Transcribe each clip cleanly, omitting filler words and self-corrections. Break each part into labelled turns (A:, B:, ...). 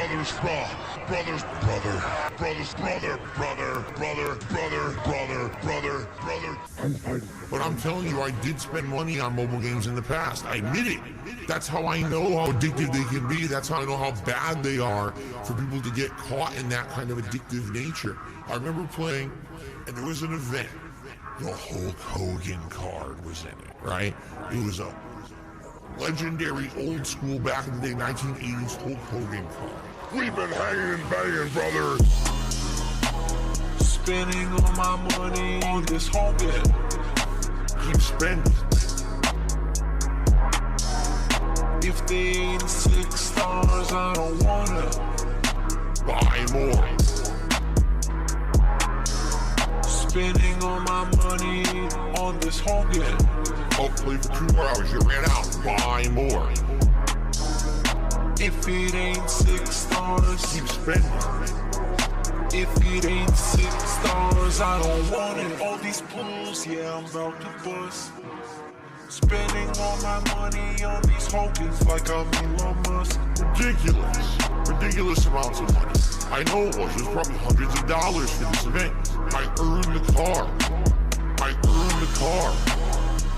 A: Brothers, brothers, brother.
B: But I'm telling you, I did spend money on mobile games in the past. I admit it. That's how I know how addictive they can be. That's how I know how bad they are for people to get caught in that kind of addictive nature. I remember playing, and there was an event. The Hulk Hogan card was in it, right? It was a legendary old school back in the day 1980s Hulk Hogan card.
A: We've been hanging and banging, brother.
C: Spending all my money on this Hogan.
B: Keep spending.
C: If they ain't 6 stars, I don't wanna
B: Buy more.
C: spending all my money on this Hogan.
B: Oh, play for 2 more hours. You ran out. Buy more.
C: If it ain't 6 stars,
B: Keep spending.
C: if it ain't 6 stars, I don't want it. All these pools, yeah, I'm about to bust. Spending all my money on these Hogans like I'm Elon Musk.
B: Ridiculous amounts of money. I know it was probably hundreds of dollars for this event. I earned the car.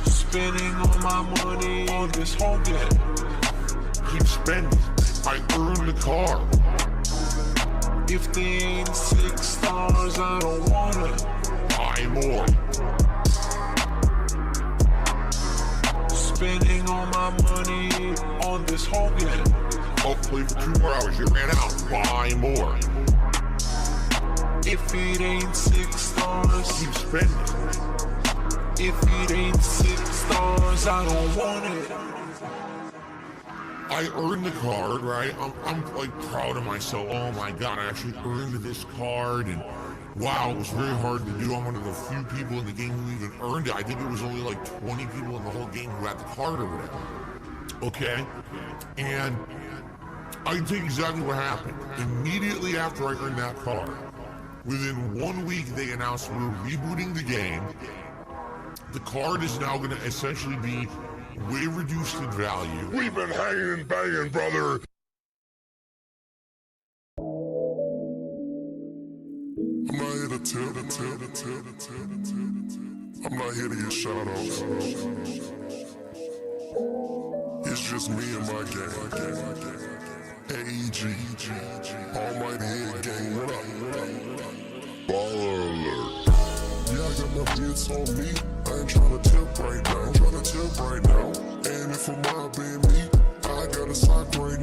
C: Spending all my money on this Hogan.
B: Keep spending. I earned the car.
C: If they ain't 6 stars, I don't wanna
B: Buy more.
C: spending all my money on this Hogan.
B: Oh, play for 2 more hours. You ran out. Buy more.
C: If it ain't 6 stars,
B: Keep spending.
C: if it ain't 6 stars, I don't want it.
B: I earned the card, right? I'm like proud of myself. Oh my God, I actually earned this card, and wow, it was very hard to do. I'm one of the few people in the game who even earned it. I think it was only like 20 people in the whole game who had the card or whatever. Okay? And I can tell you exactly what happened. Immediately after I earned that card, within 1 week they announced we're rebooting the game. The card is now going to essentially be way reduced in value.
A: We've been hanging and banging, brother.
D: I'm not here to tell. I'm not here to get shout outs. It's just me and my gang. AEG, Almighty Head Gang, what up?
A: Baller alert.
D: Yeah, I got my vids on me. I ain't tryna tip right now. And if I'm not being me, I got a sock right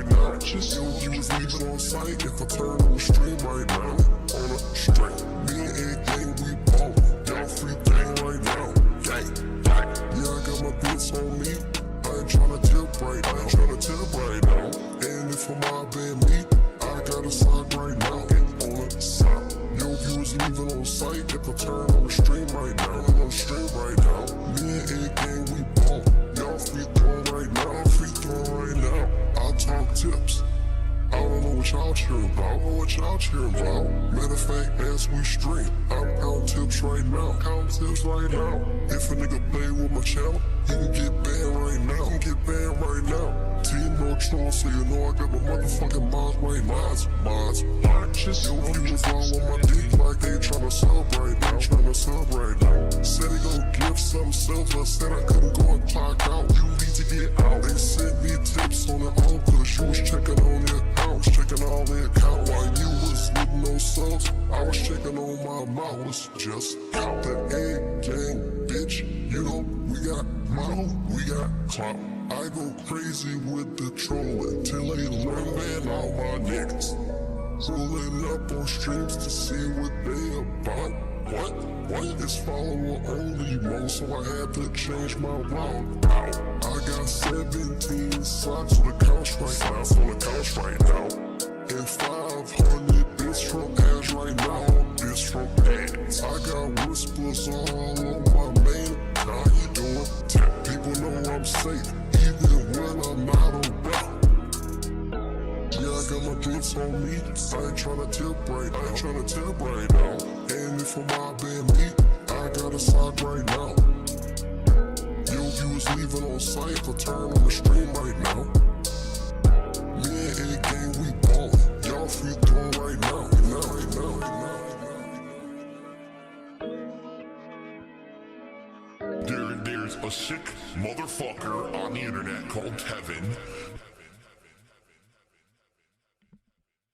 D: now. Just you was leaving on site if I turn on the stream right now. On a straight. Me and A gang, we ball. Y'all free thing right now. Gang. Yeah, I got my vids on me. I ain't tryna tip right now. And if I'm not being me, I got a sock right now. On a sock. Yo, you was leaving on site if I turn on the stream right now. Me and A gang, we ball. Y'all free throwing right now. I talk tips. I don't know what y'all cheering about. Matter of fact, as we stream, I'm counting tips right now. If a nigga play with my channel, he can get banned right now. Team no trolls, so you know I got my motherfucking mods right now. Just yo, you was all on my dick like they tryna sub right now. Said they gon' give some subs, I said I couldn't go and clock out. You need to get out. They sent me tips on their own, cause you was checking on their accounts, checking all their account while you was with no subs. I was checking on my mouse, just got the A gang, bitch. You know, we got mouth, we got clout. I go crazy with the trolling till they learn man all my niggas. Rolling up on streams to see what they about. What? It's follower only mode, so I had to change my route. I got 17 socks on the couch right now. And 500 bits from ads right now. I got whispers all on my main. How you doing? People know I'm safe, even when I'm not around. Yeah, I got my bits on me. I ain't tryna tip right now. And if I'm not being me, I got a sock right now. even on site for turn on the stream right now. Me and A Gang, we ballin'. Y'all free throwing right now.
A: There's a sick motherfucker on the internet called Kevin.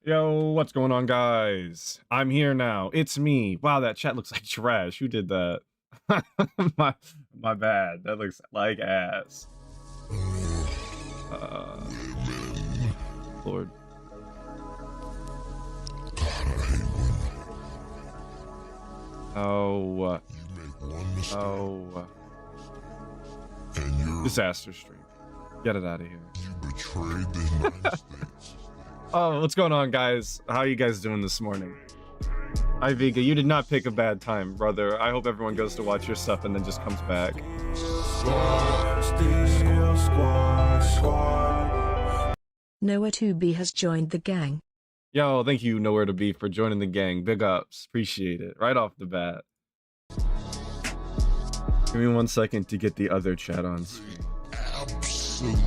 E: Yo, what's going on, guys? I'm here now. It's me. Wow, that chat looks like trash. Who did that? my bad. That looks like ass. Lord. Oh. Oh. Disaster stream. Get it out of here.
D: You betrayed the United States.
E: Oh, what's going on, guys? How are you guys doing this morning? Hi, Vega. You did not pick a bad time, brother. I hope everyone goes to watch your stuff and then just comes back.
F: Nowhere to be has joined the gang.
E: Yo, thank you, Nowhere to Be, for joining the gang. Big ups. Appreciate it. Right off the bat. Give me 1 second to get the other chat on screen.
D: Absolutely.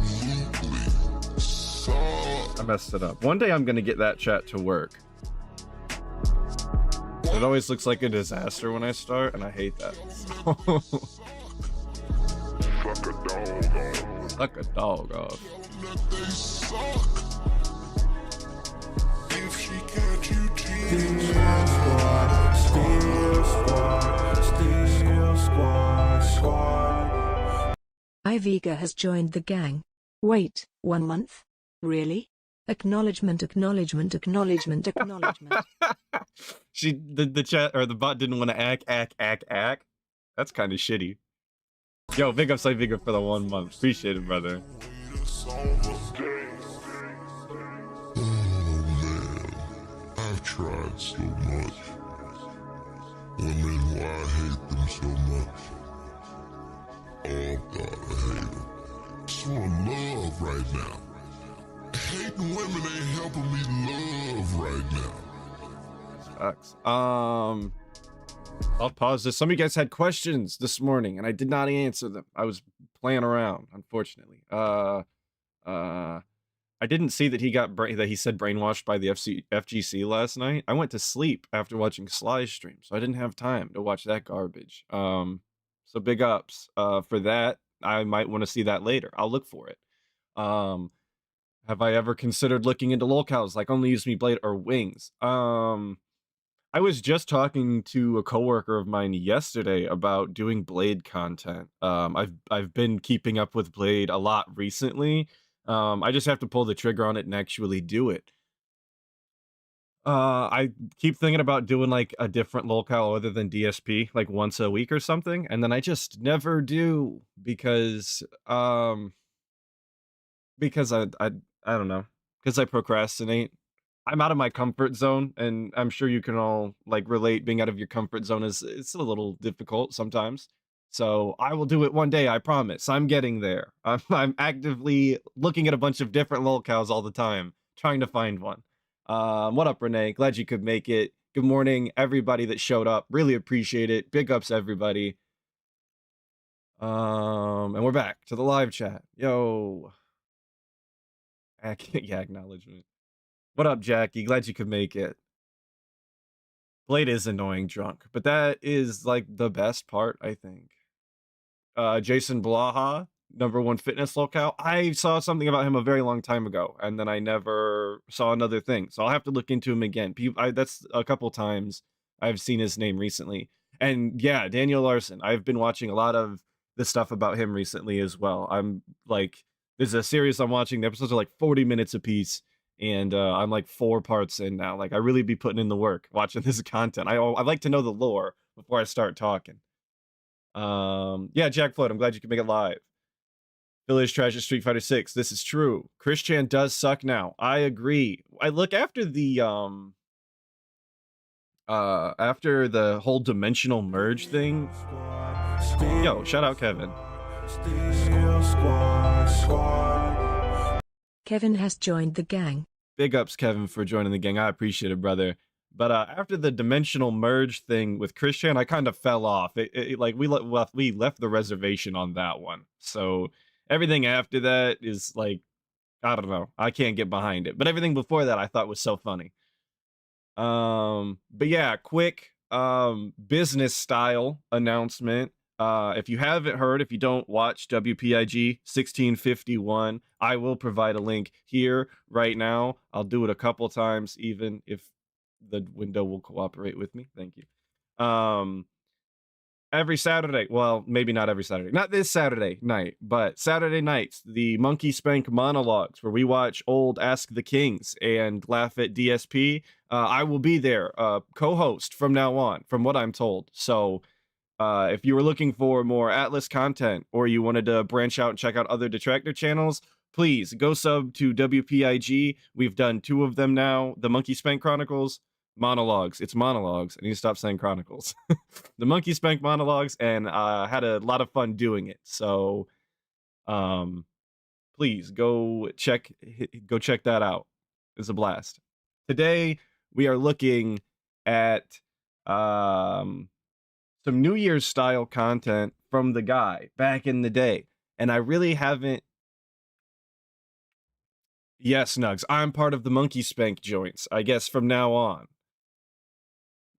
E: I messed it up. One day I'm gonna get that chat to work. It always looks like a disaster when I start, and I hate that.
A: Fuck a dog off.
E: Suck a dog off.
D: They suck. If she catch you teasing.
F: Iviga has joined the gang. Wait, 1 month? Really? Acknowledgement.
E: The chat or the bot didn't want to act. That's kind of shitty. Yo, big ups like Vigor for the 1 month. Appreciate it, brother.
D: Oh man, I've tried so much. Women who I hate them so much. Oh God, I hate them. Just want love right now. Hating women ain't helping me love right now.
E: Sucks. I'll pause this. Some of you guys had questions this morning, and I did not answer them. I was playing around, unfortunately. I didn't see that he said brainwashed by the FGC last night. I went to sleep after watching Sly's stream, so I didn't have time to watch that garbage. So big ups for that. I might want to see that later. I'll look for it. Have I ever considered looking into lolcows like Only Use Me Blade or Wings? I was just talking to a coworker of mine yesterday about doing Blade content. I've been keeping up with Blade a lot recently. I just have to pull the trigger on it and actually do it. I keep thinking about doing like a different lolcow other than DSP, like once a week or something, and then I just never do because I don't know, because I procrastinate. I'm out of my comfort zone, and I'm sure you can all like relate. Being out of your comfort zone it's a little difficult sometimes. So I will do it one day, I promise. I'm getting there. I'm actively looking at a bunch of different lolcows all the time, trying to find one. What up, Renee? Glad you could make it. Good morning, everybody that showed up. Really appreciate it. Big ups, everybody. And we're back to the live chat. Yo. Yeah, acknowledgement. What up, Jackie? Glad you could make it. Blade is annoying drunk, but that is like the best part, I think. Jason Blaha, #1 fitness lolcow. I saw something about him a very long time ago, and then I never saw another thing. So I'll have to look into him again. That's a couple times I've seen his name recently. And yeah, Daniel Larson. I've been watching a lot of the stuff about him recently as well. I'm like, there's a series I'm watching. The episodes are like 40 minutes a piece. And I'm like 4 parts in now. Like I really be putting in the work watching this content. I like to know the lore before I start talking. Yeah, Jack Floyd, I'm glad you could make it live. Village Trash at Street Fighter 6. This is true. Christian does suck now. I agree. I look after the whole dimensional merge thing. Yo, shout out Kevin.
F: Kevin has joined the gang.
E: Big ups, Kevin, for joining the gang. I appreciate it, brother. But after the dimensional merge thing with Christian, I kind of fell off. Like we left the reservation on that one. So Everything after that is like, I don't know. I can't get behind it. But everything before that I thought was so funny. But yeah, quick business style announcement. If you haven't heard, if you don't watch WPIG 1651, I will provide a link here right now. I'll do it a couple times, even if the window will cooperate with me. Thank you. Every Saturday, well, maybe not every Saturday, not this Saturday night, but Saturday nights, the Monkey Spank monologues, where we watch old Ask the Kings and laugh at DSP. I will be there, co-host from now on, from what I'm told. So if you were looking for more Atlas content, or you wanted to branch out and check out other Detractor channels, please go sub to WPIG. We've done 2 of them now. The Monkey Spank Chronicles, monologues. It's monologues. I need to stop saying chronicles. The Monkey Spank monologues, and had a lot of fun doing it. So please go check that out. It's a blast. Today we are looking at some New Year's style content from the guy back in the day, and I really haven't. Yes, Nugs, I'm part of the Monkey Spank joints, I guess, from now on.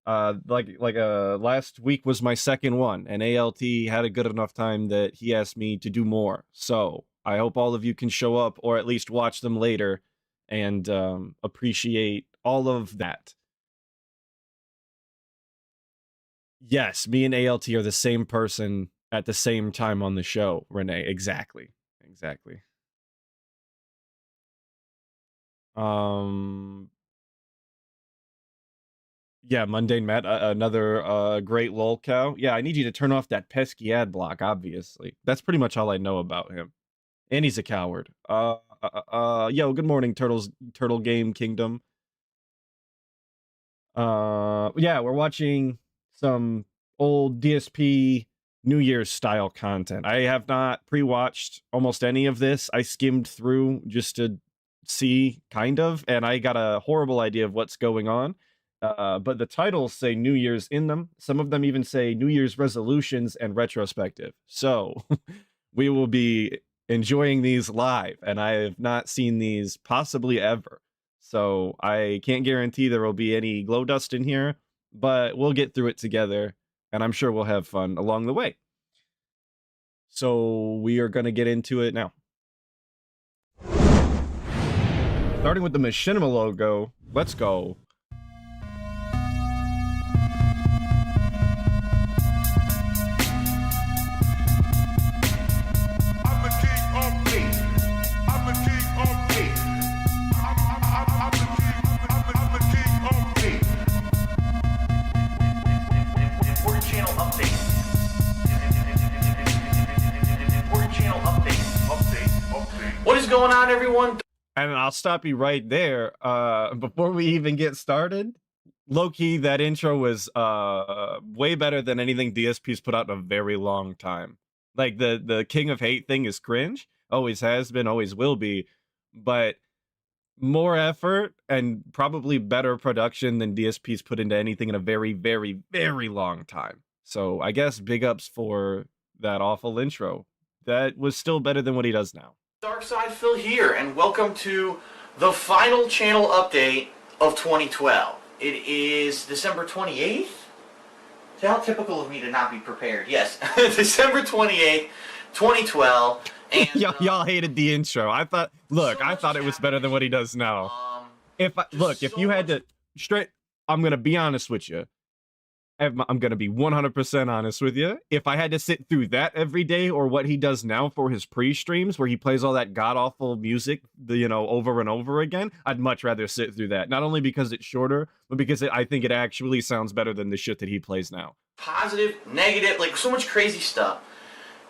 E: Last week was my second one, and ALT had a good enough time that he asked me to do more. So I hope all of you can show up, or at least watch them later, and appreciate all of that. Yes, me and ALT are the same person at the same time on the show, Renee. Exactly. Yeah, Mundane Matt, another great lol cow. Yeah, I need you to turn off that pesky ad block, obviously. That's pretty much all I know about him. And he's a coward. Yo, good morning, Turtle Game Kingdom. Yeah, we're watching some old DSP New Year's style content. I have not pre-watched almost any of this. I skimmed through just to see, kind of, and I got a horrible idea of what's going on. But the titles say New Year's in them. Some of them even say New Year's resolutions and retrospective. So we will be enjoying these live, and I have not seen these possibly ever. So I can't guarantee there will be any glow dust in here, but we'll get through it together, and I'm sure we'll have fun along the way. So we are going to get into it now. Starting with the Machinima logo, let's go.
G: Going on, everyone?
E: And I'll stop you right there. Before we even get started, low-key, that intro was way better than anything DSP's put out in a very long time. Like, the King of Hate thing is cringe. Always has been, always will be. But more effort and probably better production than DSP's put into anything in a very, very, very long time. So I guess big ups for that awful intro. That was still better than what he does now.
G: Darkside Phil here, and welcome to the final channel update of 2012. It is December 28th? It's how typical of me to not be prepared. Yes, December 28th, 2012. And
E: y'all hated the intro. I thought it was better than what he does now. If you had to I'm gonna be honest with you. I'm going to be 100% honest with you. If I had to sit through that every day, or what he does now for his pre-streams where he plays all that god-awful music, over and over again, I'd much rather sit through that. Not only because it's shorter, but because I think it actually sounds better than the shit that he plays now.
G: Positive, negative, like so much crazy stuff.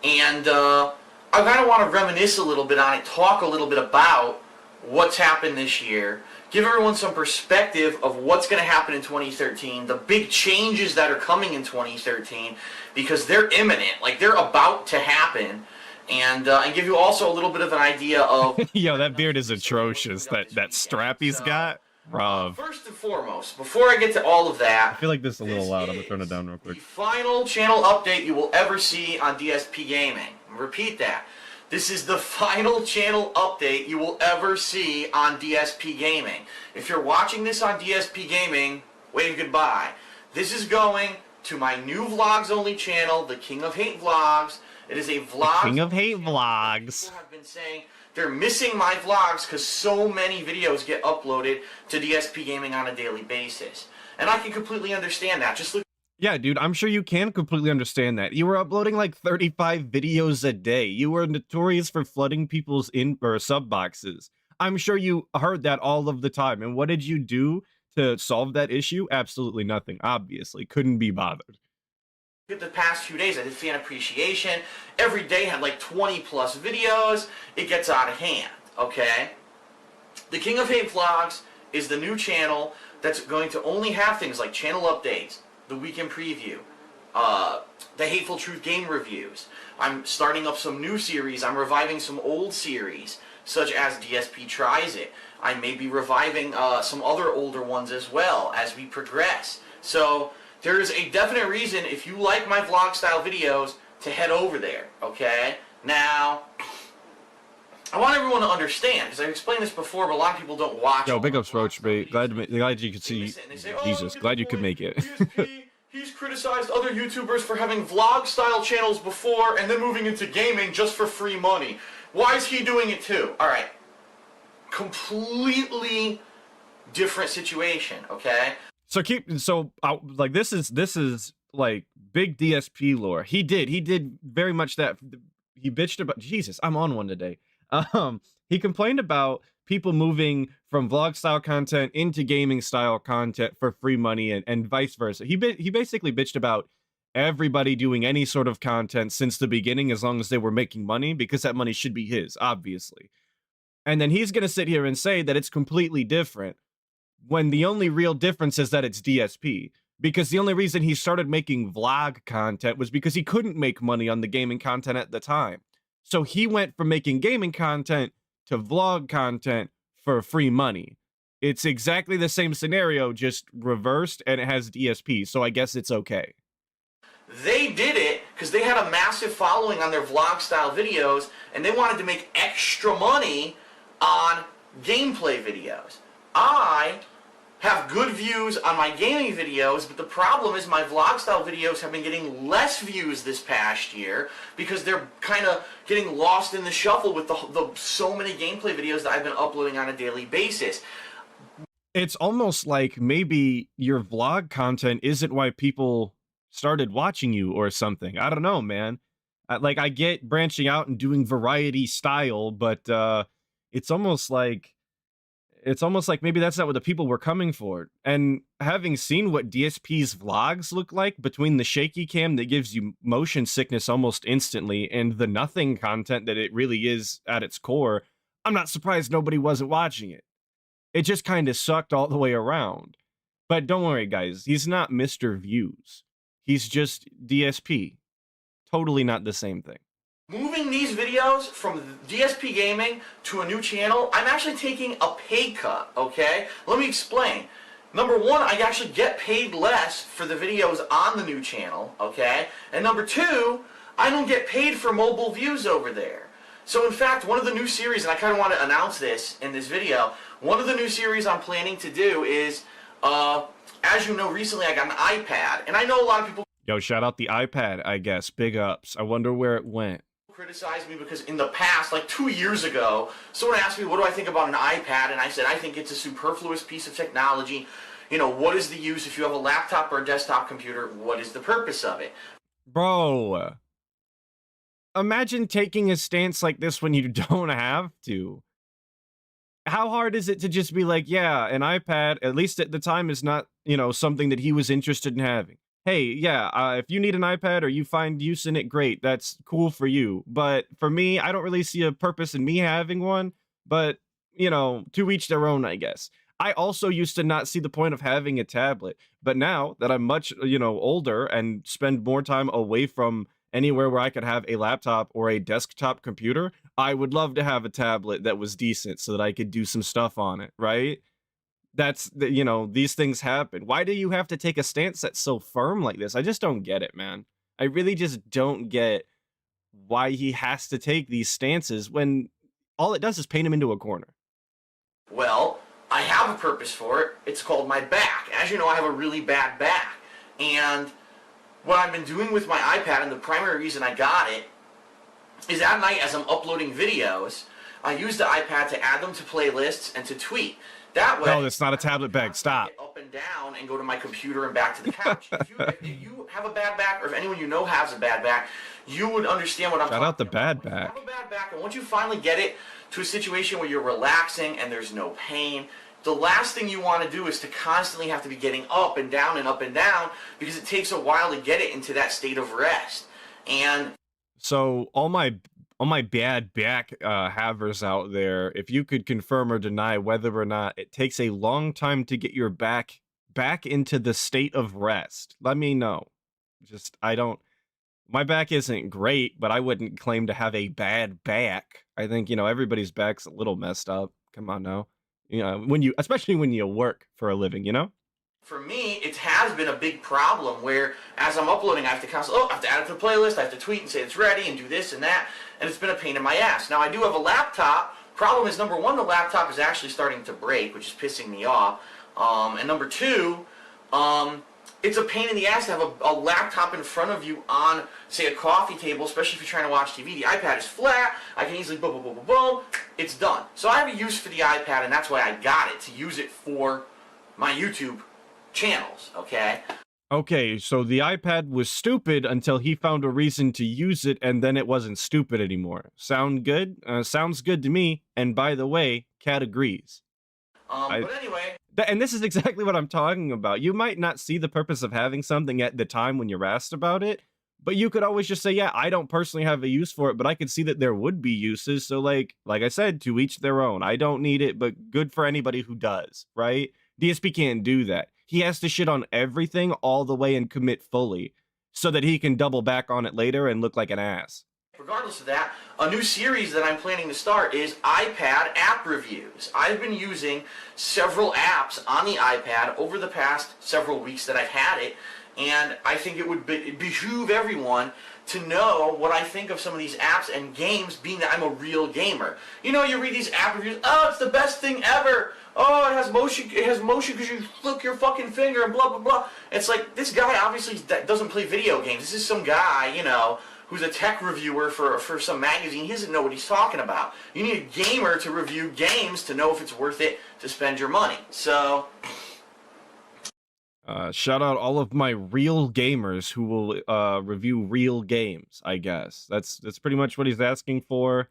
G: And I kind of want to reminisce a little bit on it, talk a little bit about what's happened this year, give everyone some perspective of what's going to happen in 2013, the big changes that are coming in 2013, because they're imminent, like they're about to happen, and give you also a little bit of an idea of...
E: Yo, that beard is atrocious, that strap he's got. Rob.
G: First and foremost, before I get to all of that...
E: I feel like this is a little loud, I'm going to turn it down real quick.
G: The final channel update you will ever see on DSP Gaming. Repeat that. This is the final channel update you will ever see on DSP Gaming. If you're watching this on DSP Gaming, wave goodbye. This is going to my new vlogs only channel, the King of Hate Vlogs. It is a vlog.
E: King of Hate Vlogs.
G: People have been saying they're missing my vlogs because so many videos get uploaded to DSP Gaming on a daily basis. And I can completely understand that. Just look.
E: Yeah, dude, I'm sure you can completely understand that. You were uploading like 35 videos a day. You were notorious for flooding people's sub boxes. I'm sure you heard that all of the time. And what did you do to solve that issue? Absolutely nothing, obviously. Couldn't be bothered.
G: The past few days I did fan appreciation. Every day had like 20 plus videos. It gets out of hand, okay? The King of Hate Vlogs is the new channel that's going to only have things like channel updates, the weekend preview, the Hateful Truth game reviews. I'm starting up some new series. I'm reviving some old series, such as DSP Tries It. I may be reviving some other older ones as well as we progress. So there is a definite reason, if you like my vlog style videos, to head over there, okay? Now, I want everyone to understand, because I've explained this before, but a lot of people don't watch.
E: Yo, big ups, Roach, mate. Glad you could see. Jesus, glad you could make it.
G: DSP, he's criticized other YouTubers for having vlog-style channels before and then moving into gaming just for free money. Why is he doing it too? Alright. Completely different situation, okay?
E: Like this is like big DSP lore. He did very much that. He bitched about, Jesus, I'm on one today. He complained about people moving from vlog style content into gaming style content for free money and vice versa. He basically bitched about everybody doing any sort of content since the beginning, as long as they were making money, because that money should be his, obviously. And then he's going to sit here and say that it's completely different, when the only real difference is that it's DSP. Because the only reason he started making vlog content was because he couldn't make money on the gaming content at the time. So he went from making gaming content to vlog content for free money. It's exactly the same scenario, just reversed, and it has DSP, so I guess it's okay.
G: They did it because they had a massive following on their vlog style videos, and they wanted to make extra money on gameplay videos. I have good views on my gaming videos, but the problem is my vlog style videos have been getting less views this past year because they're kind of getting lost in the shuffle with the so many gameplay videos that I've been uploading on a daily basis.
E: It's almost like maybe your vlog content isn't why people started watching you or something. I don't know, man. Like, I get branching out and doing variety style, but it's almost like maybe that's not what the people were coming for. And having seen what DSP's vlogs look like, between the shaky cam that gives you motion sickness almost instantly and the nothing content that it really is at its core, I'm not surprised nobody wasn't watching it. It just kind of sucked all the way around. But don't worry, guys. He's not Mr. Views. He's just DSP. Totally not the same thing.
G: Moving these videos from DSP Gaming to a new channel, I'm actually taking a pay cut, okay? Let me explain. Number one, I actually get paid less for the videos on the new channel, okay? And number two, I don't get paid for mobile views over there. So in fact, one of the new series, and I kind of want to announce this in this video, one of the new series I'm planning to do is, as you know, recently I got an iPad, and I know a lot of people...
E: Yo, shout out the iPad, I guess. Big ups. I wonder where it went.
G: Criticized me because in the past, like 2 years ago, someone asked me, what do I think about an iPad? And I said, I think it's a superfluous piece of technology. You know, what is the use? If you have a laptop or a desktop computer, what is the purpose of it?
E: Bro, imagine taking a stance like this when you don't have to. How hard is it to just be like, yeah, an iPad, at least at the time, is not, you know, something that he was interested in having. Hey, yeah, if you need an iPad or you find use in it, great. That's cool for you. But for me, I don't really see a purpose in me having one. But, you know, to each their own, I guess. I also used to not see the point of having a tablet. But now that I'm much, you know, older and spend more time away from anywhere where I could have a laptop or a desktop computer, I would love to have a tablet that was decent so that I could do some stuff on it, right? That's, you know, these things happen. Why do you have to take a stance that's so firm like this? I just don't get it, man. I really just don't get why he has to take these stances when all it does is paint him into a corner.
G: Well, I have a purpose for it. It's called my back. As you know, I have a really bad back. And what I've been doing with my iPad, and the primary reason I got it, is at night as I'm uploading videos, I use the iPad to add them to playlists and to tweet. That way,
E: No, that's not a tablet bag. Stop.
G: Get up and down and go to my computer and back to the couch. if you have a bad back, or if anyone you know has a bad back, you would understand what I'm talking about.
E: Shout out the bad back.
G: If you have a bad back, and once you finally get it to a situation where you're relaxing and there's no pain, the last thing you want to do is to constantly have to be getting up and down and up and down, because it takes a while to get it into that state of rest. And
E: so all my bad back havers out there, if you could confirm or deny whether or not it takes a long time to get your back into the state of rest, let me know. Just, my back isn't great, but I wouldn't claim to have a bad back. I think, everybody's back's a little messed up. Come on now. Especially when you work for a living,
G: For me, it has been a big problem where, as I'm uploading, I have to I have to add it to the playlist, I have to tweet and say it's ready and do this and that, and it's been a pain in my ass. Now, I do have a laptop. Problem is, number one, the laptop is actually starting to break, which is pissing me off. And number two, it's a pain in the ass to have a laptop in front of you on, say, a coffee table, especially if you're trying to watch TV. The iPad is flat. I can easily boom, boom, boom, boom, boom. It's done. So I have a use for the iPad, and that's why I got it, to use it for my YouTube channels, okay?
E: Okay, so the iPad was stupid until he found a reason to use it, and then it wasn't stupid anymore. Sound good? Sounds good to me. And by the way, Cat agrees.
G: But anyway...
E: And this is exactly what I'm talking about. You might not see the purpose of having something at the time when you're asked about it, but you could always just say, yeah, I don't personally have a use for it, but I could see that there would be uses. So like I said, to each their own. I don't need it, but good for anybody who does, right? DSP can't do that. He has to shit on everything all the way and commit fully so that he can double back on it later and look like an ass.
G: Regardless of that, a new series that I'm planning to start is iPad app reviews. I've been using several apps on the iPad over the past several weeks that I've had it, and I think it would behoove everyone to know what I think of some of these apps and games, being that I'm a real gamer. You read these app reviews, oh, it's the best thing ever. Oh, it has motion because you flick your fucking finger and blah, blah, blah. It's like, this guy obviously doesn't play video games. This is some guy, who's a tech reviewer for some magazine. He doesn't know what he's talking about. You need a gamer to review games to know if it's worth it to spend your money. So...
E: shout out all of my real gamers who will review real games, I guess. That's pretty much what he's asking for.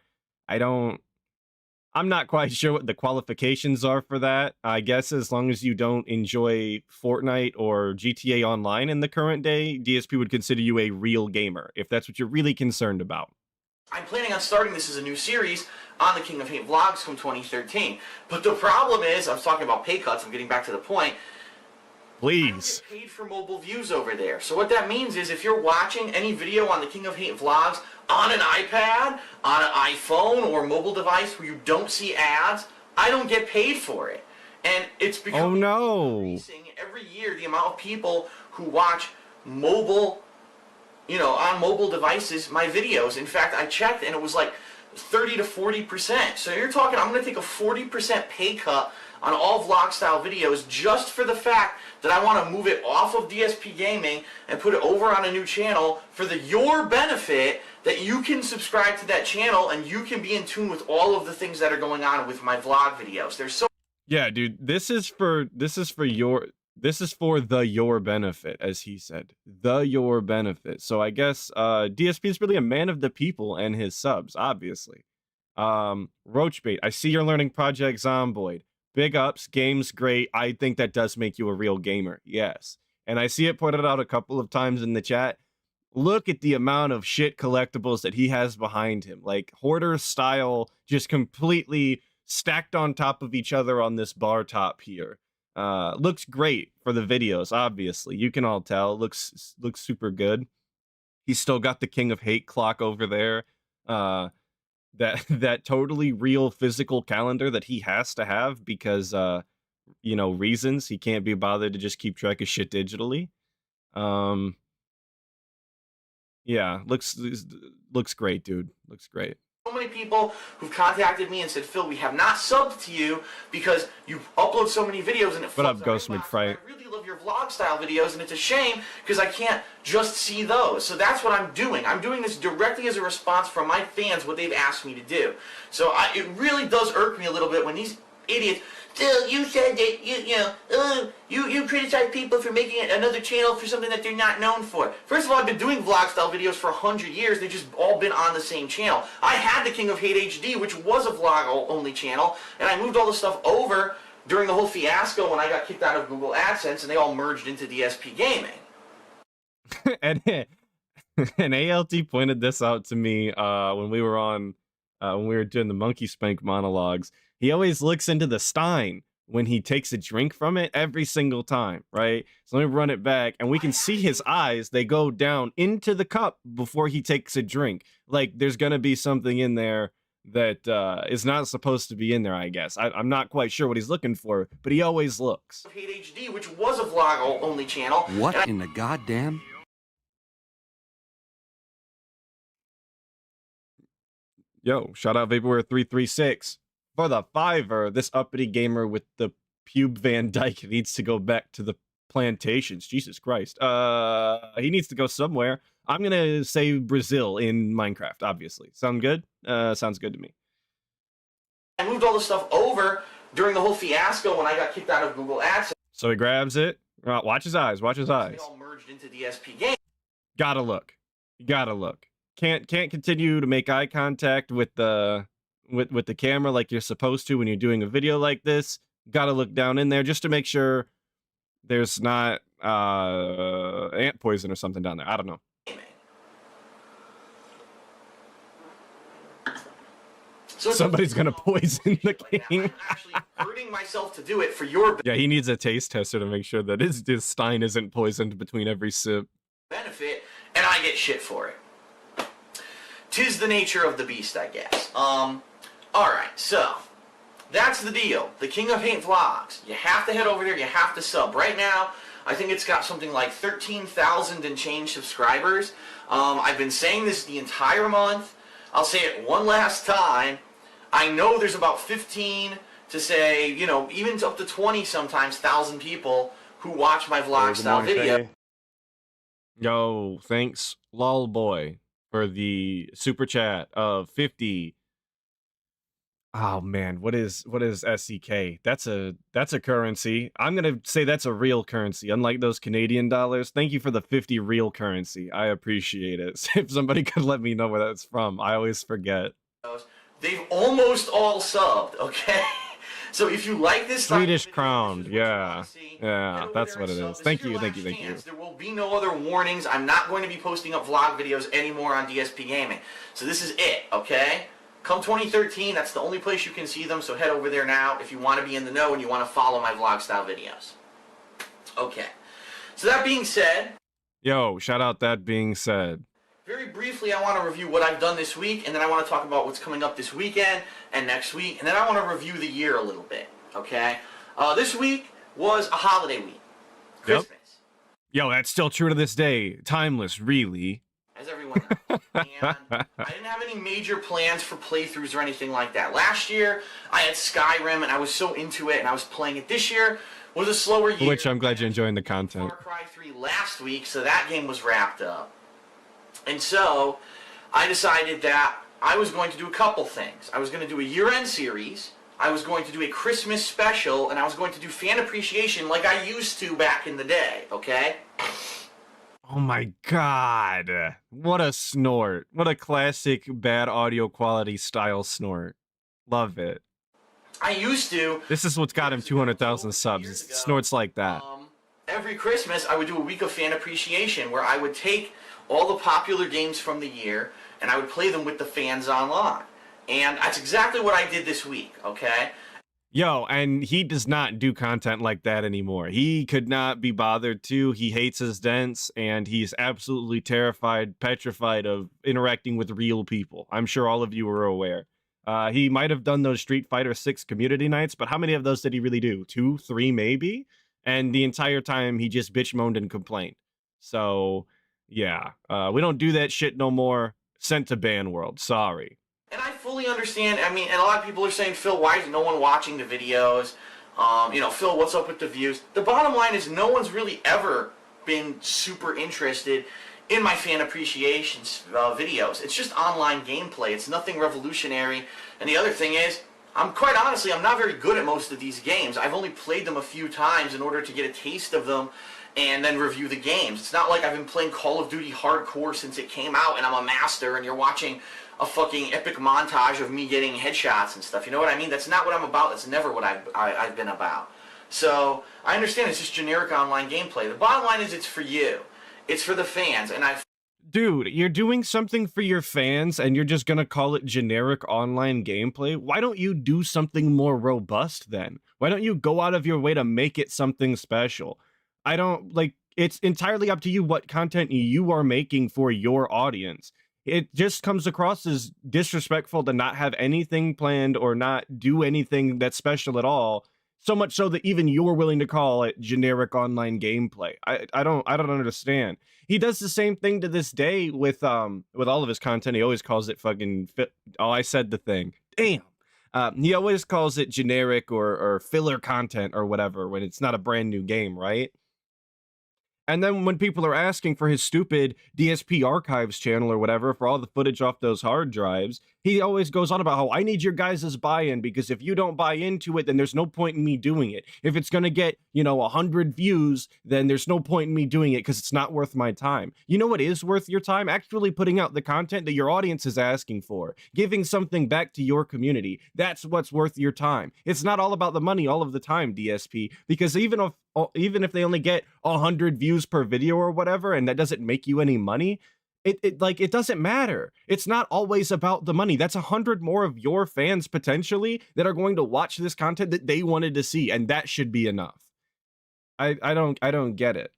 E: I'm not quite sure what the qualifications are for that. I guess as long as you don't enjoy Fortnite or GTA Online in the current day, DSP would consider you a real gamer, if that's what you're really concerned about.
G: I'm planning on starting this as a new series on the King of Hate vlogs from 2013. But the problem is, I was talking about pay cuts, I'm getting back to the point.
E: Please.
G: I don't get paid for mobile views over there. So what that means is if you're watching any video on the King of Hate vlogs on an iPad, on an iPhone, or mobile device where you don't see ads, I don't get paid for it. And it's becoming increasing every year, the amount of people who watch mobile, on mobile devices, my videos. In fact, I checked and it was like 30 to 40%. So you're talking, I'm going to take a 40% pay cut on all vlog style videos just for the fact that I want to move it off of DSP Gaming and put it over on a new channel for your benefit, that you can subscribe to that channel and you can be in tune with all of the things that are going on with my vlog videos.
E: Yeah, dude, this is for your benefit, as he said. Your benefit. So I guess DSP is really a man of the people and his subs, obviously. Roachbait, I see you're learning Project Zomboid. Big ups, game's great. I think that does make you a real gamer. Yes. And I see it pointed out a couple of times in the chat. Look at the amount of shit collectibles that he has behind him. Like hoarder style, just completely stacked on top of each other on this bar top here. Looks great for the videos, obviously. You can all tell. Looks super good. He's still got the King of Hate clock over there. That totally real physical calendar that he has to have because reasons. He can't be bothered to just keep track of shit digitally. Yeah, looks great, dude. Looks great.
G: So many people who've contacted me and said, Phil, we have not subbed to you because you upload so many videos and it
E: What up,
G: floods our
E: Ghost
G: inbox.
E: McFright?
G: I really love your vlog style videos, and it's a shame because I can't just see those. So that's what I'm doing. I'm doing this directly as a response from my fans, what they've asked me to do. So it really does irk me a little bit when these idiots, Phil, you said that you criticize people for making another channel for something that they're not known for. First of all, I've been doing vlog style videos for 100 years. They've just all been on the same channel. I had the King of Hate HD, which was a vlog only channel, and I moved all the stuff over during the whole fiasco when I got kicked out of Google AdSense, and they all merged into DSP Gaming.
E: and ALT pointed this out to me when we were doing the Monkey Spank monologues. He always looks into the stein when he takes a drink from it every single time, right? So let me run it back, and we can see his eyes. They go down into the cup before he takes a drink. Like, there's going to be something in there that is not supposed to be in there, I guess. I'm not quite sure what he's looking for, but he always looks.
G: Hate HD, which was a vlog only channel.
H: What in the goddamn?
E: Yo, shout out Vaporware336. For the $5, this uppity gamer with the pube Van Dyke needs to go back to the plantations. Jesus Christ. He needs to go somewhere. I'm going to say Brazil in Minecraft, obviously. Sound good? Sounds good to me.
G: I moved all the stuff over during the whole fiasco when I got kicked out of Google AdSense.
E: So he grabs it. Watch his eyes. Watch his eyes.
G: They all merged into DSP Gaming.
E: Gotta look. Gotta look. Can't continue to make eye contact with the camera like you're supposed to when you're doing a video like this. Gotta look down in there just to make sure there's not ant poison or something down there. I don't know.
G: So
E: Somebody's gonna poison the king.
G: I'm actually hurting myself to do it for your
E: Yeah, he needs a taste tester to make sure that his stein isn't poisoned between every sip.
G: benefit, and I get shit for it. 'Tis the nature of the beast, I guess. Alright, so that's the deal. The King of Hate Vlogs. You have to head over there, you have to sub. Right now, I think it's got something like 13,000 and change subscribers. I've been saying this the entire month. I'll say it one last time. I know there's about 15 to say, you know, even up to 20 sometimes, 1,000 people who watch my vlog style video.
E: Yo, thanks, lol boy, for the super chat of 50. Oh man, what is SEK? That's a currency. I'm gonna say that's a real currency, unlike those Canadian dollars. Thank you for the 50 real currency. I appreciate it. If somebody could let me know where that's from, I always forget.
G: They've almost all subbed, okay? So if you like this
E: Swedish
G: style of
E: crowned,
G: videos,
E: yeah,
G: head
E: yeah,
G: over
E: that's
G: there
E: what
G: and
E: it
G: sub.
E: is.
G: This
E: Thank
G: your
E: you.
G: last chance. There will be no other warnings. I'm not going to be posting up vlog videos anymore on DSP Gaming. So this is it, okay? Come 2013, that's the only place you can see them, so head over there now if you want to be in the know and you want to follow my vlog style videos. Okay. So that being said,
E: Yo, shout out that being said.
G: very briefly, I want to review what I've done this week, and then I want to talk about what's coming up this weekend and next week, and then I want to review the year a little bit, okay? This week was a holiday week. Christmas.
E: Yo, that's still true to this day. Timeless, really.
G: As everyone knows. And I didn't have any major plans for playthroughs or anything like that. Last year, I had Skyrim, and I was so into it, and I was playing it. This year was a slower year.
E: Which I'm glad you're enjoying the content.
G: Far Cry 3 last week, so that game was wrapped up. And so, I decided that I was going to do a couple things. I was going to do a year-end series, I was going to do a Christmas special, and I was going to do fan appreciation like I used to back in the day, okay?
E: Oh my god. What a snort. What a classic bad audio quality style snort. Love it.
G: I used to.
E: This is what's got him 200,000 subs. It's snorts like that.
G: Every Christmas, I would do a week of fan appreciation where I would take all the popular games from the year and I would play them with the fans online. And that's exactly what I did this week, okay?
E: Yo, and he does not do content like that anymore. He could not be bothered to. He hates his dents, and he's absolutely terrified, petrified of interacting with real people. I'm sure all of you are aware. He might have done those Street Fighter 6 community nights, but how many of those did he really do? 2, 3, maybe? And the entire time, he just bitch moaned and complained. So, Yeah, we don't do that shit no more. Sent to ban world. Sorry.
G: And I fully understand. I mean, and a lot of people are saying, Phil, why is no one watching the videos? Phil, what's up with the views? The bottom line is no one's really ever been super interested in my fan appreciation videos. It's just online gameplay. It's nothing revolutionary. And the other thing is, I'm not very good at most of these games. I've only played them a few times in order to get a taste of them and then review the games. It's not like I've been playing Call of Duty hardcore since it came out and I'm a master and you're watching a fucking epic montage of me getting headshots and stuff. You know what I mean? That's not what I'm about. That's never what I've been about. So I understand it's just generic online gameplay. The bottom line is it's for you. It's for the fans. And
E: Dude, you're doing something for your fans and you're just gonna call it generic online gameplay? Why don't you do something more robust then? Why don't you go out of your way to make it something special? It's entirely up to you what content you are making for your audience. It just comes across as disrespectful to not have anything planned or not do anything that's special at all. So much so that even you're willing to call it generic online gameplay. I don't understand. He does the same thing to this day with all of his content. He always calls it fucking I said the thing. Damn. He always calls it generic or filler content or whatever when it's not a brand new game, right? And then when people are asking for his stupid DSP archives channel or whatever for all the footage off those hard drives, he always goes on about how I need your guys' buy-in because if you don't buy into it, then there's no point in me doing it. If it's going to get, 100 views, then there's no point in me doing it because it's not worth my time. You know what is worth your time? Actually putting out the content that your audience is asking for. Giving something back to your community. That's what's worth your time. It's not all about the money all of the time, DSP, because even if they only get 100 views per video or whatever, and that doesn't make you any money, it doesn't matter. It's not always about the money. That's 100 more of your fans potentially that are going to watch this content that they wanted to see, and that should be enough. I don't get it.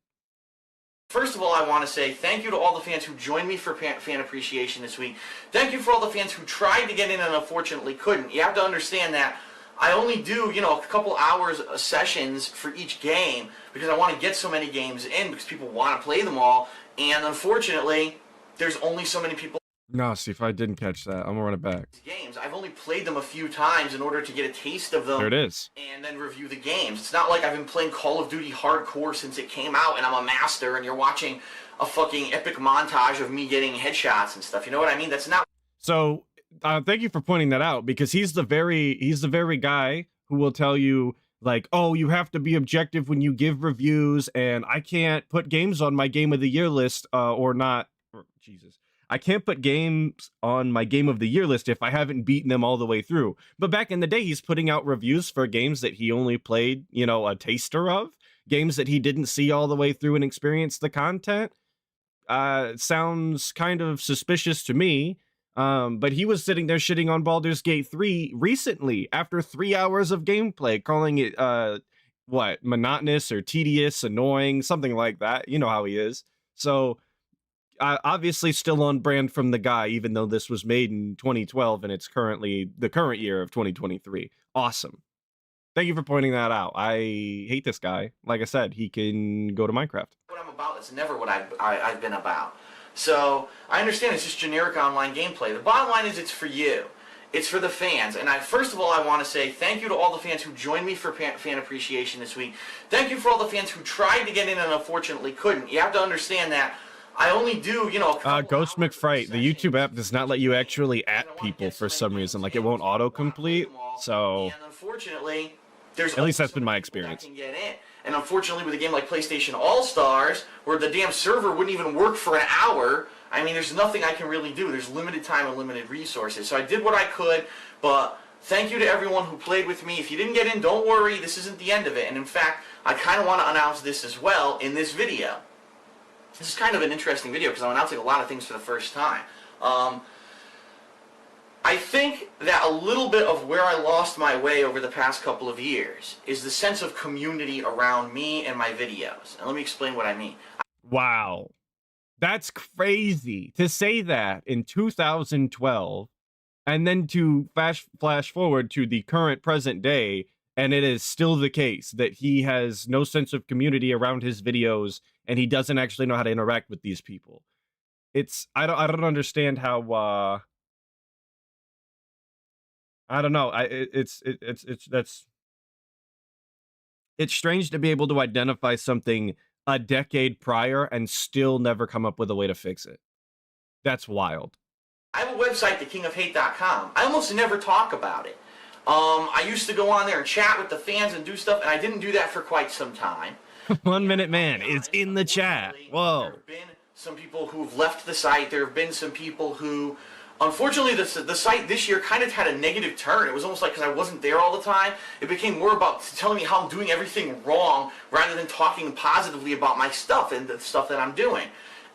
G: First of all, I want to say thank you to all the fans who joined me for fan appreciation this week. Thank you for all the fans who tried to get in and unfortunately couldn't. You have to understand that I only do, a couple hours of sessions for each game because I want to get so many games in because people want to play them all. And unfortunately, there's only so many people.
E: No, Steve, I didn't catch that. I'm gonna run it back.
G: Games. I've only played them a few times in order to get a taste of them.
E: There it is.
G: And then review the games. It's not like I've been playing Call of Duty hardcore since it came out and I'm a master and you're watching a fucking epic montage of me getting headshots and stuff. You know what I mean? That's not.
E: So thank you for pointing that out because he's the very guy who will tell you like, oh, you have to be objective when you give reviews and I can't put games on my game of the year list I can't put games on my game of the year list if I haven't beaten them all the way through. But back in the day, he's putting out reviews for games that he only played, a taster of, games that he didn't see all the way through and experience the content. Sounds kind of suspicious to me. But he was sitting there shitting on Baldur's Gate 3 recently after 3 hours of gameplay, calling it, monotonous or tedious, annoying, something like that. You know how he is. So obviously still on brand from the guy, even though this was made in 2012 and it's currently the current year of 2023. Awesome. Thank you for pointing that out. I hate this guy. Like I said, he can go to Minecraft.
G: What I'm about, it's never what I've been about. So I understand it's just generic online gameplay. The bottom line is it's for you. It's for the fans. And first of all, I want to say thank you to all the fans who joined me for fan appreciation this week. Thank you for all the fans who tried to get in and unfortunately couldn't. You have to understand that I only do,
E: Ghost McFright, the YouTube app does not let you actually at people for some reason. Like, it won't autocomplete, so.
G: And unfortunately, there's
E: at least that's been my experience.
G: Can get in. And unfortunately, with a game like PlayStation All-Stars, where the damn server wouldn't even work for an hour, I mean, there's nothing I can really do. There's limited time and limited resources. So I did what I could, but thank you to everyone who played with me. If you didn't get in, don't worry. This isn't the end of it. And in fact, I kind of want to announce this as well in this video. This is kind of an interesting video because I'm announcing a lot of things for the first time. I think that a little bit of where I lost my way over the past couple of years is the sense of community around me and my videos. And let me explain what I mean.
E: Wow. That's crazy to say that in 2012 and then to flash forward to the current present day, and it is still the case that he has no sense of community around his videos and he doesn't actually know how to interact with these people. I don't understand how I don't know. It's strange to be able to identify something a decade prior and still never come up with a way to fix it. That's wild.
G: I have a website, thekingofhate.com. I almost never talk about it. I used to go on there and chat with the fans and do stuff, and I didn't do that for quite some time.
E: 1 Minute Man is in the chat. Whoa.
G: There have been some people who've left the site. There have been some people who, unfortunately, the site this year kind of had a negative turn. It was almost like because I wasn't there all the time, it became more about telling me how I'm doing everything wrong rather than talking positively about my stuff and the stuff that I'm doing.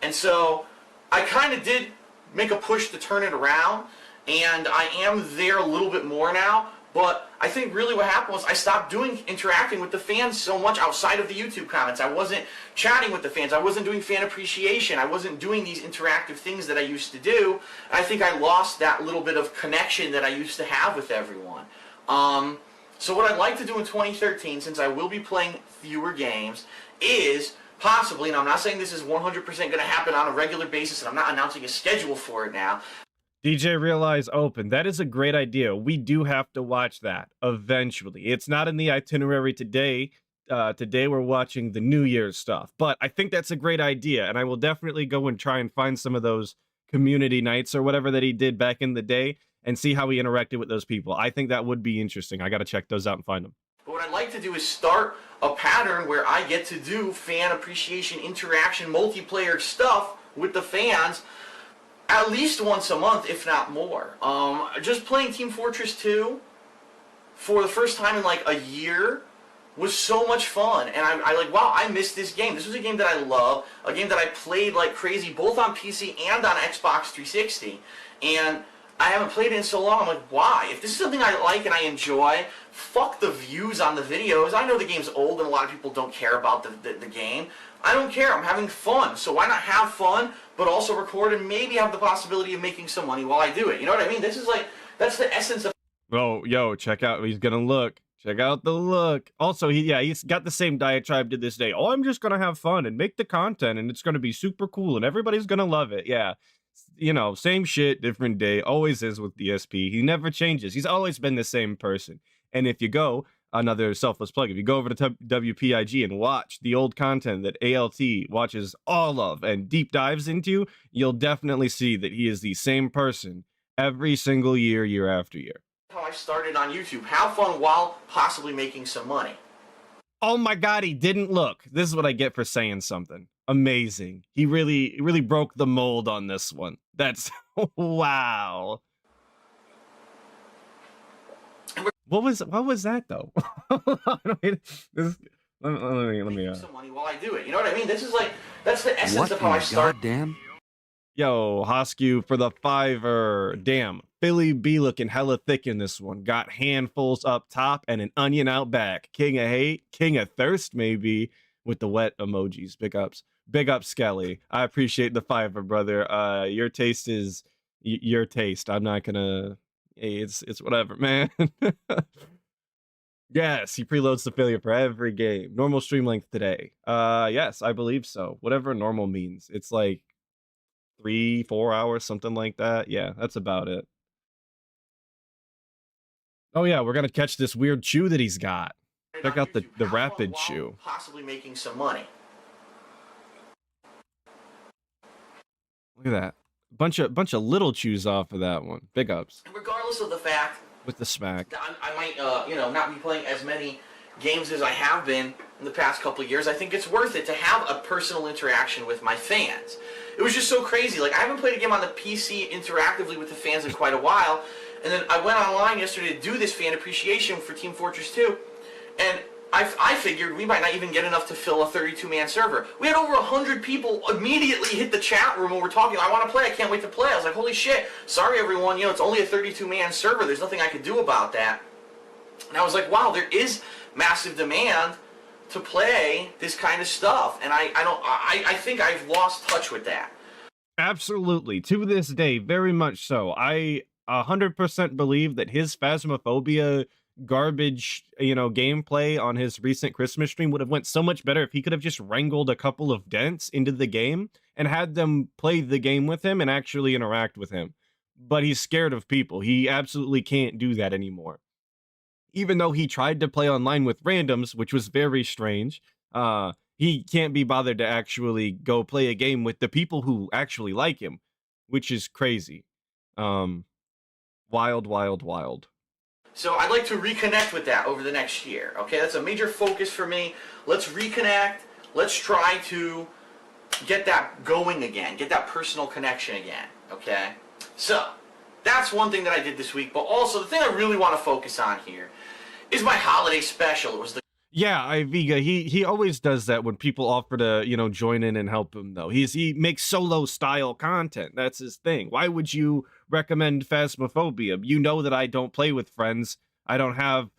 G: And so I kind of did make a push to turn it around, and I am there a little bit more now. But I think really what happened was I stopped interacting with the fans so much outside of the YouTube comments. I wasn't chatting with the fans. I wasn't doing fan appreciation. I wasn't doing these interactive things that I used to do. And I think I lost that little bit of connection that I used to have with everyone. So what I'd like to do in 2013, since I will be playing fewer games, is possibly, and I'm not saying this is 100% going to happen on a regular basis, and I'm not announcing a schedule for it now.
E: DJ Realize Open. That is a great idea. We do have to watch that eventually. It's not in the itinerary today. Today we're watching the New Year's stuff. But I think that's a great idea, and I will definitely go and try and find some of those community nights or whatever that he did back in the day and see how he interacted with those people. I think that would be interesting. I got to check those out and find them.
G: But what I'd like to do is start a pattern where I get to do fan appreciation, interaction, multiplayer stuff with the fans at least once a month, if not more. Just playing Team Fortress 2 for the first time in like a year was so much fun. And I like, wow, I missed this game. This was a game that I love, a game that I played like crazy, both on PC and on Xbox 360. And I haven't played it in so long. I'm like, why? If this is something I like and I enjoy, fuck the views on the videos. I know the game's old and a lot of people don't care about the game. I don't care. I'm having fun. So why not have fun, but also record and maybe have the possibility of making some money while I do it? You know what I mean? This is like, that's the essence of...
E: Oh, yo, check out. He's going to look. Check out the look. Also, he's got the same diatribe to this day. Oh, I'm just going to have fun and make the content, and it's going to be super cool, and everybody's going to love it. Yeah. You know, same shit, different day. Always is with DSP. He never changes. He's always been the same person. And if you go, another selfless plug, if you go over to WPIG and watch the old content that ALT watches all of and deep dives into, you'll definitely see that he is the same person every single year, year after year.
G: How I started on YouTube. Have fun while possibly making some money.
E: Oh my God, he didn't look. This is what I get for saying something. Amazing. He really broke the mold on this one. That's wow. What was that though? Let me
G: some money while I do it. You know what I mean? This is like, that's the essence of how I started.
H: Goddamn.
E: Yo, Hoskew for the $5. Damn, Philly B looking hella thick in this one. Got handfuls up top and an onion out back. King of hate, king of thirst maybe, with the wet emojis. Big ups. Big up, Skelly. I appreciate the $5, brother. Your taste is your taste. I'm not gonna... Hey, it's whatever, man. Yes, he preloads the failure for every game. Normal stream length today. Yes, I believe so. Whatever normal means. It's like 3-4 hours, something like that. Yeah, that's about it. Oh yeah, we're gonna catch this weird chew that he's got. Check out the rapid chew.
G: Possibly making some money.
E: Look at that. Bunch of little chews off of that one. Big ups.
G: Regardless of the fact
E: with the smack,
G: I might not be playing as many games as I have been in the past couple of years. I think it's worth it to have a personal interaction with my fans. It was just so crazy. Like, I haven't played a game on the PC interactively with the fans in quite a while, and then I went online yesterday to do this fan appreciation for Team Fortress 2, and I figured we might not even get enough to fill a 32-man server. We had over 100 people immediately hit the chat room when we're talking. I want to play. I can't wait to play. I was like, holy shit. Sorry, everyone. It's only a 32-man server. There's nothing I could do about that. And I was like, wow, there is massive demand to play this kind of stuff. And I think I've lost touch with that.
E: Absolutely. To this day, very much so. I 100% believe that his Phasmophobia garbage, gameplay on his recent Christmas stream would have went so much better if he could have just wrangled a couple of dents into the game and had them play the game with him and actually interact with him. But he's scared of people. He absolutely can't do that anymore. Even though he tried to play online with randoms, which was very strange, he can't be bothered to actually go play a game with the people who actually like him, which is crazy. Wild, wild, wild.
G: So I'd like to reconnect with that over the next year. Okay, that's a major focus for me. Let's reconnect. Let's try to get that going again, get that personal connection again. Okay, so that's one thing that I did this week. But also the thing I really want to focus on here is my holiday special. It was the
E: Iviga, he always does that when people offer to, join in and help him, though. He makes solo style content. That's his thing. Why would you recommend Phasmophobia? You know that I don't play with friends. I don't have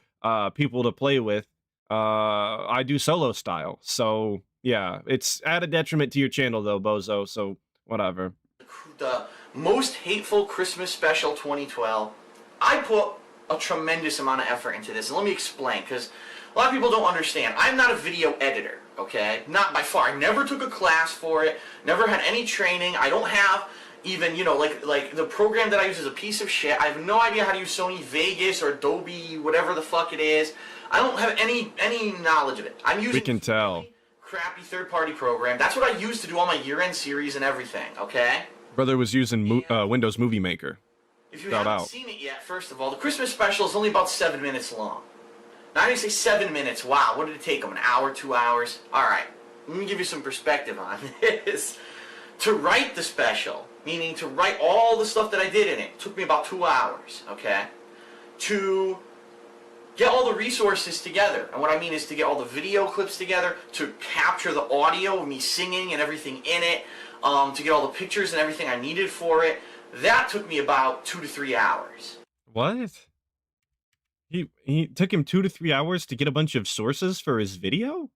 E: people to play with. I do solo style. So, yeah, it's at a detriment to your channel, though, Bozo. So, whatever.
G: The most hateful Christmas special 2012. I put a tremendous amount of effort into this. And let me explain, because a lot of people don't understand. I'm not a video editor, okay? Not by far. I never took a class for it, never had any training. I don't have even, like the program that I use is a piece of shit. I have no idea how to use Sony Vegas or Adobe, whatever the fuck it is. I don't have any knowledge of it. I'm using
E: we can tell.
G: Crappy third-party program. That's what I use to do all my year-end series and everything, okay?
E: Brother was using Windows Movie Maker.
G: If you haven't seen it yet, first of all, the Christmas special is only about 7 minutes long. Now, I didn't say 7 minutes. Wow, what did it take them? An hour, 2 hours? All right, let me give you some perspective on this. To write the special, meaning to write all the stuff that I did in it, took me about 2 hours, okay? To get all the resources together, and what I mean is to get all the video clips together, to capture the audio of me singing and everything in it, to get all the pictures and everything I needed for it, that took me about 2 to 3 hours.
E: What? He took him 2 to 3 hours to get a bunch of sources for his video?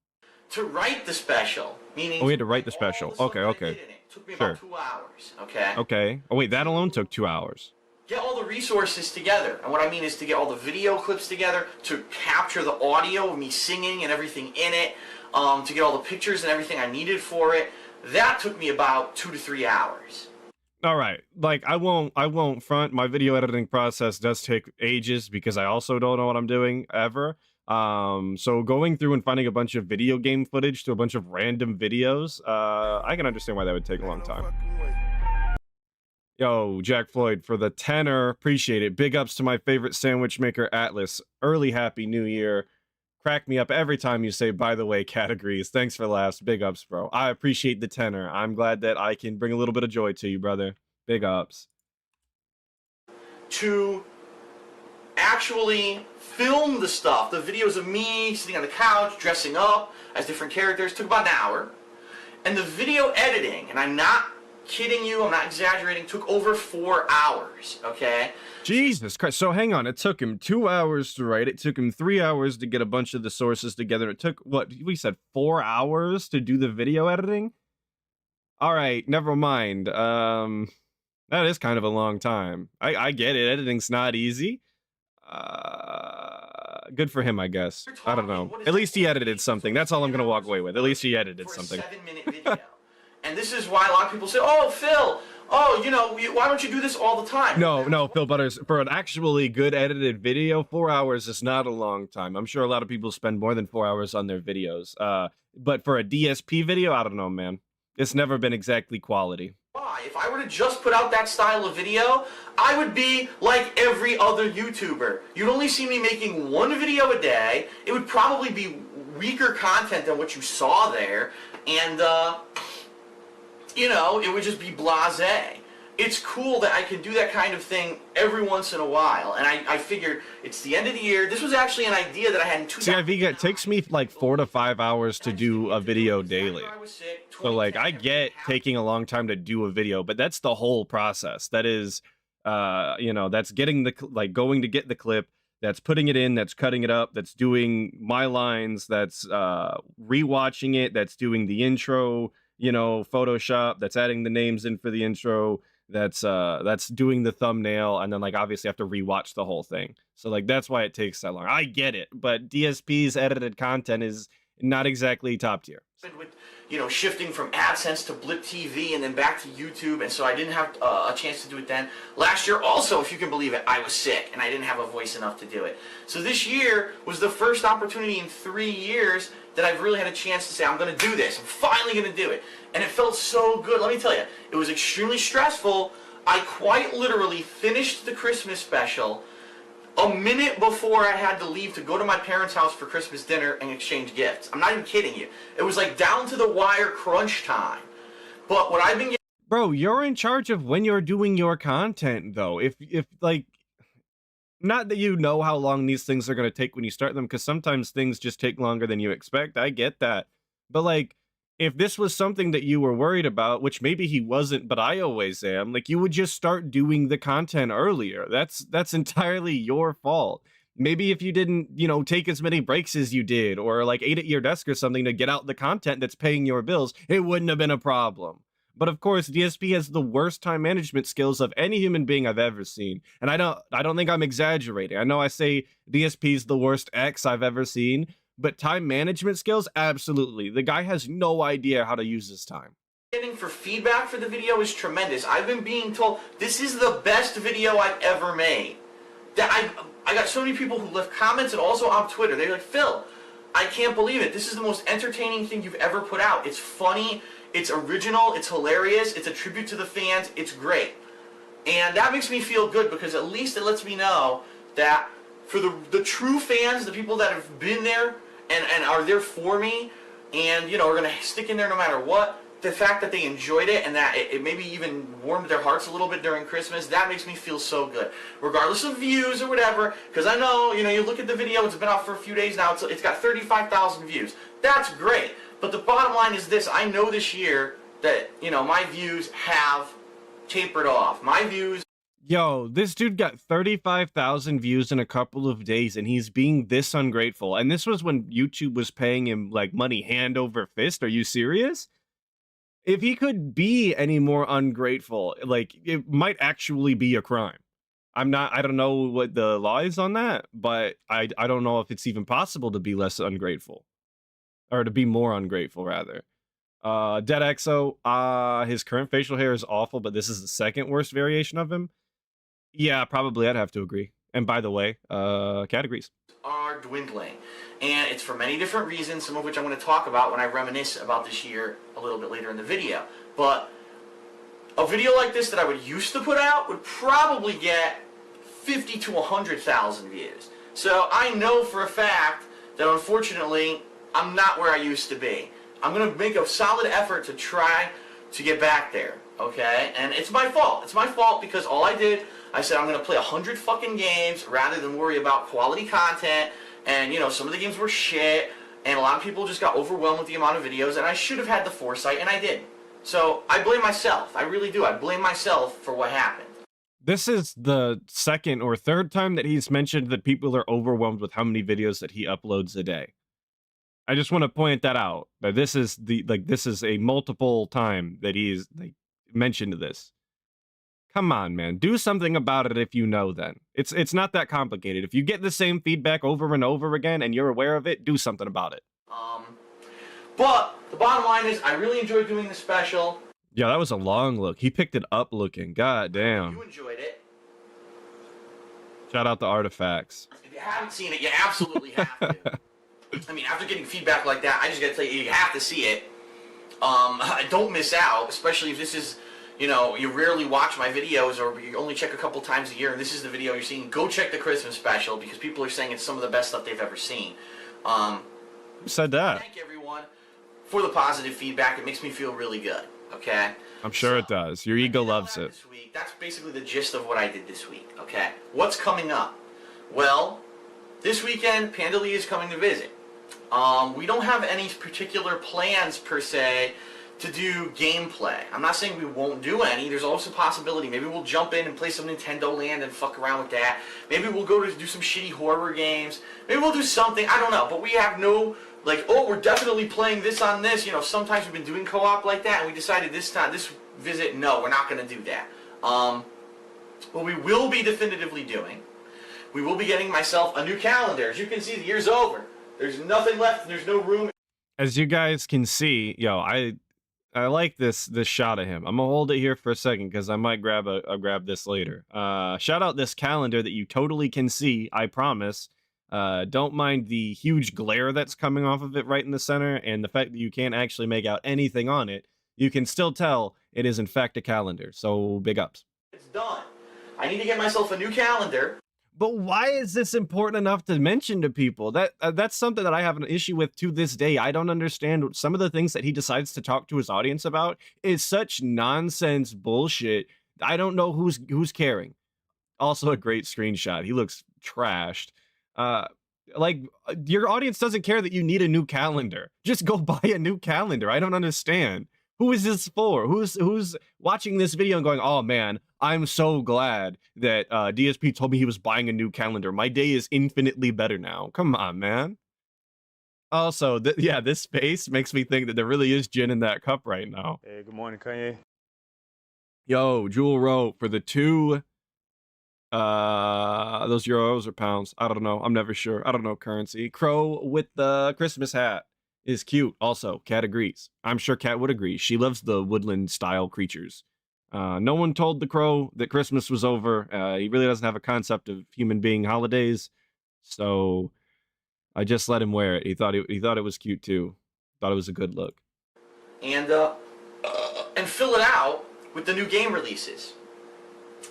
G: To write the special, meaning...
E: Oh, he had to write the special. Okay.
G: Took me about 2 hours, okay?
E: Okay. Oh, wait, that alone took 2 hours.
G: Get all the resources together, and what I mean is to get all the video clips together, to capture the audio of me singing and everything in it, to get all the pictures and everything I needed for it, that took me about 2 to 3 hours.
E: All right, like I won't front. My video editing process does take ages because I also don't know what I'm doing ever. So going through and finding a bunch of video game footage to a bunch of random videos, I can understand why that would take a long time. Yo, Jack Floyd for the tenor, appreciate it. Big ups to my favorite sandwich maker, Atlas. Early Happy New Year. Crack me up every time you say, by the way, categories. Thanks for laughs. Big ups, bro. I appreciate the tenor. I'm glad that I can bring a little bit of joy to you, brother. Big ups.
G: To actually film the stuff, the videos of me sitting on the couch, dressing up as different characters, took about an hour. And the video editing, and I'm not kidding you, I'm not exaggerating, took over 4 hours, okay?
E: Jesus Christ. So hang on, it took him 2 hours to write. It took him 3 hours to get a bunch of the sources together. It took, what, we said 4 hours to do the video editing? All right, never mind. That is kind of a long time. I get it. Editing's not easy. Good for him, I guess. I don't know. At least he edited something. That's all I'm going to walk away with. At least he edited something.
G: For a 7-minute video. And this is why a lot of people say, oh, Phil, why don't you do this all the time?
E: No, Phil Butters, for an actually good edited video, 4 hours is not a long time. I'm sure a lot of people spend more than 4 hours on their videos. But for a DSP video, I don't know, man. It's never been exactly quality.
G: Why? If I were to just put out that style of video, I would be like every other YouTuber. You'd only see me making one video a day. It would probably be weaker content than what you saw there. And, it would just be blasé. It's cool that I can do that kind of thing every once in a while. And I figured it's the end of the year. This was actually an idea that I had in 2000.
E: See, it takes me like 4 to 5 hours to do a video daily. So like I get taking a long time to do a video, but that's the whole process. That is, that's getting going to get the clip, that's putting it in, that's cutting it up, that's doing my lines, that's rewatching it, that's doing the intro, Photoshop, that's adding the names in for the intro, that's doing the thumbnail, and then like obviously have to rewatch the whole thing. So like that's why it takes that long. I get it, but DSP's edited content is not exactly top tier.
G: With, you know, shifting from AdSense to Blip TV and then back to YouTube, and so I didn't have a chance to do it then. Last year also, if you can believe it, I was sick and I didn't have a voice enough to do it. So this year was the first opportunity in 3 years that I've really had a chance to say, I'm going to do this. I'm finally going to do it. And it felt so good. Let me tell you, it was extremely stressful. I quite literally finished the Christmas special a minute before I had to leave to go to my parents' house for Christmas dinner and exchange gifts. I'm not even kidding you. It was like down to the wire crunch time. But what I've been getting...
E: Bro, you're in charge of when you're doing your content, though. If like, not that you know how long these things are going to take when you start them, because sometimes things just take longer than you expect. I get that. But like, if this was something that you were worried about, which maybe he wasn't, but I always am, like, you would just start doing the content earlier. That's entirely your fault. Maybe if you didn't, you know, take as many breaks as you did, or like ate at your desk or something to get out the content that's paying your bills, it wouldn't have been a problem. But of course, DSP has the worst time management skills of any human being I've ever seen. And I don't think I'm exaggerating. I know I say DSP's the worst ex I've ever seen, but time management skills, absolutely. The guy has no idea how to use his time.
G: Getting for feedback for the video is tremendous. I've been being told this is the best video I've ever made. That I got so many people who left comments and also on Twitter. They're like, Phil, I can't believe it. This is the most entertaining thing you've ever put out. It's funny, it's original, it's hilarious, it's a tribute to the fans, it's great. And that makes me feel good because at least it lets me know that for the true fans, the people that have been there and are there for me and, you know, are going to stick in there no matter what, the fact that they enjoyed it and that it maybe even warmed their hearts a little bit during Christmas, that makes me feel so good. Regardless of views or whatever, because I know, you know, you look at the video, it's been out for a few days now, it's got 35,000 views. That's great. But the bottom line is this, I know this year that, you know, my views have tapered off. My views...
E: Yo, this dude got 35,000 views in a couple of days, and he's being this ungrateful. And this was when YouTube was paying him, like, money hand over fist. Are you serious? If he could be any more ungrateful, like, it might actually be a crime. I don't know what the law is on that, but I don't know if it's even possible to be less ungrateful. Or to be more ungrateful, rather. Dead Exo, his current facial hair is awful, but this is the second worst variation of him. Yeah, probably I'd have to agree. And by the way, categories
G: are dwindling. And it's for many different reasons, some of which I'm going to talk about when I reminisce about this year a little bit later in the video. But a video like this that I would used to put out would probably get 50 to 100,000 views. So I know for a fact that unfortunately I'm not where I used to be. I'm going to make a solid effort to try to get back there, okay? And it's my fault. It's my fault because all I did, I said I'm going to play 100 fucking games rather than worry about quality content. And, you know, some of the games were shit, and a lot of people just got overwhelmed with the amount of videos, and I should have had the foresight, and I didn't. So I blame myself. I really do. I blame myself for what happened.
E: This is the second or third time that he's mentioned that people are overwhelmed with how many videos that he uploads a day. I just want to point that out. That this is this is a multiple time that he's mentioned this. Come on, man. Do something about it if you know then. It's not that complicated. If you get the same feedback over and over again and you're aware of it, do something about it.
G: But the bottom line is I really enjoyed doing the special.
E: Yeah, that was a long look. He picked it up looking. God damn.
G: You enjoyed it.
E: Shout out to Artifacts.
G: If you haven't seen it, you absolutely have to. I mean, after getting feedback like that, I just gotta tell you, you have to see it. Don't miss out, especially if this is, you know, you rarely watch my videos or you only check a couple times a year and this is the video you're seeing. Go check the Christmas special because people are saying it's some of the best stuff they've ever seen.
E: Who said that?
G: Thank everyone for the positive feedback. It makes me feel really good, okay?
E: I'm sure it does. Your ego loves it.
G: This week, that's basically the gist of what I did this week, okay? What's coming up? Well, this weekend, Pandalea is coming to visit. We don't have any particular plans, per se, to do gameplay. I'm not saying we won't do any. There's also a possibility. Maybe we'll jump in and play some Nintendo Land and fuck around with that. Maybe we'll go to do some shitty horror games. Maybe we'll do something. I don't know. But we have no, like, oh, we're definitely playing this on this. You know, sometimes we've been doing co-op like that, and we decided this time, this visit, no, we're not going to do that. What we will be definitively doing, we will be getting myself a new calendar. As you can see, the year's over. There's nothing left. There's no room.
E: As you guys can see, yo, I like this shot of him. I'm gonna hold it here for a second because I might grab this later. Shout out this calendar that you totally can see. I promise. Don't mind the huge glare that's coming off of it right in the center, and the fact that you can't actually make out anything on it. You can still tell it is in fact a calendar. So big ups.
G: It's done. I need to get myself a new calendar.
E: But why is this important enough to mention to people? That's something that I have an issue with to this day. I don't understand some of the things that he decides to talk to his audience about is such nonsense bullshit. I don't know who's caring. Also a great screenshot. He looks trashed. Your audience doesn't care that you need a new calendar. Just go buy a new calendar. I don't understand. Who is this for? Who's watching this video and going, oh man, I'm so glad that DSP told me he was buying a new calendar. My day is infinitely better now. Come on, man. Also, this face makes me think that there really is gin in that cup right now.
H: Hey, good morning, Kanye.
E: Yo, Jewel wrote for the 2, those euros or pounds. I don't know. I'm never sure. I don't know currency. Crow with the Christmas hat is cute. Also, Cat agrees. I'm sure Cat would agree. She loves the woodland style creatures. No one told the crow that Christmas was over. He really doesn't have a concept of human being holidays, so I just let him wear it. He thought it was cute too. Thought it was a good look.
G: And fill it out with the new game releases.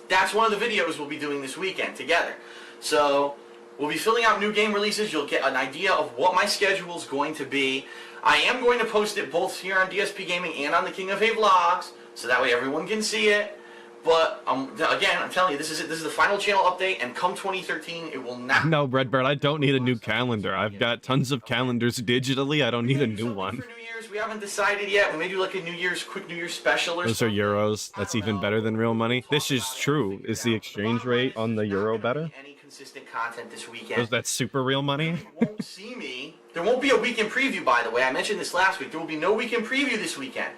G: That's one of the videos we'll be doing this weekend together. So we'll be filling out new game releases. You'll get an idea of what my schedule is going to be. I am going to post it both here on DSP Gaming and on the King of Hay Vlogs, so that way everyone can see it. But again, I'm telling you, this is it. This is the final channel update, and come 2013, it will not.
E: No, Redbird, I don't need a new calendar. I've got tons of calendars digitally. I don't need a new one.
G: For New Year's, we haven't decided yet. We may do like a quick New Year's special or
E: Those
G: something.
E: are euros. That's even better than real money. This is true. Is the exchange rate on the euro better?
G: Any consistent content this weekend.
E: That's super real money?
G: You won't see me. There won't be a weekend preview, by the way. I mentioned this last week. There will be no weekend preview this weekend.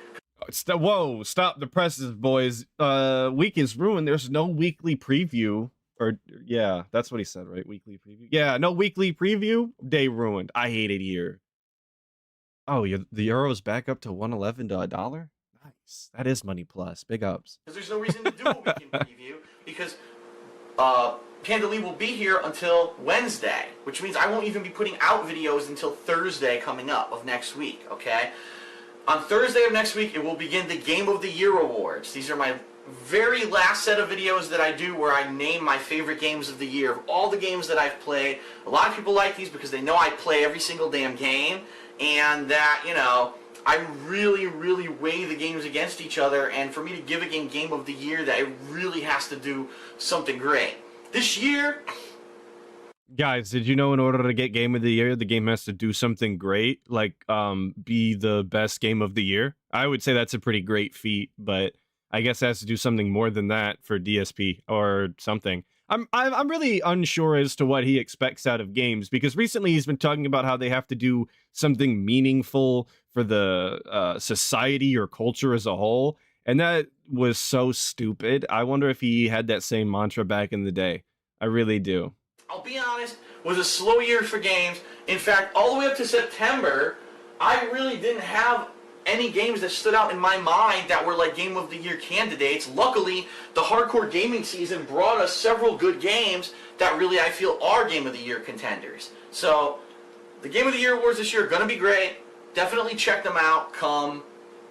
E: Whoa, stop the presses, boys. Week is ruined. There's no weekly preview. Or, yeah, that's what he said, right? Weekly preview. Yeah, no weekly preview. Day ruined. I hate it here. Oh, the euro's back up to 111 to $1? Nice. That is money plus. Big ups.
G: Because there's no reason to do a weekend preview, because Pandali will be here until Wednesday, which means I won't even be putting out videos until Thursday coming up of next week, okay? On Thursday of next week, it will begin the Game of the Year Awards. These are my very last set of videos that I do where I name my favorite games of the year, of all the games that I've played. A lot of people like these because they know I play every single damn game, and that, you know, I really, really weigh the games against each other, and for me to give a Game of the Year, that it really has to do something great. This year...
E: Guys, did you know in order to get Game of the Year, the game has to do something great, like be the best game of the year? I would say that's a pretty great feat, but I guess it has to do something more than that for DSP or something. I'm really unsure as to what he expects out of games, because recently he's been talking about how they have to do something meaningful for the society or culture as a whole, and that was so stupid. I wonder if he had that same mantra back in the day. I really do.
G: I'll be honest, was a slow year for games. In fact, all the way up to September, I really didn't have any games that stood out in my mind that were like Game of the Year candidates. Luckily, the hardcore gaming season brought us several good games that really I feel are Game of the Year contenders. So, the Game of the Year awards this year are going to be great. Definitely check them out come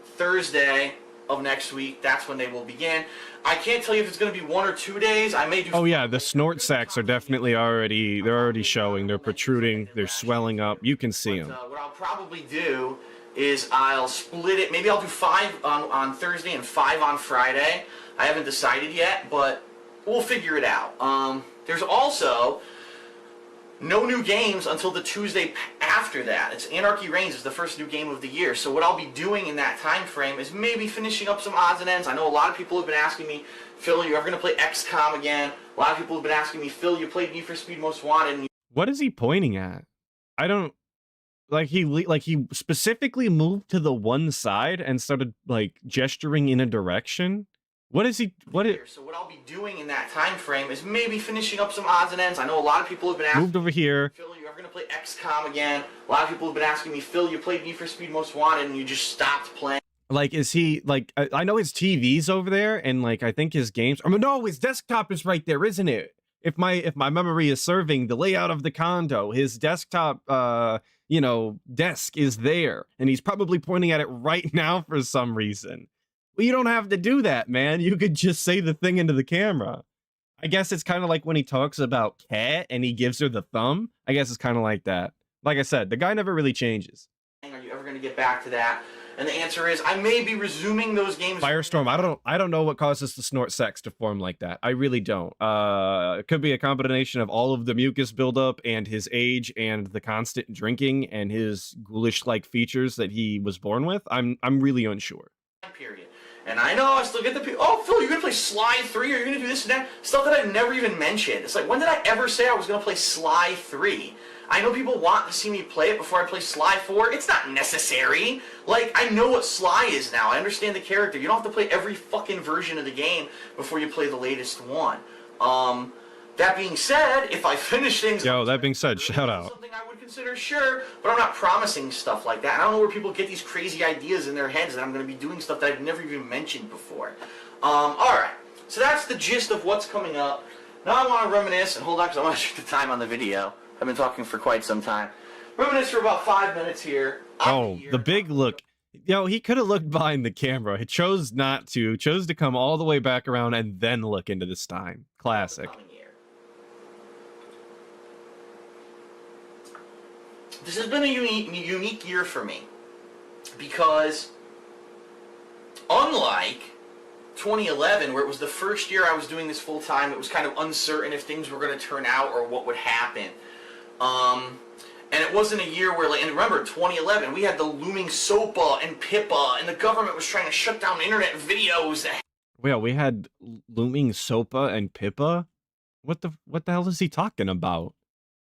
G: Thursday of next week. That's when they will begin. I can't tell you if it's going to be 1 or 2 days. I may do.
E: Oh yeah, the snort sacks are definitely already showing. They're protruding. They're swelling up. You can see them.
G: What I'll probably do is I'll split it. Maybe I'll do 5 on Thursday and 5 on Friday. I haven't decided yet, but we'll figure it out. There's also no new games until the Tuesday after that. It's Anarchy Reigns is the first new game of the year. So what I'll be doing in that time frame is maybe finishing up some odds and ends. I know a lot of people have been asking me, Phil, you're ever going to play XCOM again? A lot of people have been asking me, Phil, you played Need for Speed Most Wanted. And
E: what is he pointing at? I don't... Like he specifically moved to the one side and started like gesturing in a direction. What is he? What is
G: So what I'll be doing in that time frame is maybe finishing up some odds and ends. I know a lot of people have been asking.
E: moved over here?
G: Phil, you ever gonna play XCOM again? A lot of people have been asking me, Phil, you played Need for Speed Most Wanted and you just stopped playing.
E: Like, is he like? I know his TV's over there, and like I think his games. I mean, no, his desktop is right there, isn't it? If my memory is serving, the layout of the condo, his desktop, desk is there, and he's probably pointing at it right now for some reason. Well, you don't have to do that, man. You could just say the thing into the camera. I guess it's kind of like when he talks about Cat and he gives her the thumb. I guess it's kind of like that. Like I said, the guy never really changes.
G: Are you ever going to get back to that? And the answer is, I may be resuming those games.
E: Firestorm, I don't know what causes the snort sex to form like that. I really don't. It could be a combination of all of the mucus buildup and his age and the constant drinking and his ghoulish-like features that he was born with. I'm really unsure.
G: Period. And I know I still get the people, oh, Phil, you're going to play Sly 3, or you're going to do this and that. Stuff that I never even mentioned. It's like, when did I ever say I was going to play Sly 3? I know people want to see me play it before I play Sly 4. It's not necessary. Like, I know what Sly is now. I understand the character. You don't have to play every fucking version of the game before you play the latest one. That being said, if I finish things...
E: Yo, that being said, shout out.
G: Something I would consider, sure, but I'm not promising stuff like that. I don't know where people get these crazy ideas in their heads that I'm going to be doing stuff that I've never even mentioned before. Alright, so that's the gist of what's coming up. Now I want to reminisce, and hold on because I want to check the time on the video. I've been talking for quite some time. Reminisce for about 5 minutes here.
E: Oh, the big look. He could have looked behind the camera. He chose not to. Chose to come all the way back around and then look into the Stein. Classic.
G: This has been a unique year for me because unlike 2011, where it was the first year I was doing this full time, it was kind of uncertain if things were going to turn out or what would happen. And it wasn't a year where, and remember, 2011, we had the looming SOPA and PIPA, and the government was trying to shut down internet videos.
E: Well, we had looming SOPA and PIPA? What the hell is he talking about?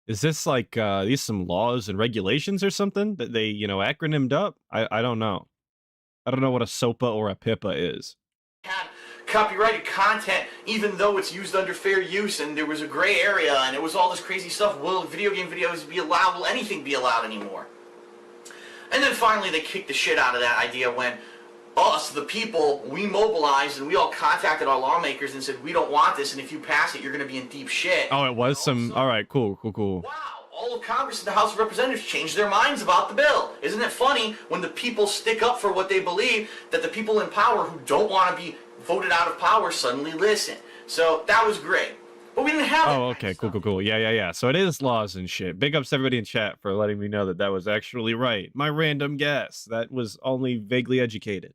E: Is this like these some laws and regulations or something that they, acronymed up? I don't know. I don't know what a SOPA or a PIPA is.
G: Had copyrighted content, even though it's used under fair use, and there was a gray area, and it was all this crazy stuff. Will video game videos be allowed? Will anything be allowed anymore? And then finally they kicked the shit out of that idea when us, the people, we mobilized and we all contacted our lawmakers and said, we don't want this, and if you pass it, you're going to be in deep shit.
E: Oh, it was some... Alright, cool.
G: Wow, all of Congress and the House of Representatives changed their minds about the bill. Isn't it funny when the people stick up for what they believe, that the people in power who don't want to be voted out of power suddenly listen? So that was great. But we didn't have...
E: Oh, okay, cool. Yeah. So it is laws and shit. Big ups to everybody in chat for letting me know that was actually right. My random guess. That was only vaguely educated.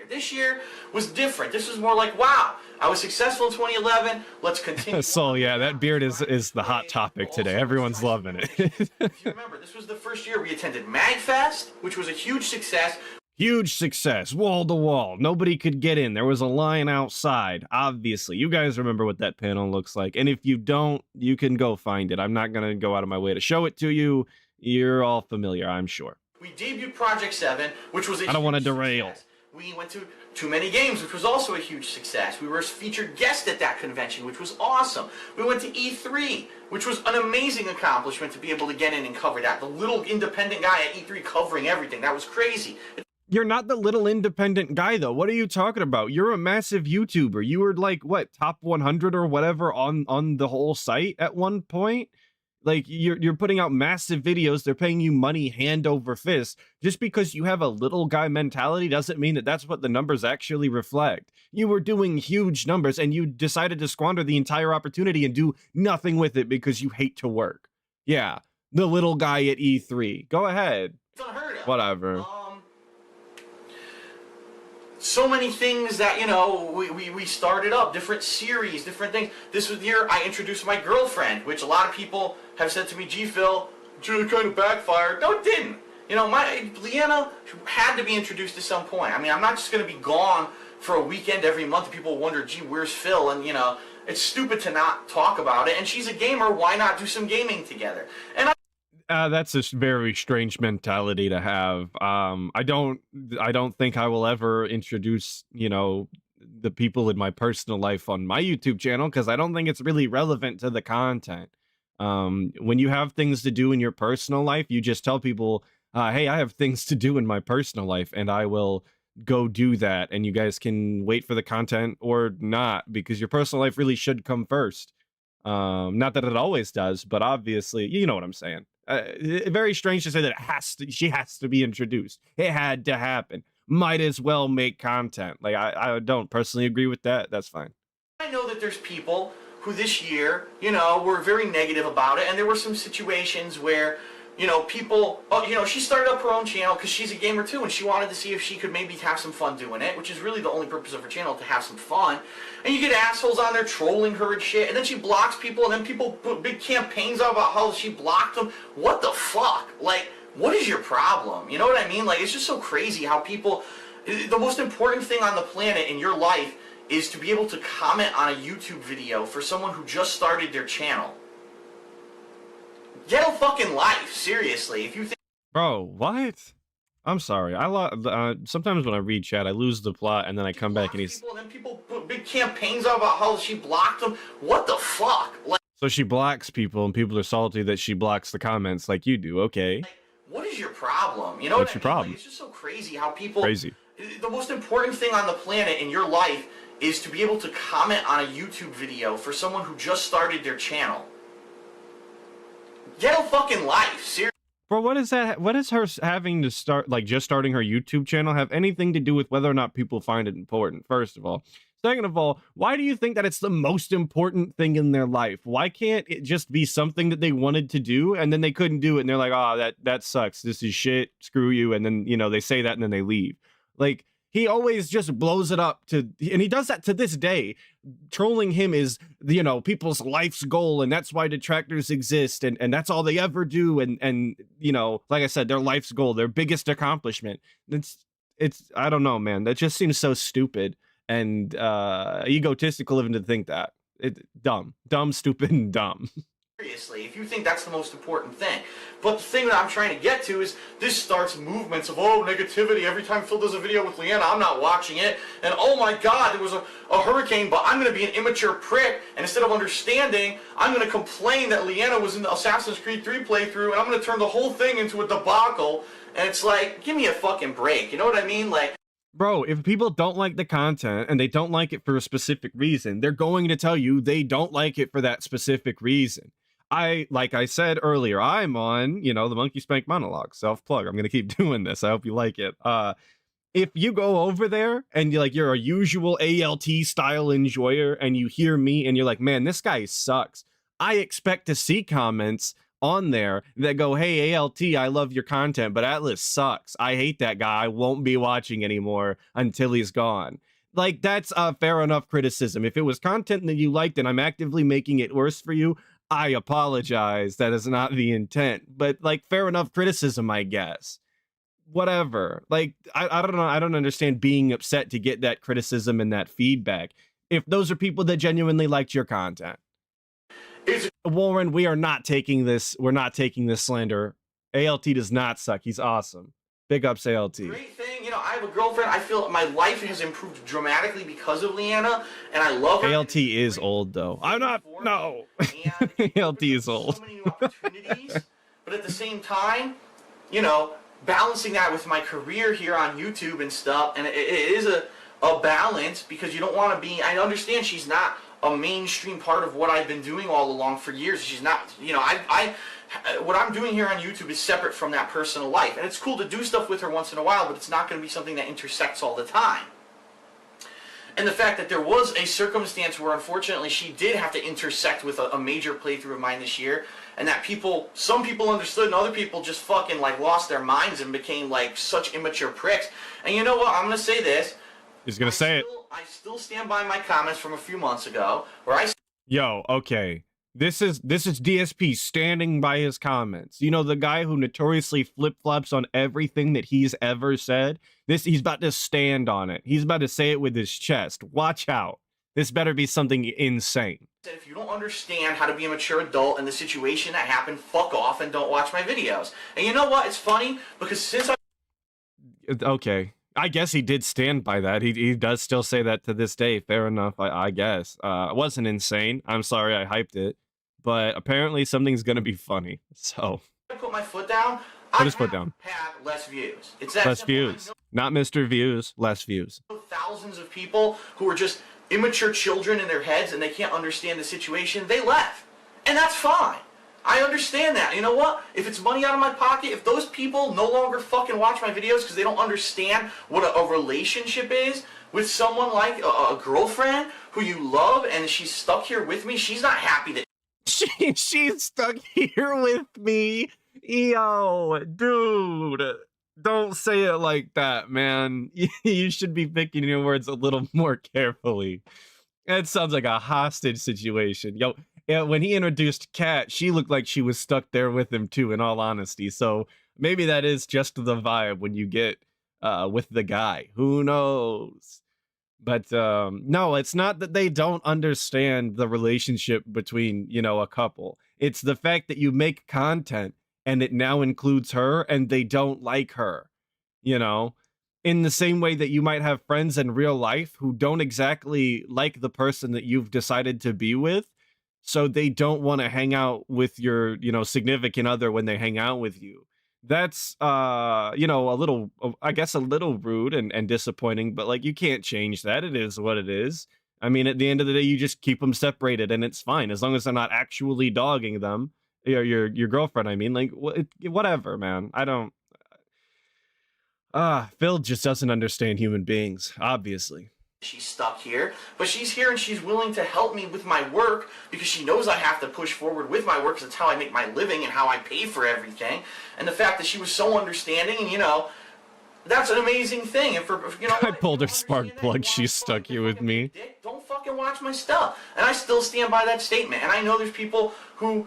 G: This year was different. This was more like, wow, I was successful in 2011. Let's continue.
E: So yeah, that beard is the hot topic today. Everyone's loving it.
G: If you remember, this was the first year we attended MagFest, which was a huge success.
E: Huge success, wall to wall. Nobody could get in. There was a line outside. Obviously, you guys remember what that panel looks like. And if you don't, you can go find it. I'm not going to go out of my way to show it to you. You're all familiar, I'm sure.
G: We debuted Project 7, which was a
E: I don't want to derail.
G: Success. We went to Too Many Games, which was also a huge success. We were a featured guest at that convention, which was awesome. We went to E3, which was an amazing accomplishment to be able to get in and cover that. The little independent guy at E3 covering everything. That was crazy.
E: You're not the little independent guy, though. What are you talking about? You're a massive YouTuber. You were like, what, top 100 or whatever on the whole site at one point? Like, you're putting out massive videos. They're paying you money hand over fist. Just because you have a little guy mentality doesn't mean that that's what the numbers actually reflect. You were doing huge numbers, and you decided to squander the entire opportunity and do nothing with it because you hate to work. Yeah, the little guy at E3. Go ahead.
G: It's unheard of.
E: Whatever.
G: So many things that, we started up, different series, different things. This was the year I introduced my girlfriend, which a lot of people have said to me, gee, Phil, it kind of backfired. No, it didn't. Leanna had to be introduced at some point. I mean, I'm not just going to be gone for a weekend every month. People wonder, gee, where's Phil? And, it's stupid to not talk about it. And she's a gamer. Why not do some gaming together? And
E: that's a very strange mentality to have. I don't think I will ever introduce, the people in my personal life on my YouTube channel because I don't think it's really relevant to the content. When you have things to do in your personal life, you just tell people, hey, I have things to do in my personal life and I will go do that. And you guys can wait for the content or not, because your personal life really should come first. Not that it always does, but obviously, you know what I'm saying. Very strange to say that she has to be introduced. It had to happen. Might as well make content. Like, I don't personally agree with that. That's fine.
G: I know that there's people who this year, you know, were very negative about it, and there were some situations where, you know, people, you know, she started up her own channel because she's a gamer too, and she wanted to see if she could maybe have some fun doing it, which is really the only purpose of her channel, to have some fun. And you get assholes on there trolling her and shit, and then she blocks people, and then people put big campaigns out about how she blocked them. What the fuck? Like, what is your problem? You know what I mean? Like, it's just so crazy how people, the most important thing on the planet in your life is to be able to comment on a YouTube video for someone who just started their channel. Get a fucking life, seriously. If you think,
E: bro, what? I'm sorry. Sometimes when I read chat, I lose the plot, and then I come back and he's.
G: And then people put big campaigns out about how she blocked them. What the fuck? Like,
E: so she blocks people, and people are salty that she blocks the comments, like you do. Okay.
G: What is your problem? You know
E: What's
G: what
E: your
G: I mean?
E: problem?
G: Like, it's just so crazy how people.
E: Crazy.
G: The most important thing on the planet in your life is to be able to comment on a YouTube video for someone who just started their channel. Get a fucking life, seriously.
E: Bro, what is that? What is her having to start, like, just starting her YouTube channel have anything to do with whether or not people find it important, first of all? Second of all, why do you think that it's the most important thing in their life? Why can't it just be something that they wanted to do and then they couldn't do it and they're like, oh, that sucks. This is shit. Screw you. And then, you know, they say that and then they leave. Like, he always just blows it up to, and he does that to this day. Trolling him is, you know, people's life's goal, and that's why detractors exist, and that's all they ever do, and you know, like I said, their life's goal, their biggest accomplishment. It's I don't know, man. That just seems so stupid and egotistical even to think that. Dumb, stupid, and dumb.
G: Seriously, if you think that's the most important thing. But the thing that I'm trying to get to is this starts movements of, oh, negativity. Every time Phil does a video with Leanna, I'm not watching it. And oh my God, there was a hurricane, but I'm going to be an immature prick. And instead of understanding, I'm going to complain that Leanna was in the Assassin's Creed 3 playthrough, and I'm going to turn the whole thing into a debacle. And it's like, give me a fucking break. You know what I mean? Like,
E: bro, if people don't like the content and they don't like it for a specific reason, they're going to tell you they don't like it for that specific reason. Like I said earlier, I'm on, you know, the Monkey Spank monologue, self-plug. I'm going to keep doing this. I hope you like it. If you go over there and you're a usual ALT style enjoyer and you hear me and you're like, man, this guy sucks, I expect to see comments on there that go, hey, ALT, I love your content, but Atlas sucks. I hate that guy. I won't be watching anymore until he's gone. Like, that's a fair enough criticism. If it was content that you liked and I'm actively making it worse for you, I apologize. That is not the intent. But, like, fair enough criticism, I guess. Whatever. Like, I don't know. I don't understand being upset to get that criticism and that feedback if those are people that genuinely liked your content. Warren, we are not taking this. We're not taking this slander. ALT does not suck. He's awesome. Big ups, ALT.
G: Great thing, you know, I have a girlfriend. I feel my life has improved dramatically because of Leanna, and I love her.
E: ALT is old, though. I'm not. No. ALT is old.
G: So many new opportunities, but at the same time, you know, balancing that with my career here on YouTube and stuff, and it is a balance because you don't want to be. I understand she's not a mainstream part of what I've been doing all along for years. She's not, you know, what I'm doing here on YouTube is separate from that personal life. And it's cool to do stuff with her once in a while, but it's not going to be something that intersects all the time. And the fact that there was a circumstance where unfortunately she did have to intersect with a major playthrough of mine this year, and that some people understood and other people just fucking like lost their minds and became like such immature pricks. And you know what? I'm going to say this.
E: He's going to say it.
G: I still stand by my comments from a few months ago where I...
E: Yo, okay. This is DSP standing by his comments. You know, the guy who notoriously flip-flops on everything that he's ever said. He's about to stand on it. He's about to say it with his chest. Watch out. This better be something insane.
G: If you don't understand how to be a mature adult in the situation that happened, fuck off and don't watch my videos. And you know what? It's funny because since I...
E: Okay. I guess he did stand by that. He does still say that to this day. Fair enough, I guess. It wasn't insane. I'm sorry I hyped it, but apparently something's gonna be funny. So
G: I put my foot down,
E: put
G: I
E: his foot down.
G: have less views. It's that
E: Less
G: simple.
E: views, not Mr. Views. Less views.
G: I know thousands of people who are just immature children in their heads and they can't understand the situation. They left, and that's fine. I understand that. You know what? If it's money out of my pocket, if those people no longer fucking watch my videos because they don't understand what a relationship is with someone like a girlfriend who you love and she's stuck here with me, she's not happy that
E: She's stuck here with me. Yo, dude. Don't say it like that, man. You should be picking your words a little more carefully. It sounds like a hostage situation. Yo, yeah, when he introduced Kat, she looked like she was stuck there with him too, in all honesty. So maybe that is just the vibe when you get with the guy. Who knows? But no, it's not that they don't understand the relationship between, a couple. It's the fact that you make content and it now includes her and they don't like her, in the same way that you might have friends in real life who don't exactly like the person that you've decided to be with. So they don't want to hang out with your, significant other when they hang out with you. That's, a little, I guess, a little rude and disappointing, but like, you can't change that. It is what it is. I mean, at the end of the day, you just keep them separated and it's fine as long as they're not actually dogging them. Your girlfriend, I mean, like, whatever, man. I don't. Phil just doesn't understand human beings, obviously.
G: she's stuck here, but she's here and she's willing to help me with my work because she knows I have to push forward with my work because it's how I make my living and how I pay for everything. And the fact that she was so understanding and, that's an amazing thing. And for,
E: I pulled her spark plug. She's stuck here with me.
G: Don't fucking watch my stuff. And I still stand by that statement. And I know there's people who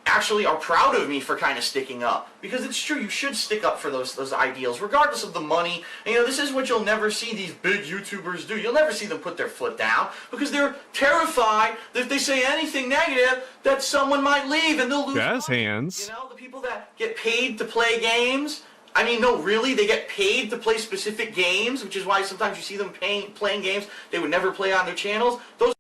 G: actually are proud of me for kind of sticking up, because it's true. You should stick up for those ideals regardless of the money. And, this is what you'll never see these big YouTubers do. You'll never see them put their foot down because they're terrified that if they say anything negative that someone might leave and they'll lose
E: jazz
G: money.
E: hands.
G: The people that get paid to play games, I mean, no, really, they get paid to play specific games, which is why sometimes you see them playing games they would never play on their channels. Those.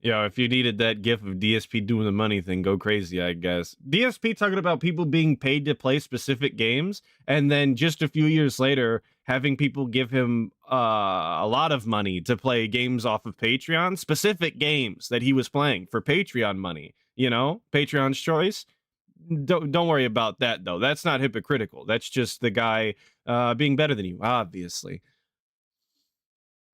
E: Yeah, if you needed that gif of DSP doing the money thing, go crazy, I guess. DSP talking about people being paid to play specific games, and then just a few years later, having people give him a lot of money to play games off of Patreon, specific games that he was playing for Patreon money. Patreon's choice. Don't worry about that, though. That's not hypocritical. That's just the guy being better than you, obviously.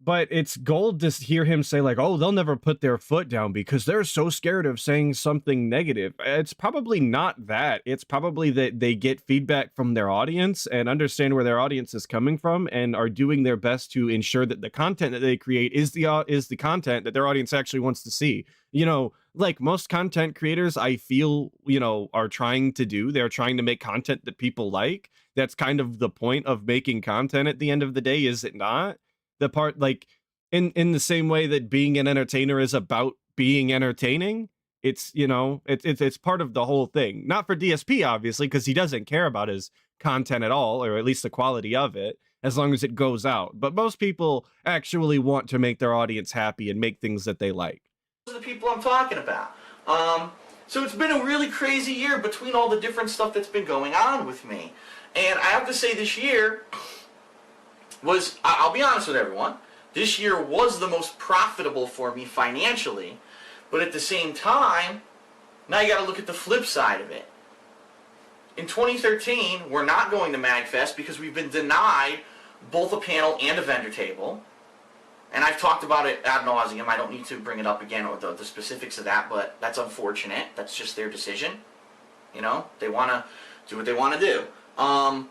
E: But it's gold to hear him say, like, oh, they'll never put their foot down because they're so scared of saying something negative. It's probably not that. It's probably that they get feedback from their audience and understand where their audience is coming from and are doing their best to ensure that the content that they create is the content that their audience actually wants to see. Like most content creators, I feel, are trying to do. They're trying to make content that people like. That's kind of the point of making content at the end of the day, is it not? The part, like, in the same way that being an entertainer is about being entertaining, it's it's part of the whole thing. Not for DSP, obviously, because he doesn't care about his content at all, or at least the quality of it, as long as it goes out. But most people actually want to make their audience happy and make things that they like.
G: Those are the people I'm talking about. So it's been a really crazy year between all the different stuff that's been going on with me. And I have to say this year was, I'll be honest with everyone, this year was the most profitable for me financially, but at the same time, now you got to look at the flip side of it. In 2013, we're not going to MagFest because we've been denied both a panel and a vendor table, and I've talked about it ad nauseum. I don't need to bring it up again or the specifics of that, but that's unfortunate. That's just their decision. They want to do what they want to do.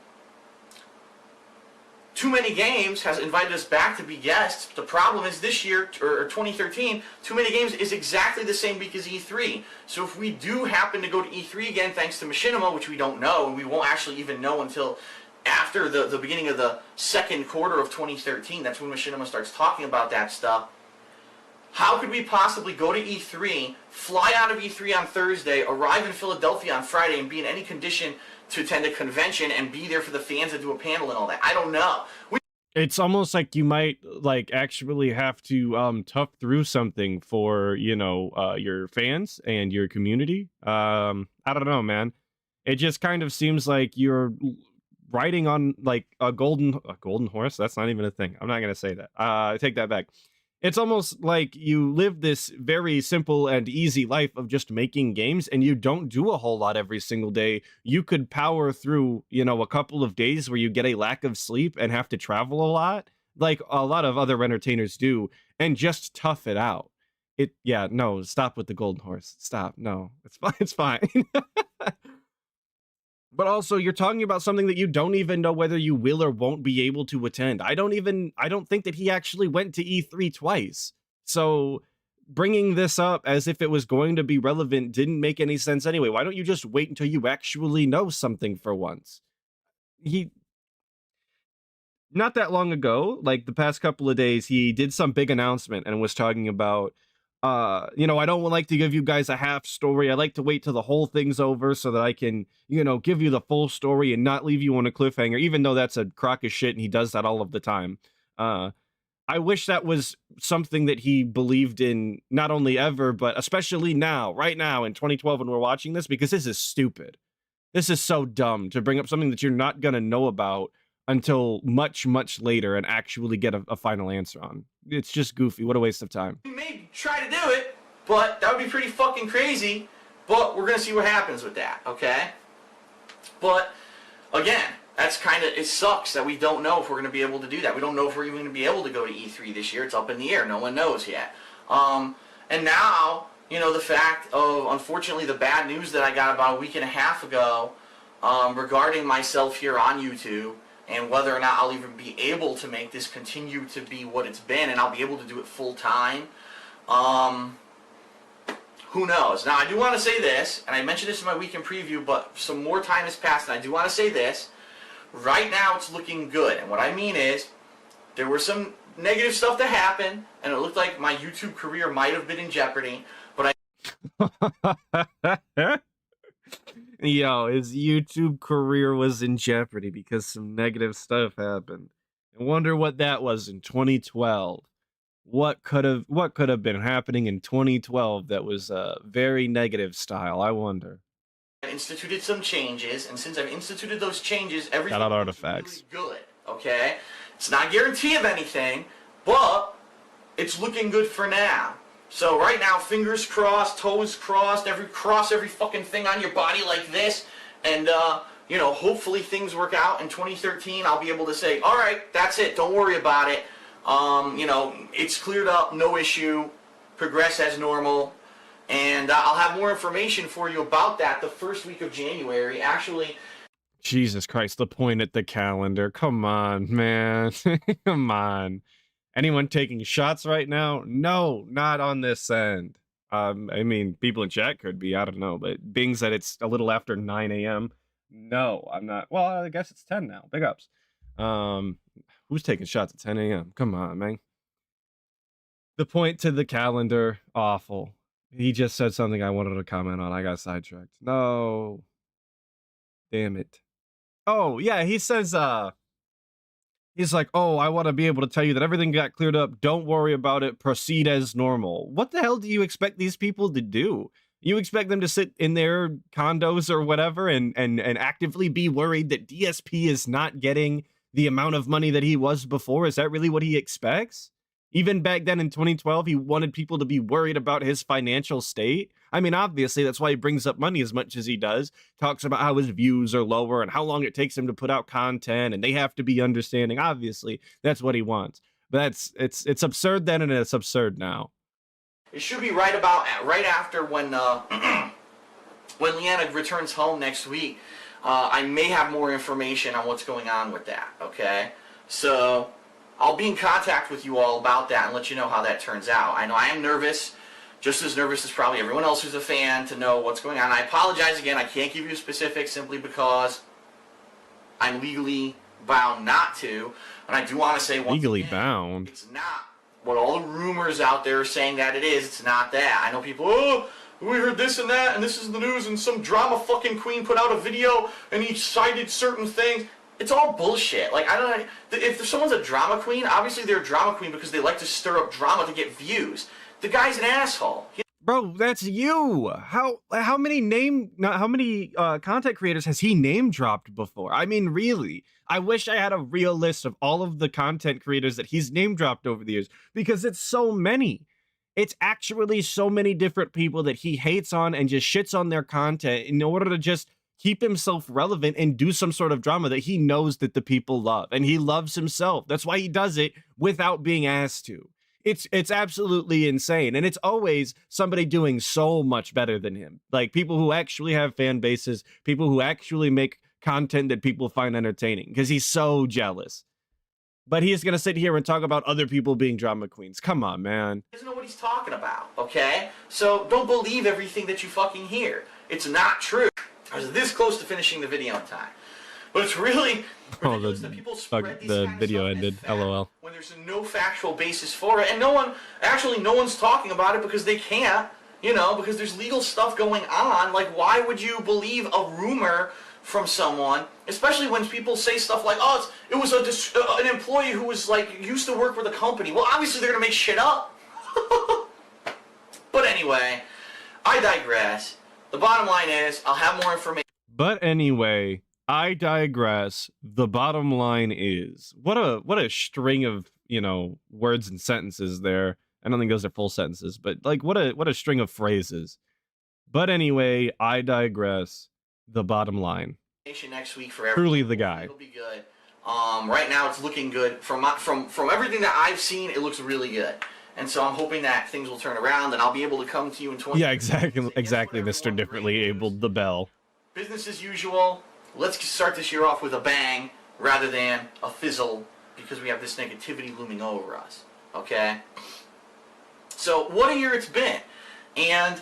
G: Too Many Games has invited us back to be guests. The problem is this year, or 2013, Too Many Games is exactly the same week as E3. So if we do happen to go to E3 again, thanks to Machinima, which we don't know, and we won't actually even know until after the beginning of the second quarter of 2013, that's when Machinima starts talking about that stuff. How could we possibly go to E3, fly out of E3 on Thursday, arrive in Philadelphia on Friday, and be in any condition to attend a convention and be there for the fans to do a panel and all that? I don't know.
E: It's almost like you might like actually have to tough through something for, your fans and your community. I don't know, man. It just kind of seems like you're riding on like a golden horse. That's not even a thing. I'm not gonna say that. I take that back. It's almost like you live this very simple and easy life of just making games, and you don't do a whole lot every single day. You could power through, a couple of days where you get a lack of sleep and have to travel a lot, like a lot of other entertainers do, and just tough it out. Yeah, no, stop with the golden horse. Stop. No, it's fine. It's fine. But also, you're talking about something that you don't even know whether you will or won't be able to attend. I don't think that he actually went to E3 twice. So bringing this up as if it was going to be relevant didn't make any sense anyway. Why don't you just wait until you actually know something for once? He Not that long ago, like the past couple of days, he did some big announcement and was talking about, I don't like to give you guys a half story. I like to wait till the whole thing's over so that I can, give you the full story and not leave you on a cliffhanger, even though that's a crock of shit and he does that all of the time. I wish that was something that he believed in, not only ever, but especially now, right now in 2012 when we're watching this, because this is stupid. This is so dumb to bring up something that you're not going to know about until much, much later and actually get a final answer on. It's just goofy. What a waste of time.
G: We may try to do it, but that would be pretty fucking crazy. But we're going to see what happens with that, okay? But, again, that's kind of, it sucks that we don't know if we're going to be able to do that. We don't know if we're even going to be able to go to E3 this year. It's up in the air. No one knows yet. And now, the fact of, unfortunately, the bad news that I got about a week and a half ago regarding myself here on YouTube, and whether or not I'll even be able to make this continue to be what it's been, and I'll be able to do it full time. Who knows? Now, I do want to say this, and I mentioned this in my weekend preview, but some more time has passed, and I do want to say this. Right now, it's looking good, and what I mean is, there were some negative stuff that happened, and it looked like my YouTube career might have been in jeopardy, but
E: Yo, his YouTube career was in jeopardy because some negative stuff happened. I wonder what that was in 2012. What could have been happening in 2012 that was very negative style? I wonder.
G: I instituted some changes, and since I've instituted those changes, everything
E: Shout out
G: is
E: artifacts.
G: really good. Okay, it's not a guarantee of anything, but it's looking good for now. So right now, fingers crossed, toes crossed, cross every fucking thing on your body like this, and hopefully things work out. In 2013, I'll be able to say, all right, that's it, don't worry about it. It's cleared up, no issue, progress as normal, and I'll have more information for you about that the first week of January. Actually,
E: Jesus Christ, the point at the calendar. Come on, man. Come on. Anyone taking shots right now? No, not on this end. I mean, people in chat could be, I don't know, but being that it's a little after 9 a.m., no, I'm not. Well, I guess it's 10 now. Big ups. Who's taking shots at 10 a.m.? Come on, man. The point to the calendar, awful. He just said something I wanted to comment on. I got sidetracked. No. Damn it. Oh, yeah, he says, he's like, oh, I want to be able to tell you that everything got cleared up. Don't worry about it. Proceed as normal. What the hell do you expect these people to do? You expect them to sit in their condos or whatever and actively be worried that DSP is not getting the amount of money that he was before? Is that really what he expects? Even back then in 2012, he wanted people to be worried about his financial state. I mean, obviously, that's why he brings up money as much as he does. Talks about how his views are lower and how long it takes him to put out content, and they have to be understanding. Obviously, that's what he wants. But it's absurd then, and it's absurd now.
G: it should be right after when when Leanna returns home next week. I may have more information on what's going on with that. Okay, so I'll be in contact with you all about that and let you know how that turns out. I know I am nervous, just as nervous as probably everyone else who's a fan, to know what's going on. I apologize again, I can't give you specifics simply because I'm legally bound not to. And I do want to say once
E: legally
G: again,
E: bound.
G: it's not what all the rumors out there are saying that it is. It's not that. I know people, oh, we heard this and that, and this is the news, and some drama fucking queen put out a video, and he cited certain things. It's all bullshit. Like, I don't know, if someone's a drama queen, obviously they're a drama queen because they like to stir up drama to get views. The guy's an asshole.
E: Bro, that's you. How many content creators has he name dropped before? I mean, really. I wish I had a real list of all of the content creators that he's name dropped over the years, because it's so many. It's actually so many different people that he hates on and just shits on their content in order to just keep himself relevant and do some sort of drama that he knows that the people love. And he loves himself. That's why he does it without being asked to. It's absolutely insane. And it's always somebody doing so much better than him. Like people who actually have fan bases, people who actually make content that people find entertaining, because he's so jealous. But he's going to sit here and talk about other people being drama queens. Come on, man.
G: He doesn't know what he's talking about, okay? So don't believe everything that you fucking hear. It's not true. I was this close to finishing the video in time. But it's really ridiculous that people spread these
E: the
G: kind of
E: video
G: stuff
E: ended.
G: as fact
E: LOL.
G: when there's no factual basis for it. And no one's talking about it because they can't, because there's legal stuff going on. Like, why would you believe a rumor from someone, especially when people say stuff like, oh, it was an employee who was, like, used to work for the company. Well, obviously they're going to make shit up. But anyway, I digress. The bottom line is, I'll have more information.
E: But anyway, I digress. The bottom line is, what a string of, words and sentences there. I don't think those are full sentences, but like what a string of phrases. But anyway, I digress. The bottom line.
G: Next week for
E: Truly the guy.
G: It'll be good. Right now it's looking good. From everything that I've seen, it looks really good. And so I'm hoping that things will turn around and I'll be able to come to you in 20
E: Yeah, exactly, Mr. Differently Abled the Bell.
G: Business as usual. Let's start this year off with a bang rather than a fizzle, because we have this negativity looming over us. Okay? So what a year it's been. And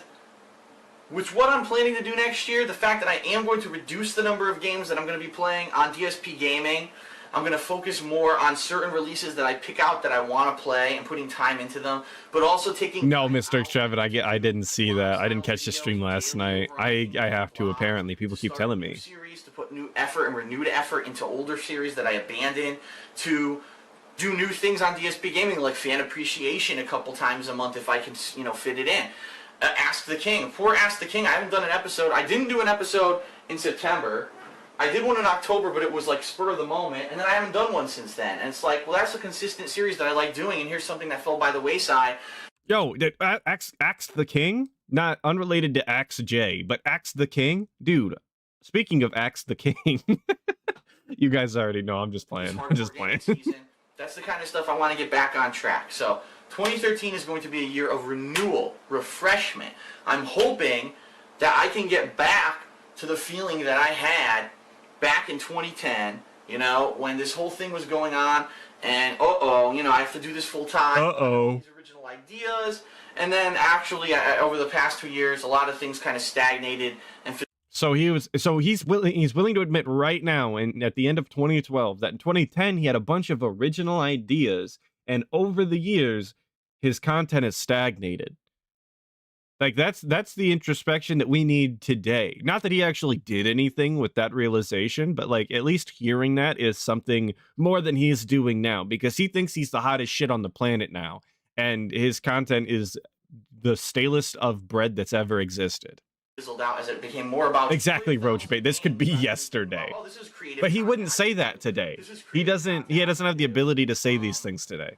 G: with what I'm planning to do next year, the fact that I am going to reduce the number of games that I'm going to be playing on DSP Gaming, I'm going to focus more on certain releases that I pick out that I want to play and putting time into them, but also taking...
E: No, Mr. Trevin, I didn't see that. I didn't catch the stream last night. I have to, apparently. People keep telling me.
G: Series to put new effort and renewed effort into older series that I abandoned, to do new things on DSP Gaming, like fan appreciation a couple times a month if I can, fit it in. Ask the King. Poor Ask the King, I haven't done an episode. I didn't do an episode in September. I did one in October, but it was like spur of the moment, and then I haven't done one since then. And it's like, well, that's a consistent series that I like doing, and here's something that fell by the wayside.
E: Yo, Axe the King? Not unrelated to Axe J, but Axe the King? Dude, speaking of Axe the King, you guys already know, I'm just playing. I'm just playing.
G: That's the kind of stuff I want to get back on track. So 2013 is going to be a year of renewal, refreshment. I'm hoping that I can get back to the feeling that I had back in 2010, when this whole thing was going on, and I have to do this full time. These original ideas, and then actually over the past 2 years, a lot of things kind of stagnated. And
E: he's willing to admit right now, and at the end of 2012, that in 2010 he had a bunch of original ideas, and over the years his content has stagnated. Like, that's the introspection that we need today. Not that he actually did anything with that realization, but like at least hearing that is something more than he's doing now, because he thinks he's the hottest shit on the planet now, and his content is the stalest of bread that's ever existed.
G: Fizzled out as it became more about
E: exactly, Roachbait. This could be yesterday, but he wouldn't say that today. He doesn't have the ability to say these things today.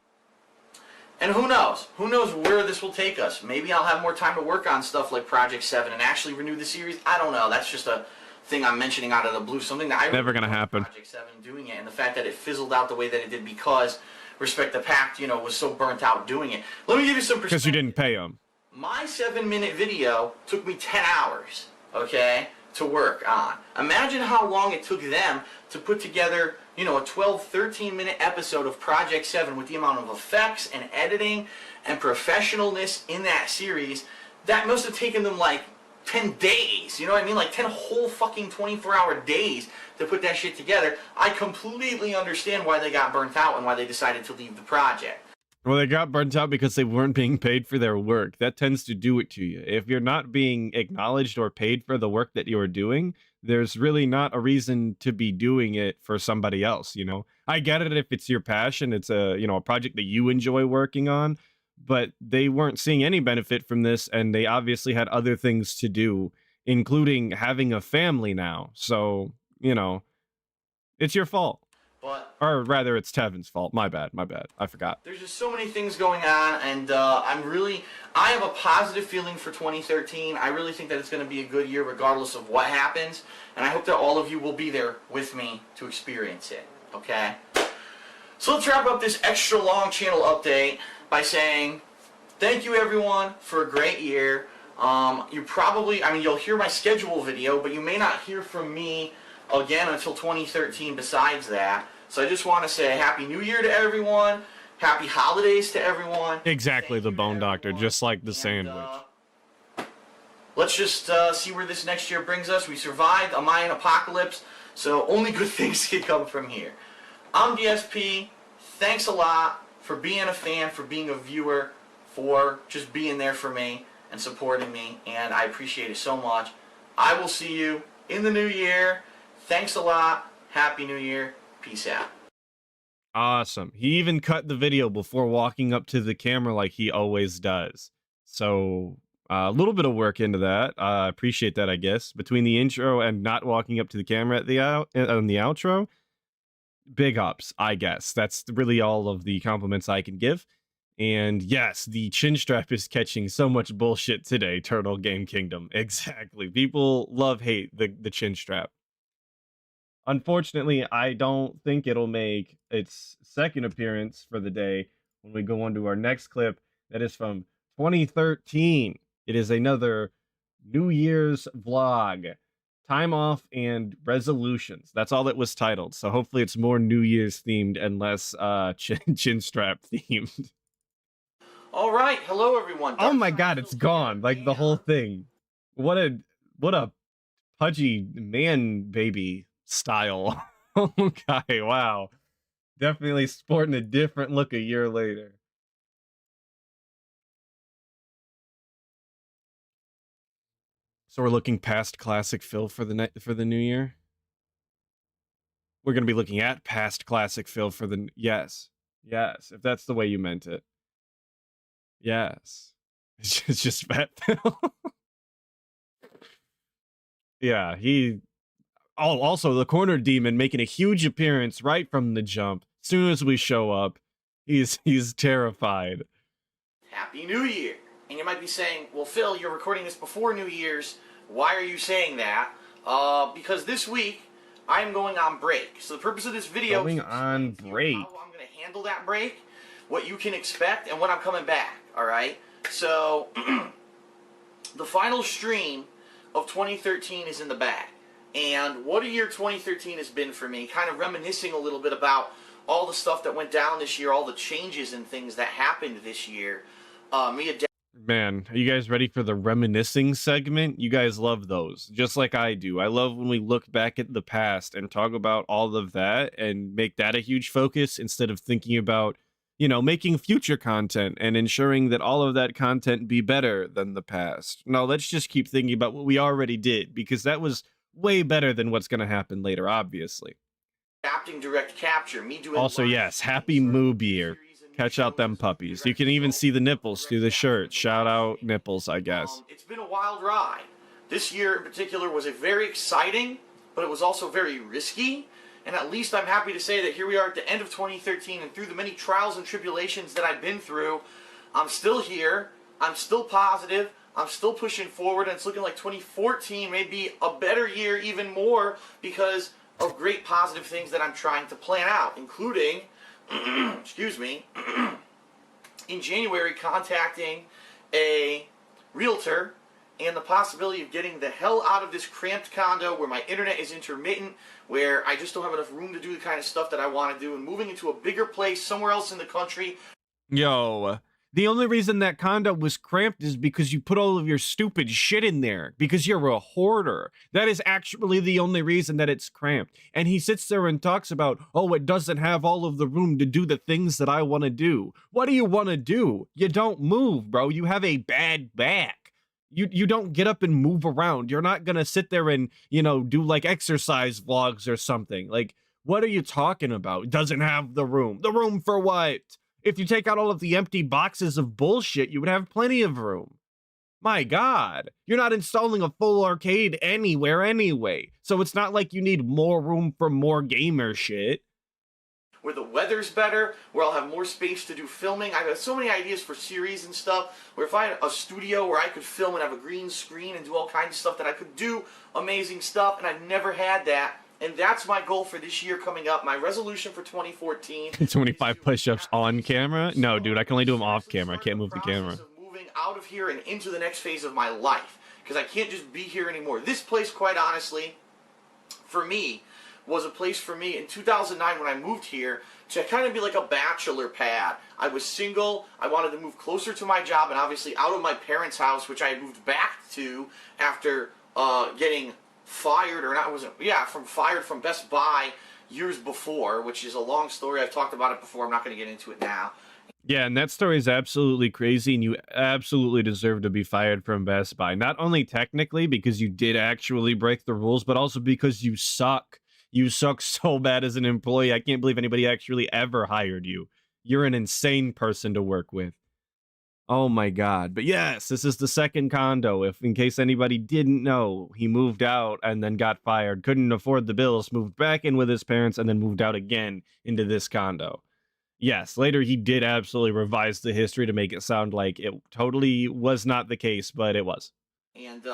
G: And who knows? Who knows where this will take us? Maybe I'll have more time to work on stuff like Project 7 and actually renew the series. I don't know. That's just a thing I'm mentioning out of the blue. Something that I
E: never gonna happen.
G: Project 7 doing it, and the fact that it fizzled out the way that it did because Respect the Pact, was so burnt out doing it. Let me give you some perspective.
E: Because you didn't pay him.
G: My 7-minute video took me 10 hours, okay, to work on. Imagine how long it took them to put together, a 12, 13-minute episode of Project 7 with the amount of effects and editing and professionalness in that series. That must have taken them like 10 days, you know what I mean? Like 10 whole fucking 24-hour days to put that shit together. I completely understand why they got burnt out and why they decided to leave the project.
E: Well, they got burnt out because they weren't being paid for their work. That tends to do it to you. If you're not being acknowledged or paid for the work that you're doing, there's really not a reason to be doing it for somebody else, you know? I get it if it's your passion, it's a, you know, a project that you enjoy working on, but they weren't seeing any benefit from this and they obviously had other things to do, including having a family now. So, you know, it's your fault.
G: But
E: Or rather, it's Tevin's fault. My bad. My bad. I forgot.
G: there's just so many things going on, and I have a positive feeling for 2013. I really think that it's going to be a good year regardless of what happens, and I hope that all of you will be there with me to experience it, okay? So let's wrap up this extra long channel update by saying thank you everyone for a great year. You'll hear my schedule video, but you may not hear from me again until 2013 besides that. So I just want to say Happy New Year to everyone. Happy holidays to everyone.
E: Exactly,
G: Thank
E: the
G: you to
E: Bone Doctor,
G: everyone.
E: just like the
G: And,
E: sandwich.
G: Let's just see where this next year brings us. We survived a Mayan apocalypse, so only good things can come from here. I'm DSP. Thanks a lot for being a fan, for being a viewer, for just being there for me and supporting me, and I appreciate it so much. I will see you in the new year. Thanks a lot. Happy New Year. Peace out.
E: Awesome. He even cut the video before walking up to the camera like he always does. So a little bit of work into that. I appreciate that, I guess. Between the intro and not walking up to the camera at the on the outro, big ups, I guess. That's really all of the compliments I can give. And yes, the chin strap is catching so much bullshit today, Turtle Game Kingdom. Exactly. People hate the chin strap. Unfortunately, I don't think it'll make its second appearance for the day when we go on to our next clip that is from 2013. It is another New Year's vlog. Time off and resolutions. That's all it was titled. So hopefully it's more New Year's themed and less chin strap themed.
G: All right. Hello, everyone.
E: Oh my god, it's gone. Like the whole thing. What a pudgy man baby style. Okay, wow. Definitely sporting a different look a year later. So we're looking past classic Phil for the new year. We're going to be looking at past classic Phil for the yes. If that's the way you meant it. Yes. It's just Fat Phil. Yeah, he also the corner demon making a huge appearance right from the jump. As soon as we show up, he's terrified.
G: Happy New Year. And you might be saying, well, Phil, you're recording this before New Year's. Why are you saying that? Because this week, I'm going on break. So the purpose of this video
E: Going
G: is to
E: on
G: explain to you
E: break.
G: how I'm going to handle that break, what you can expect, and when I'm coming back. All right? So the final stream of 2013 is in the bag. And what a year 2013 has been for me, kind of reminiscing a little bit about all the stuff that went down this year, all the changes and things that happened this year.
E: Man, are you guys ready for the reminiscing segment? You guys love those, just like I do. I love when we look back at the past and talk about all of that and make that a huge focus instead of thinking about, you know, making future content and ensuring that all of that content be better than the past. No, let's just keep thinking about what we already did, because that was way better than what's going to happen later, obviously.
G: Adapting direct capture, me doing
E: Also,
G: live
E: yes,
G: streams
E: happy
G: for
E: Moo Beer.
G: series and
E: Catch out them
G: shows,
E: puppies. You
G: direct
E: can even
G: shows,
E: see the nipples
G: direct
E: through the
G: shows,
E: shirt.
G: direct
E: Shout out
G: shows.
E: nipples, I guess.
G: It's been a wild ride. This year in particular was a very exciting, but it was also very risky. And at least I'm happy to say that here we are at the end of 2013, and through the many trials and tribulations that I've been through, I'm still here. I'm still positive. I'm still pushing forward, and it's looking like 2014 may be a better year even more because of great positive things that I'm trying to plan out, including, excuse me, in January contacting a realtor and the possibility of getting the hell out of this cramped condo where my internet is intermittent, where I just don't have enough room to do the kind of stuff that I want to do, and moving into a bigger place somewhere else in the country.
E: Yo, The only reason that condo was cramped is because you put all of your stupid shit in there because you're a hoarder. That is actually the only reason that it's cramped. And he sits there and talks about, oh, it doesn't have all of the room to do the things that I want to do. What do you want to do? You don't move, bro. You have a bad back. You don't get up and move around. You're not going to sit there and, you know, do like exercise vlogs or something. Like, what are you talking about? It doesn't have the room. The room for what? If you take out all of the empty boxes of bullshit, you would have plenty of room. My God, you're not installing a full arcade anywhere anyway. So it's not like you need more room for more gamer shit.
G: Where the weather's better, where I'll have more space to do filming. I've got so many ideas for series and stuff, where if I had a studio where I could film and have a green screen and do all kinds of stuff that I could do amazing stuff, and I've never had that. And that's my goal for this year coming up. My resolution for 2014.
E: 25 push-ups on camera? No, dude, I can only do them off camera. I can't move the camera.
G: Moving out of here and into the next phase of my life. Because I can't just be here anymore. This place, quite honestly, for me, was a place for me in 2009 when I moved here to kind of be like a bachelor pad. I was single. I wanted to move closer to my job and obviously out of my parents' house, which I had moved back to after getting fired, or not, wasn't, yeah, fired from Best Buy years before, which is a long story. I've talked about it before. I'm not going to get into it now.
E: Yeah, and that story is absolutely crazy, and you absolutely deserve to be fired from Best Buy. Not only technically because you did actually break the rules, but also because you suck. You suck so bad as an employee. I can't believe anybody actually ever hired you. You're an insane person to work with. Oh my God. But yes, this is the second condo. If in case anybody didn't know, he moved out and then got fired, couldn't afford the bills, moved back in with his parents, and then moved out again into this condo. Yes, later he did absolutely revise the history to make it sound like it totally was not the case, but it was.
G: And,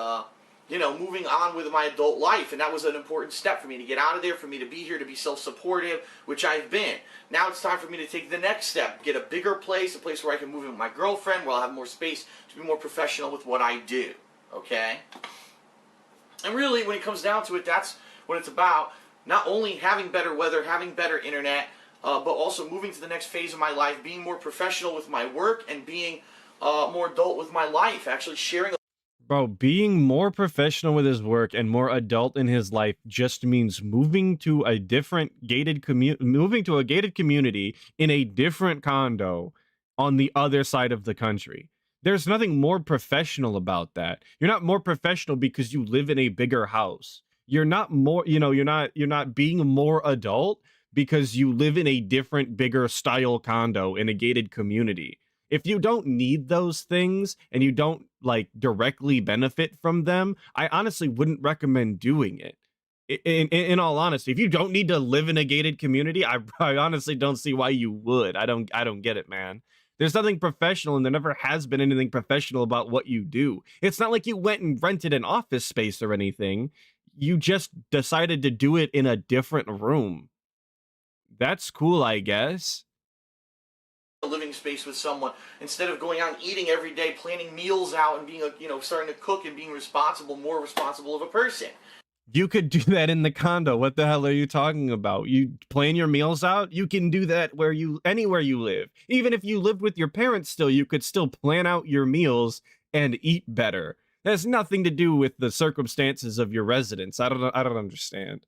G: you know, moving on with my adult life, and that was an important step for me to get out of there, for me to be here, to be self-supportive, which I've been. Now it's time for me to take the next step, get a bigger place, a place where I can move in with my girlfriend, where I'll have more space to be more professional with what I do, okay? And really, when it comes down to it, that's what it's about. Not only having better weather, having better internet, but also moving to the next phase of my life, being more professional with my work, and being more adult with my life, actually sharing.
E: Bro, being more professional with his work and more adult in his life just means moving to a gated community in a different condo on the other side of the country. There's nothing more professional about that. You're not more professional because you live in a bigger house. You're not more, you're not being more adult because you live in a different, bigger style condo in a gated community. If you don't need those things and you don't like directly benefit from them, I honestly wouldn't recommend doing it. In all honesty, if you don't need to live in a gated community, I honestly don't see why you would. I don't get it, man. There's nothing professional, and there never has been anything professional about what you do. It's not like you went and rented an office space or anything. You just decided to do it in a different room. That's cool, I guess.
G: A living space with someone instead of going out and eating every day, planning meals out, and being starting to cook and being more responsible of a person.
E: You could do that in the condo. What the hell are you talking about? You plan your meals out? You can do that anywhere you live. Even if you lived with your parents still, you could still plan out your meals and eat better. That has nothing to do with the circumstances of your residence. I don't understand.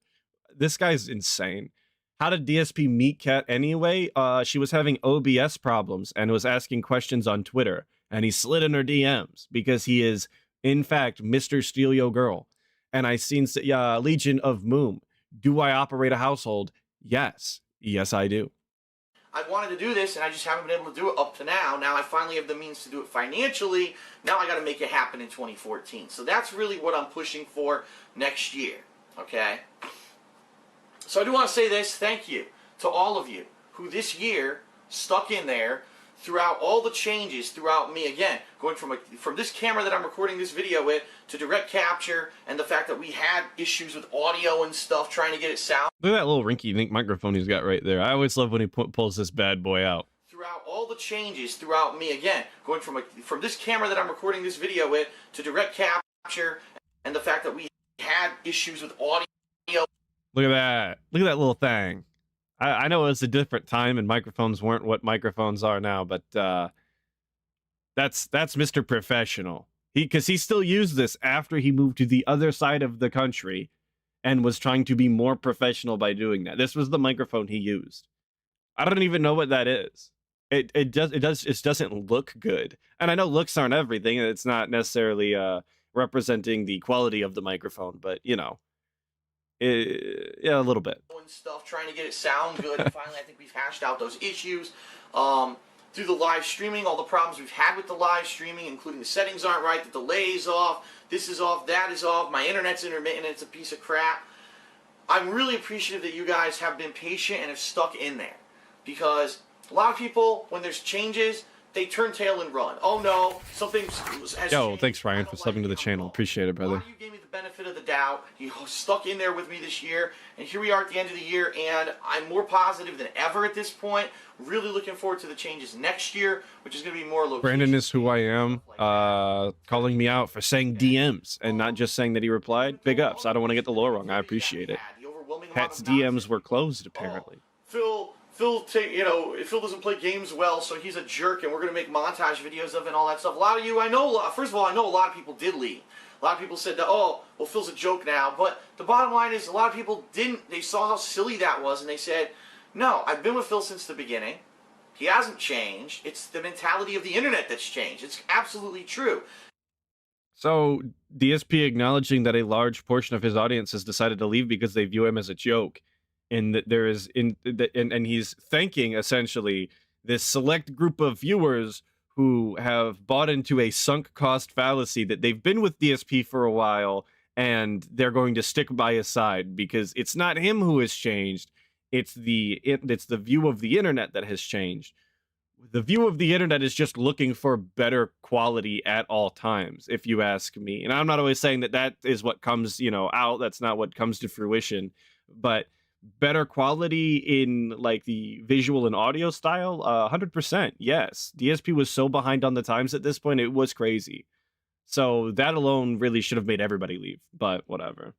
E: This guy's insane. How did DSP meet Kat anyway? She was having OBS problems and was asking questions on Twitter, and he slid in her DMs because he is, in fact, Mr. Steal Yo Girl. And I seen Legion of Moom. Do I operate a household? Yes. Yes, I do.
G: I wanted to do this, and I just haven't been able to do it up to now. Now I finally have the means to do it financially. Now I got to make it happen in 2014. So that's really what I'm pushing for next year, okay? So I do want to say this, thank you to all of you who this year stuck in there throughout all the changes throughout me, again, going from this camera that I'm recording this video with to direct capture, and the fact that we had issues with audio and stuff trying to get it sound.
E: Look at that little rinky-dink microphone he's got right there. I always love when he pulls this bad boy out.
G: Throughout all the changes throughout me, again, going from this camera that I'm recording this video with to direct capture, and the fact that we had issues with audio.
E: Look at that. Look at that little thing. I know it was a different time and microphones weren't what microphones are now, but That's Mr. Professional. Because he still used this after he moved to the other side of the country and was trying to be more professional by doing that. This was the microphone he used. I don't even know what that is. It doesn't look good. And I know looks aren't everything, and it's not necessarily representing the quality of the microphone, but you know, yeah, a little bit.
G: And stuff, trying to get it sound good, and finally I think we've hashed out those issues. Through the live streaming, all the problems we've had with the live streaming, including the settings aren't right, the delay is off, this is off, that is off, my internet's intermittent, it's a piece of crap. I'm really appreciative that you guys have been patient and have stuck in there. Because a lot of people, when there's changes, they turn tail and run. Oh no, something has
E: Yo,
G: changed.
E: thanks Ryan for subbing to the channel. Appreciate it, brother.
G: You gave me the benefit of the doubt. You stuck in there with me this year, and here we are at the end of the year, and I'm more positive than ever at this point. Really looking forward to the changes next year, which is going to be more location.
E: Brandon is who I am, calling me out for saying DMs and not just saying that he replied. Big ups. I don't want to get the lore wrong. I appreciate it. Pat's DMs were closed, apparently.
G: Phil doesn't play games well, so he's a jerk, and we're going to make montage videos of it and all that stuff. A lot of you, first of all, I know a lot of people did leave. A lot of people said that, oh, well, Phil's a joke now. But the bottom line is a lot of people didn't. They saw how silly that was, and they said, no, I've been with Phil since the beginning. He hasn't changed. It's the mentality of the internet that's changed. It's absolutely true.
E: So DSP acknowledging that a large portion of his audience has decided to leave because they view him as a joke. And that there is and he's thanking essentially this select group of viewers who have bought into a sunk cost fallacy that they've been with DSP for a while and they're going to stick by his side because it's not him who has changed. It's the view of the internet that has changed. The view of the internet is just looking for better quality at all times, if you ask me. And I'm not always saying that is what comes, out. That's not what comes to fruition, but better quality in like the visual and audio style, 100%. Yes, DSP was so behind on the times at this point, it was crazy. So that alone really should have made everybody leave, but whatever.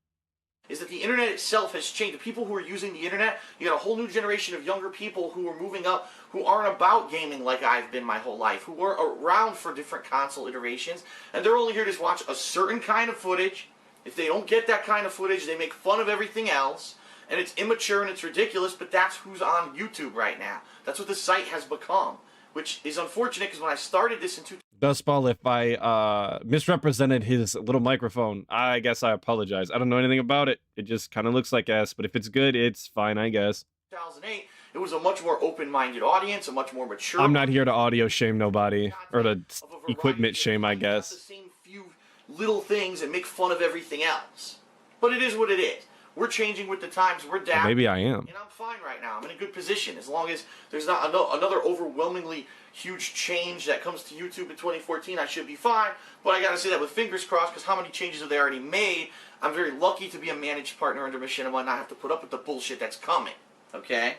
G: Is that the internet itself has changed. The people who are using the internet, you got a whole new generation of younger people who are moving up, who aren't about gaming like I've been my whole life, who weren't around for different console iterations, and they're only here to watch a certain kind of footage. If they don't get that kind of footage, they make fun of everything else. And it's immature and it's ridiculous, but that's who's on YouTube right now. That's what the site has become, which is unfortunate because when I started this in
E: Dustball, if I misrepresented his little microphone, I guess I apologize. I don't know anything about it. It just kind of looks like S, but if it's good, it's fine, I guess.
G: 2008, it was a much more open-minded audience, a much more mature.
E: I'm not here to audio shame nobody, or to equipment shame, I guess.
G: The same few little things and make fun of everything else. But it is what it is. We're changing with the times. We're adapting.
E: Maybe I am.
G: And I'm fine right now. I'm in a good position. As long as there's not another overwhelmingly huge change that comes to YouTube in 2014, I should be fine. But I got to say that with fingers crossed, because how many changes have they already made? I'm very lucky to be a managed partner under Machinima and not have to put up with the bullshit that's coming. Okay?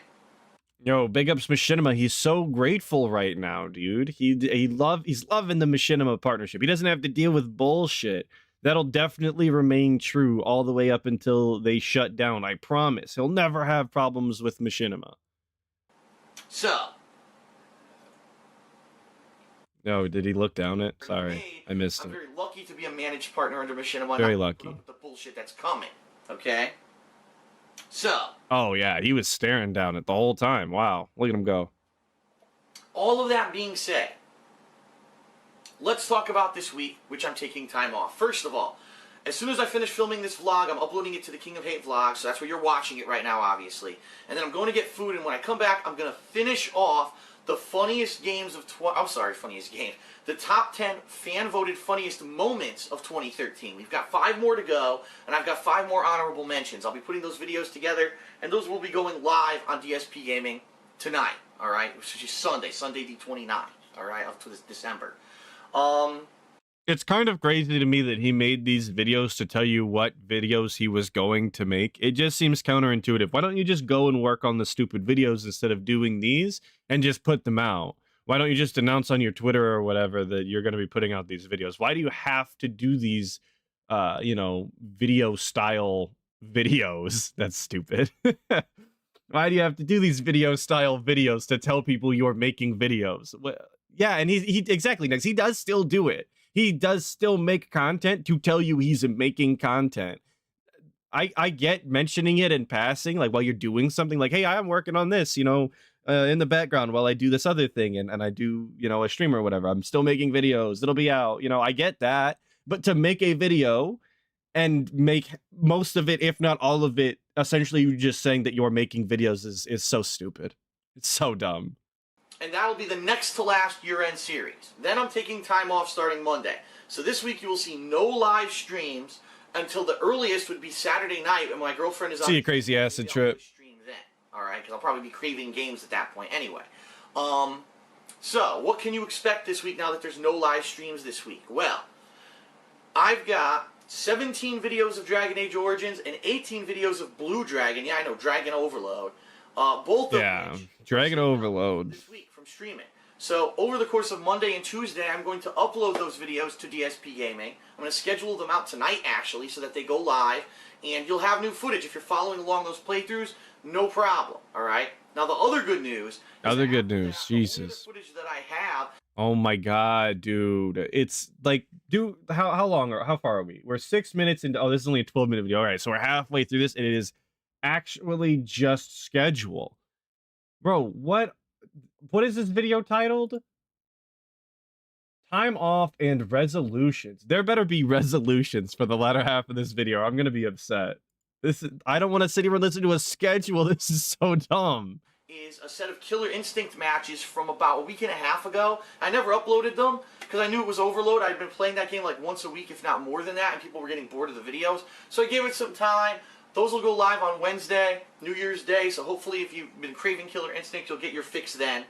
E: Yo, big ups Machinima. He's so grateful right now, dude. He's loving the Machinima partnership. He doesn't have to deal with bullshit. That'll definitely remain true all the way up until they shut down, I promise. He'll never have problems with Machinima.
G: So.
E: No, did he look down it? Sorry, I missed it.
G: I'm very lucky to be a managed partner under Machinima.
E: Very lucky.
G: With the bullshit that's coming. Okay? So.
E: Oh, yeah, he was staring down it the whole time. Wow, look at him go.
G: All of that being said, let's talk about this week, which I'm taking time off. First of all, as soon as I finish filming this vlog, I'm uploading it to the King of Hate vlog, so that's where you're watching it right now, obviously. And then I'm going to get food, and when I come back, I'm going to finish off the funniest games of the top 10 fan-voted funniest moments of 2013. We've got 5 more to go, and I've got 5 more honorable mentions. I'll be putting those videos together, and those will be going live on DSP Gaming tonight, alright? Which is Sunday the 29th, alright, up to this December.
E: It's kind of crazy to me that he made these videos to tell you what videos he was going to make. It just seems counterintuitive. Why don't you just go and work on the stupid videos instead of doing these and just put them out? Why don't you just announce on your Twitter or whatever that you're going to be putting out these videos? Why do you have to do these, video style videos? That's stupid. Why do you have to do these video style videos to tell people you're making videos? Yeah, and he exactly, next. He does still do it. He does still make content to tell you he's making content. I get mentioning it in passing, like while you're doing something, like, hey, I'm working on this, in the background while I do this other thing, and I do, a stream or whatever. I'm still making videos. It'll be out. I get that. But to make a video and make most of it, if not all of it, essentially you just saying that you're making videos is so stupid. It's so dumb.
G: And that'll be the next to last year-end series. Then I'm taking time off starting Monday. So this week you will see no live streams until the earliest would be Saturday night, and my girlfriend is on.
E: See a crazy acid trip.
G: Stream then, all right, because I'll probably be craving games at that point anyway. So what can you expect this week now that there's no live streams this week? Well, I've got 17 videos of Dragon Age Origins and 18 videos of Blue Dragon. Yeah, I know, Dragon Overload. Both of which
E: Dragon Overload
G: this week from streaming. So over the course of Monday and Tuesday, I'm going to upload those videos to DSP Gaming. I'm going to schedule them out tonight, actually, so that they go live, and you'll have new footage. If you're following along those playthroughs, no problem, all right? Now, the other good news...
E: Jesus.
G: The footage that I have...
E: Oh my god, dude. It's like, dude, how long, or how far are we? We're 6 minutes into... Oh, this is only a 12-minute video. All right, so we're halfway through this, and it is actually just schedule. Bro, what is this video titled? Time off and resolutions. There better be resolutions for the latter half of this video. I'm gonna be upset. I don't want to sit here and listen to a schedule. This is so dumb.
G: Is a set of Killer Instinct matches from about a week and a half ago. I never uploaded them because I knew it was Overload. I'd been playing that game like once a week, if not more than that, and people were getting bored of the videos. So I gave it some time. Those will go live on Wednesday, New Year's Day, so hopefully if you've been craving Killer Instinct, you'll get your fix then.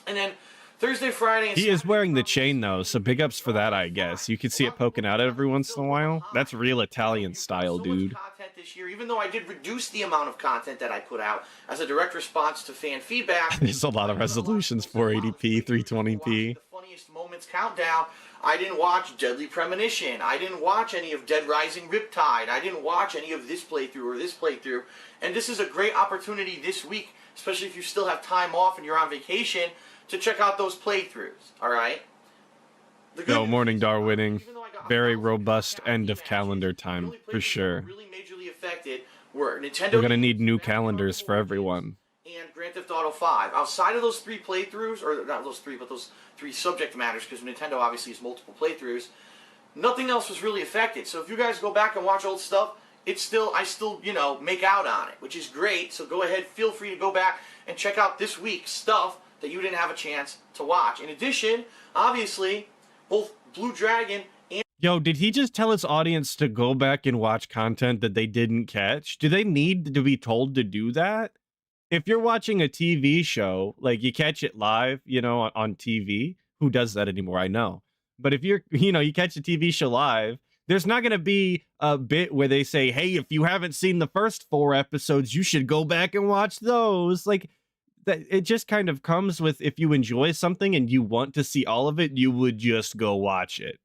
G: And then Thursday, Friday, and
E: he is wearing the chain, though, so big ups for that, I guess. You can see it poking out every once in a while. That's real Italian style, dude.
G: Content this year, even though I did reduce the amount of content that I put out as a direct response to fan feedback.
E: There's a lot of resolutions, 480p, 320p.
G: The funniest moments countdown. I didn't watch Deadly Premonition. I didn't watch any of Dead Rising Riptide. I didn't watch any of this playthrough or this playthrough. And this is a great opportunity this week, especially if you still have time off and you're on vacation, to check out those playthroughs, all right?
E: No, Morning Darwinning. Very robust end of calendar time, for sure.
G: Really majorly affected were Nintendo.
E: We're going to need new calendars for everyone.
G: And Grand Theft Auto 5. Outside of those three playthroughs, or not those three, but those three subject matters, because Nintendo obviously has multiple playthroughs, nothing else was really affected. So if you guys go back and watch old stuff, I still, make out on it, which is great. So go ahead, feel free to go back and check out this week's stuff that you didn't have a chance to watch. In addition, obviously, both Blue Dragon and...
E: Yo, did he just tell his audience to go back and watch content that they didn't catch? Do they need to be told to do that? If you're watching a TV show, like you catch it live, on TV, who does that anymore? I know. But if you catch a TV show live, there's not going to be a bit where they say, hey, if you haven't seen the first 4 episodes, you should go back and watch those. Like, that, it just kind of comes with, if you enjoy something and you want to see all of it, you would just go watch it.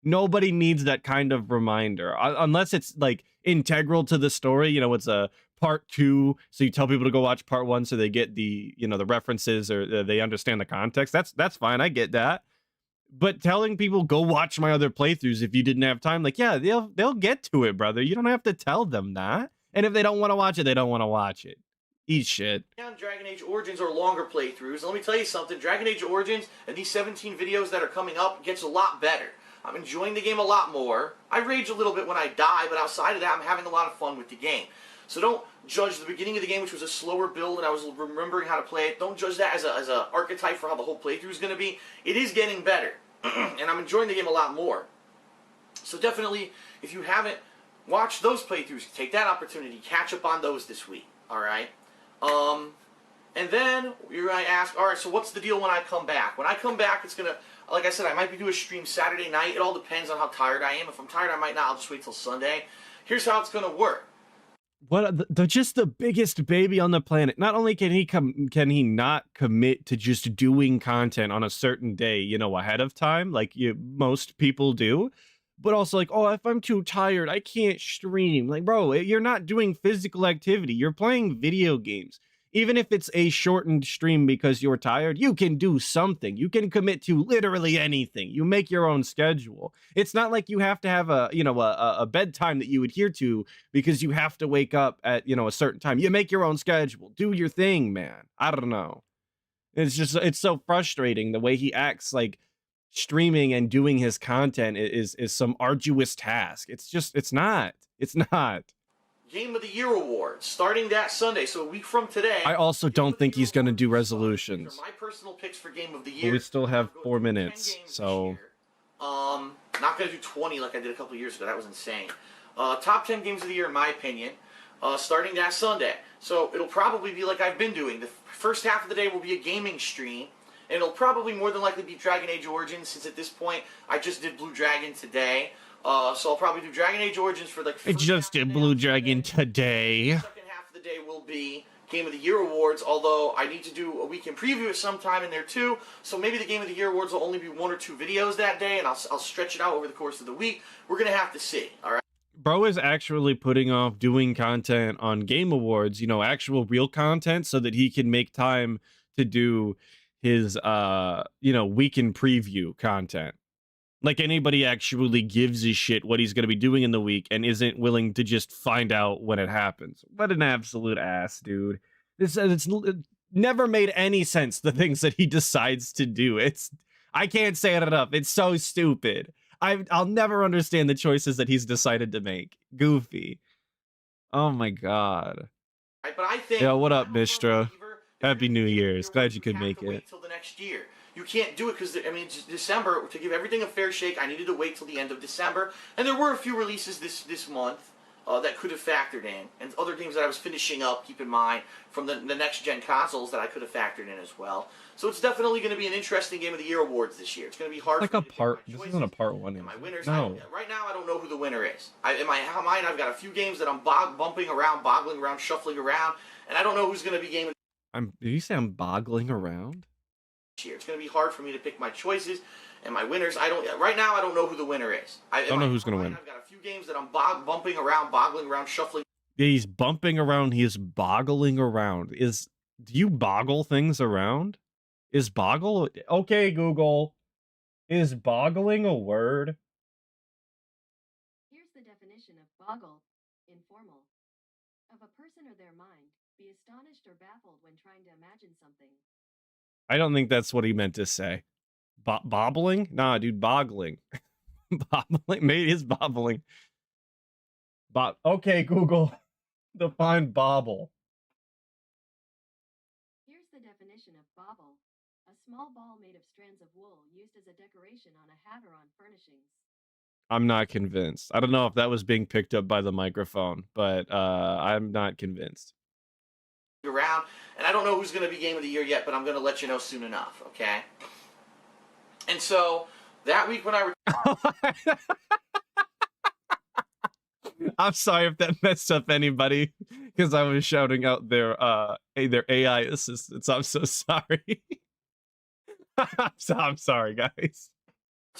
E: Nobody needs that kind of reminder, unless it's like integral to the story. It's a part 2, so you tell people to go watch part 1 so they get the the references, or they understand the context. That's fine, I get that. But telling people go watch my other playthroughs if you didn't have time, like, yeah, they'll get to it, brother. You don't have to tell them that. And if they don't want to watch it, they don't want to watch it. Eat shit.
G: And Dragon Age Origins are longer playthroughs. Let me tell you something. Dragon Age Origins and these 17 videos that are coming up gets a lot better. I'm enjoying the game a lot more. I rage a little bit when I die, but outside of that, I'm having a lot of fun with the game. So don't judge the beginning of the game, which was a slower build, and I was remembering how to play it. Don't judge that as a archetype for how the whole playthrough is going to be. It is getting better, and I'm enjoying the game a lot more. So definitely, if you haven't watched those playthroughs, take that opportunity. Catch up on those this week, all right? And then you're going to ask, all right, so what's the deal when I come back? When I come back, it's going to, like I said, I might be doing a stream Saturday night. It all depends on how tired I am. If I'm tired, I might not. I'll just wait till Sunday. Here's how it's going to work.
E: What just the biggest baby on the planet. Not only can he not commit to just doing content on a certain day, ahead of time, like most people do, but also like, oh, if I'm too tired, I can't stream. Like, bro, you're not doing physical activity. You're playing video games. Even if it's a shortened stream because you're tired, you can do something. You can commit to literally anything. You make your own schedule. It's not like you have to have a bedtime that you adhere to because you have to wake up at, a certain time. You make your own schedule. Do your thing, man. I don't know. It's so frustrating the way he acts like streaming and doing his content is some arduous task. It's not.
G: Game of the Year awards starting that Sunday, so a week from today.
E: I also don't think he's going to do resolutions.
G: My personal picks for Game of the
E: But
G: Year.
E: we still have 4 minutes, so
G: not gonna do 20 like I did a couple years ago. That was insane. Top 10 games of the year, in my opinion, starting that Sunday. So it'll probably be like I've been doing. The first half of the day will be a gaming stream, and it'll probably more than likely be Dragon Age Origins, since at this point I just did Blue Dragon today. So I'll probably do Dragon Age Origins for like.
E: I just did Blue Dragon today.
G: The second half of the day will be Game of the Year awards, although I need to do a weekend preview at some time in there too. So maybe the Game of the Year awards will only be 1 or 2 videos that day, and I'll stretch it out over the course of the week. We're gonna have to see. All right.
E: Bro is actually putting off doing content on Game Awards, actual real content, so that he can make time to do his weekend preview content. Like anybody actually gives a shit what he's going to be doing in the week and isn't willing to just find out when it happens. What an absolute ass, dude. It's never made any sense, the things that he decides to do. I can't say it enough. It's so stupid. I'll never understand the choices that he's decided to make. Goofy. Oh my god.
G: But I think,
E: yo, what up, Mistra? Happy New Year's. Glad you could make it.
G: Wait till the next year. You can't do it because, it's December. To give everything a fair shake, I needed to wait till the end of December. And there were a few releases this month that could have factored in. And other games that I was finishing up, keep in mind, from the next-gen consoles that I could have factored in as well. So it's definitely going to be an interesting Game of the Year awards this year. It's going to be hard.
E: It's like a part. This isn't a part one.
G: My winners.
E: No.
G: Right now, I don't know who the winner is. In my mind, I've got a few games that I'm boggling around, shuffling around, and I don't know who's going to be Game of the
E: Year. Did you say I'm boggling around?
G: It's going to be hard for me to pick my choices and my winners. Right now, I don't know who the winner is.
E: I don't know who's going to win.
G: I've got a few games that I'm boggling around, shuffling.
E: Yeah, he's bumping around. He's boggling around. Do you boggle things around? Is boggle? Okay, Google. Is boggling a word?
H: Here's the definition of boggle. Informal. Of a person or their mind. Be astonished or baffled when trying to imagine something.
E: I don't think that's what he meant to say. Bobbling? Nah, dude, boggling. Bobbling? Maybe it's bobbling. Okay, Google. Define bobble.
H: Here's the definition of bobble. A small ball made of strands of wool used as a decoration on a hat or on furnishings.
E: I'm not convinced. I don't know if that was being picked up by the microphone, but I'm not convinced.
G: Around, and I don't know who's going to be Game of the Year yet, but I'm going to let you know soon enough, okay? And so, that week when I...
E: I'm sorry if that messed up anybody, because I was shouting out their AI assistants. I'm so sorry. I'm sorry, guys.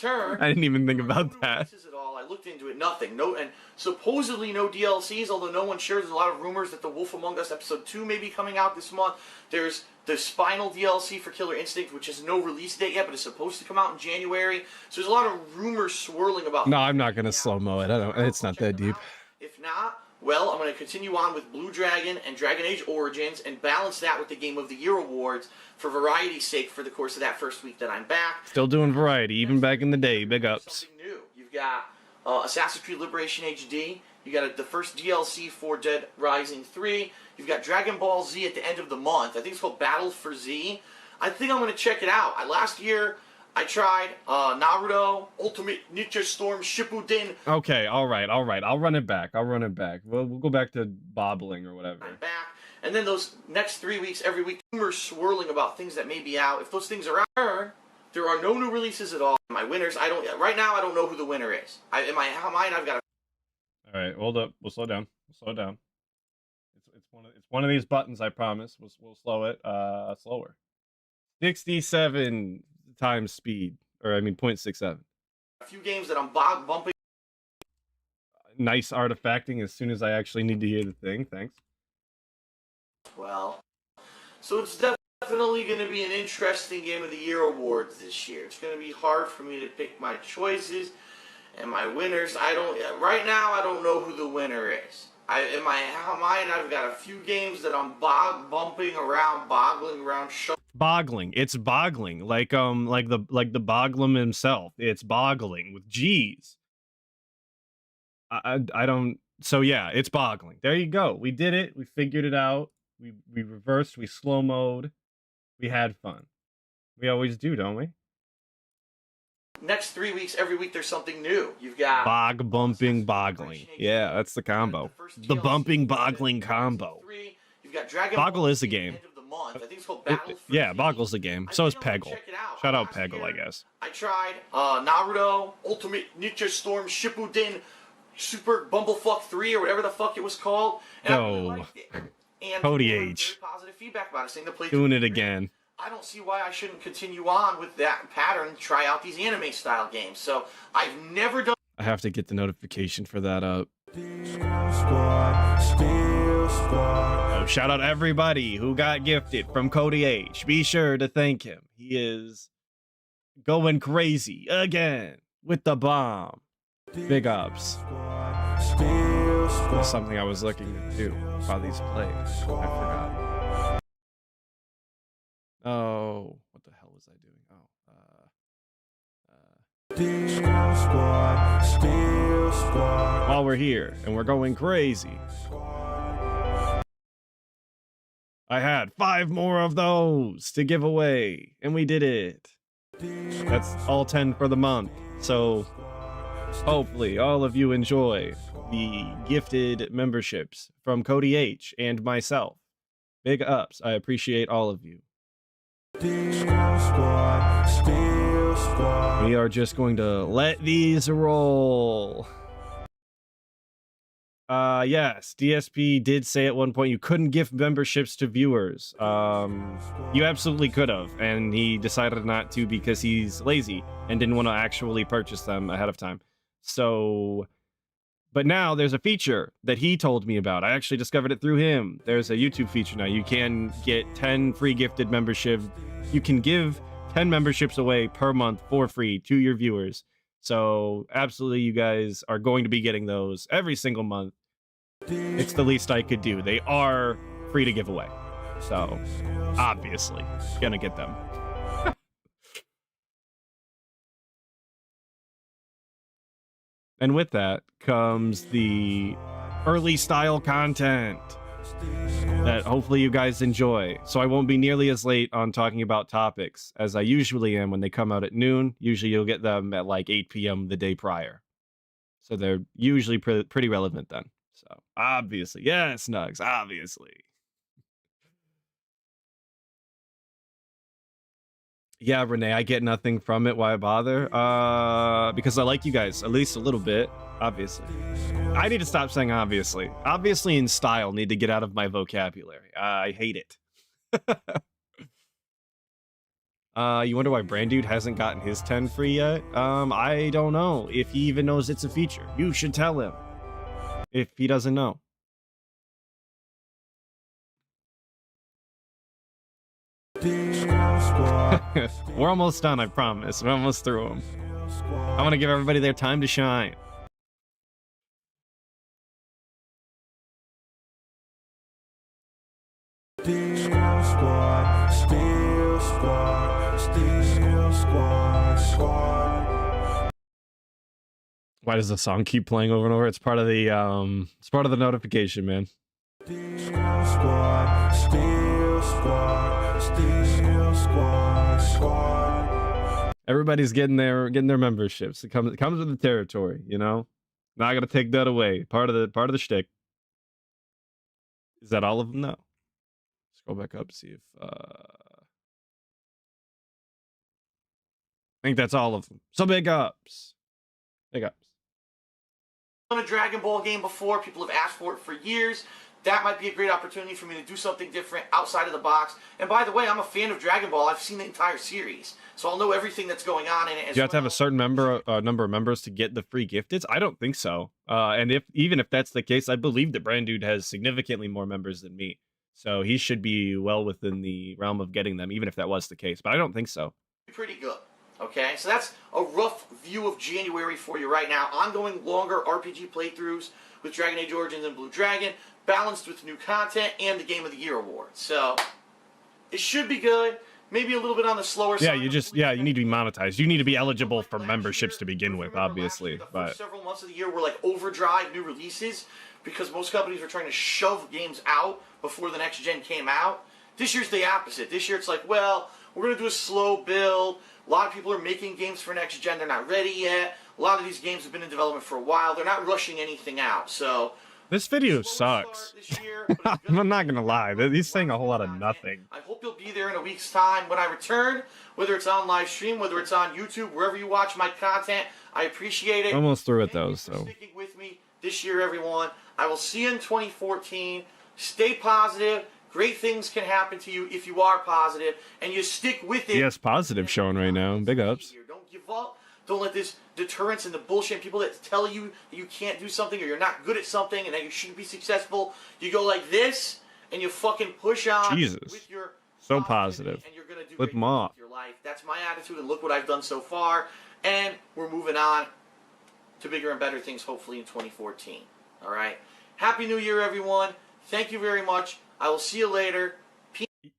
E: I didn't even think about that.
G: I looked into it, nothing. And supposedly no DLCs, although no one shares. There's a lot of rumors that The Wolf Among Us Episode 2 may be coming out this month. There's the Spinal DLC for Killer Instinct, which has no release date yet, but is supposed to come out in January. So there's a lot of rumors swirling about...
E: No, I'm not going to slow-mo it. It's not that deep.
G: If not, well, I'm going to continue on with Blue Dragon and Dragon Age Origins and balance that with the Game of the Year awards for variety's sake for the course of that first week that I'm back.
E: Still doing variety, even back in the day. Big ups.
G: Something new. You've got Assassin's Creed Liberation HD. You got the first DLC for Dead Rising 3. You've got Dragon Ball Z at the end of the month. I think it's called Battle for Z. I think I'm going to check it out. Last year, I tried Naruto, Ultimate Ninja Storm Shippuden.
E: Okay, all right. I'll run it back. We'll go back to bobbling or whatever.
G: I'm back. And then those next 3 weeks, every week, rumors swirling about things that may be out. If those things are out, there are no new releases at all. My winners, right now, I don't know who the winner is. In my mind, I've got
E: All right, hold up. We'll slow down. It's one of these buttons, I promise. We'll slow it slower. 67 times speed, or 0.67.
G: A few games that I'm bumping.
E: Nice artifacting as soon as I actually need to hear the thing. Thanks.
G: Well, So it's definitely going to be an interesting Game of the Year awards this year. It's going to be hard for me to pick my choices and my winners. Right now I don't know who the winner is. In my mind, I've got a few games that I'm boggling around.
E: Boggling. It's boggling. Like the Boglum himself. It's boggling with G's. I don't. So yeah, it's boggling. There you go. We did it. We figured it out. We reversed. We slow mode. We had fun. We always do, don't we?
G: Next 3 weeks, every week there's something new. You've got
E: bog bumping boggling. Yeah, that's the combo. The bumping boggling combo.
G: You've got Dragon
E: Boggle is a game.
G: I think it's called Battle for
E: Yeah,
G: the
E: Boggle's a game. So is Peggle. Shout out Peggle, I guess.
G: I tried Naruto, Ultimate Ninja Storm Shippuden, Super Bumblefuck 3 or whatever the fuck it was called. And I really liked it. And
E: Cody
G: very
E: H.
G: positive feedback about it, saying the playthrough
E: Doing it
G: was great.
E: again.
G: I don't see why I shouldn't continue on with that pattern and try out these anime style games. So I've never done.
E: I have to get the notification for that up. Oh, shout out everybody who got gifted from Cody H. Be sure to thank him. He is going crazy again with the bomb. Big ups. That's something I was looking to do while these played. I forgot. Oh, what the hell was I doing? While we're here and we're going crazy, I had 5 more of those to give away, and we did it. That's all 10 for the month. So hopefully all of you enjoy the gifted memberships from Cody H and myself. Big ups. I appreciate all of you. We are just going to let these roll. Yes, DSP did say at one point you couldn't gift memberships to viewers. You absolutely could have, and he decided not to because he's lazy and didn't want to actually purchase them ahead of time. So, but now there's a feature that he told me about. I actually discovered it through him. There's a YouTube feature now. You can get 10 free gifted memberships. You can give 10 memberships away per month for free to your viewers. So absolutely, you guys are going to be getting those every single month. It's the least I could do. They are free to give away. So obviously, gonna get them. And with that comes the early style content that hopefully you guys enjoy. So I won't be nearly as late on talking about topics as I usually am when they come out at noon. Usually you'll get them at like 8 p.m. the day prior. So they're usually pretty relevant then. So obviously, yes, Nugs, obviously. Yeah, Renee, I get nothing from it. Why bother? Because I like you guys, at least a little bit, obviously. I need to stop saying obviously. Obviously and style need to get out of my vocabulary. I hate it. You wonder why Brand Dude hasn't gotten his 10 free yet? I don't know if he even knows it's a feature. You should tell him if he doesn't know. We're almost done, I promise. We're almost through them. I want to give everybody their time to shine. Why does the song keep playing over and over? It's part of the notification, man. Everybody's getting their memberships. It comes with the territory, you know. Not gonna take that away. Part of the shtick. Is that all of them? No. Scroll back up, see if I think that's all of them. So big ups. Big ups.
G: On a Dragon Ball game before, people have asked for it for years. That might be a great opportunity for me to do something different outside of the box. And by the way, I'm a fan of Dragon Ball. I've seen the entire series, so I'll know everything that's going on in it.
E: Do you have to have a certain number of members to get the free gifteds? I don't think so. And even if that's the case, I believe that Brand Dude has significantly more members than me. So he should be well within the realm of getting them, even if that was the case. But I don't think so.
G: Pretty good. Okay, so that's a rough view of January for you right now. Ongoing longer RPG playthroughs with Dragon Age Origins and Blue Dragon, balanced with new content and the Game of the Year award. So it should be good. Maybe a little bit on the slower side.
E: You need to be monetized. You need to be eligible for memberships to begin with, obviously.
G: The
E: But
G: first several months of the year were like overdrive new releases because most companies were trying to shove games out before the next gen came out. This year's the opposite. This year it's like, well, we're going to do a slow build. A lot of people are making games for next gen. They're not ready yet. A lot of these games have been in development for a while. They're not rushing anything out. So
E: this video sucks. I'm not going to lie. He's saying a whole lot of nothing.
G: I hope you'll be there in a week's time when I return, whether it's on live stream, whether it's on YouTube, wherever you watch my content. I appreciate it.
E: Almost through it, though.
G: Thank you for sticking with me this year, everyone. I will see you in 2014. Stay positive. Great things can happen to you if you are positive and you stick with it.
E: Yes, positive showing right now. Big ups.
G: Don't give up. Don't let this deterrence and the bullshit people that tell you that you can't do something or you're not good at something and that you shouldn't be successful. You go like this and you fucking push on.
E: Jesus.
G: With your
E: so positive.
G: And you're gonna do
E: Flip
G: great
E: them off.
G: with your life. That's my attitude, and look what I've done so far. And we're moving on to bigger and better things, hopefully in 2014. All right. Happy New Year, everyone. Thank you very much. I will see you later.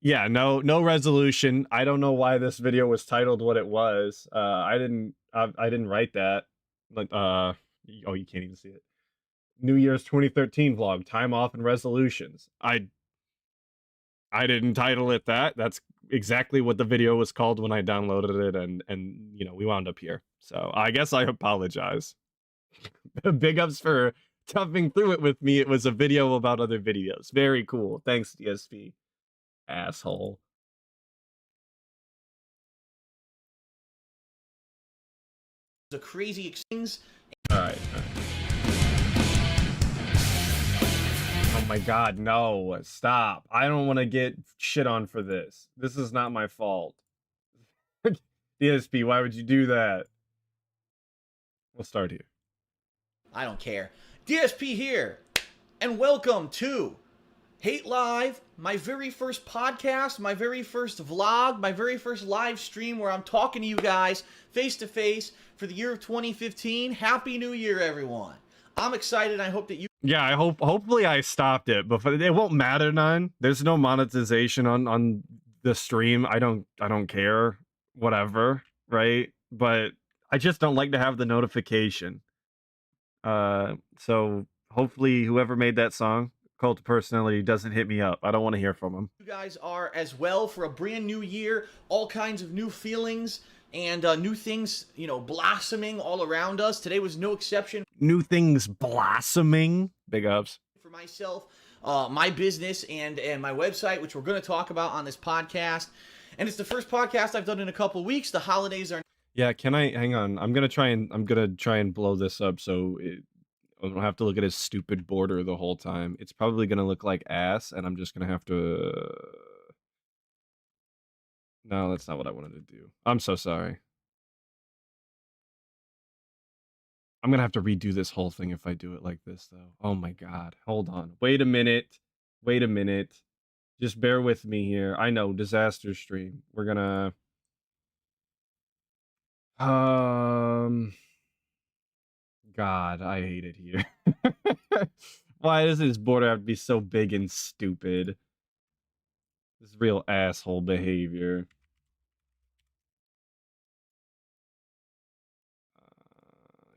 E: Yeah, no resolution. I don't know why this video was titled what it was. I didn't write that. Like oh, you can't even see it. New Year's 2013 vlog, time off and resolutions. I didn't title it that. That's exactly what the video was called when I downloaded it, and you know, we wound up here. So I guess I apologize. Big ups for toughing through it with me. It was a video about other videos. Very cool. Thanks, DSP. Asshole.
G: The crazy things.
E: All right. Oh my god, no. Stop. I don't want to get shit on for this. This is not my fault. DSP, why would you do that? We'll start here.
G: I don't care. DSP here, and welcome to Hate Live, my very first podcast, my very first vlog, my very first live stream where I'm talking to you guys face to face for the year of 2015. Happy New Year, everyone. I'm excited. I hope that you...
E: Yeah, hopefully I stopped it, but it won't matter none. There's no monetization on the stream. I don't care. Whatever, right? But I just don't like to have the notification. So hopefully whoever made that song, Cult of Personality, doesn't hit me up. I don't want to hear from him.
G: You guys are as well for a brand new year, all kinds of new feelings and new things, you know, blossoming all around us. Today was no exception.
E: New things blossoming. Big ups.
G: For myself, my business and my website, which we're going to talk about on this podcast. And it's the first podcast I've done in a couple weeks. The holidays are...
E: Yeah, can I hang on? I'm gonna try and blow this up so I don't have to look at his stupid border the whole time. It's probably gonna look like ass, and I'm just gonna have to. No, that's not what I wanted to do. I'm so sorry. I'm gonna have to redo this whole thing if I do it like this, though. Oh my god! Hold on. Wait a minute. Wait a minute. Just bear with me here. I know, disaster stream. We're gonna. God, I hate it here. Why does this border have to be so big and stupid? This is real asshole behavior.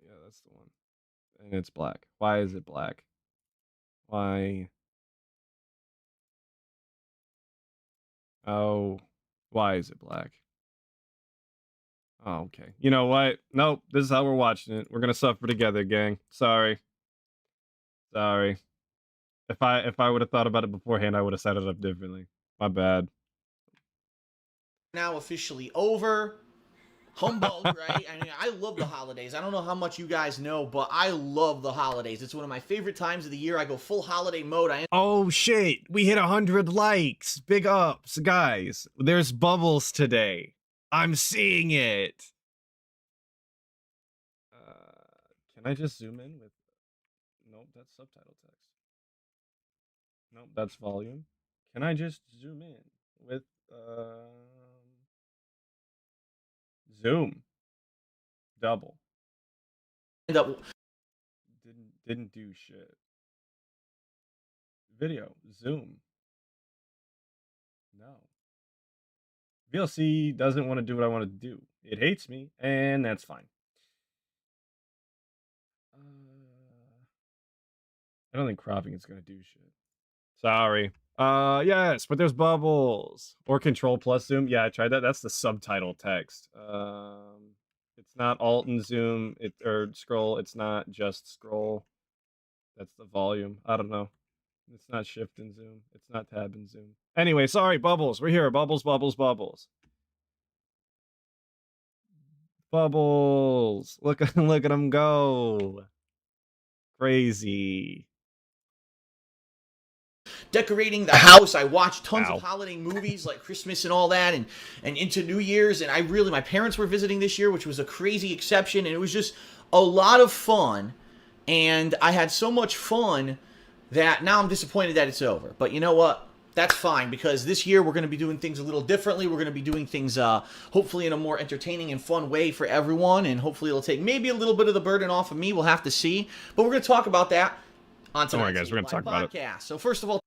E: Yeah, that's the one. And it's black. Why is it black? Why? Oh, why is it black? Oh, okay. You know what? Nope. This is how we're watching it. We're gonna suffer together, gang. Sorry. Sorry. If I would have thought about it beforehand, I would have set it up differently. My bad.
G: Now officially over. Humbug, right? I mean, I love the holidays. I don't know how much you guys know, but I love the holidays. It's one of my favorite times of the year. I go full holiday mode.
E: Oh shit! We hit 100 likes. Big ups, guys. There's bubbles today. I'm seeing it. Can I just zoom in with... Nope, that's subtitle text. Nope, that's volume. Can I just zoom in with zoom double?
G: End up
E: Didn't do shit. Video zoom. No. VLC doesn't want to do what I want to do. It hates me, and that's fine. I don't think cropping is gonna do shit. Sorry. Yes, but there's bubbles or control plus zoom. Yeah, I tried that. That's the subtitle text. It's not alt and zoom. Or scroll. It's not just scroll. That's the volume. I don't know. It's not shift and zoom. It's not tab and zoom. Anyway, sorry, bubbles. We're here. Bubbles, bubbles, bubbles. Bubbles. Look at them go. Crazy.
G: decorating the house. I watched tons
E: Wow.
G: of holiday movies like Christmas and all that, and into New Year's. And my parents were visiting this year, which was a crazy exception, and it was just a lot of fun. And I had so much fun that now I'm disappointed that it's over. But you know what? That's fine, because this year we're going to be doing things a little differently. We're going to be doing things hopefully in a more entertaining and fun way for everyone, and hopefully it'll take maybe a little bit of the burden off of me. We'll have to see. But we're going to talk about that on tonight's
E: Don't worry, guys. We're going to talk about
G: podcast. So first of all,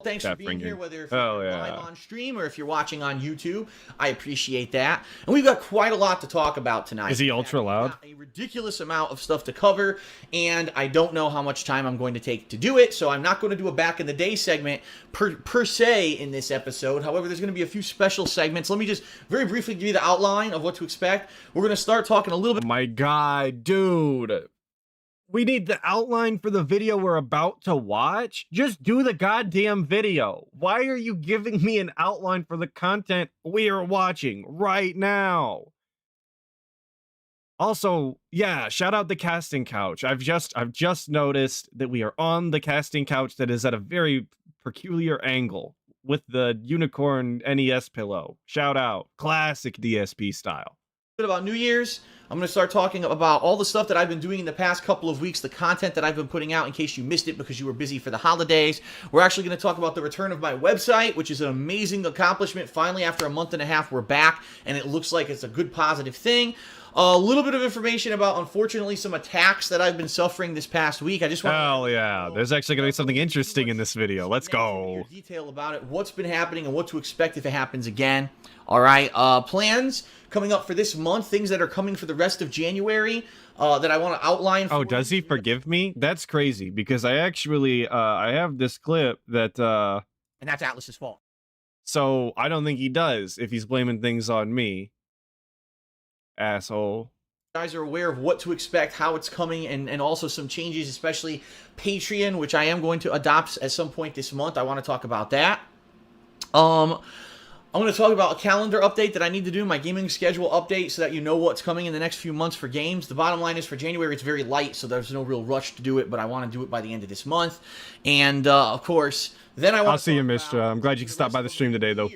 G: thanks for being here, whether if you're live on stream or if you're watching on YouTube. I appreciate that. And we've got quite a lot to talk about tonight.
E: Is he ultra loud?
G: A ridiculous amount of stuff to cover, and I don't know how much time I'm going to take to do it, so I'm not going to do a back in the day segment per se in this episode. However, there's going to be a few special segments. Let me just very briefly give you the outline of what to expect. We're going to start talking a little bit.
E: Oh my God, dude. We need the outline for the video we're about to watch. Just do the goddamn video. Why are you giving me an outline for the content we are watching right now? Also, yeah, shout out the casting couch. I've just noticed that we are on the casting couch that is at a very peculiar angle with the unicorn NES pillow. Shout out. Classic DSP style.
G: About New Year's. I'm going to start talking about all the stuff that I've been doing in the past couple of weeks, the content that I've been putting out in case you missed it because you were busy for the holidays. We're actually going to talk about the return of my website, which is an amazing accomplishment. Finally, after a month and a half, we're back, and it looks like it's a good, positive thing. A little bit of information about, unfortunately, some attacks that I've been suffering this past week. I just want
E: Hell yeah. There's actually going to be something interesting in this video. Let's go.
G: Detail about it, what's been happening, and what to expect if it happens again. All right. Plans coming up for this month, things that are coming for the rest of January that I want to outline.
E: Oh, does he forgive me? That's crazy, because I actually, I have this clip that,
G: and that's Atlas's fault.
E: So I don't think he does if he's blaming things on me. Asshole.
G: You guys are aware of what to expect, how it's coming, and also some changes, especially Patreon, which I am going to adopt at some point this month. I want to talk about that. I'm going to talk about a calendar update that I need to do, my gaming schedule update, so that you know what's coming in the next few months for games. The bottom line is for January, it's very light, so there's no real rush to do it, but I want to do it by the end of this month. And, of course, then I want
E: I'll see you, Mr. I'm glad you can stop by the stream today, though.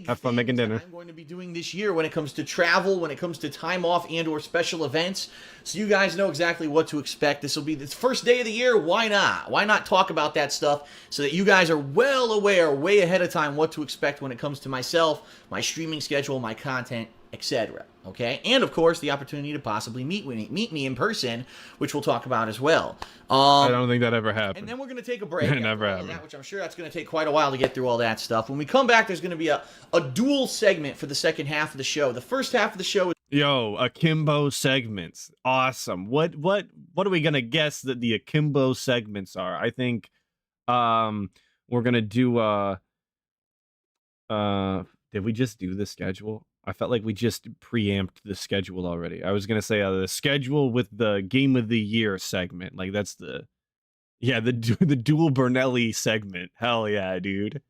E: Have fun making dinner.
G: I'm going to be doing this year when it comes to travel, when it comes to time off and or special events, so you guys know exactly what to expect. This will be the first day of the year. Why not? Why not talk about that stuff so that you guys are well aware, way ahead of time, what to expect when it comes to myself, my streaming schedule, my content, etc. Okay, and of course the opportunity to possibly meet me in person, which we'll talk about as well.
E: I don't think that ever happened.
G: And then we're going to take a break.
E: It never happened.
G: That, which I'm sure that's going to take quite a while to get through all that stuff. When we come back, there's going to be a dual segment for the second half of the show. The first half of the show is
E: Yo, akimbo segments. Awesome. What are we gonna guess that the akimbo segments are? I think we're gonna do did we just do the schedule? I felt like we just preempted the schedule already. I was gonna say the schedule with the game of the year segment. Like that's the dual Bernelli segment. Hell yeah, dude.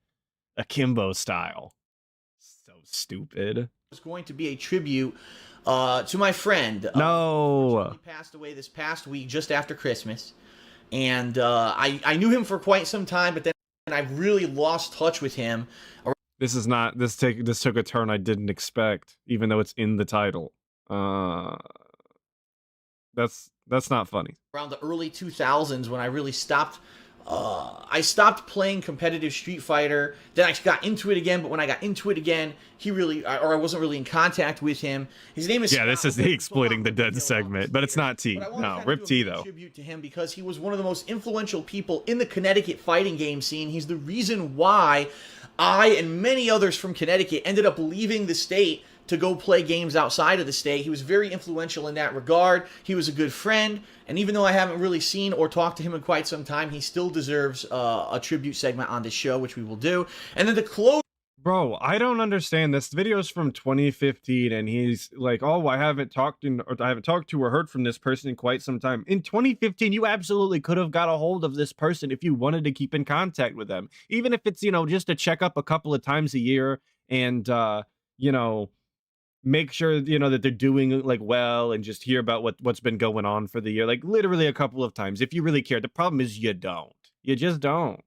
E: Akimbo style. So stupid.
G: It's going to be a tribute to my friend.
E: No.
G: He passed away this past week, just after Christmas, and I knew him for quite some time, but then I've really lost touch with him.
E: This took a turn I didn't expect, even though it's in the title. That's not funny.
G: Around the early 2000s, when I really stopped I stopped playing competitive Street Fighter. Then I got into it again, but when I got into it again, I wasn't really in contact with him. His name is
E: Yeah,
G: Scott.
E: this is the exploiting the dead segment, but it's not T.
G: But I want to
E: No,
G: kind
E: Rip
G: of do a
E: T
G: big
E: though.
G: tribute to him because he was one of the most influential people in the Connecticut fighting game scene. He's the reason why I and many others from Connecticut ended up leaving the state to go play games outside of the state. He was very influential in that regard. He was a good friend, and even though I haven't really seen or talked to him in quite some time, he still deserves a tribute segment on this show, which we will do. And then to close.
E: Bro, I don't understand. This video is from 2015, and he's like, "Oh, I haven't talked to or heard from this person in quite some time." In 2015, you absolutely could have got a hold of this person if you wanted to keep in contact with them, even if it's just to check up a couple of times a year and you know make sure that they're doing like well and just hear about what's been going on for the year, like literally a couple of times if you really care. The problem is you don't. You just don't.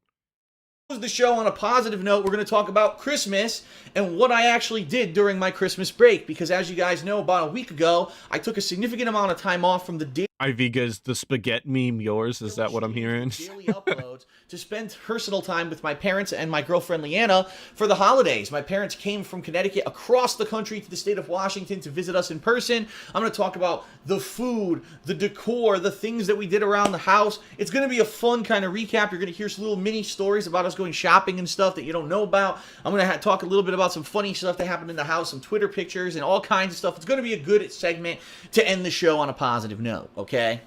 G: The show on a positive note, we're going to talk about Christmas and what I actually did during my Christmas break, because as you guys know, about a week ago I took a significant amount of time off from the
E: Iviga's the spaghetti meme yours, is that what I'm hearing?
G: daily uploads to spend personal time with my parents and my girlfriend Leanna for the holidays. My parents came from Connecticut across the country to the state of Washington to visit us in person. I'm going to talk about the food, the decor, the things that we did around the house. It's going to be a fun kind of recap. You're going to hear some little mini stories about us going shopping and stuff that you don't know about. I'm going to talk a little bit about some funny stuff that happened in the house, some Twitter pictures, and all kinds of stuff. It's going to be a good segment to end the show on a positive note, okay?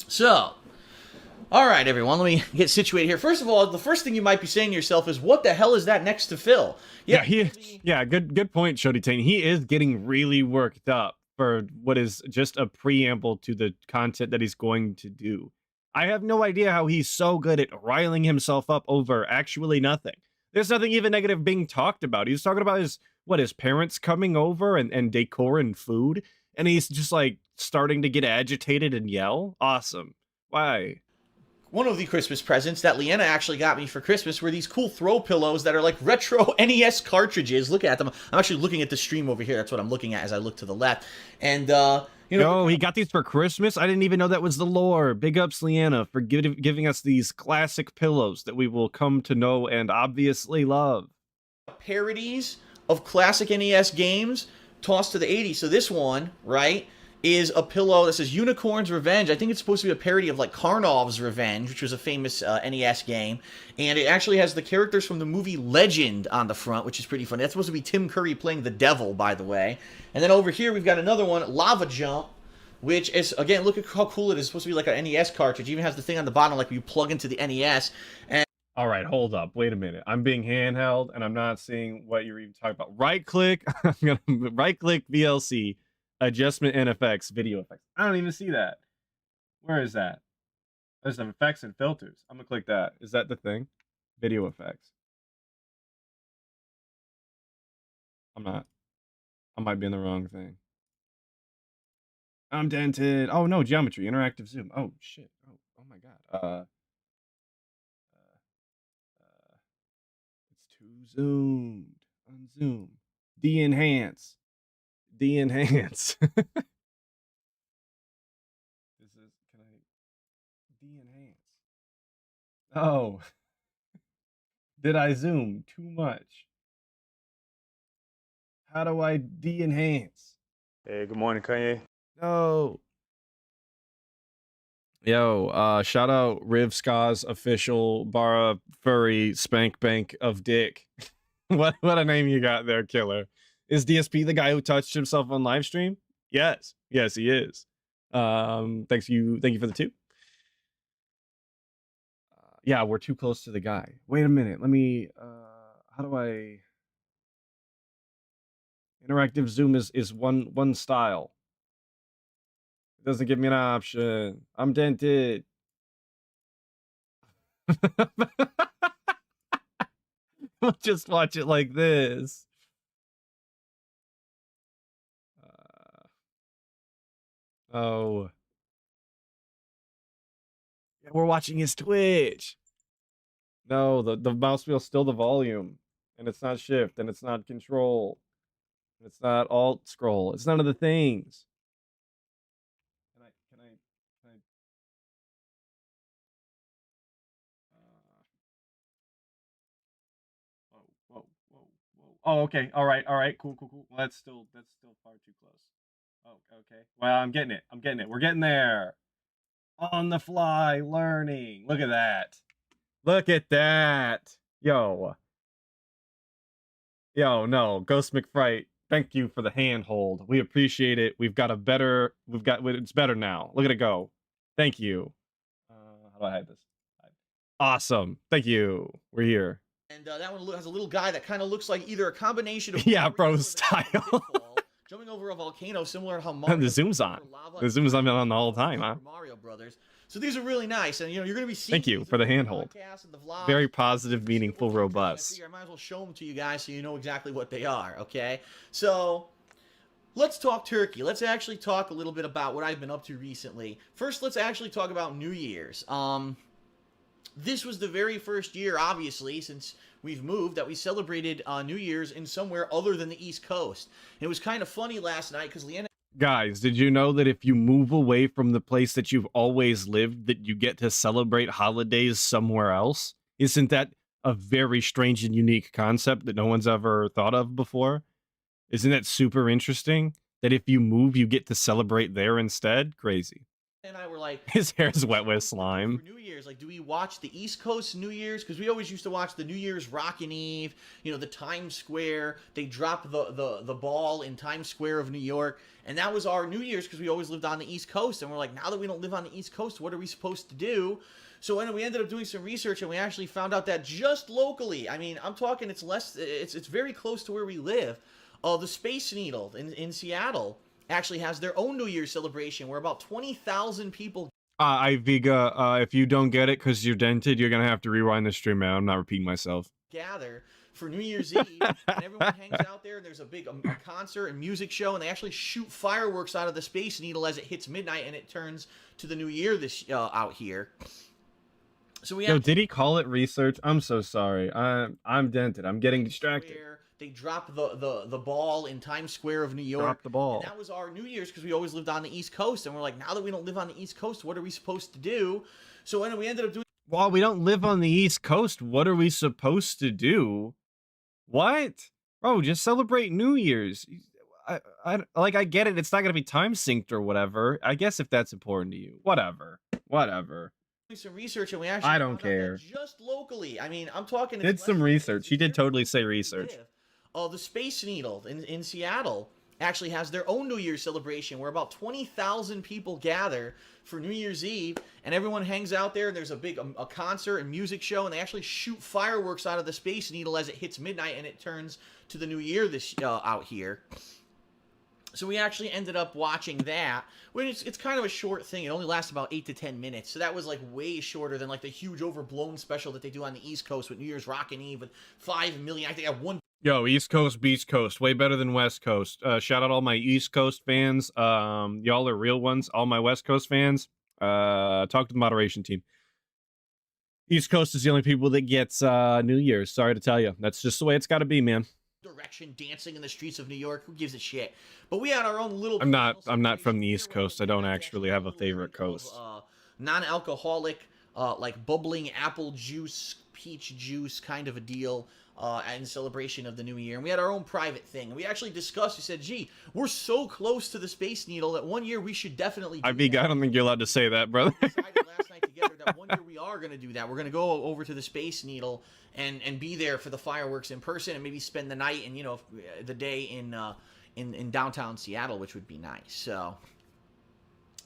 G: So, all right, everyone, let me get situated here. First of all, the first thing you might be saying to yourself is, what the hell is that next to Phil?
E: Good point, Shody Tane. He is getting really worked up for what is just a preamble to the content that he's going to do. I have no idea how he's so good at riling himself up over actually nothing. There's nothing even negative being talked about. He's talking about his parents coming over and decor and food, and he's just like starting to get agitated and yell. Awesome. Why?
G: One of the Christmas presents that Leanna actually got me for Christmas were these cool throw pillows that are like retro NES cartridges. Look at them. I'm actually looking at the stream over here. That's what I'm looking at as I look to the left. And,
E: he got these for Christmas? I didn't even know that was the lore. Big ups, Leanna, for giving us these classic pillows that we will come to know and obviously love.
G: Parodies of classic NES games tossed to the 80s. So this one, right, is a pillow that says Unicorn's Revenge. I think it's supposed to be a parody of like Karnov's Revenge, which was a famous NES game. And it actually has the characters from the movie Legend on the front, which is pretty funny. That's supposed to be Tim Curry playing the devil, by the way. And then over here, we've got another one, Lava Jump, which is, again, look at how cool it is. It's supposed to be like an NES cartridge. It even has the thing on the bottom like you plug into the NES. And
E: all right, hold up. Wait a minute. I'm being handheld, and I'm not seeing what you're even talking about. Right-click. I'm going to right-click VLC, adjustment and effects, video effects. I don't even see that. Where is that? There's some effects and filters. I'm going to click that. Is that the thing? Video effects. I'm not. I might be in the wrong thing. I'm dented. Oh, no, geometry. Interactive zoom. Oh, shit. Oh my God. It's too zoomed. Unzoom. De-enhance. De-enhance. Can I de-enhance? Oh. Did I zoom too much? How do I de-enhance?
I: Hey, good morning, Kanye.
E: No. Yo, shout out Riv Ska's official Bara Furry Spank Bank of Dick. what a name you got there, killer. Is DSP the guy who touched himself on live stream? Yes, he is. Thank you for the 2. Yeah, we're too close to the guy. Wait a minute. Let me. How do I? Interactive zoom is one style. It doesn't give me an option. I'm dented. We'll just watch it like this. Oh. Yeah, we're watching his Twitch. No, the mouse wheel's still the volume. And it's not shift, and it's not control. And it's not alt scroll. It's none of the things. Can I Oh, okay. All right. Cool. Well, that's still far too close. Oh, okay. Well, I'm getting it. We're getting there. On the fly learning. Look at that. Yo, no, Ghost McFright. Thank you for the handhold. We appreciate it. It's better now. Look at it go. Thank you. How do I hide this? Awesome. Thank you. We're here.
G: And that one has a little guy that kind of looks like either a combination of
E: Yeah, bro style.
G: jumping over a volcano, similar to how
E: And the zoom's on. The zoom's on the whole time, huh?
G: Mario Brothers. So these are really nice, and you're going to be seeing.
E: Thank you for the handhold. Very positive, meaningful, robust.
G: I figure I might as well show them to you guys so you know exactly what they are. Okay, so let's talk turkey. Let's actually talk a little bit about what I've been up to recently. First, let's actually talk about New Year's. This was the very first year, obviously, since we've moved, that we celebrated New Year's in somewhere other than the East Coast. It was kind of funny last night because Leanna.
E: Guys, did you know that if you move away from the place that you've always lived, that you get to celebrate holidays somewhere else? Isn't that a very strange and unique concept that no one's ever thought of before? Isn't that super interesting? That if you move, you get to celebrate there instead? Crazy.
G: And I were like,
E: his hair's wet with slime.
G: For New Year's, like, do we watch the East Coast New Year's? Because we always used to watch the New Year's Rockin' Eve, you know, the Times Square. They drop the ball in Times Square of New York. And that was our New Year's because we always lived on the East Coast. And we're like, now that we don't live on the East Coast, what are we supposed to do? So we ended up doing some research, and we actually found out that just locally, I mean, I'm talking it's very close to where we live, the Space Needle in Seattle actually has their own New Year's celebration where about 20,000 people
E: Iviga, if you don't get it because you're dented, you're gonna have to rewind the stream, man. I'm not repeating myself.
G: Gather for New Year's Eve, and everyone hangs out there, and there's a big a concert and music show, and they actually shoot fireworks out of the Space Needle as it hits midnight, and it turns to the New Year this out here. So
E: did he call it research? I'm so sorry. I'm dented. I'm getting distracted.
G: They drop the ball in Times Square of New York.
E: Drop the ball.
G: And that was our New Year's because we always lived on the East Coast. And we're like, now that we don't live on the East Coast, what are we supposed to do? So anyway, we ended up doing...
E: While we don't live on the East Coast, what are we supposed to do? What? Bro, just celebrate New Year's. I get it. It's not going to be time synced or whatever. I guess if that's important to you. Whatever.
G: Some research, and we actually
E: I don't care.
G: Just locally. I mean, I'm talking...
E: Did some research. He did totally say research.
G: The Space Needle in Seattle actually has their own New Year's celebration where about 20,000 people gather for New Year's Eve, and everyone hangs out there, and there's a big a concert and music show, and they actually shoot fireworks out of the Space Needle as it hits midnight, and it turns to the New Year this out here. So we actually ended up watching that. It's kind of a short thing. It only lasts about 8 to 10 minutes. So that was like way shorter than like the huge overblown special that they do on the East Coast with New Year's Rockin' Eve with 5 million. I think I have one.
E: Yo, East Coast, Beast Coast, way better than West Coast. Shout out all my East Coast fans. Y'all are real ones. All my West Coast fans, talk to the moderation team. East Coast is the only people that gets New Year's. Sorry to tell you. That's just the way it's got to be, man.
G: Direction dancing in the streets of New York. Who gives a shit? But we had our own little...
E: I'm not from the East Coast. I don't actually have a favorite coast.
G: Non-alcoholic, like bubbling apple juice, peach juice kind of a deal. In celebration of the new year. And we had our own private thing. And we actually discussed, we said, gee, we're so close to the Space Needle that one year we should definitely do that.
E: I don't think you're allowed to say that, brother.
G: We decided last night together that one year we are going to do that. We're going to go over to the Space Needle and be there for the fireworks in person and maybe spend the night and, you know, the day in downtown Seattle, which would be nice. So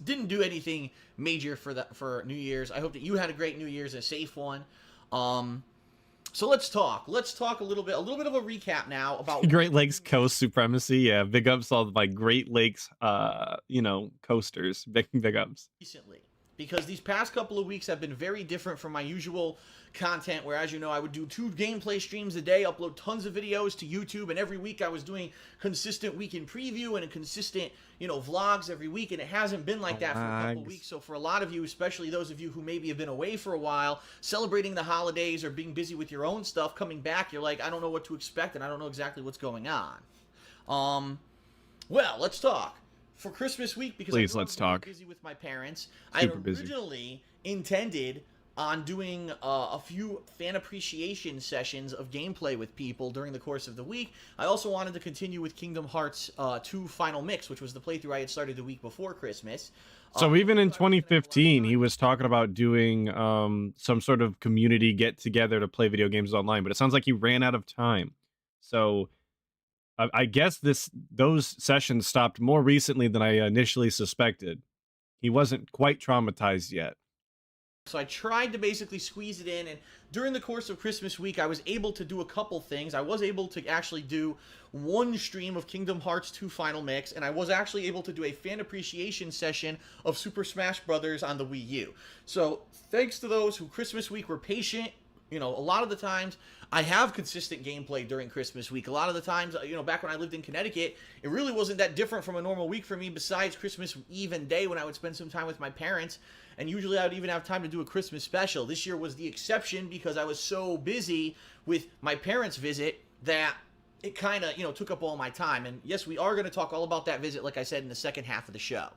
G: didn't do anything major for New Year's. I hope that you had a great New Year's, a safe one. So let's talk. Let's talk a little bit of a recap now about
E: Great Lakes coast supremacy. Yeah, big ups all my Great Lakes, coasters. Big ups.
G: Recently, because these past couple of weeks have been very different from my usual content, where, as you know, I would do 2 gameplay streams a day, upload tons of videos to YouTube, and every week I was doing consistent weekend preview and a consistent, vlogs every week, and it hasn't been like that for a couple of weeks. So for a lot of you, especially those of you who maybe have been away for a while, celebrating the holidays or being busy with your own stuff, coming back, you're like, I don't know what to expect, and I don't know exactly what's going on. Well, let's talk. For Christmas week, because
E: let's talk.
G: Busy with my parents, I originally intended on doing a few fan appreciation sessions of gameplay with people during the course of the week. I also wanted to continue with Kingdom Hearts 2 Final Mix, which was the playthrough I had started the week before Christmas.
E: So even in 2015, he was talking about doing some sort of community get-together to play video games online, but it sounds like he ran out of time. So I guess those sessions stopped more recently than I initially suspected. He wasn't quite traumatized yet.
G: So I tried to basically squeeze it in, and during the course of Christmas week, I was able to do a couple things. I was able to actually do one stream of Kingdom Hearts 2 Final Mix, and I was actually able to do a fan appreciation session of Super Smash Bros. On the Wii U. So thanks to those who Christmas week were patient. You know, a lot of the times I have consistent gameplay during Christmas week. A lot of the times, you know, back when I lived in Connecticut, it really wasn't that different from a normal week for me besides Christmas Eve and day when I would spend some time with my parents. And usually I would even have time to do a Christmas special. This year was the exception because I was so busy with my parents' visit that it kind of, you know, took up all my time. And yes, we are going to talk all about that visit, like I said, in the second half of the show.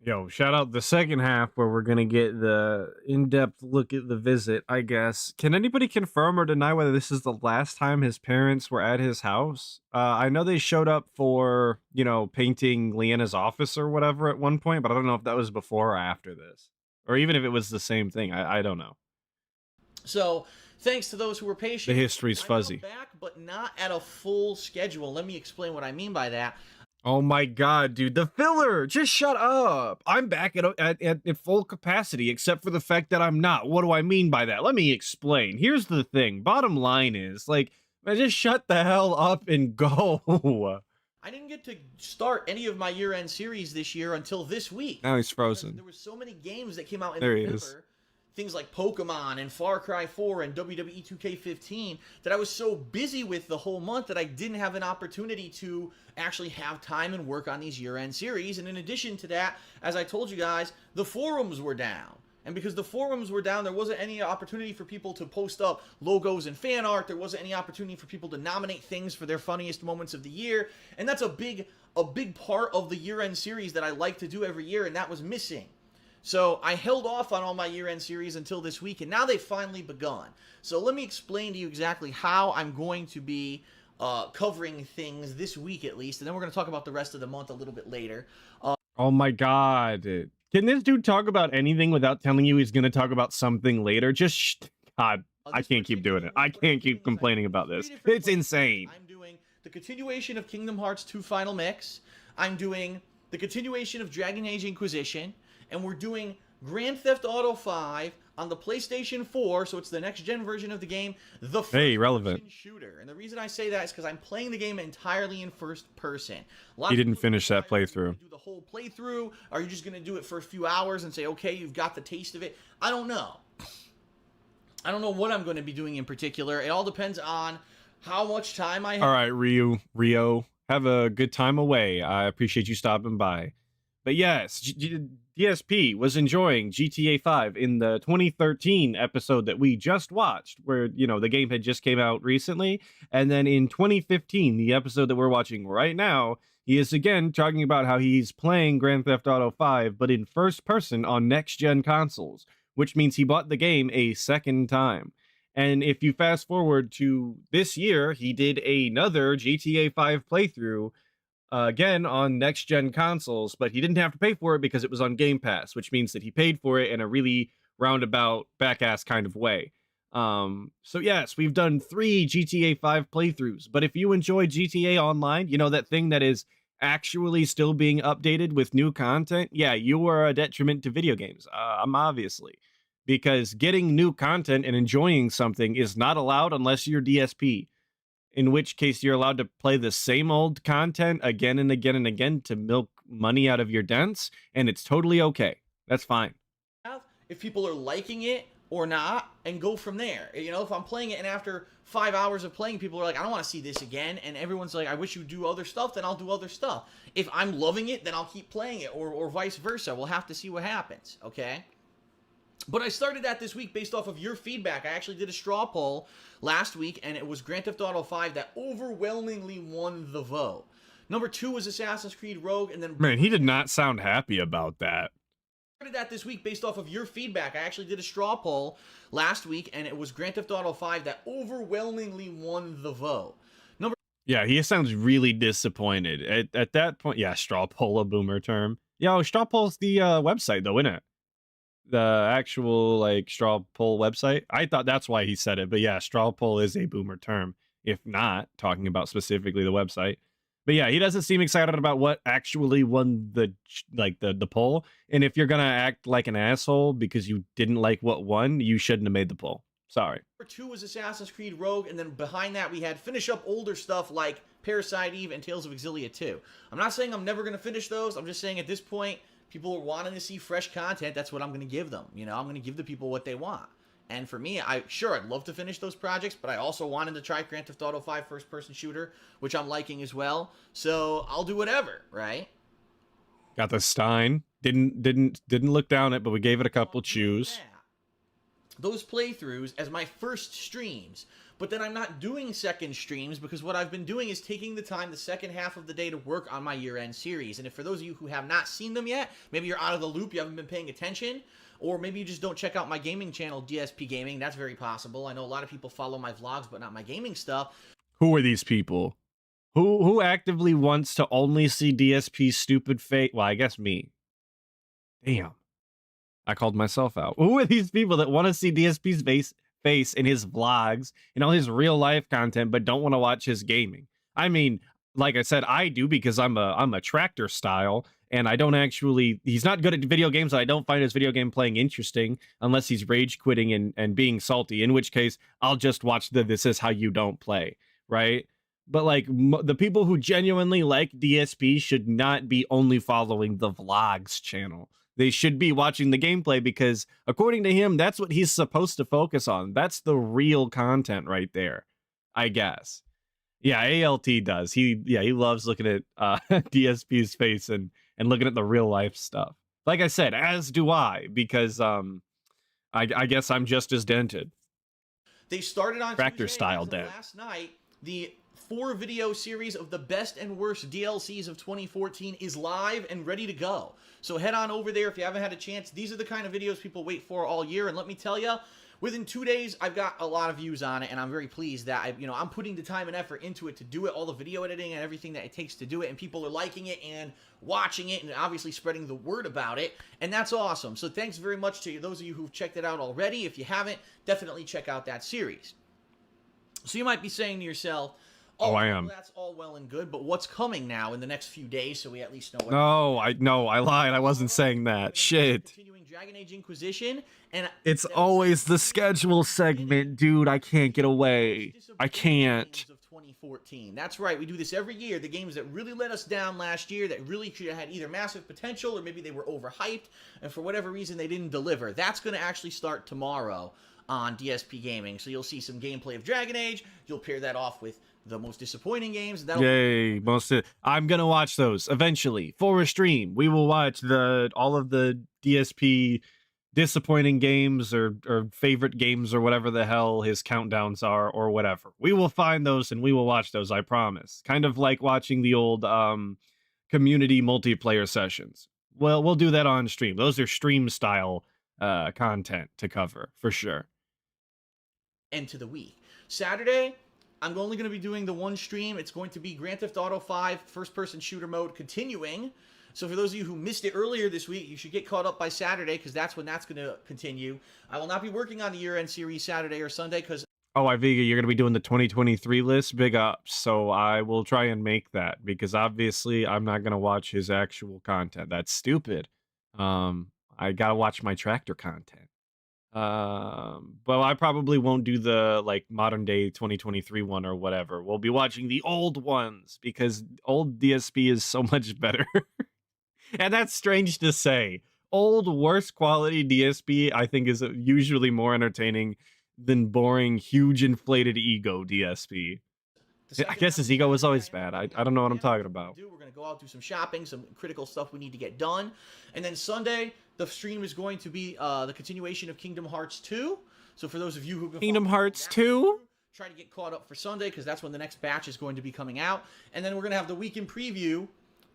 E: Yo, shout out the second half where we're going to get the in-depth look at the visit, I guess. Can anybody confirm or deny whether this is the last time his parents were at his house? I know they showed up for, you know, painting Leanna's office or whatever at one point, but I don't know if that was before or after this. Or even if it was the same thing. I don't know.
G: So, thanks to those who were patient.
E: The history's fuzzy.
G: I'm back, but not at a full schedule. Let me explain what I mean by that.
E: Oh my god, dude, the filler! Just shut up! I'm back at full capacity, except for the fact that I'm not. What do I mean by that? Let me explain. Here's the thing. Bottom line is, like, just shut the hell up and go.
G: I didn't get to start any of my year-end series this year until this week.
E: Now he's frozen.
G: There were so many games that came out in
E: There he
G: November.
E: is.
G: Things like Pokemon and Far Cry 4 and WWE 2K15 that I was so busy with the whole month that I didn't have an opportunity to actually have time and work on these year-end series. And in addition to that, as I told you guys, the forums were down. And because the forums were down, there wasn't any opportunity for people to post up logos and fan art. There wasn't any opportunity for people to nominate things for their funniest moments of the year. And that's a big part of the year-end series that I like to do every year, and that was missing. So I held off on all my year-end series until this week, and now they've finally begun. So let me explain to you exactly how I'm going to be covering things this week at least, and then we're going to talk about the rest of the month a little bit later.
E: Oh my god. Can this dude talk about anything without telling you he's going to talk about something later? God, I can't keep doing it. I can't keep complaining about this. It's insane.
G: I'm doing the continuation of Kingdom Hearts 2 Final Mix. I'm doing the continuation of Dragon Age Inquisition. And we're doing Grand Theft Auto 5 on the PlayStation 4, so it's the next-gen version of the game, the
E: relevant
G: shooter. And the reason I say that is because I'm playing the game entirely in first person.
E: You didn't finish that playthrough.
G: Do the whole playthrough? Are you just going to do it for a few hours and say, okay, you've got the taste of it? I don't know. I don't know what I'm going to be doing in particular. It all depends on how much time I have.
E: All right, Rio, have a good time away. I appreciate you stopping by. But yes, DSP was enjoying GTA 5 in the 2013 episode that we just watched, where, you know, the game had just came out recently. And then in 2015, the episode that we're watching right now, he is again talking about how he's playing Grand Theft Auto 5, but in first person on next-gen consoles, which means he bought the game a second time. And if you fast forward to this year, he did another GTA 5 playthrough, again on next-gen consoles, but he didn't have to pay for it because it was on Game Pass, which means that he paid for it in a really roundabout, back-ass kind of way. So yes, we've done 3 GTA 5 playthroughs, but if you enjoy GTA Online, you know, that thing that is actually still being updated with new content, yeah, you are a detriment to video games, obviously. Because getting new content and enjoying something is not allowed unless you're DSP. In which case you're allowed to play the same old content again and again and again to milk money out of your dents, and it's totally okay. That's fine.
G: If people are liking it or not, and go from there. You know, if I'm playing it and after 5 hours of playing, people are like, I don't want to see this again, and everyone's like, I wish you'd do other stuff, then I'll do other stuff. If I'm loving it, then I'll keep playing it, or vice versa. We'll have to see what happens, okay? But I started that this week based off of your feedback. I actually did a straw poll last week, and it was Grand Theft Auto 5 that overwhelmingly won the vote. Number 2 was Assassin's Creed Rogue, and then...
E: Man, he did not sound happy about that.
G: That this week based off of your feedback. I actually did a straw poll last week, and it was Grand Theft Auto 5 that overwhelmingly won the vote.
E: Yeah, he sounds really disappointed. At that point, yeah, straw poll, a boomer term. Yo, straw poll's the website, though, isn't it? The actual, like, straw poll website. I thought that's why he said it, but yeah, straw poll is a boomer term, if not talking about specifically the website. But yeah, he doesn't seem excited about what actually won the poll. And if you're gonna act like an asshole because you didn't like what won, you shouldn't have made the poll. Sorry.
G: Number 2 was Assassin's Creed Rogue, and then behind that we had finish up older stuff like Parasite Eve and Tales of Exilia 2. I'm not saying I'm never gonna finish those. I'm just saying at this point, people are wanting to see fresh content. That's what I'm gonna give them. You know, I'm gonna give the people what they want. And for me, I'd love to finish those projects, but I also wanted to try Grand Theft Auto 5 first-person shooter, which I'm liking as well. So I'll do whatever, right?
E: Got the Stein. Didn't look down it, but we gave it a couple chews.
G: Those playthroughs as my first streams, but then I'm not doing second streams because what I've been doing is taking the time the second half of the day to work on my year-end series. And if for those of you who have not seen them yet, maybe you're out of the loop, you haven't been paying attention, or maybe you just don't check out my gaming channel, DSP Gaming. That's very possible. I know a lot of people follow my vlogs, but not my gaming stuff.
E: Who are these people? Who actively wants to only see DSP's stupid face? Well, I guess me. Damn. I called myself out. Who are these people that want to see DSP's face in his vlogs and all his real life content, but don't want to watch his gaming? I mean, like I said, I do because I'm a tractor style, and I don't actually. He's not good at video games. And I don't find his video game playing interesting unless he's rage quitting and being salty. In which case, I'll just watch the "This Is How You Don't Play," right? But like the people who genuinely like DSP should not be only following the vlogs channel. They should be watching the gameplay because, according to him, that's what he's supposed to focus on. That's the real content right there, I guess. Yeah, ALT does. He loves looking at DSP's face and looking at the real life stuff. Like I said, as do I, because I guess I'm just as dented.
G: They started on
E: tractor
G: Tuesday,
E: style dent.
G: Last night. The 4-video series of the best and worst DLCs of 2014 is live and ready to go. So head on over there if you haven't had a chance. These are the kind of videos people wait for all year, and let me tell you, within 2 days, I've got a lot of views on it, and I'm very pleased that I'm putting the time and effort into it to do it, all the video editing and everything that it takes to do it, and people are liking it and watching it and obviously spreading the word about it, and that's awesome. So thanks very much to those of you who've checked it out already. If you haven't, definitely check out that series. So you might be saying to yourself,
E: oh, I am.
G: Well, that's all well and good, but what's coming now in the next few days so we at least know what...
E: No, I lied. I wasn't saying that. Shit.
G: Continuing Dragon Age Inquisition, and
E: it's always the schedule segment, dude. I can't get away. I can't.
G: Of 2014. That's right. We do this every year. The games that really let us down last year, that really should have had either massive potential or maybe they were overhyped, and for whatever reason they didn't deliver. That's going to actually start tomorrow on DSP Gaming. So you'll see some gameplay of Dragon Age. You'll pair that off with the most disappointing games.
E: Yay! I'm gonna watch those eventually for a stream. We will watch all of the DSP disappointing games or favorite games or whatever the hell his countdowns are or whatever. We will find those and we will watch those. I promise. Kind of like watching the old community multiplayer sessions. Well, we'll do that on stream. Those are stream style content to cover for sure.
G: End to the week. Saturday, I'm only going to be doing the one stream. It's going to be Grand Theft Auto 5 first-person shooter mode continuing. So for those of you who missed it earlier this week, you should get caught up by Saturday because that's when that's going to continue. I will not be working on the year-end series Saturday or Sunday because...
E: Oh, Iviga, you're going to be doing the 2023 list? Big ups. So I will try and make that because obviously I'm not going to watch his actual content. That's stupid. I got to watch my tractor content. But I probably won't do the like modern day 2023 one or whatever. We'll be watching the old ones because old DSP is so much better. And that's strange to say. Old, worse quality DSP, I think, is usually more entertaining than boring, huge inflated ego DSP. I guess his ego was always bad. I don't know what I'm talking about.
G: We're going to go out, do some shopping, some critical stuff we need to get done. And then Sunday, the stream is going to be the continuation of Kingdom Hearts 2. So for those of you who...
E: Kingdom Hearts 2?
G: Try to get caught up for Sunday because that's when the next batch is going to be coming out. And then we're going to have the weekend preview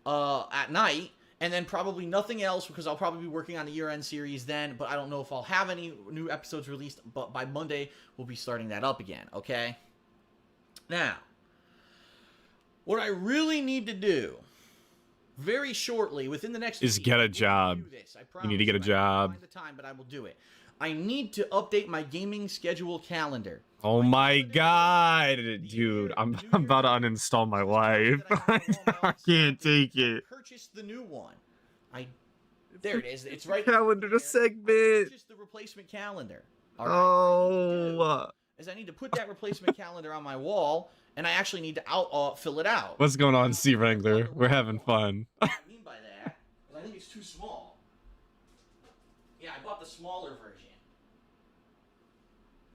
G: at night. and then probably nothing else because I'll probably be working on the year-end series then, but I don't know if I'll have any new episodes released, but by Monday, we'll be starting that up again, okay? Now, what I really need to do very shortly, within the next
E: is
G: week,
E: get a job. You need to get a job.
G: I find the time, but I will do it. I need to update my gaming schedule calendar.
E: Oh my god, dude. I'm about to uninstall my life. I can't take it.
G: Purchase the new one. There it is. It's right
E: Calendar
G: there.
E: segment.
G: Purchase the replacement calendar. All right.
E: Oh.
G: Is I need to put that replacement calendar on my wall, and I actually need to fill it out.
E: What's going on, Sea Wrangler? We're having fun.
G: What I mean by that is I think it's too small. Yeah, I bought the smaller version.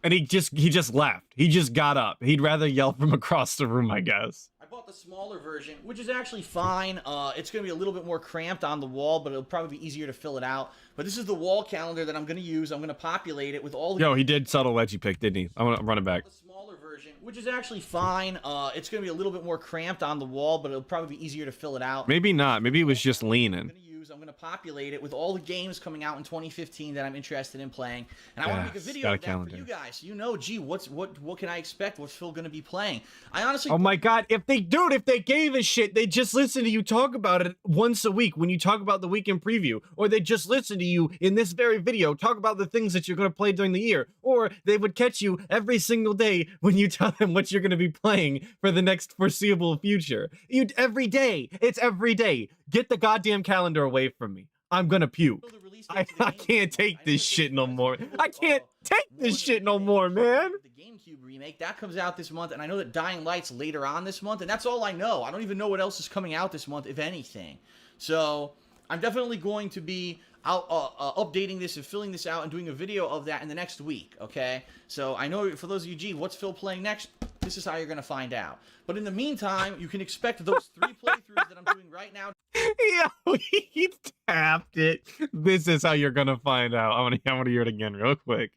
E: And he just left. He just got up. He'd rather yell from across the room, I guess.
G: I bought the smaller version, which is actually fine. It's going to be a little bit more cramped on the wall, but it'll probably be easier to fill it out. But this is the wall calendar that I'm going to use. I'm going to populate it with all the...
E: Yo, he did subtle wedgie pick, didn't he? I'm gonna run it back.
G: The smaller version, which is actually fine. It's going to be a little bit more cramped on the wall, but it'll probably be easier to fill it out.
E: Maybe not. Maybe it was just leaning.
G: I'm going to populate it with all the games coming out in 2015 that I'm interested in playing, and I want to make a video of that for you guys. You know, gee, what can I expect? What's Phil going to be playing? I honestly...
E: Oh my god, if they gave a shit, they just listen to you talk about it once a week when you talk about the weekend preview, or they just listen to you in this very video talk about the things that you're going to play during the year, or they would catch you every single day when you tell them what you're going to be playing for the next foreseeable future. Every day. It's every day. Get the goddamn calendar away from me. I'm gonna puke. I can't take this shit no more. I can't take this shit no more, man.
G: The GameCube remake, that comes out this month, and I know that Dying Light's later on this month, and that's all I know. I don't even know what else is coming out this month, if anything. So, I'm definitely going to be out updating this and filling this out and doing a video of that in the next week, okay? So, I know for those of you, gee, what's Phil playing next? This is how you're going to find out. But in the meantime, you can expect those 3 playthroughs that I'm doing right now.
E: Yeah, he tapped it. This is how you're going to find out. I want to hear it again real quick.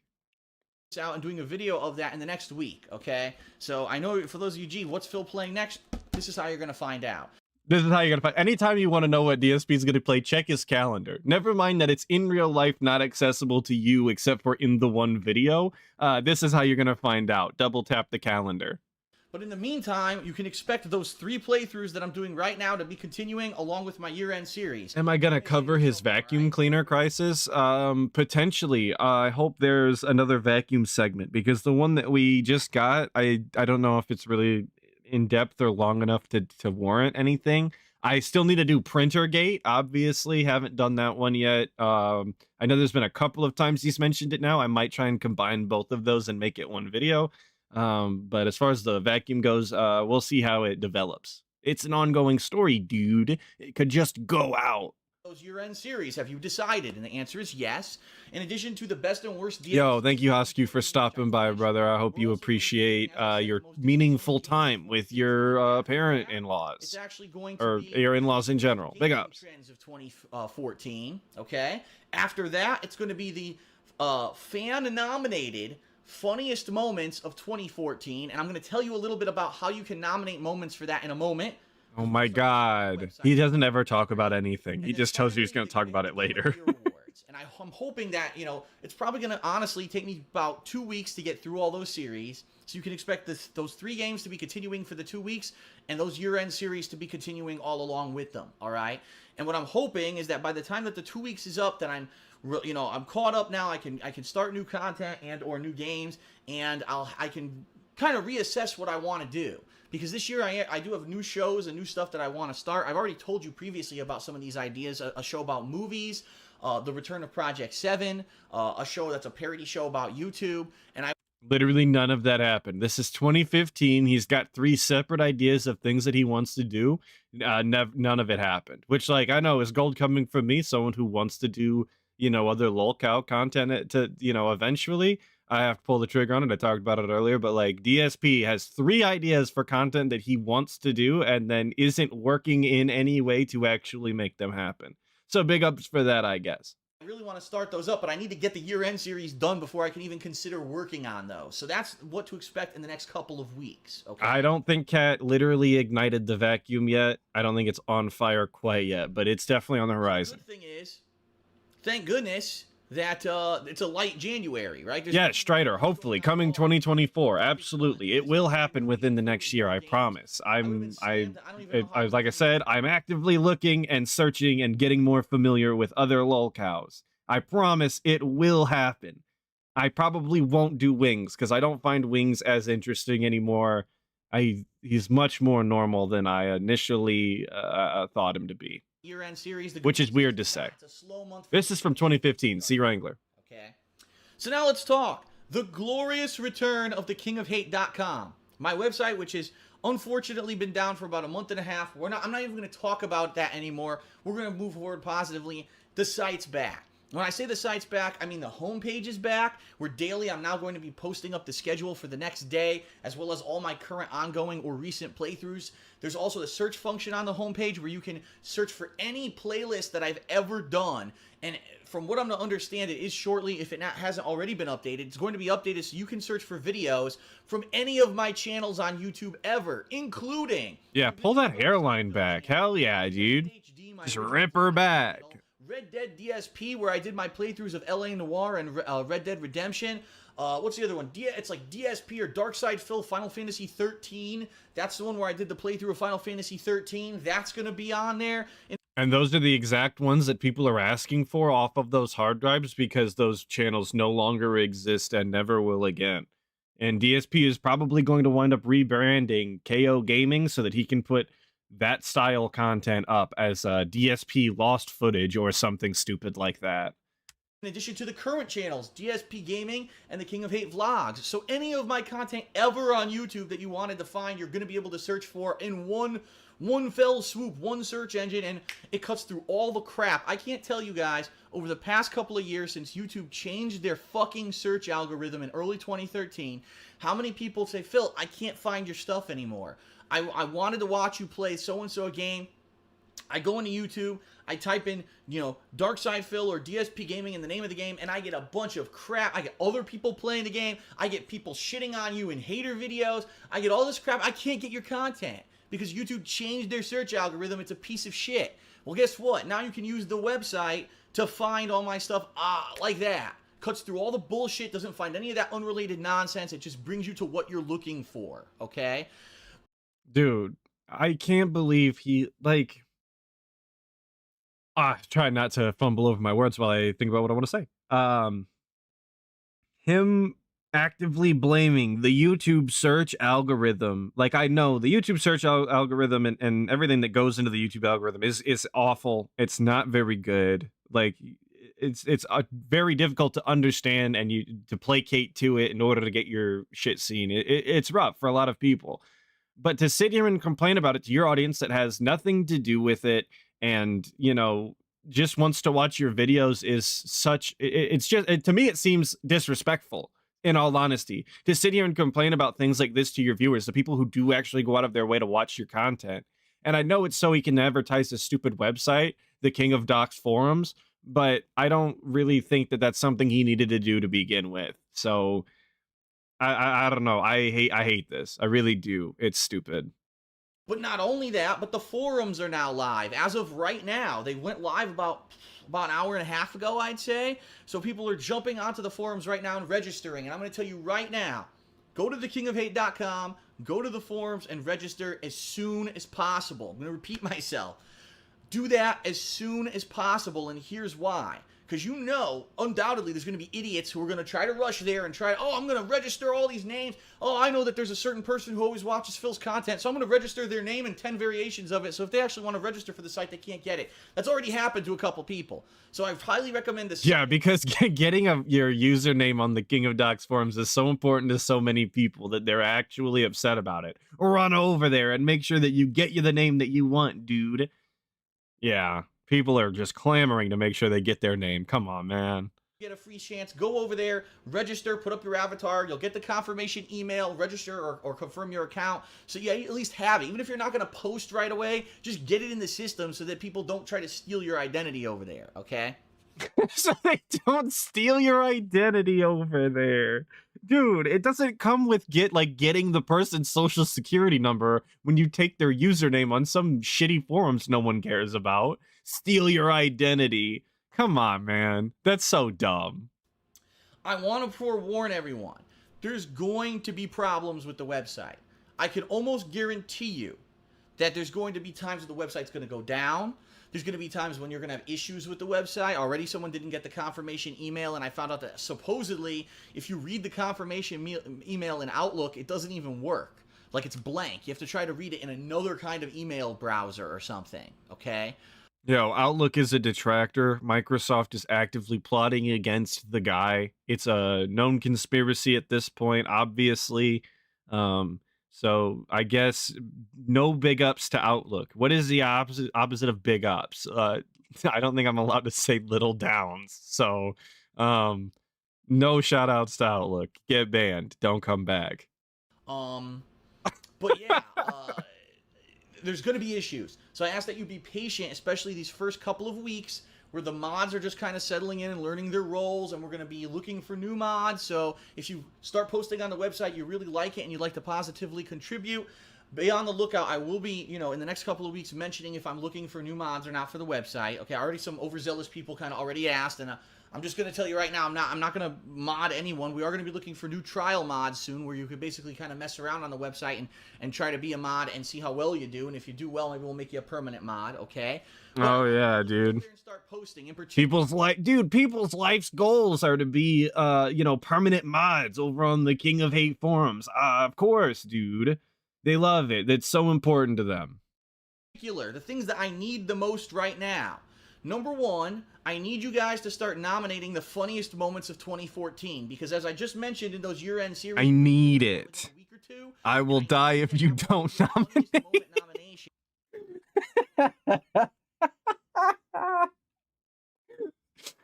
G: Out and doing a video of that in the next week, okay? So I know for those of you, gee, what's Phil playing next? This is how you're going to find out.
E: This is how you're going to find... Anytime you want to know what DSP is going to play, check his calendar. Never mind that it's in real life, not accessible to you except for in the one video. This is how you're going to find out. Double tap the calendar.
G: But in the meantime, you can expect those 3 playthroughs that I'm doing right now to be continuing along with my year-end series.
E: Am I going to cover his vacuum cleaner crisis? Potentially. I hope there's another vacuum segment, because the one that we just got, I don't know if it's really in-depth or long enough to warrant anything. I still need to do Printergate. Obviously, haven't done that one yet. I know there's been a couple of times he's mentioned it now. I might try and combine both of those and make it one video. But as far as the vacuum goes, we'll see how it develops. It's an ongoing story, dude. It could just go out.
G: Those year-end series, have you decided? And the answer is yes. In addition to the best and worst...
E: Yo, thank you, Hosku, for stopping by, brother. I hope you appreciate your meaningful time with your parent-in-laws.
G: It's actually going
E: or
G: to be
E: your in-laws in general. Big ups.
G: Trends of 2014, okay? After that, it's going to be the fan-nominated funniest moments of 2014, and I'm going to tell you a little bit about how you can nominate moments for that in a moment.
E: Oh my god. He doesn't ever talk about anything. He just tells you he's going to talk about it later.
G: And I'm hoping that, you know, it's probably going to honestly take me about 2 weeks to get through all those series. So you can expect those 3 games to be continuing for the 2 weeks, and those year-end series to be continuing all along with them, all right? And what I'm hoping is that by the time that the 2 weeks is up, that I'm caught up now. I can start new content and or new games, and I can kind of reassess what I want to do. Because this year I do have new shows and new stuff that I want to start. I've already told you previously about some of these ideas. A show about movies, the return of Project 7, a show that's a parody show about YouTube, and
E: literally none of that happened. This is 2015. He's got 3 separate ideas of things that he wants to do. None of it happened. Which, like, I know is gold coming from me, someone who wants to do, you know, other lolcow content to, you know, eventually. I have to pull the trigger on it. I talked about it earlier, but like DSP has 3 ideas for content that he wants to do and then isn't working in any way to actually make them happen. So big ups for that, I guess.
G: I really want to start those up, but I need to get the year-end series done before I can even consider working on those. So that's what to expect in the next couple of weeks. Okay.
E: I don't think Cat literally ignited the vacuum yet. I don't think it's on fire quite yet, but it's definitely on the horizon.
G: The good thing is, thank goodness that it's a light January, right?
E: Yeah, Strider, hopefully coming 2024. Absolutely, it will happen within the next year. I promise. Like I said, I'm actively looking and searching and getting more familiar with other lolcows. I promise it will happen. I probably won't do Wings because I don't find Wings as interesting anymore. He's much more normal than I initially thought him to be.
G: Year-end series,
E: which is weird to say. This is from 2015, Sea Wrangler.
G: Okay. So now let's talk. The glorious return of thekingofhate.com. My website, which has unfortunately been down for about a month and a half. I'm not even going to talk about that anymore. We're going to move forward positively. The site's back. When I say the site's back, I mean the homepage is back, where daily I'm now going to be posting up the schedule for the next day, as well as all my current ongoing or recent playthroughs. There's also the search function on the homepage where you can search for any playlist that I've ever done. And from what I'm to understand, it is shortly, if it hasn't already been updated, it's going to be updated so you can search for videos from any of my channels on YouTube ever, including...
E: Yeah, pull that hairline back. Hell yeah, dude. Just rip her back.
G: Red Dead DSP, where I did my playthroughs of LA Noire and Red Dead Redemption. What's the other one? It's like DSP or Dark Side Phil Final Fantasy 13. That's the one where I did the playthrough of Final Fantasy 13. That's going to be on there.
E: And those are the exact ones that people are asking for off of those hard drives because those channels no longer exist and never will again. And DSP is probably going to wind up rebranding KO Gaming so that he can put that style content up as DSP lost footage or something stupid like that.
G: In addition to the current channels, DSP Gaming and the King of Hate Vlogs. So any of my content ever on YouTube that you wanted to find, you're going to be able to search for in one fell swoop, one search engine, and it cuts through all the crap. I can't tell you guys, over the past couple of years since YouTube changed their fucking search algorithm in early 2013, how many people say, Phil, I can't find your stuff anymore. I wanted to watch you play so-and-so game. I go into YouTube, I type in, Dark Side Phil or DSP Gaming in the name of the game, and I get a bunch of crap. I get other people playing the game. I get people shitting on you in hater videos. I get all this crap. I can't get your content because YouTube changed their search algorithm. It's a piece of shit. Well, guess what? Now you can use the website to find all my stuff like that. Cuts through all the bullshit, doesn't find any of that unrelated nonsense. It just brings you to what you're looking for, okay?
E: Dude, I can't believe he, try not to fumble over my words while I think about what I want to say. Him actively blaming the YouTube search algorithm. I know the YouTube search algorithm and everything that goes into the YouTube algorithm is awful. It's not very good. It's very difficult to understand and to placate to it in order to get your shit seen. It's rough for a lot of people. But to sit here and complain about it to your audience that has nothing to do with it and, just wants to watch your videos is to me, it seems disrespectful, in all honesty, to sit here and complain about things like this to your viewers, the people who do actually go out of their way to watch your content. And I know it's so he can advertise this stupid website, the King of Docs Forums, but I don't really think that that's something he needed to do to begin with. So I don't know. I hate this. I really do. It's stupid.
G: But not only that, but the forums are now live. As of right now, they went live about an hour and a half ago, I'd say. So people are jumping onto the forums right now and registering. And I'm going to tell you right now, go to thekingofhate.com, go to the forums, and register as soon as possible. I'm going to repeat myself. Do that as soon as possible, and here's why. Because undoubtedly, there's going to be idiots who are going to try to rush there and I'm going to register all these names. Oh, I know that there's a certain person who always watches Phil's content, so I'm going to register their name and 10 variations of it. So if they actually want to register for the site, they can't get it. That's already happened to a couple people. So I highly recommend this.
E: Yeah, because getting your username on the King of Docs forums is so important to so many people that they're actually upset about it. Run over there and make sure that you get the name that you want, dude. Yeah. People are just clamoring to make sure they get their name. Come on, man.
G: Get a free chance. Go over there, register, put up your avatar. You'll get the confirmation email, register or confirm your account. So yeah, you at least have it. Even if you're not going to post right away, just get it in the system so that people don't try to steal your identity over there, okay?
E: So they don't steal your identity over there. Dude, it doesn't come with getting the person's social security number when you take their username on some shitty forums no one cares about. Steal your identity. Come on, man. That's so dumb.
G: I want to forewarn everyone. There's going to be problems with the website. I can almost guarantee you that there's going to be times when the website's going to go down. There's going to be times when you're going to have issues with the website. Already someone didn't get the confirmation email, and I found out that supposedly if you read the confirmation email in Outlook, it doesn't even work. Like, it's blank. You have to try to read it in another kind of email browser or something, okay?
E: Yo, Outlook is a detractor. Microsoft is actively plotting against the guy. It's a known conspiracy at this point, obviously. So I guess no big ups to Outlook. What is the opposite of big ups? I don't think I'm allowed to say little downs. So no shout outs to Outlook. Get banned. Don't come back.
G: But yeah, there's going to be issues. So I ask that you be patient, especially these first couple of weeks where the mods are just kind of settling in and learning their roles, and we're going to be looking for new mods. So if you start posting on the website, you really like it, and you'd like to positively contribute, be on the lookout. I will be, in the next couple of weeks mentioning if I'm looking for new mods or not for the website. Okay, already some overzealous people kind of already asked, and I'm just going to tell you right now, I'm not going to mod anyone. We are going to be looking for new trial mods soon where you could basically kind of mess around on the website and try to be a mod and see how well you do. And if you do well, maybe we'll make you a permanent mod, okay?
E: Oh, yeah, dude.
G: Start posting in
E: people's life's goals are to be, permanent mods over on the King of Hate forums. Of course, dude. They love it. That's so important to them.
G: The things that I need the most right now. Number one, I need you guys to start nominating the funniest moments of 2014, because as I just mentioned in those year-end series,
E: I need it. I will die if you don't nominate.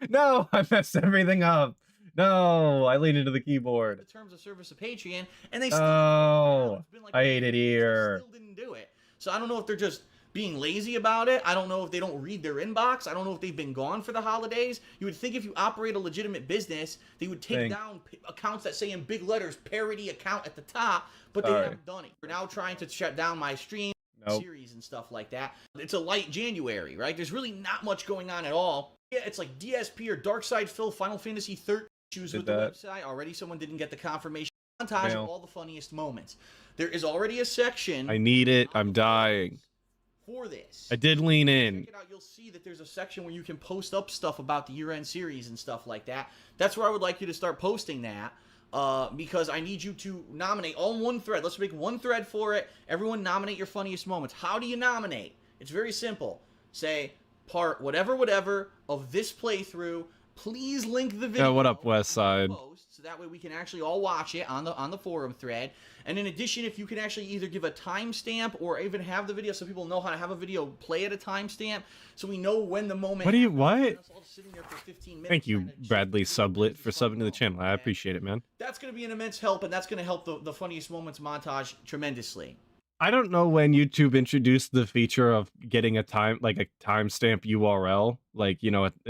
E: No, I messed everything up. No, I leaned into the keyboard.
G: The terms of service of Patreon, and they still
E: I hate it here.
G: Still didn't do it. So I don't know if they're just being lazy about it. I don't know if they don't read their inbox. I don't know if they've been gone for the holidays. You would think if you operate a legitimate business, they would take down accounts that say in big letters, parody account at the top, but they haven't done it. We're now trying to shut down my stream series and stuff like that. It's a light January, right? There's really not much going on at all. Yeah, it's like DSP or Dark Side Phil, Final Fantasy 13 issues with the website. Already someone didn't get the confirmation. Montage of all the funniest moments. There is already a section.
E: I need it. I'm dying.
G: For this.
E: I did lean in.
G: Check it out. You'll see that there's a section where you can post up stuff about the year-end series and stuff like that. That's where I would like you to start posting that. Because I need you to nominate all in one thread. Let's make one thread for it. Everyone nominate your funniest moments. How do you nominate? It's very simple. Say, part whatever of this playthrough. Please link the video.
E: What up, West Side?
G: So that way we can actually all watch it on the forum thread. And in addition, if you can actually either give a timestamp or even have the video so people know how to have a video play at a timestamp, so we know when the moment.
E: What? Thank you, Bradley Sublit, for subbing to the channel. I appreciate it, man.
G: That's going to be an immense help, and that's going to help the funniest moments montage tremendously.
E: I don't know when YouTube introduced the feature of getting a timestamp URL,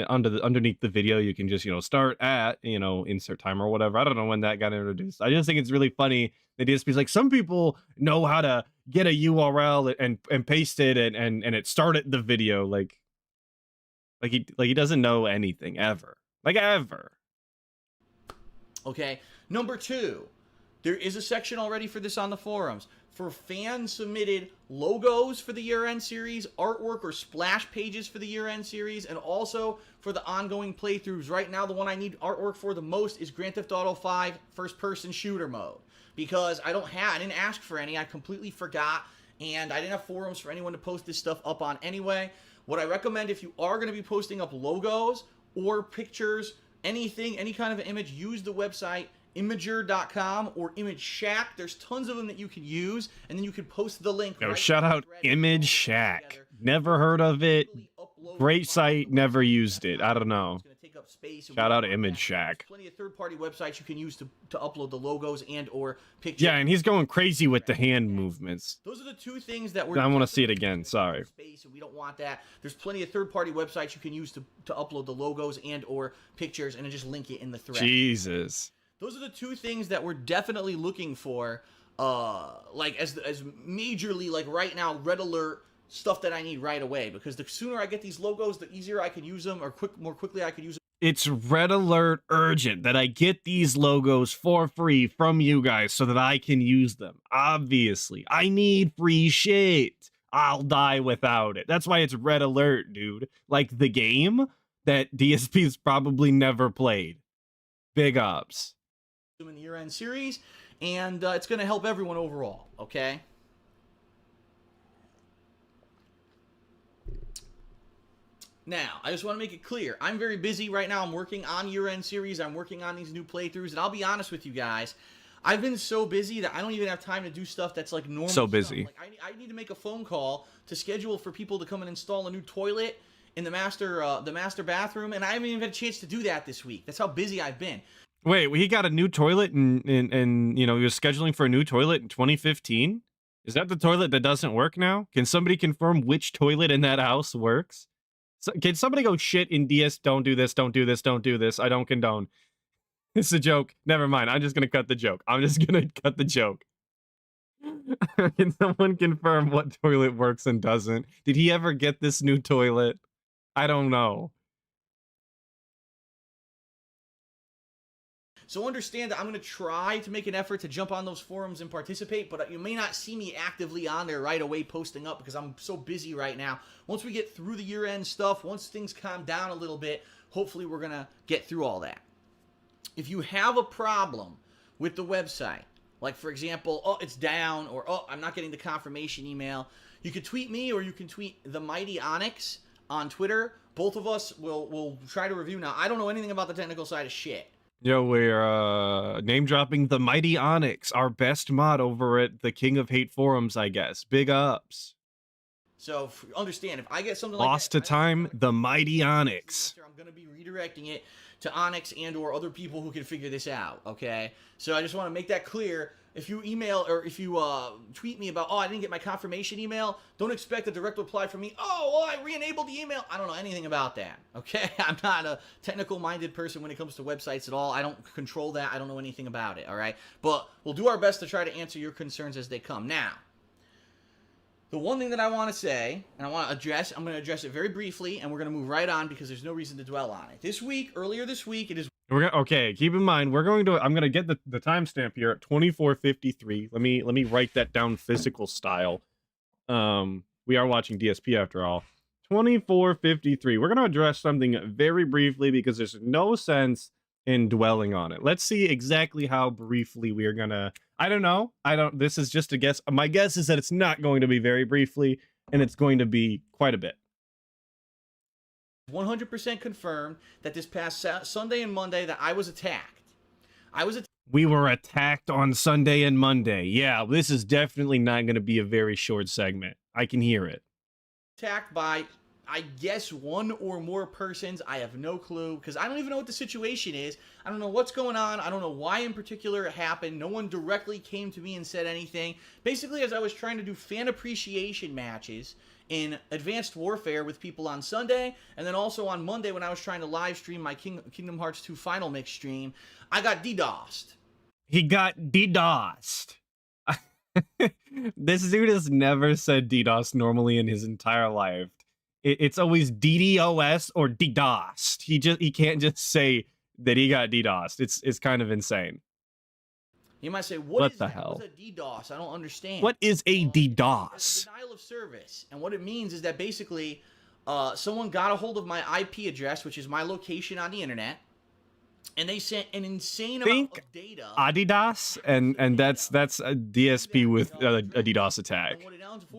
E: underneath the video, you can just, start at, insert time or whatever. I don't know when that got introduced. I just think it's really funny that DSP's like, some people know how to get a URL and paste it and it started the video. Like he doesn't know anything ever. Ever.
G: Okay. Number two, there is a section already for this on the forums. For fan-submitted logos for the year-end series, artwork or splash pages for the year-end series, and also for the ongoing playthroughs. Right now, the one I need artwork for the most is Grand Theft Auto 5 first-person shooter mode. Because I didn't ask for any, I completely forgot, and I didn't have forums for anyone to post this stuff up on anyway. What I recommend, if you are going to be posting up logos or pictures, anything, any kind of an image, use the website Imager.com or Image Shack. There's tons of them that you can use, and then you can post the link.
E: Shout out Image Shack. Never heard of it. Great site, never used it. I don't know.
G: It's going to take up space. And
E: Shout out Image Shack.
G: There's plenty of third-party websites you can use to upload the logos and or pictures.
E: Yeah, and he's going crazy with the hand movements.
G: Those are the two things that we're.
E: I want to see it again. Sorry.
G: Space, and we don't want that. There's plenty of third-party websites you can use to upload the logos and or pictures, and then just link it in the thread.
E: Jesus.
G: Those are the two things that we're definitely looking for. Like as majorly, like right now, red alert stuff that I need right away, because the sooner I get these logos, the easier I can use them, or more quickly I can use them.
E: It's red alert urgent that I get these logos for free from you guys so that I can use them. Obviously, I need free shit. I'll die without it. That's why it's red alert, dude. Like the game that DSP's probably never played. Big ups.
G: In the year-end series, and it's going to help everyone overall, okay? Now, I just want to make it clear, I'm very busy right now. I'm working on year-end series. I'm working on these new playthroughs, and I'll be honest with you guys, I've been so busy that I don't even have time to do stuff that's like normal.
E: So busy.
G: Like, I need to make a phone call to schedule for people to come and install a new toilet in the master bathroom, and I haven't even had a chance to do that this week. That's how busy I've been.
E: Wait, he got a new toilet and you know, he was scheduling for a new toilet in 2015? Is that the toilet that doesn't work now? Can somebody confirm which toilet in that house works? So, can somebody go shit in DS? Don't do this, don't do this, don't do this. I don't condone. It's a joke. Never mind. I'm just going to cut the joke. Can someone confirm what toilet works and doesn't? Did he ever get this new toilet? I don't know.
G: So understand that I'm going to try to make an effort to jump on those forums and participate, but you may not see me actively on there right away posting up because I'm so busy right now. Once we get through the year-end stuff, once things calm down a little bit, hopefully we're going to get through all that. If you have a problem with the website, like for example, oh, it's down, or oh, I'm not getting the confirmation email, you can tweet me or you can tweet the Mighty Onyx on Twitter. Both of us will try to review. Now, I don't know anything about the technical side of shit.
E: Yo, we're name dropping the Mighty Onyx, our best mod over at the King of Hate forums, I guess. Big ups.
G: So understand, if I get something like
E: Lost to time, the Mighty Onyx.
G: I'm going to be redirecting it to Onyx and or other people who can figure this out, okay? So I just want to make that clear. If you email or if you tweet me about, oh, I didn't get my confirmation email, don't expect a direct reply from me. Oh, well, I re-enabled the email. I don't know anything about that, okay? I'm not a technical-minded person when it comes to websites at all. I don't control that. I don't know anything about it, all right? But we'll do our best to try to answer your concerns as they come. Now, the one thing that I want to say, and I want to address, I'm going to address it very briefly, and we're going to move right on because there's no reason to dwell on it. Earlier this week, it is...
E: Okay, keep in mind, I'm going to get the timestamp here at 24:53. Let me write that down physical style. We are watching DSP after all. 24:53. We're going to address something very briefly because there's no sense in dwelling on it. Let's see exactly how briefly we are going to... This is just a guess. My guess is that it's not going to be very briefly, and it's going to be quite a bit.
G: 100% confirmed that this past Sunday and Monday that I was attacked.
E: We were attacked on Sunday and Monday. Yeah, this is definitely not going to be a very short segment. I can hear it.
G: Attacked by, I guess, one or more persons. I have no clue because I don't even know what the situation is. I don't know what's going on. I don't know why in particular it happened. No one directly came to me and said anything. Basically, as I was trying to do fan appreciation matches in Advanced Warfare with people on Sunday, and then also on Monday when I was trying to live stream my Kingdom Hearts 2 Final Mix stream, I got DDoSed.
E: He got DDoSed. This dude has never said DDoS normally in his entire life. It's always DDoS or DDoSed. He can't just say that he got DDoSed. It's kind of insane.
G: You might say, what is
E: the
G: that?
E: hell?
G: What's a DDoS? I don't understand.
E: What is a DDoS?
G: Denial of service. And what it means is that basically someone got a hold of my IP address, which is my location on the internet, and they sent an insane amount of data.
E: Adidas, and that's a DSP with a DDoS attack.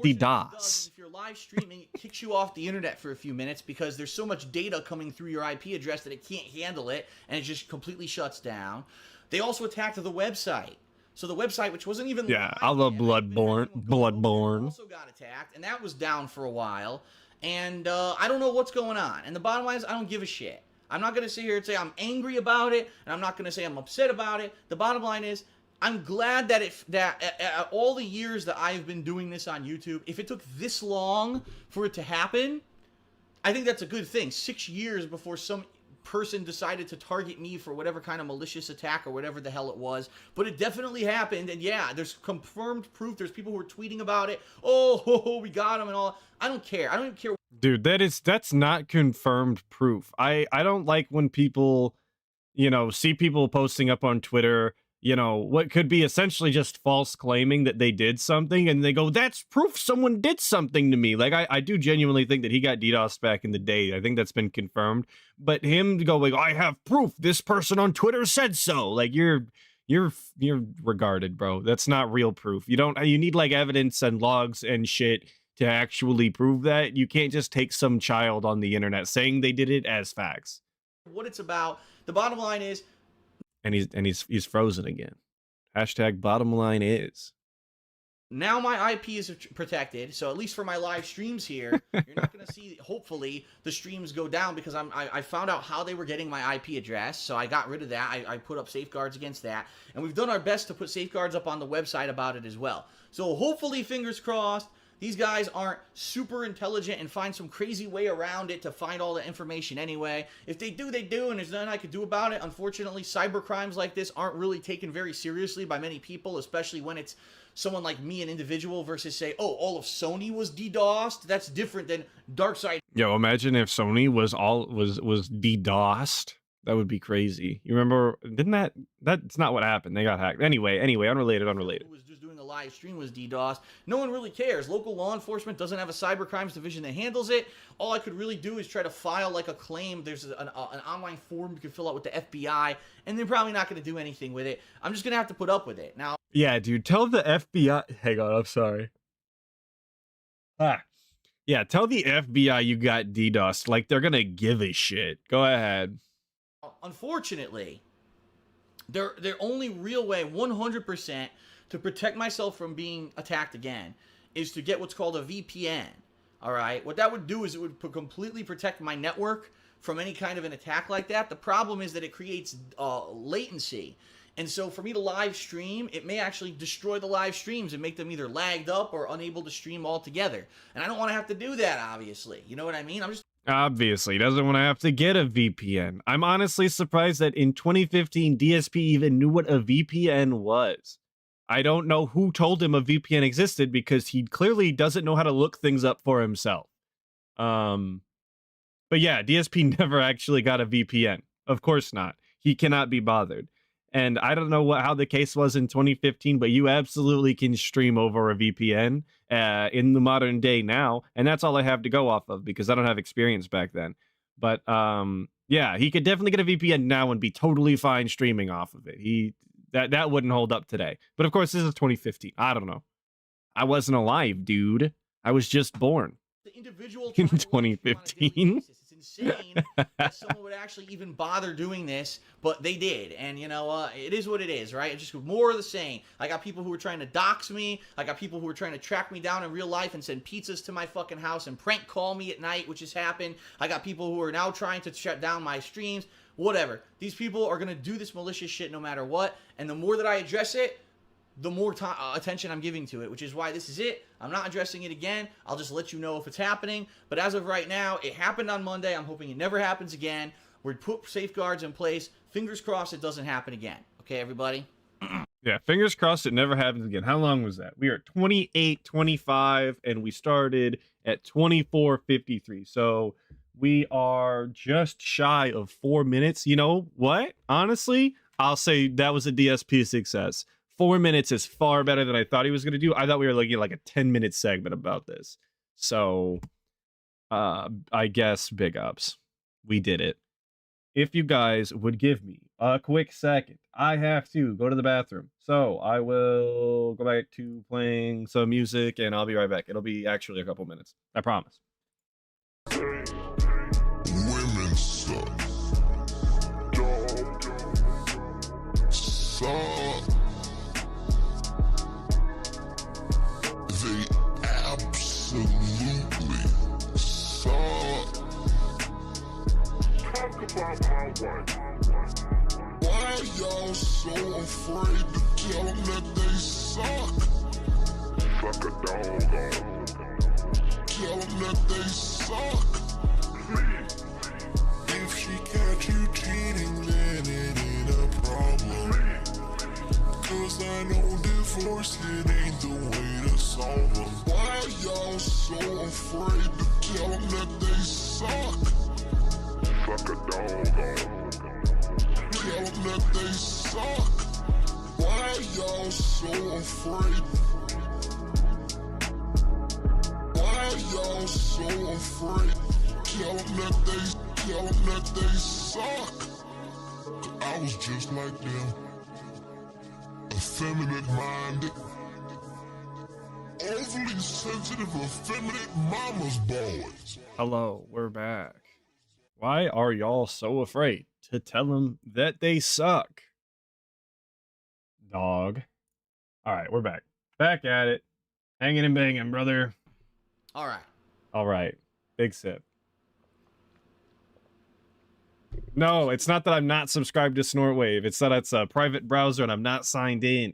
E: DDoS.
G: If you're live streaming, it kicks you off the internet for a few minutes because there's so much data coming through your IP address that it can't handle it, and it just completely shuts down. They also attacked the website. So the website, which wasn't even
E: live I love Bloodborne.
G: Also got attacked, and that was down for a while. And I don't know what's going on. And the bottom line is, I don't give a shit. I'm not going to sit here and say I'm angry about it, and I'm not going to say I'm upset about it. The bottom line is, I'm glad that all the years that I've been doing this on YouTube, if it took this long for it to happen, I think that's a good thing. 6 years before some person decided to target me for whatever kind of malicious attack or whatever the hell it was. But it definitely happened, and yeah, there's confirmed proof. There's people who are tweeting about it. Oh, we got him and all. I don't care. I don't even care.
E: Dude, that's not confirmed proof. I don't like when people, see people posting up on Twitter, what could be essentially just false claiming that they did something, and they go, that's proof someone did something to me. Like, I do genuinely think that he got DDoSed back in the day. I think that's been confirmed. But him going, I have proof, this person on Twitter said so. Like, you're regarded, bro. That's not real proof. You need like evidence and logs and shit to actually prove that. You can't just take some child on the internet saying they did it as facts.
G: What it's about. The bottom line is,
E: and he's frozen again. Hashtag bottom line is.
G: Now my IP is protected, so at least for my live streams here, you're not going to see, hopefully, the streams go down, because I found out how they were getting my IP address, so I got rid of that. I put up safeguards against that, and we've done our best to put safeguards up on the website about it as well. So hopefully, fingers crossed, these guys aren't super intelligent and find some crazy way around it to find all the information anyway. If they do, they do, and there's nothing I could do about it. Unfortunately, cyber crimes like this aren't really taken very seriously by many people, especially when it's someone like me, an individual, versus say, oh, all of Sony was DDoSed. That's different than Darkside.
E: Yo, imagine if Sony was DDoSed. That would be crazy. You remember? That's not what happened. They got hacked. Anyway, unrelated.
G: Who was just doing a live stream was DDoSed. No one really cares. Local law enforcement doesn't have a cyber crimes division that handles it. All I could really do is try to file like a claim. There's an online form you can fill out with the FBI, and they're probably not going to do anything with it. I'm just going to have to put up with it. Now,
E: yeah, dude, tell the FBI. Hang on, I'm sorry. Yeah, tell the FBI you got DDoSed. Like, they're going to give a shit. Go ahead.
G: Unfortunately, their only real way, 100%, to protect myself from being attacked again is to get what's called a VPN. All right? What that would do is it would completely protect my network from any kind of an attack like that. The problem is that it creates latency. And so for me to live stream, it may actually destroy the live streams and make them either lagged up or unable to stream altogether. And I don't want to have to do that, obviously. You know what I mean?
E: Obviously, doesn't want to have to get a VPN. I'm honestly surprised that in 2015, DSP even knew what a VPN was. I don't know who told him a VPN existed, because he clearly doesn't know how to look things up for himself. But yeah, DSP never actually got a VPN. Of course not. He cannot be bothered. And I don't know how the case was in 2015, but you absolutely can stream over a VPN in the modern day now. And that's all I have to go off of, because I don't have experience back then. But yeah, he could definitely get a VPN now and be totally fine streaming off of it. That wouldn't hold up today. But of course, this is 2015. I don't know. I wasn't alive, dude. I was just born.
G: The individual
E: in 2015.
G: It's insane that someone would actually even bother doing this, but they did. And it is what it is, right? It's just more of the same. I got people who are trying to dox me. I got people who are trying to track me down in real life and send pizzas to my fucking house and prank call me at night, which has happened. I got people who are now trying to shut down my streams. Whatever. These people are gonna do this malicious shit no matter what. And the more that I address it, the more attention I'm giving to it, which is why this is it. I'm not addressing it again. I'll just let you know if it's happening. But as of right now, it happened on Monday. I'm hoping it never happens again. We're put safeguards in place. Fingers crossed it doesn't happen again. Okay, everybody?
E: Yeah, fingers crossed it never happens again. How long was that? We are at 28:25, and we started at 24:53. So we are just shy of 4 minutes. You know what? Honestly, I'll say that was a DSP success. 4 minutes is far better than I thought he was going to do. I thought we were looking at like a 10-minute segment about this. So, I guess big ups. We did it. If you guys would give me a quick second, I have to go to the bathroom. So, I will go back to playing some music, and I'll be right back. It'll be actually a couple minutes. I promise.
D: Women suck. Suck. They absolutely suck. Talk about Why y'all so afraid to tell them that they suck? Suck a dog. Tell them that they suck. If she catch you cheating, then it ain't a problem. Cause I know divorce, it ain't the way to solve them. Why y'all so afraid to tell them that they suck? Suck a dog. Tell them that they suck. Why y'all so afraid? Why y'all so afraid? Tell them that they suck. I was just like them. Effeminate minded. Overly sensitive, effeminate mama's boys.
E: Hello, we're back. Why are y'all so afraid to tell them that they suck? Dog. All right, we're back. Back at it. Hanging and banging, brother.
G: All right.
E: All right. Big sip. No, it's not that I'm not subscribed to Snortwave. It's that it's a private browser and I'm not signed in.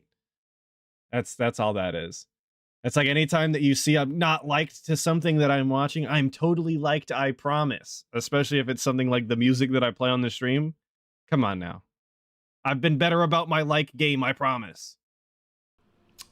E: That's all that is. It's like anytime that you see I'm not liked to something that I'm watching, I'm totally liked, I promise. Especially if it's something like the music that I play on the stream. Come on now. I've been better about my like game, I promise.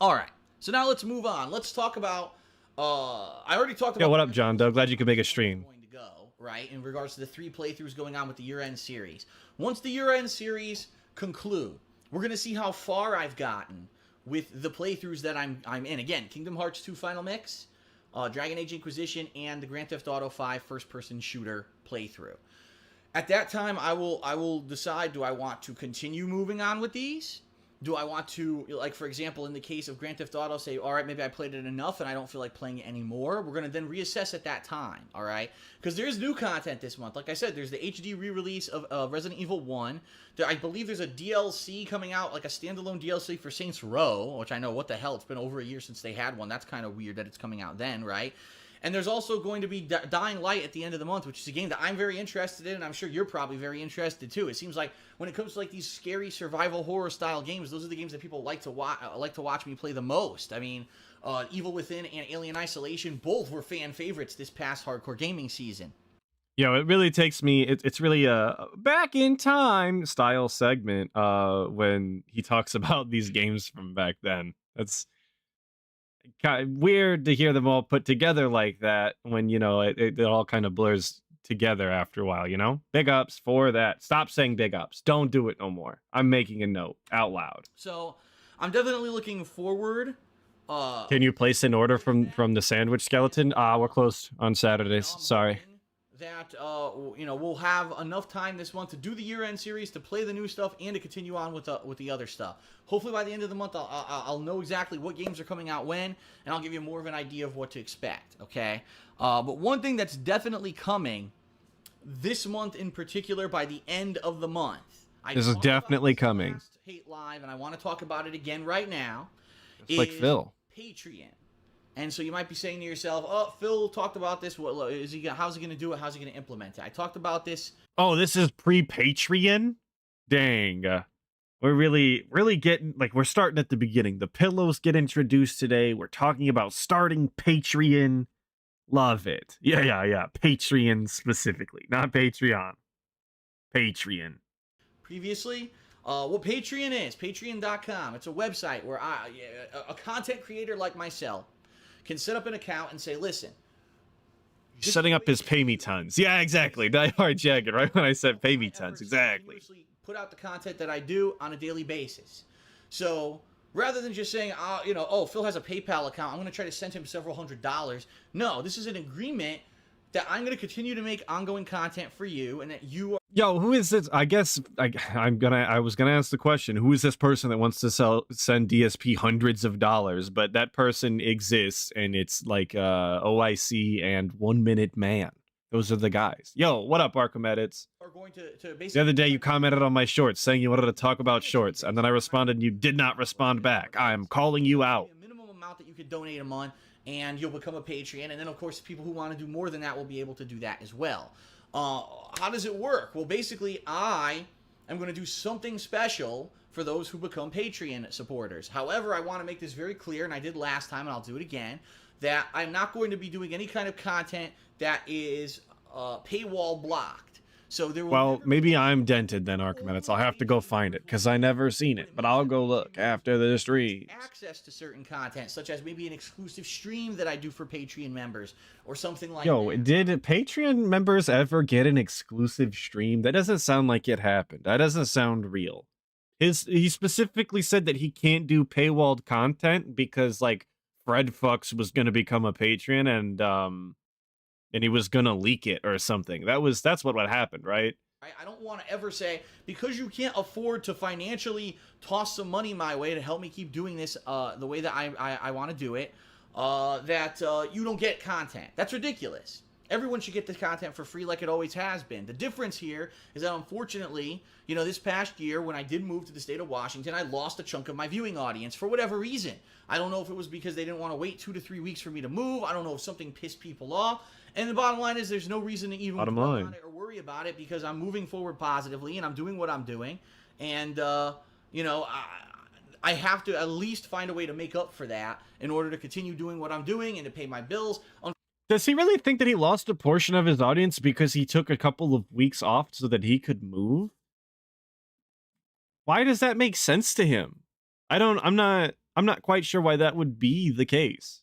G: All right. So now let's move on. Let's talk about I already talked about.
E: Yo, what up, John Doe? Glad you could make a stream.
G: Going to go, right, in regards to the 3 playthroughs going on with the year-end series. Once the year-end series conclude, we're going to see how far I've gotten with the playthroughs that I'm in. Again, Kingdom Hearts 2 Final Mix, Dragon Age Inquisition, and the Grand Theft Auto 5 first-person shooter playthrough. At that time, I will decide, do I want to continue moving on with these? Do I want to, like, for example, in the case of Grand Theft Auto, say, all right, maybe I played it enough and I don't feel like playing it anymore. We're going to then reassess at that time, all right? Because there's new content this month. Like I said, there's the HD re-release of Resident Evil 1. I believe there's a DLC coming out, like a standalone DLC for Saints Row, which I know, what the hell, it's been over a year since they had one. That's kind of weird that it's coming out then, right? And there's also going to be Dying Light at the end of the month, which is a game that I'm very interested in, and I'm sure you're probably very interested too. It seems like when it comes to like these scary survival horror style games, those are the games that people like to watch me play the most. I mean, Evil Within and Alien Isolation both were fan favorites this past hardcore gaming season.
E: Yo, it really takes me. It's really a back in time style segment. When he talks about these games from back then, that's kind of weird to hear them all put together like that when, you know, it all kind of blurs together after a while, you know? Big ups for that. Stop saying big ups. Don't do it no more. I'm making a note out loud.
G: So I'm definitely looking forward.
E: Can you place an order from the sandwich skeleton? We're closed on Saturdays. Sorry.
G: That you know, we'll have enough time this month to do the year-end series, to play the new stuff, and to continue on with the other stuff. Hopefully by the end of the month, I'll know exactly what games are coming out when, and I'll give you more of an idea of what to expect. Okay, but one thing that's definitely coming this month in particular, by the end of the month,
E: this is definitely coming.
G: Hate Live, and I want to talk about it again right now.
E: It's like Phil.
G: Patreon. And so you might be saying to yourself, "Oh, Phil talked about this. What is he? How's he going to do it? How's he going to implement it?" I talked about this.
E: Oh, this is pre-Patreon? Dang. We're really getting, like, we're starting at the beginning. The pillows get introduced today. We're talking about starting Patreon. Love it. Yeah. Patreon specifically, not Patreon. Patreon.
G: Previously, what Patreon is, patreon.com. It's a website where a content creator like myself can set up an account and say, listen.
E: Setting up his pay me tons. Yeah, exactly. Die Hard Jagged, right when I said pay me tons. Exactly.
G: Put out the content that I do on a daily basis. So rather than just saying, oh, Phil has a PayPal account, I'm going to try to send him several $100s. No, this is an agreement that I'm going to continue to make ongoing content for you, and that you are.
E: Yo, who is this? I guess I was gonna ask the question: who is this person that wants to send DSP hundreds of dollars? But that person exists, and it's like OIC and 1 Minute Man. Those are the guys. Yo, what up, Arkham Edits?
G: Are going to basically.
E: The other day, you commented on my shorts saying you wanted to talk about shorts, and then I responded, and you did not respond back. I am calling you out.
G: A minimum amount that you could donate a month, and you'll become a Patreon. And then, of course, people who want to do more than that will be able to do that as well. How does it work? Well, basically, I am going to do something special for those who become Patreon supporters. However, I want to make this very clear, and I did last time, and I'll do it again, that I'm not going to be doing any kind of content that is paywall blocked. So there will
E: Well, maybe I'm dented then, Archimedes. I'll have to go find it, because I never seen it, but I'll go look after the stream.
G: Access to certain content, such as maybe an exclusive stream that I do for Patreon members, or something like
E: Yo,
G: that.
E: did Patreon members ever get an exclusive stream? That doesn't sound like it happened. That doesn't sound real. He specifically said that he can't do paywalled content because, like, Fred Fucks was gonna become a Patreon and he was gonna leak it or something. That's what happened, right?
G: I don't want to ever say, because you can't afford to financially toss some money my way to help me keep doing this the way that I want to do it, that you don't get content. That's ridiculous. Everyone should get the content for free like it always has been. The difference here is that, unfortunately, you know, this past year when I did move to the state of Washington, I lost a chunk of my viewing audience for whatever reason. I don't know if it was because they didn't want to wait 2 to 3 weeks for me to move. I don't know if something pissed people off. And the bottom line is there's no reason to even dwell on it or worry about it, because I'm moving forward positively and I'm doing what I'm doing. And, you know, I have to at least find a way to make up for that in order to continue doing what I'm doing and to pay my bills.
E: Does he really think that he lost a portion of his audience because he took a couple of weeks off so that he could move? Why does that make sense to him? I'm not quite sure why that would be the case.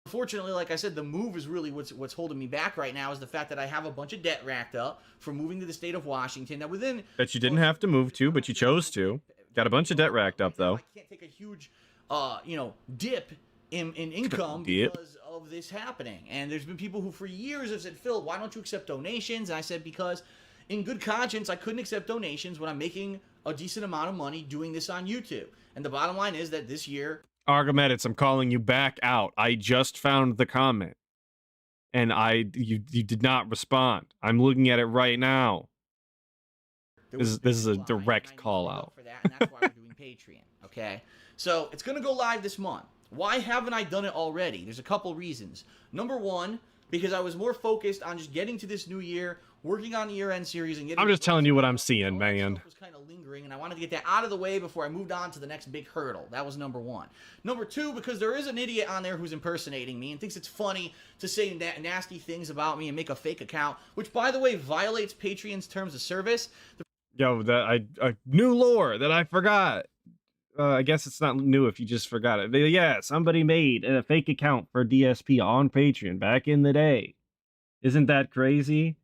G: Unfortunately, like I said, the move is really what's holding me back right now, is the fact that I have a bunch of debt racked up from moving to the state of Washington. That
E: you didn't have to move to, but you chose to. Got a bunch of debt racked up, though.
G: I can't take a huge, you know, dip in income because of this happening. And there's been people who for years have said, Phil, why don't you accept donations? And I said, because in good conscience, I couldn't accept donations when I'm making a decent amount of money doing this on YouTube. And the bottom line is that this year...
E: Archimedes, I'm calling you back out. I just found the comment. And you did not respond. I'm looking at it right now. This is a direct call out.
G: For that, and that's why we're doing Patreon, okay? So it's going to go live this month. Why haven't I done it already? There's a couple reasons. Number one, because I was more focused on just getting to this new year, working on the year-end series, and getting...
E: I'm just telling you what I'm seeing, man.
G: Was kind of lingering, and I wanted to get that out of the way before I moved on to the next big hurdle. That was number one. Number two, because there is an idiot on there who's impersonating me and thinks it's funny to say nasty things about me and make a fake account, which, by the way, violates Patreon's terms of service.
E: Yo, new lore that I forgot. I guess it's not new if you just forgot it. But yeah, somebody made a fake account for DSP on Patreon back in the day. Isn't that crazy?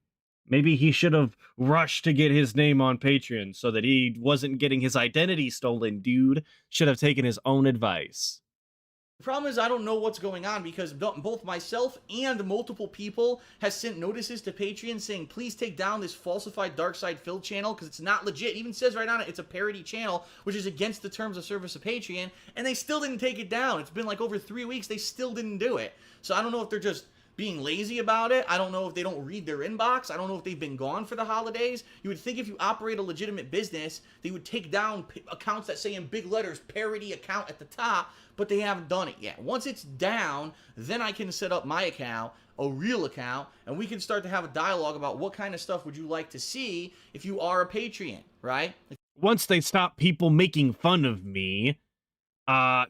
E: Maybe he should have rushed to get his name on Patreon so that he wasn't getting his identity stolen, dude. Should have taken his own advice.
G: The problem is I don't know what's going on, because both myself and multiple people has sent notices to Patreon saying, please take down this falsified Dark Side Phil channel because it's not legit. It even says right on it, it's a parody channel, which is against the terms of service of Patreon, and they still didn't take it down. It's been like over 3 weeks. They still didn't do it. So I don't know if they're just being lazy about it. I don't know if they don't read their inbox. I don't know if they've been gone for the holidays. You would think if you operate a legitimate business, they would take down accounts that say in big letters, parody account at the top, but they haven't done it yet. Once it's down, then I can set up my account, a real account, and we can start to have a dialogue about what kind of stuff would you like to see if you are a Patreon, right?
E: Once they stop people making fun of me,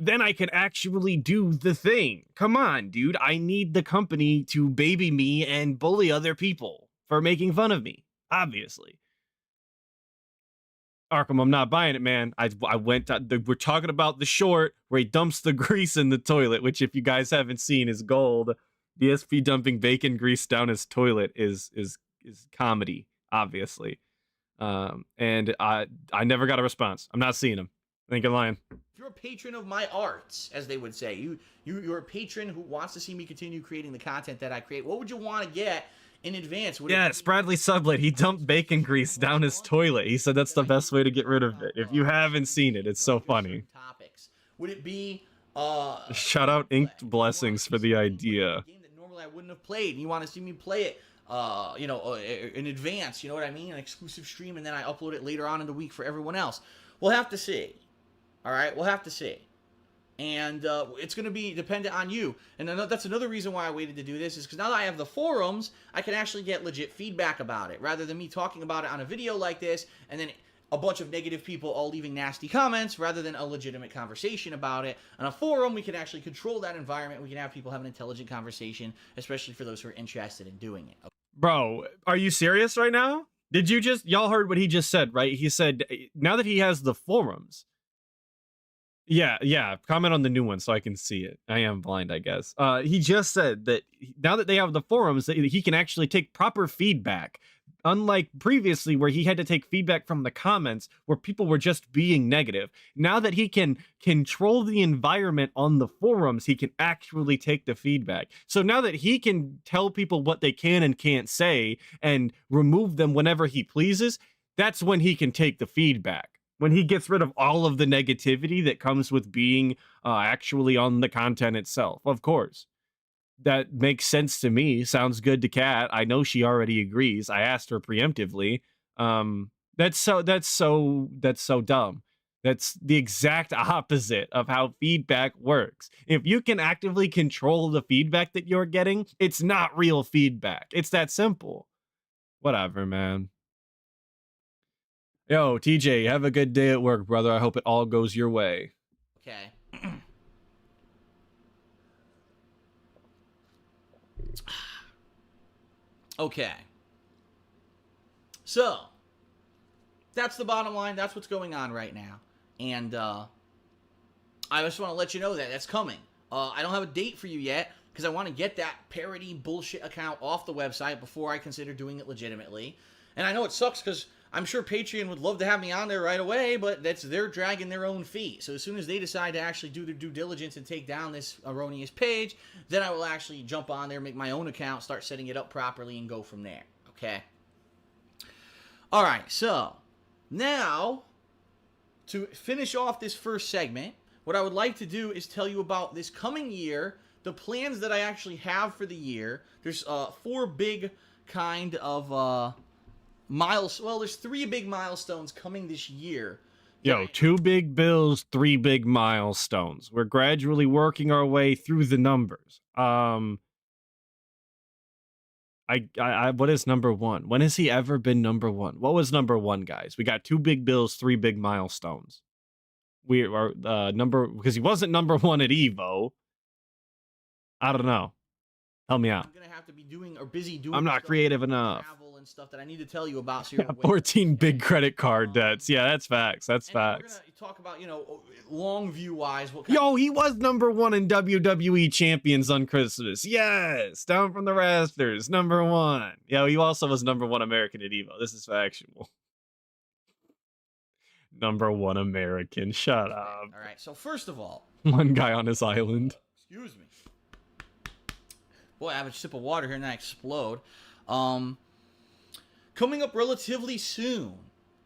E: then I can actually do the thing. Come on, dude. I need the company to baby me and bully other people for making fun of me, obviously. Arkham, I'm not buying it, man. We're talking about the short where he dumps the grease in the toilet, which, if you guys haven't seen, is gold. DSP dumping bacon grease down his toilet is comedy, obviously. And I never got a response. I'm not seeing him. I think I'm lying.
G: If you're a patron of my arts, as they would say, you're a patron who wants to see me continue creating the content that I create, what would you want to get in advance?
E: Yes, Bradley Sublett, he dumped bacon grease down his toilet. He said that's the best way to get rid of it. If you haven't seen it, it's so funny.
G: Topics. Would it be
E: shout out Inked Blessings for the idea.
G: A game that normally I wouldn't have played, and you want to see me play it you know, in advance, you know what I mean? An exclusive stream, and then I upload it later on in the week for everyone else. We'll have to see. All right, we'll have to see. And it's going to be dependent on you. And that's another reason why I waited to do this, is because now that I have the forums, I can actually get legit feedback about it, rather than me talking about it on a video like this, and then a bunch of negative people all leaving nasty comments, rather than a legitimate conversation about it. On a forum, we can actually control that environment. We can have people have an intelligent conversation, especially for those who are interested in doing it.
E: Bro, are you serious right now? Did you just, y'all heard what he just said, right? He said, now that he has the forums. Yeah, comment on the new one so I can see it. I am blind, I guess. He just said that now that they have the forums, that he can actually take proper feedback. Unlike previously where he had to take feedback from the comments where people were just being negative. Now that he can control the environment on the forums, he can actually take the feedback. So now that he can tell people what they can and can't say and remove them whenever he pleases, that's when he can take the feedback. When he gets rid of all of the negativity that comes with being actually on the content itself. Of course. That makes sense to me. Sounds good to Kat. I know she already agrees. I asked her preemptively. That's so dumb. That's the exact opposite of how feedback works. If you can actively control the feedback that you're getting, it's not real feedback. It's that simple. Whatever, man. Yo, TJ, have a good day at work, brother. I hope it all goes your way.
G: Okay. Okay. So, that's the bottom line. That's what's going on right now. And I just want to let you know that that's coming. I don't have a date for you yet because I want to get that parody bullshit account off the website before I consider doing it legitimately. And I know it sucks because I'm sure Patreon would love to have me on there right away, but they're dragging their own feet. So as soon as they decide to actually do their due diligence and take down this erroneous page, then I will actually jump on there, make my own account, start setting it up properly, and go from there. Okay? All right, so now to finish off this first segment, what I would like to do is tell you about this coming year, the plans that I actually have for the year. There's 4 big kind of there's 3 big milestones coming this year.
E: Yo, 2 big bills, 3 big milestones. We're gradually working our way through the numbers. What is number 1? When has he ever been number 1? What was number 1, guys? We got 2 big bills, 3 big milestones. We are because he wasn't number 1 at Evo. I don't know. Help me out.
G: I'm gonna have to be doing or busy doing.
E: I'm not creative enough.
G: Travel and stuff that I need to tell you about. So you're
E: 14 big credit card debts. Yeah, that's facts. That's facts.
G: We're gonna talk about, long view wise.
E: Yo, he was number 1 in WWE Champions on Christmas. Yes, down from the rafters, number 1. Yo, he also was number 1 American at Evo. This is factual. Number 1 American. Shut up.
G: All right. So first of all,
E: one guy on his island.
G: Excuse me. Boy, I have a sip of water here and I explode. Coming up relatively soon,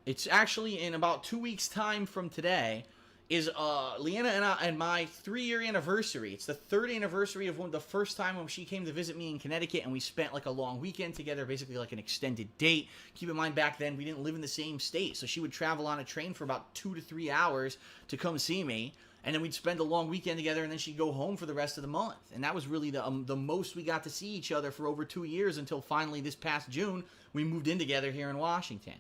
G: it's actually in about 2 weeks' time from today, is Leanna and my 3-year anniversary. It's the 3rd anniversary of the first time when she came to visit me in Connecticut, and we spent like a long weekend together, basically like an extended date. Keep in mind, back then we didn't live in the same state, so she would travel on a train for about 2 to 3 hours to come see me. And then we'd spend a long weekend together, and then she'd go home for the rest of the month. And that was really the most we got to see each other for over 2 years, until finally this past June, we moved in together here in Washington.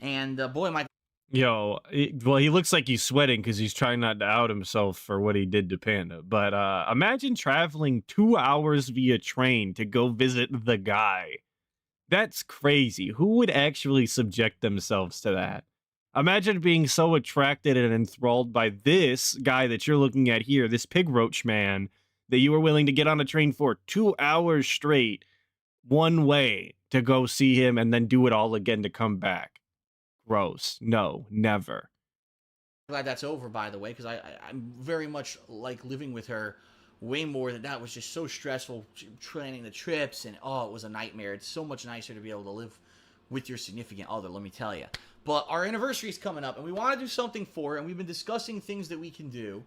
G: And boy, my...
E: Yo, well, he looks like he's sweating because he's trying not to out himself for what he did to Panda. But imagine traveling 2 hours via train to go visit the guy. That's crazy. Who would actually subject themselves to that? Imagine being so attracted and enthralled by this guy that you're looking at here, this pig roach man, that you were willing to get on a train for 2 hours straight, one way, to go see him and then do it all again to come back. Gross. No, never.
G: Glad that's over, by the way, because I'm very much like living with her way more than that. It was just so stressful planning the trips, and it was a nightmare. It's so much nicer to be able to live with your significant other, let me tell you. But our anniversary is coming up, and we want to do something for it, and we've been discussing things that we can do.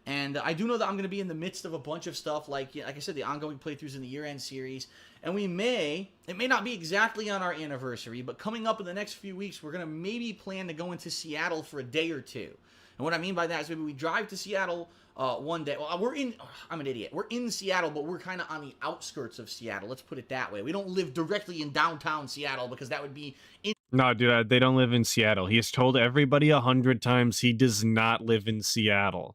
G: And I do know that I'm going to be in the midst of a bunch of stuff, like I said, the ongoing playthroughs in the year-end series. And it may not be exactly on our anniversary, but coming up in the next few weeks, we're going to maybe plan to go into Seattle for a day or two. And And what I mean by that is maybe we drive to Seattle one day. Well, I'm an idiot. We're in Seattle, but we're kind of on the outskirts of Seattle. Let's put it that way. We don't live directly in downtown Seattle because that would be
E: No, dude, they don't live in Seattle. He has told everybody 100 times he does not live in Seattle.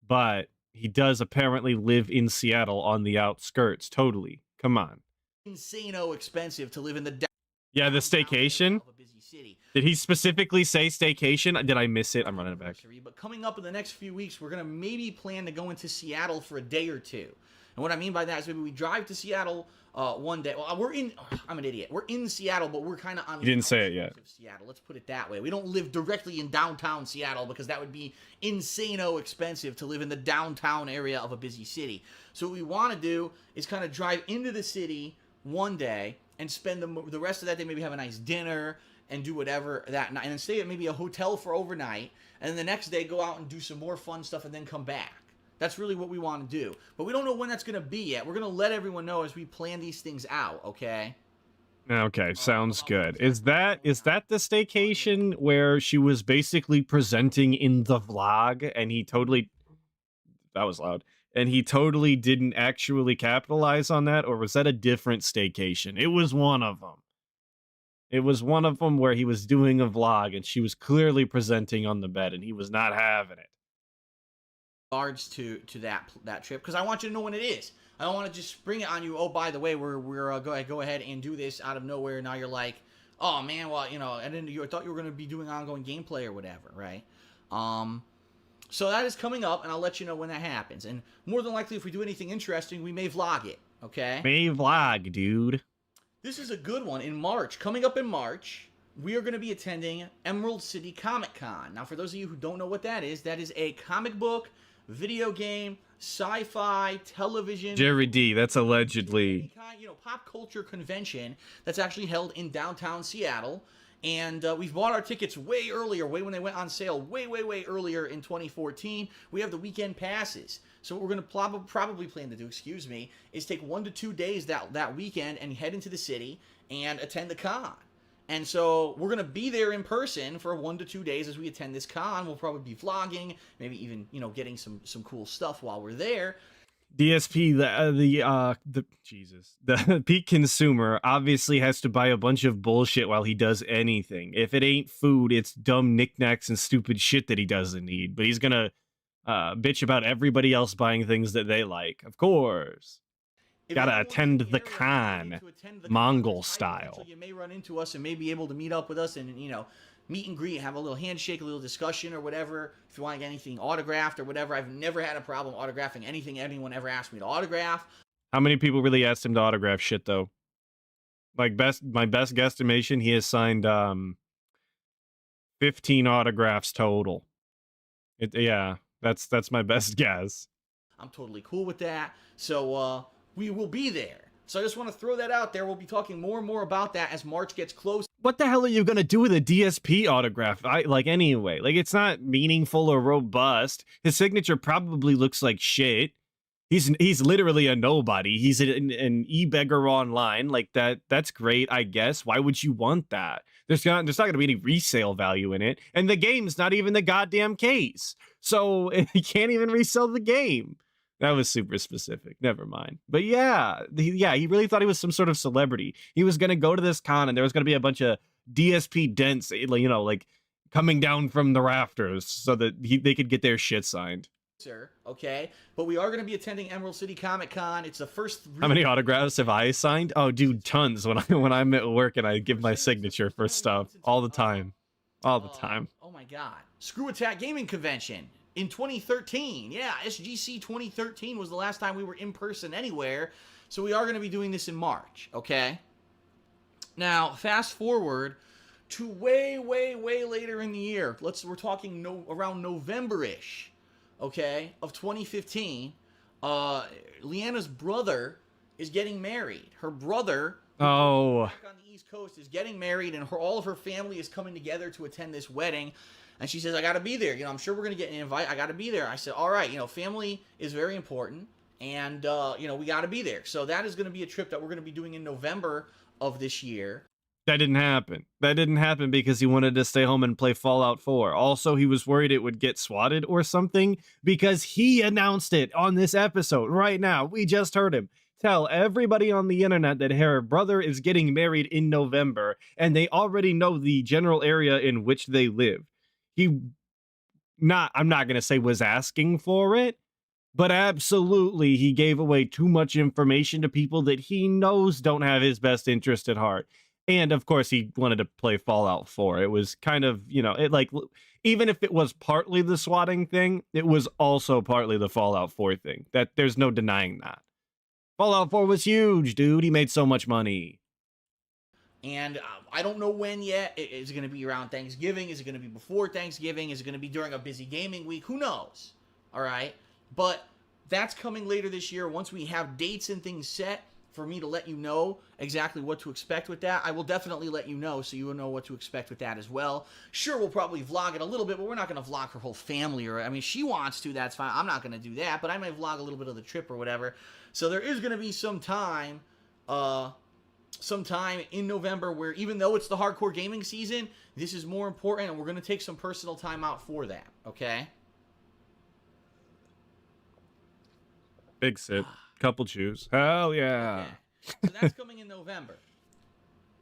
E: But he does apparently live in Seattle on the outskirts. Totally. Come on.
G: insano expensive to live in the
E: Yeah, the staycation.
G: of a busy city.
E: Did he specifically say staycation? Did I miss it? I'm running it back.
G: But coming up in the next few weeks, we're going to maybe plan to go into Seattle for a day or two. And what I mean by that is maybe we drive to Seattle one day. Well, I'm an idiot. We're in Seattle, but we're kind of on the
E: You didn't say it yet.
G: outskirts of Seattle. Let's put it that way. We don't live directly in downtown Seattle because that would be insano expensive to live in the downtown area of a busy city. So what we want to do is kind of drive into the city one day and spend the rest of that day, maybe have a nice dinner and do whatever that night, and then stay at maybe a hotel for overnight, and then the next day go out and do some more fun stuff and then come back. That's really what we want to do. But we don't know when that's going to be yet. We're going to let everyone know as we plan these things out, okay?
E: Okay, sounds good. Is that the staycation where she was basically presenting in the vlog and he totally... That was loud. And he totally didn't actually capitalize on that, or was that a different staycation? It was one of them. It was one of them where he was doing a vlog and she was clearly presenting on the bed and he was not having it.
G: Regards to that trip, because I want you to know when it is. I don't want to just spring it on you. Oh, by the way, we're go ahead and do this out of nowhere. Now you're like, oh man, well, you know, and then I thought you were going to be doing ongoing gameplay or whatever, right? So that is coming up, and I'll let you know when that happens. And more than likely, if we do anything interesting, we may vlog it, okay?
E: May vlog, dude.
G: This is a good one. In March, coming up in March, we are going to be attending Emerald City Comic Con. Now, for those of you who don't know what that is a comic book, video game, sci-fi, television...
E: Jerry D, that's allegedly...
G: pop culture convention that's actually held in downtown Seattle. And we've bought our tickets way earlier, way when they went on sale, way earlier in 2014. We have the weekend passes. So what we're going to probably plan to do, is take 1 to 2 days that weekend and head into the city and attend the con. And so we're going to be there in person for 1 to 2 days as we attend this con. We'll probably be vlogging, maybe even, getting some cool stuff while we're there.
E: DSP, the peak consumer obviously has to buy a bunch of bullshit while he does anything. If it ain't food, it's dumb knickknacks and stupid shit that he doesn't need. But he's gonna bitch about everybody else buying things that they like. Of course. Gotta attend the con, Mongol style.
G: So you may run into us and may be able to meet up with us and, meet and greet, have a little handshake, a little discussion or whatever. If you want to get anything autographed or whatever, I've never had a problem autographing anything anyone ever asked me to autograph.
E: How many people really asked him to autograph shit, though? Like, my best guesstimation, he has signed 15 autographs total. Yeah, that's my best guess.
G: I'm totally cool with that. So, we will be there. So I just want to throw that out there. We'll be talking more and more about that as March gets close.
E: What the hell are you gonna do with a DSP autograph? Anyway, it's not meaningful or robust. His signature probably looks like shit. He's literally a nobody. He's an e-beggar online. That's great, I guess. Why would you want that? There's not gonna be any resale value in it, and the game's not even the goddamn case. So he can't even resell the game. That was super specific. Never mind. But yeah, he really thought he was some sort of celebrity. He was going to go to this con and there was going to be a bunch of DSP dents, coming down from the rafters so that they could get their shit signed.
G: Sir, okay? But we are going to be attending Emerald City Comic Con. It's the first...
E: How many autographs have I signed? Oh, dude, tons. When I'm at work and I give my signature for stuff. All the time. All the time.
G: Oh my god. Screw Attack Gaming Convention. In 2013, yeah, SGC 2013 was the last time we were in person anywhere, so we are going to be doing this in March, okay? Now, fast forward to way later in the year. We're talking around November-ish, okay, of 2015. Leanna's brother is getting married. Her brother, back on the East Coast, is getting married, and all of her family is coming together to attend this wedding. And she says, I got to be there. I'm sure we're going to get an invite. I got to be there. I said, all right, family is very important. And, we got to be there. So that is going to be a trip that we're going to be doing in November of this year.
E: That didn't happen. That didn't happen because he wanted to stay home and play Fallout 4. Also, he was worried it would get swatted or something because he announced it on this episode right now. We just heard him tell everybody on the internet that her brother is getting married in November, and they already know the general area in which they live. I'm not going to say was asking for it, but absolutely he gave away too much information to people that he knows don't have his best interest at heart. And of course, he wanted to play Fallout 4. It was kind of, it like, even if it was partly the swatting thing, it was also partly the Fallout 4 thing. That there's no denying that. Fallout 4 was huge, dude. He made so much money.
G: And I don't know when yet. Is it going to be around Thanksgiving? Is it going to be before Thanksgiving? Is it going to be during a busy gaming week? Who knows? All right. But that's coming later this year. Once we have dates and things set for me to let you know exactly what to expect with that, I will definitely let you know so you will know what to expect with that as well. Sure, we'll probably vlog it a little bit, but we're not going to vlog her whole family. Or I mean, she wants to, that's fine. I'm not going to do that, but I might vlog a little bit of the trip or whatever. So there is going to be some time in November where, even though it's the hardcore gaming season, this is more important, and we're going to take some personal time out for that, okay?
E: Big sip. Couple chews. Hell yeah.
G: Okay. So that's coming in November.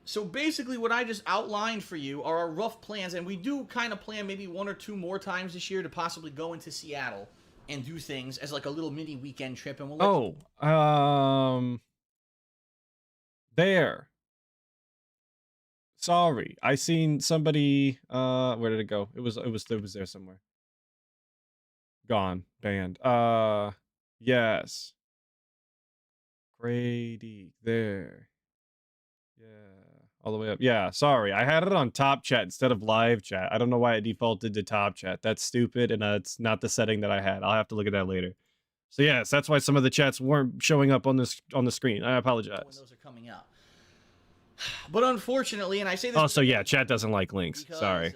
G: So basically what I just outlined for you are our rough plans, and we do kind of plan maybe 1 or 2 more times this year to possibly go into Seattle and do things as like a little mini weekend trip. And we'll
E: there. Sorry, I seen somebody. Where did it go? It was there somewhere. Gone. Banned. Yes. Grady. There. Yeah. All the way up. Yeah. Sorry, I had it on top chat instead of live chat. I don't know why it defaulted to top chat. That's stupid, and it's not the setting that I had. I'll have to look at that later. So yes, that's why some of the chats weren't showing up on the screen. I apologize.
G: when those are coming up. But unfortunately, and I say this.
E: Oh, so yeah, chat doesn't like links.
G: Because,
E: Sorry.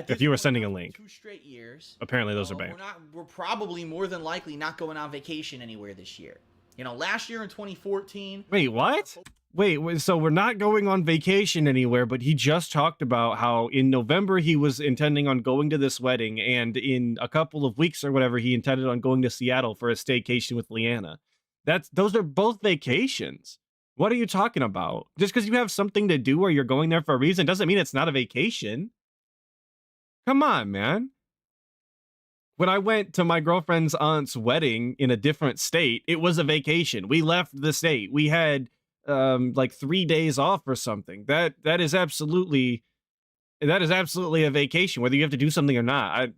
G: If
E: you were sending a link.
G: 2 straight years.
E: Apparently, those are banned.
G: We're probably more than likely not going on vacation anywhere this year. Last year in 2014.
E: Wait, what? Wait, so we're not going on vacation anywhere, but he just talked about how in November he was intending on going to this wedding, and in a couple of weeks or whatever, he intended on going to Seattle for a staycation with Leanna. Those are both vacations. What are you talking about? Just because you have something to do or you're going there for a reason doesn't mean it's not a vacation. Come on, man. When I went to my girlfriend's aunt's wedding in a different state, it was a vacation. We left the state. We had like 3 days off or something. That is absolutely a vacation, whether you have to do something or not.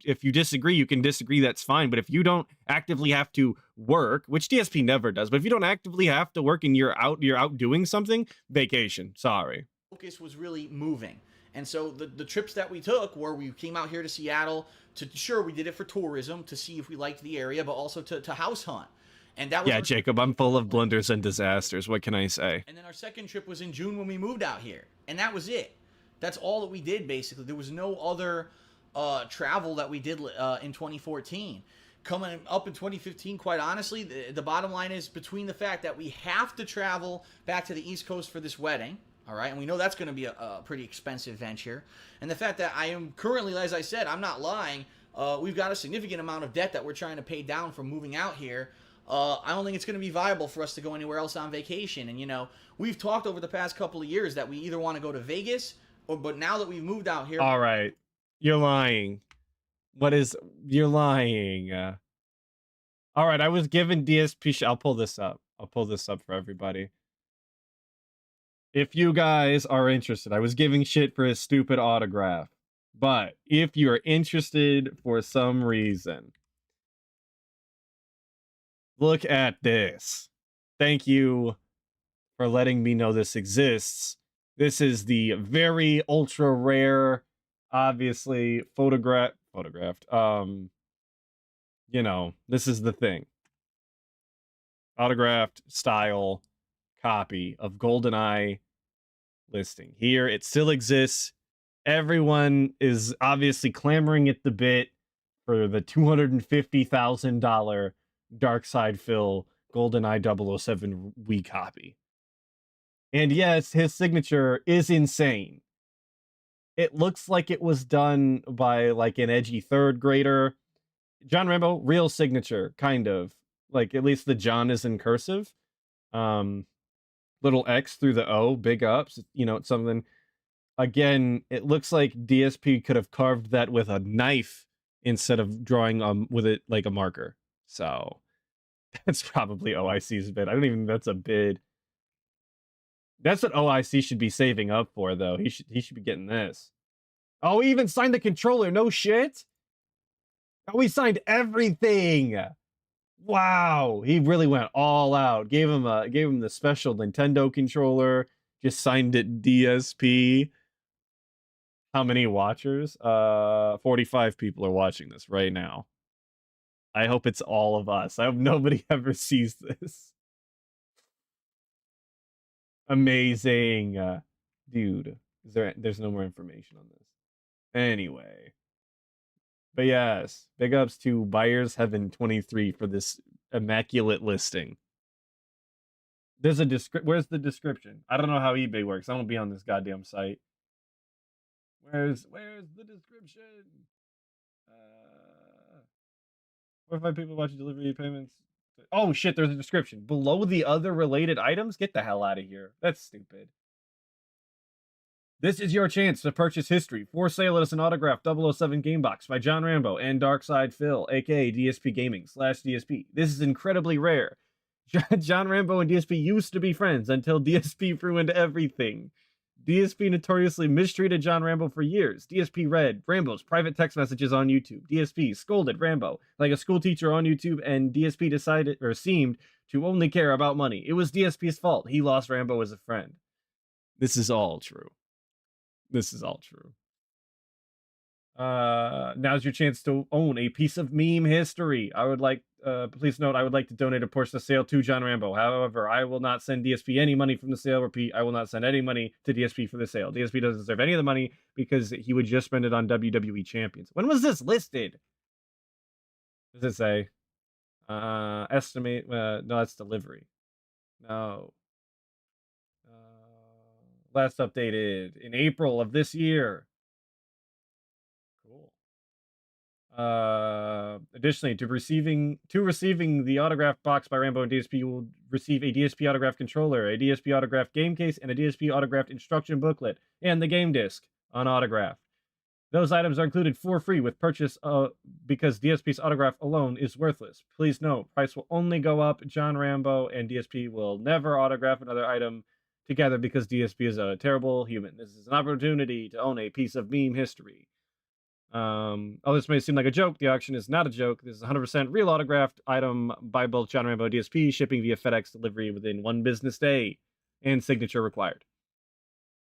E: If you disagree, you can disagree. That's fine. But if you don't actively have to work, which DSP never does, but if you don't actively have to work and you're out doing something, vacation. Sorry.
G: Focus was really moving. And so the trips that we took, where we came out here to Seattle, we did it for tourism, to see if we liked the area, but also to house hunt. And that was
E: Jacob, I'm full of blunders and disasters. What can I say?
G: And then our second trip was in June when we moved out here. And that was it. That's all that we did, basically. There was no other travel that we did in 2014. Coming up in 2015, quite honestly, the bottom line is, between the fact that we have to travel back to the East Coast for this wedding, all right, and we know that's going to be a pretty expensive venture, and the fact that I am currently, as I said, I'm not lying, we've got a significant amount of debt that we're trying to pay down from moving out here. I don't think it's going to be viable for us to go anywhere else on vacation. And, we've talked over the past couple of years that we either want to go to Vegas, but now that we've moved out here...
E: All right. You're lying. You're lying. All right, I was given DSP... I'll pull this up. For everybody. If you guys are interested, I was giving shit for a stupid autograph. But if you're interested for some reason, look at this. Thank you for letting me know this exists. This is the very ultra rare, obviously photographed. This is the thing. Autographed style copy of GoldenEye listing. Here, it still exists. Everyone is obviously clamoring at the bit for the $250,000 Dark Side Phil GoldenEye 007 Wii copy. And yes, his signature is insane. It looks like it was done by like an edgy third grader. John Rambo, real signature, kind of. Like at least the John is in cursive. Little X through the O, big ups. You know, it's something. Again, it looks like DSP could have carved that with a knife instead of drawing with it like a marker. So that's probably OIC's bid. I don't even. That's a bid. That's what OIC should be saving up for, though. He should be getting this. Oh, he even signed the controller. No shit. Oh, he signed everything. Wow, he really went all out. Gave him the special Nintendo controller. Just signed it DSP. How many watchers? 45 people are watching this right now. I hope it's all of us. I hope nobody ever sees this. Amazing. Dude, there's no more information on this. Anyway. But yes, big ups to Buyers Heaven 23 for this immaculate listing. There's a where's the description? I don't know how eBay works. I don't be on this goddamn site. Where's the description? 4 or 5 people watching delivery payments. Oh shit, there's a description. Below the other related items? Get the hell out of here. That's stupid. This is your chance to purchase history. For sale as an autographed 007 game box by John Rambo and Darkside Phil, aka DSP Gaming /DSP. This is incredibly rare. John Rambo and DSP used to be friends until DSP ruined everything. DSP notoriously mistreated John Rambo for years. DSP read Rambo's private text messages on YouTube. DSP scolded Rambo like a school teacher on YouTube, and DSP decided or seemed to only care about money. It was DSP's fault. He lost Rambo as a friend. This is all true. This is all true. Now's your chance to own a piece of meme history. I would like, please note, I would like to donate a portion of the sale to John Rambo. However, I will not send DSP any money from the sale. Repeat, I will not send any money to DSP for the sale. DSP doesn't deserve any of the money because he would just spend it on WWE champions. When was this listed? What does it say? Estimate, no, that's delivery. No. Last updated in April of this year. Cool. Additionally, to receiving the autograph box by Rambo and DSP, you will receive a DSP autograph controller, a DSP autograph game case, and a DSP autographed instruction booklet, and the game disc on autograph. Those items are included for free with purchase because DSP's autograph alone is worthless. Please note, price will only go up. John Rambo and DSP will never autograph another item together because DSP is a terrible human. This is an opportunity to own a piece of meme history. This may seem like a joke. The auction is not a joke. This is 100% real autographed item by both John Rambo and DSP, shipping via FedEx delivery within 1 business day, and signature required.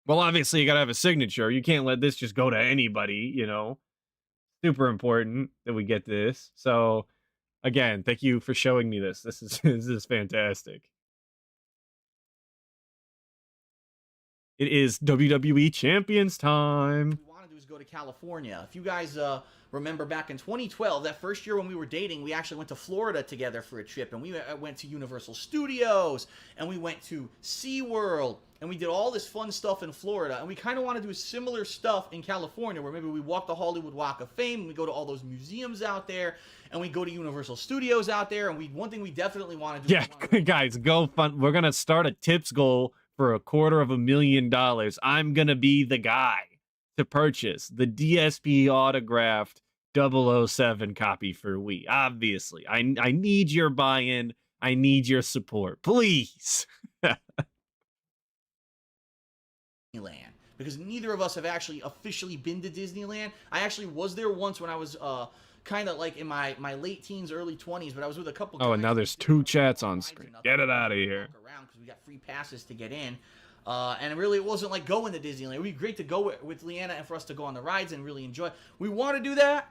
E: Well, obviously, you gotta have a signature. You can't let this just go to anybody, you know. Super important that we get this. So, again, thank you for showing me this. This is fantastic. It is WWE Champions time.
G: What we want to do is go to California. If you guys remember back in 2012, that first year when we were dating, we actually went to Florida together for a trip, and we went to Universal Studios, and we went to SeaWorld, and we did all this fun stuff in Florida, and we kind of want to do similar stuff in California, where maybe we walk the Hollywood Walk of Fame, and we go to all those museums out there, and we go to Universal Studios out there, and one thing we definitely want to do.
E: Yeah, guys, go fun. We're gonna start a tips goal for $250,000. I'm gonna be the guy to purchase the DSP autographed 007 copy for Wii. Obviously, I need your buy-in. I need your support, please.
G: Disneyland, because neither of us have actually officially been to Disneyland. I actually was there once when I was kind of like in my late teens, early 20s, but I was with a couple.
E: Oh, and now there's 2 chats on screen. Get it out of here.
G: Because we got free passes to get in. And really, it wasn't like going to Disneyland. It would be great to go with Leanna and for us to go on the rides and really enjoy. We want to do that,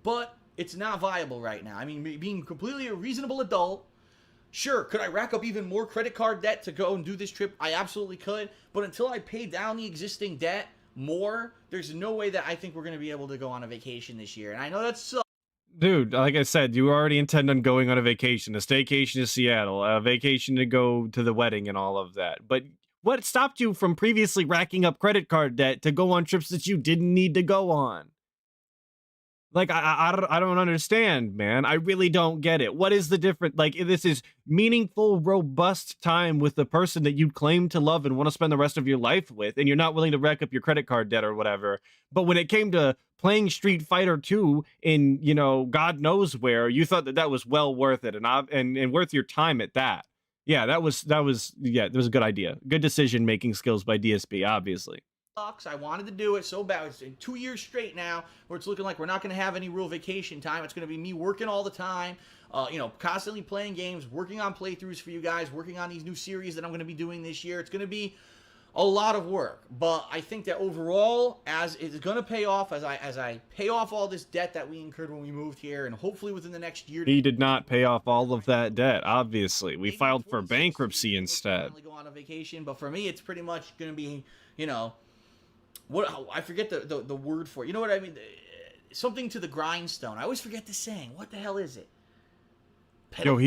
G: but it's not viable right now. I mean, being completely a reasonable adult, sure, could I rack up even more credit card debt to go and do this trip? I absolutely could. But until I pay down the existing debt more, there's no way that I think we're going to be able to go on a vacation this year. And I know that sucks.
E: Dude, like I said, you already intend on going on a vacation, a staycation to Seattle, a vacation to go to the wedding and all of that. But What stopped you from previously racking up credit card debt to go on trips that you didn't need to go on? Like, I don't understand, man. I really don't get it. What is the difference? Like, this is meaningful, robust time with the person that you claim to love and want to spend the rest of your life with, and you're not willing to rack up your credit card debt or whatever. But when it came to playing Street Fighter 2 in, you know, God knows where, you thought that that was well worth it and worth your time at that. Yeah, that was a good idea. Good decision-making skills by DSP, obviously.
G: I wanted to do it so bad. It's in 2 years straight now where it's looking like we're not going to have any real vacation time. It's going to be me working all the time, you know, constantly playing games, working on playthroughs for you guys, working on these new series that I'm going to be doing this year. It's going to be a lot of work, but I think that overall, as it's going to pay off, as I pay off all this debt that we incurred when we moved here, and hopefully within the next year.
E: He did not pay off all of that debt, obviously. We filed for bankruptcy instead.
G: Go on a vacation, but for me, it's pretty much going to be, you know, what I forget the word for it. You know what I mean? Something to the grindstone. I always forget the saying. What the hell is it? No,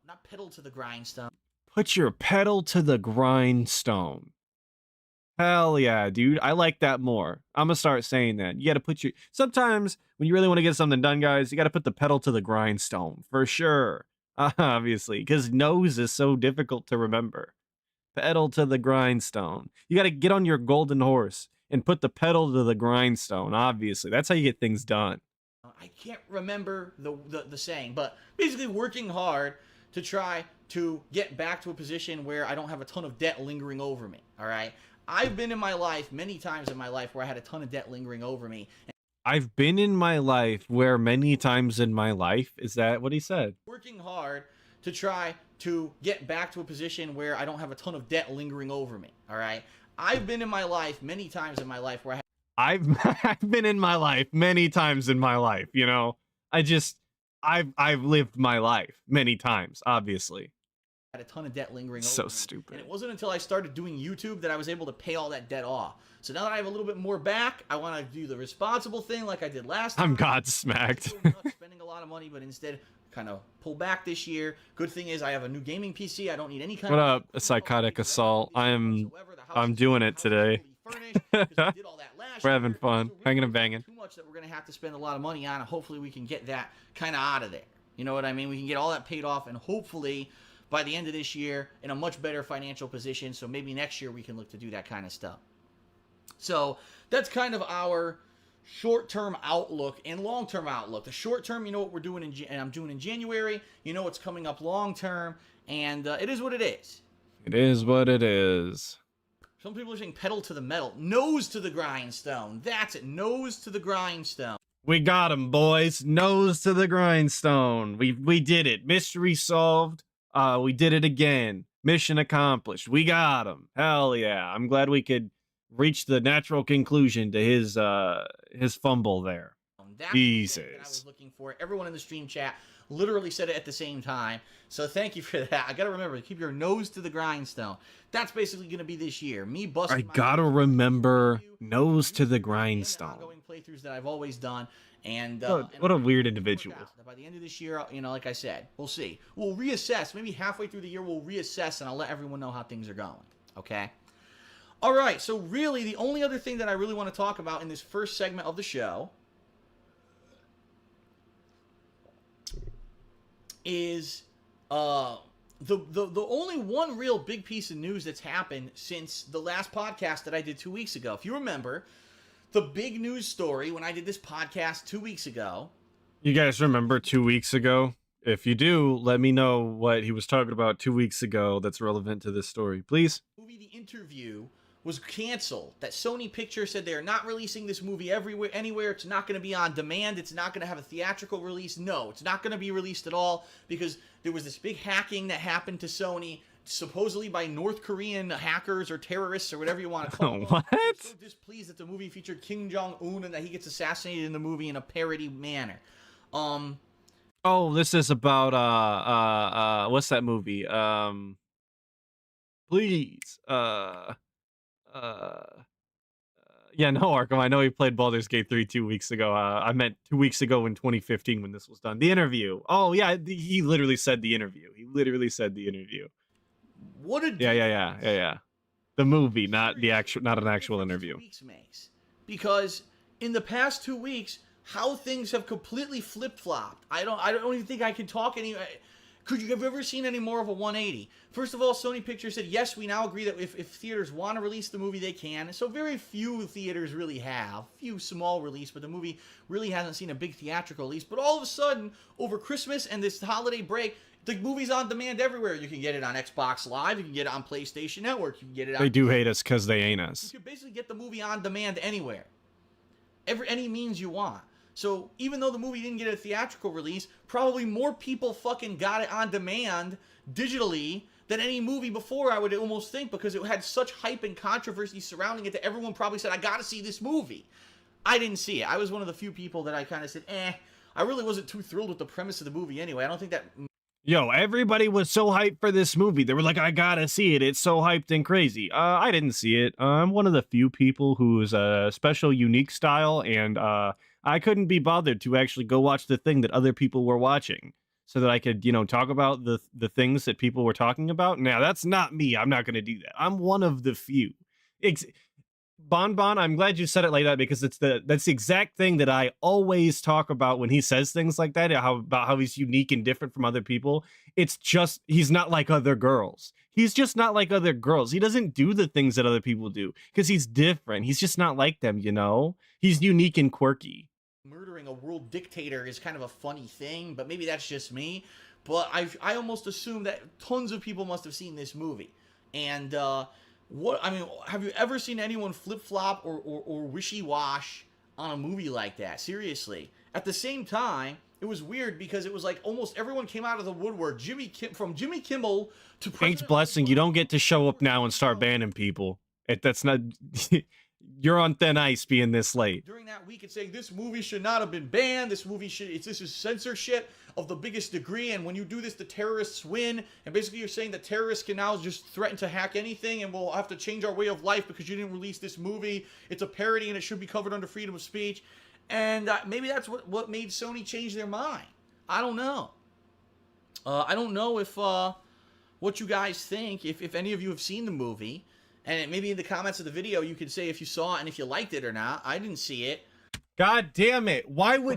G: not pedal to the grindstone.
E: Put your pedal to the grindstone. Hell yeah, dude. I like that more. I'm gonna start saying that. You gotta put your... Sometimes, when you really want to get something done, guys, you gotta put the pedal to the grindstone. For sure. Obviously. Because nose is so difficult to remember. Pedal to the grindstone. You gotta get on your golden horse and put the pedal to the grindstone, obviously. That's how you get things done.
G: I can't remember the saying, but basically working hard to try to get back to a position where I don't have a ton of debt lingering over me, all right? I've been in my life, many times in my life, where I had a ton of debt lingering over me.
E: I've been in my life where many times in my life, is that what he said?
G: Working hard to try to get back to a position where I don't have a ton of debt lingering over me, all right? I've been in my life, many times in my life, where
E: I've been in my life many times in my life, you know? I've lived my life many times, obviously.
G: Had a ton of debt lingering over
E: So
G: me.
E: stupid.
G: And it wasn't until I started doing YouTube that I was able to pay all that debt off. So now that I have a little bit more back, I want to do the responsible thing like I did last time.
E: I'm godsmacked.
G: Not spending a lot of money, but instead kind of pull back this year. Good thing is I have a new gaming PC. I don't need any kind
E: What
G: of...
E: up, a psychotic assault? I'm doing it today. We're having fun, hanging and banging.
G: Too much that we're gonna have to spend a lot of money on, and hopefully we can get that kind of out of there. You know what I mean? We can get all that paid off, and hopefully by the end of this year in a much better financial position. So maybe next year we can look to do that kind of stuff. So that's kind of our short-term outlook and long-term outlook. The short-term, you know what we're doing and I'm doing in January. You know what's coming up long-term, and it is what it is.
E: It is what it is.
G: Some people are saying pedal to the metal. Nose to the grindstone. That's it. Nose to the grindstone.
E: We got him, boys. Nose to the grindstone. We did it. Mystery solved. We did it again. Mission accomplished. We got him. Hell yeah. I'm glad we could reach the natural conclusion to his fumble there.
G: That's
E: Jesus.
G: what I was looking for. Everyone in the stream chat literally said it at the same time. So thank you for that. I got to remember to keep your nose to the grindstone. That's basically going to be this year. Me busting.
E: I got to remember nose to the grindstone.
G: Ongoing playthroughs that I've always done. And
E: what a weird individual.
G: By the end of this year, you know, like I said, we'll see. We'll reassess. Maybe halfway through the year, we'll reassess, and I'll let everyone know how things are going. Okay? All right. So really, the only other thing that I really want to talk about in this first segment of the show is the only one real big piece of news that's happened since the last podcast that I did 2 weeks ago. If you remember, the big news story when I did this podcast 2 weeks ago.
E: You guys remember 2 weeks ago? If you do, let me know what he was talking about 2 weeks ago that's relevant to this story, please.
G: Movie The Interview was canceled. That Sony Pictures said they're not releasing this movie anywhere. It's not going to be on demand. It's not going to have a theatrical release. No, it's not going to be released at all because there was this big hacking that happened to Sony, supposedly by North Korean hackers or terrorists or whatever you want to call them.
E: What?
G: I'm so displeased that the movie featured Kim Jong-un and that he gets assassinated in the movie in a parody manner.
E: Oh, this is about what's that movie? Please. Yeah, no, Arkham. I know he played Baldur's Gate 3 2 weeks ago. I meant 2 weeks ago in 2015 when this was done. The Interview. Oh, yeah, he literally said The Interview. He literally said The Interview.
G: What a
E: yeah. The movie, not an actual interview.
G: Weeks makes, because in the past 2 weeks, how things have completely flip-flopped. I don't even think I can talk any. Could you have ever seen any more of a 180? First of all, Sony Pictures said, yes, we now agree that if theaters want to release the movie, they can. So very few theaters really have. Few small release, but the movie really hasn't seen a big theatrical release. But all of a sudden, over Christmas and this holiday break, the movie's on demand everywhere. You can get it on Xbox Live. You can get it on PlayStation Network. You can get it on...
E: They do hate us because they ain't us.
G: You can basically get the movie on demand anywhere. Any means you want. So even though the movie didn't get a theatrical release, probably more people fucking got it on demand digitally than any movie before, I would almost think, because it had such hype and controversy surrounding it that everyone probably said, I gotta see this movie. I didn't see it. I was one of the few people that I kind of said, I really wasn't too thrilled with the premise of the movie anyway. I don't think that...
E: Yo, everybody was so hyped for this movie. They were like, I gotta see it. It's so hyped and crazy. I didn't see it. I'm one of the few people who's a special, unique style, and I couldn't be bothered to actually go watch the thing that other people were watching so that I could, talk about the things that people were talking about. Now, that's not me. I'm not going to do that. I'm one of the few. Bon, I'm glad you said it like that, because that's the exact thing that I always talk about when he says things like that, about how he's unique and different from other people. It's just, he's not like other girls. He's just not like other girls. He doesn't do the things that other people do because he's different. He's just not like them, He's unique and quirky.
G: Murdering a world dictator is kind of a funny thing, but maybe that's just me. But I almost assume that tons of people must have seen this movie. And have you ever seen anyone flip-flop or wishy-wash on a movie like that? Seriously. At the same time, it was weird because it was like almost everyone came out of the woodwork. From Jimmy Kimmel to
E: Thanks, Blessing. You don't get to show up now and start banning people. That's not... You're on thin ice being this late.
G: During that week, it's saying this movie should not have been banned. This is censorship of the biggest degree. And when you do this, the terrorists win. And basically, you're saying that terrorists can now just threaten to hack anything, and we'll have to change our way of life because you didn't release this movie. It's a parody, and it should be covered under freedom of speech. And maybe that's what made Sony change their mind. I don't know. I don't know if what you guys think. If any of you have seen the movie. And maybe in the comments of the video, you could say if you saw it and if you liked it or not. I didn't see it.
E: God damn it.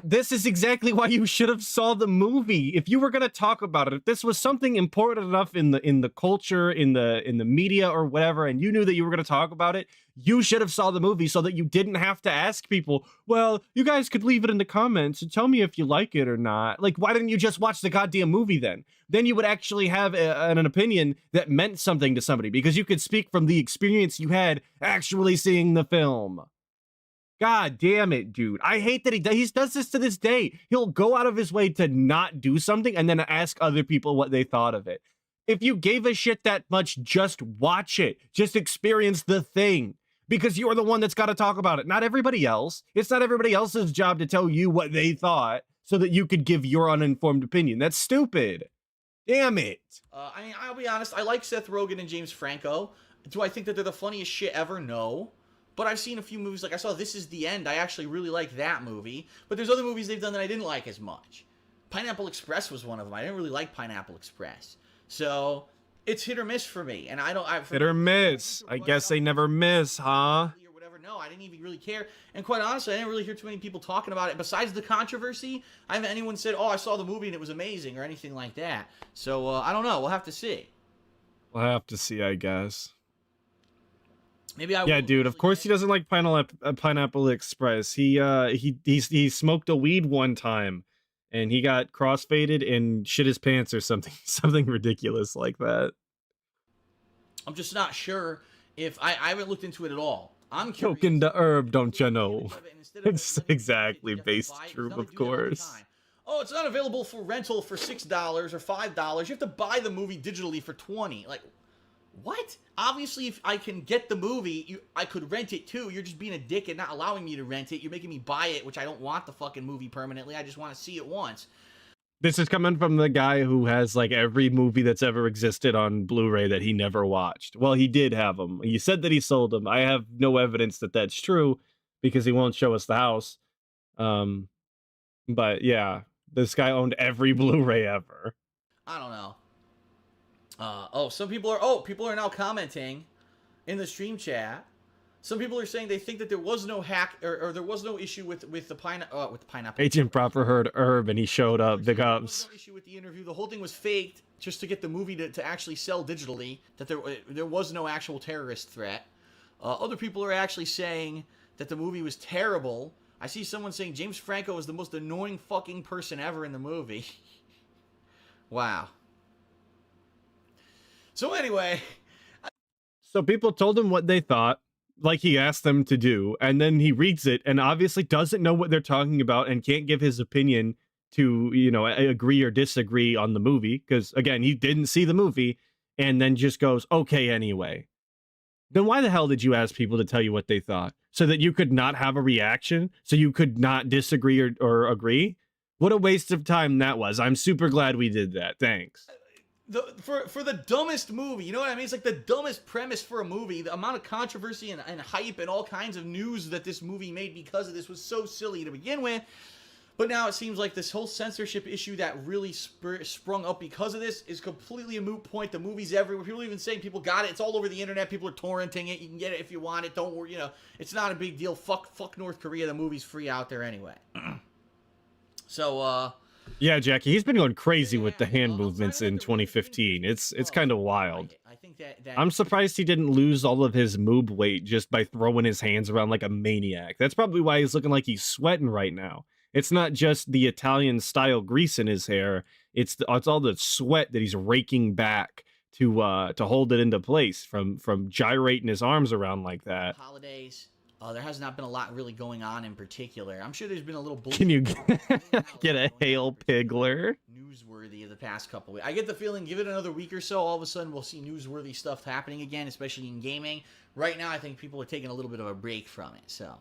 E: This is exactly why you should have saw the movie. If you were going to talk about it, if this was something important enough in the culture, in the media or whatever, and you knew that you were going to talk about it, you should have saw the movie so that you didn't have to ask people, well, you guys could leave it in the comments and tell me if you like it or not. Like, why didn't you just watch the goddamn movie then? Then you would actually have an opinion that meant something to somebody, because you could speak from the experience you had actually seeing the film. God damn it, dude. I hate that he does this to this day. He'll go out of his way to not do something and then ask other people what they thought of it. If you gave a shit that much, just watch it. Just experience the thing. Because you're the one that's got to talk about it, not everybody else. It's not everybody else's job to tell you what they thought so that you could give your uninformed opinion. That's stupid. Damn it.
G: I'll be honest. I like Seth Rogen and James Franco. Do I think that they're the funniest shit ever? No. But I've seen a few movies, like I saw This Is the End. I actually really like that movie. But there's other movies they've done that I didn't like as much. Pineapple Express was one of them. I didn't really like Pineapple Express. So it's hit or miss for me. And I don't...
E: Hit or miss. I guess they never miss, huh?
G: Or whatever. No, I didn't even really care. And quite honestly, I didn't really hear too many people talking about it. Besides the controversy, I haven't anyone said, oh, I saw the movie and it was amazing or anything like that. So I don't know. We'll have to see.
E: We'll have to see, I guess.
G: Maybe I
E: yeah, dude. Of course, he doesn't like Pineapple Express. He smoked a weed one time, and he got crossfaded and shit his pants or something ridiculous like that.
G: I'm just not sure if I haven't looked into it at all. I'm curious.
E: Choking the herb, don't you know? It's exactly based true, of course.
G: Oh, it's not available for rental for $6 or $5. You have to buy the movie digitally for $20. Like, what? Obviously, if I can get the movie, I could rent it too. You're just being a dick and not allowing me to rent it. You're making me buy it, which I don't want the fucking movie permanently. I just want to see it once.
E: This is coming from the guy who has like every movie that's ever existed on Blu-ray that he never watched. Well, he did have them. He said that he sold them. I have no evidence that that's true because he won't show us the house. But yeah, this guy owned every Blu-ray ever.
G: I don't know. People are now commenting in the stream chat. Some people are saying they think that there was no hack or there was no issue with the pineapple.
E: Agent Proper heard Herb and he showed up. Big
G: There
E: ups.
G: was no issue with the interview. The whole thing was faked just to get the movie to actually sell digitally. That there was no actual terrorist threat. Other people are actually saying that the movie was terrible. I see someone saying James Franco is the most annoying fucking person ever in the movie. Wow. So anyway.
E: So people told him what they thought, like he asked them to do, and then he reads it and obviously doesn't know what they're talking about and can't give his opinion to, you know, agree or disagree on the movie, because again, he didn't see the movie, and then just goes, okay, anyway. Then why the hell did you ask people to tell you what they thought? So that you could not have a reaction? So you could not disagree or agree? What a waste of time that was. I'm super glad we did that. Thanks.
G: For the dumbest movie, you know what I mean? It's like the dumbest premise for a movie. The amount of controversy and hype and all kinds of news that this movie made because of this was so silly to begin with. But now it seems like this whole censorship issue that really sprung up because of this is completely a moot point. The movie's everywhere. People are even saying people got it. It's all over the internet. People are torrenting it. You can get it if you want it. Don't worry. You know, it's not a big deal. Fuck North Korea. The movie's free out there anyway. So,
E: yeah, Jackie, he's been going crazy with the hand movements in 2015. It's kind of wild.
G: I think that
E: I'm surprised he didn't lose all of his moob weight just by throwing his hands around like a maniac. That's probably why he's looking like he's sweating right now. It's not just the Italian style grease in his hair. It's all the sweat that he's raking back to hold it into place from gyrating his arms around like that.
G: Holidays. There has not been a lot really going on in particular. I'm sure there's been a little bullshit.
E: Can you get a hail pigler?
G: Newsworthy of the past couple weeks. I get the feeling, give it another week or so, all of a sudden we'll see newsworthy stuff happening again, especially in gaming. Right now, I think people are taking a little bit of a break from it. So,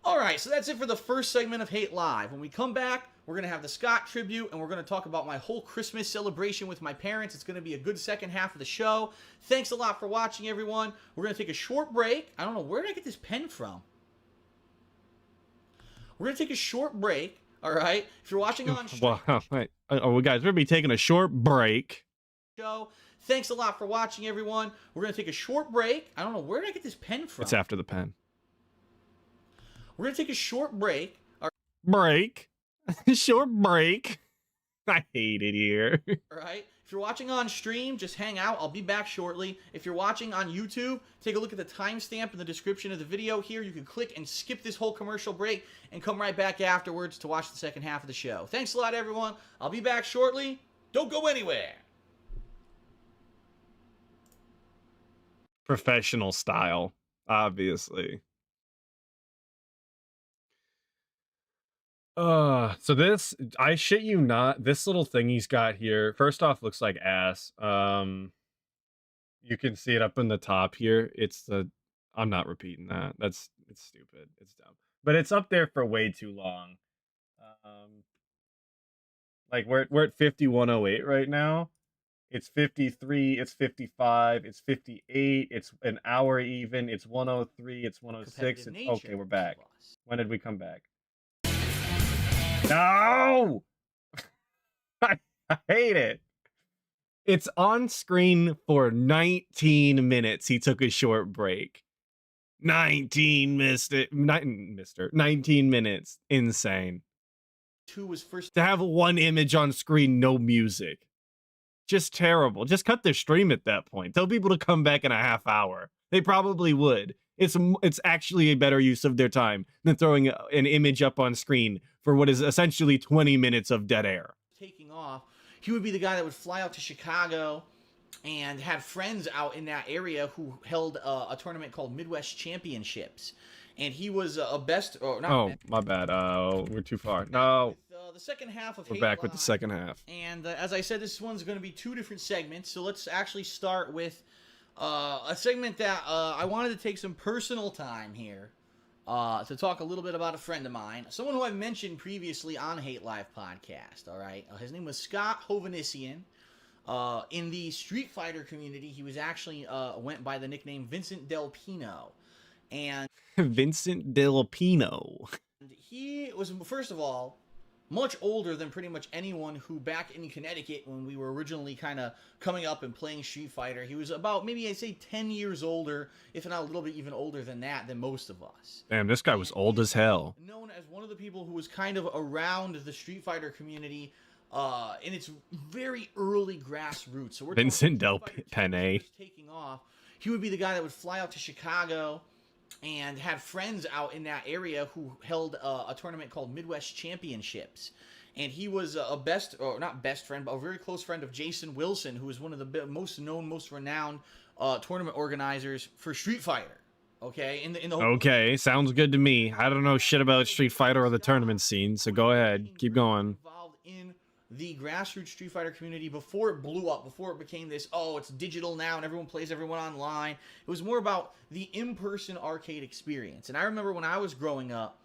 G: all right, so that's it for the first segment of Hate Live. When we come back, we're going to have the Scott tribute, and we're going to talk about my whole Christmas celebration with my parents. It's going to be a good second half of the show. Thanks a lot for watching, everyone. We're going to take a short break. I don't know, where did I get this pen from? We're going to take a short break, all right? If you're watching on
E: Wow, guys, we're going to be taking a short break.
G: Show. Thanks a lot for watching, everyone. We're going to take a short break. I don't know, where did I get this pen from?
E: It's after the pen.
G: We're going to take a short break.
E: Break. Short break. I hate it here.
G: All right. If you're watching on stream, just hang out. I'll be back shortly. If you're watching on YouTube, take a look at the timestamp in the description of the video here. You can click and skip this whole commercial break and come right back afterwards to watch the second half of the show. Thanks a lot, everyone. I'll be back shortly. Don't go anywhere.
E: Professional style, obviously. So this, I shit you not, this little thing he's got here, first off, looks like ass. You can see it up in the top here. It's the, I'm not repeating that. It's stupid. It's dumb. But it's up there for way too long. Like we're at 5108 right now. It's 53, it's 55, it's 58, it's an hour even, it's 103, it's 106. It's, okay, we're back. When did we come back? No! I hate it. It's on screen for 19 minutes. He took a short break. 19 minutes. Insane.
G: 2 was first
E: to have one image on screen, no music. Just terrible. Just cut their stream at that point. Tell people to come back in a half hour. They probably would. It's actually a better use of their time than throwing an image up on screen for what is essentially 20 minutes of dead air.
G: Taking off, he would be the guy that would fly out to Chicago and had friends out in that area who held a tournament called Midwest Championships. And he was a best...
E: my bad. We're too far. No.
G: With, the second half of
E: We're back with the second half.
G: And as I said, this one's going to be 2 different segments. So let's actually start with a segment that I wanted to take some personal time here to talk a little bit about a friend of mine. Someone who I've mentioned previously on Hate Live podcast, all right? His name was Scott Hovannisian. In the Street Fighter community, he was actually went by the nickname Vincent Del Pino. And
E: Vincent Del Pino.
G: He was, first of all, much older than pretty much anyone who back in Connecticut when we were originally kind of coming up and playing Street Fighter. He was about maybe I'd say 10 years older, if not a little bit even older than that, than most of us.
E: Damn, this guy was old as hell.
G: Known as one of the people who was kind of around the Street Fighter community in its very early grassroots. So we're
E: Vincent Del Penne.
G: Taking off. He would be the guy that would fly out to Chicago and had friends out in that area who held a tournament called Midwest Championships. And he was not best friend, but a very close friend of Jason Wilson, who was one of the most known, most renowned tournament organizers for Street Fighter. Okay, in the
E: Okay, sounds good to me. I don't know shit about Street Fighter or the tournament scene, so go ahead, keep going.
G: Involved in the grassroots Street Fighter community before it blew up, before it became this, oh, it's digital now and everyone plays everyone online. It was more about the in-person arcade experience. And I remember when I was growing up,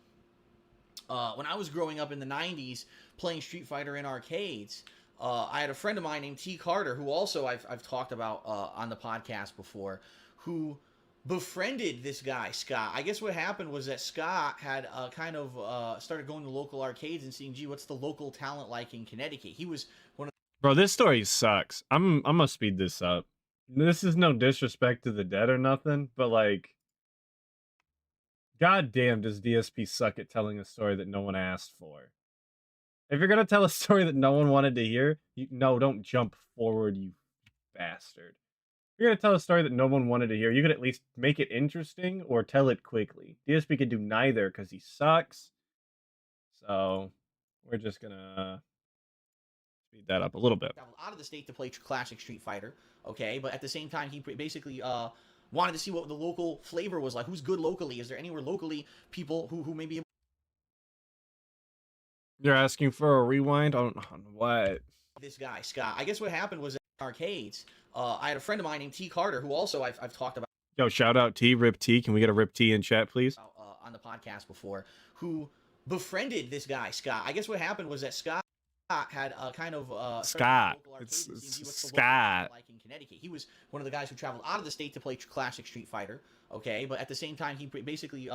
G: in the 90s, playing Street Fighter in arcades, I had a friend of mine named T. Carter, who also I've talked about on the podcast before, who befriended this guy, Scott. I guess what happened was that Scott had started going to local arcades and seeing, gee, what's the local talent like in Connecticut? He was one of
E: Bro, this story sucks. I'm gonna speed this up. This is no disrespect to the dead or nothing, but like, god damn, does DSP suck at telling a story that no one asked for. If you're gonna tell a story that no one wanted to hear, don't jump forward, you bastard. If you're gonna tell a story that no one wanted to hear, you could at least make it interesting or tell it quickly. DSP could do neither because he sucks. So we're just gonna speed that up a little bit.
G: traveled out of the state to play classic Street Fighter, okay? But at the same time, he basically wanted to see what the local flavor was like. Who's good locally? Is there anywhere locally people who may be able
E: You're asking for a rewind on what?
G: this guy, Scott? I guess what happened was in arcades, I had a friend of mine named T. Carter, who also I've talked about
E: Yo, shout out T, Rip T. Can we get a Rip T in chat, please?
G: on the podcast before, who befriended this guy, Scott. I guess what happened was that Scott had
E: Scott. It's Scott.
G: Like in Connecticut. He was one of the guys who traveled out of the state to play classic Street Fighter, okay? But at the same time, he basically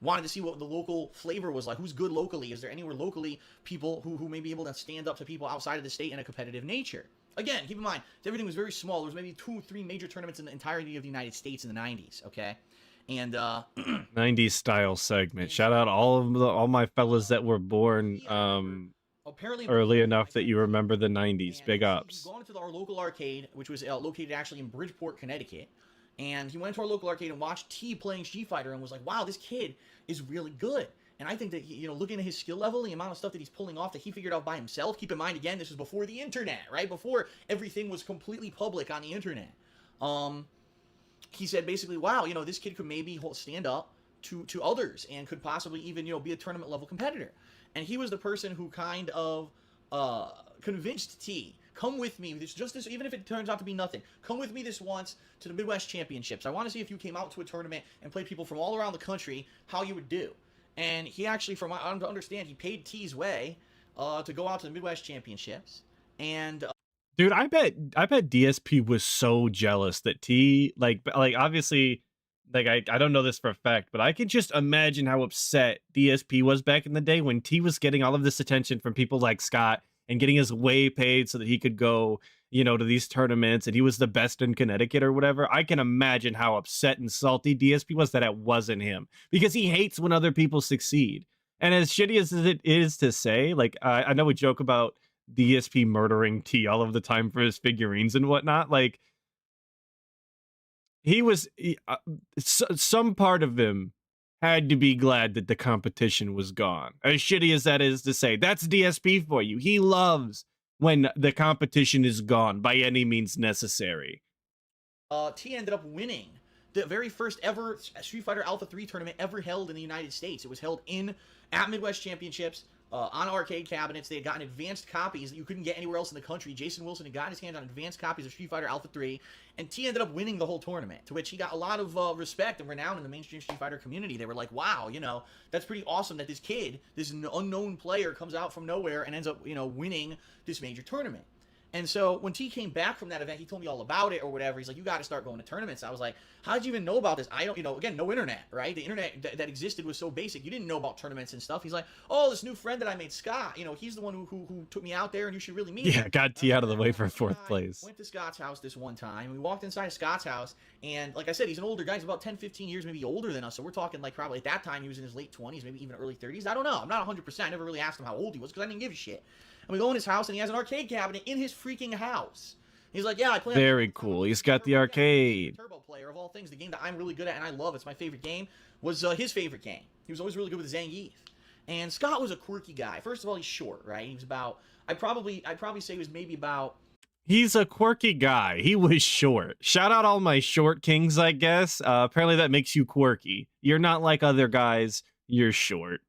G: wanted to see what the local flavor was like. Who's good locally? Is there anywhere locally people who may be able to stand up to people outside of the state in a competitive nature? Again, keep in mind, everything was very small. There was maybe 2 or 3 major tournaments in the entirety of the United States in the 90s, okay? And
E: 90s style segment. Shout out all my fellas that were born
G: apparently
E: early enough that you remember the 90s. Big ups.
G: He went to our local arcade, which was located actually in Bridgeport, Connecticut. And he went to our local arcade and watched T playing Street Fighter and was like, wow, this kid is really good. And I think that, looking at his skill level, the amount of stuff that he's pulling off that he figured out by himself. Keep in mind, again, this was before the internet, right? Before everything was completely public on the internet. He said basically, wow, this kid could maybe stand up to others and could possibly even, be a tournament level competitor. And he was the person who kind of convinced T, come with me, even if it turns out to be nothing, come with me this once to the Midwest Championships. I want to see if you came out to a tournament and played people from all around the country, how you would do. And he actually, from what I understand, he paid T's way to go out to the Midwest Championships. And
E: dude, I bet DSP was so jealous that T, like obviously, like I don't know this for a fact, but I can just imagine how upset DSP was back in the day when T was getting all of this attention from people like Scott and getting his way paid so that he could go, to these tournaments and he was the best in Connecticut or whatever. I can imagine how upset and salty DSP was that it wasn't him, because he hates when other people succeed. And as shitty as it is to say, like, I know we joke about DSP murdering T all of the time for his figurines and whatnot. Like, some part of him had to be glad that the competition was gone. As shitty as that is to say, that's DSP for you. He loves when the competition is gone by any means necessary.
G: T ended up winning the very first ever Street Fighter Alpha 3 tournament ever held in the United States. It was held at Midwest Championships on arcade cabinets. They had gotten advanced copies that you couldn't get anywhere else in the country. Jason Wilson had gotten his hands on advanced copies of Street Fighter Alpha 3, and T ended up winning the whole tournament, to which he got a lot of respect and renown in the mainstream Street Fighter community. They were like, wow, that's pretty awesome that this kid, this unknown player, comes out from nowhere and ends up, winning this major tournament. And so when T came back from that event, he told me all about it or whatever. He's like, you got to start going to tournaments. I was like, how did you even know about this? I don't, again, no internet, right? The internet that existed was so basic. You didn't know about tournaments and stuff. He's like, oh, this new friend that I made, Scott, he's the one who took me out there and you should really meet him.
E: Yeah, got T out of the way for 4th place.
G: Went to Scott's house this one time. We walked inside Scott's house, and like I said, he's an older guy. He's about 10, 15 years maybe older than us. So we're talking like probably at that time he was in his late 20s, maybe even early 30s. I don't know. I'm not 100%. I never really asked him how old he was because I didn't give a shit. And we go in his house, and he has an arcade cabinet in his freaking house. He's like, yeah, I play.
E: Very cool. He's got the arcade.
G: Turbo Player, of all things, the game that I'm really good at and I love. It's my favorite game. Was his favorite game. He was always really good with Zangief. And Scott was a quirky guy. First of all, he's short, right? He was about. I'd probably say he was maybe about.
E: He's a quirky guy. He was short. Shout out all my short kings, I guess. Apparently that makes you quirky. You're not like other guys. You're short.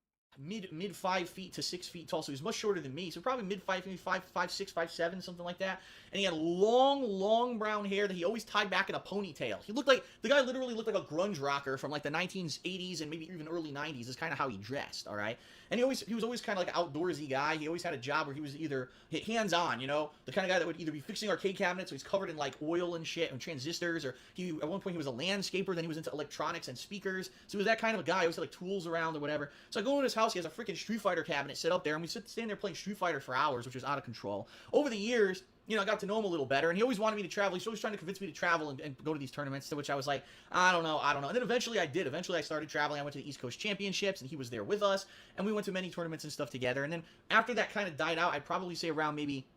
G: Mid 5 feet to 6 feet tall, so he's much shorter than me. So probably mid 5 feet, 5'6", 5'7", something like that. And he had long brown hair that he always tied back in a ponytail. He looked like the guy literally looked like a grunge rocker from like the 1980s and maybe even early 90s. Is kind of how he dressed. All right, and he was always kind of like an outdoorsy guy. He always had a job where he was either hands on, the kind of guy that would either be fixing arcade cabinets, so he's covered in like oil and shit and transistors, or at one point he was a landscaper. Then he was into electronics and speakers. So he was that kind of a guy. He always had like tools around or whatever. So I go in his house. He has a freaking Street Fighter cabinet set up there, and we stand there playing Street Fighter for hours, which was out of control. Over the years, I got to know him a little better, and he always wanted me to travel. He's always trying to convince me to travel and go to these tournaments, to which I was like, I don't know. And then eventually I did. Eventually I started traveling. I went to the East Coast Championships, and he was there with us, and we went to many tournaments and stuff together. And then after that kind of died out, I'd probably say around maybe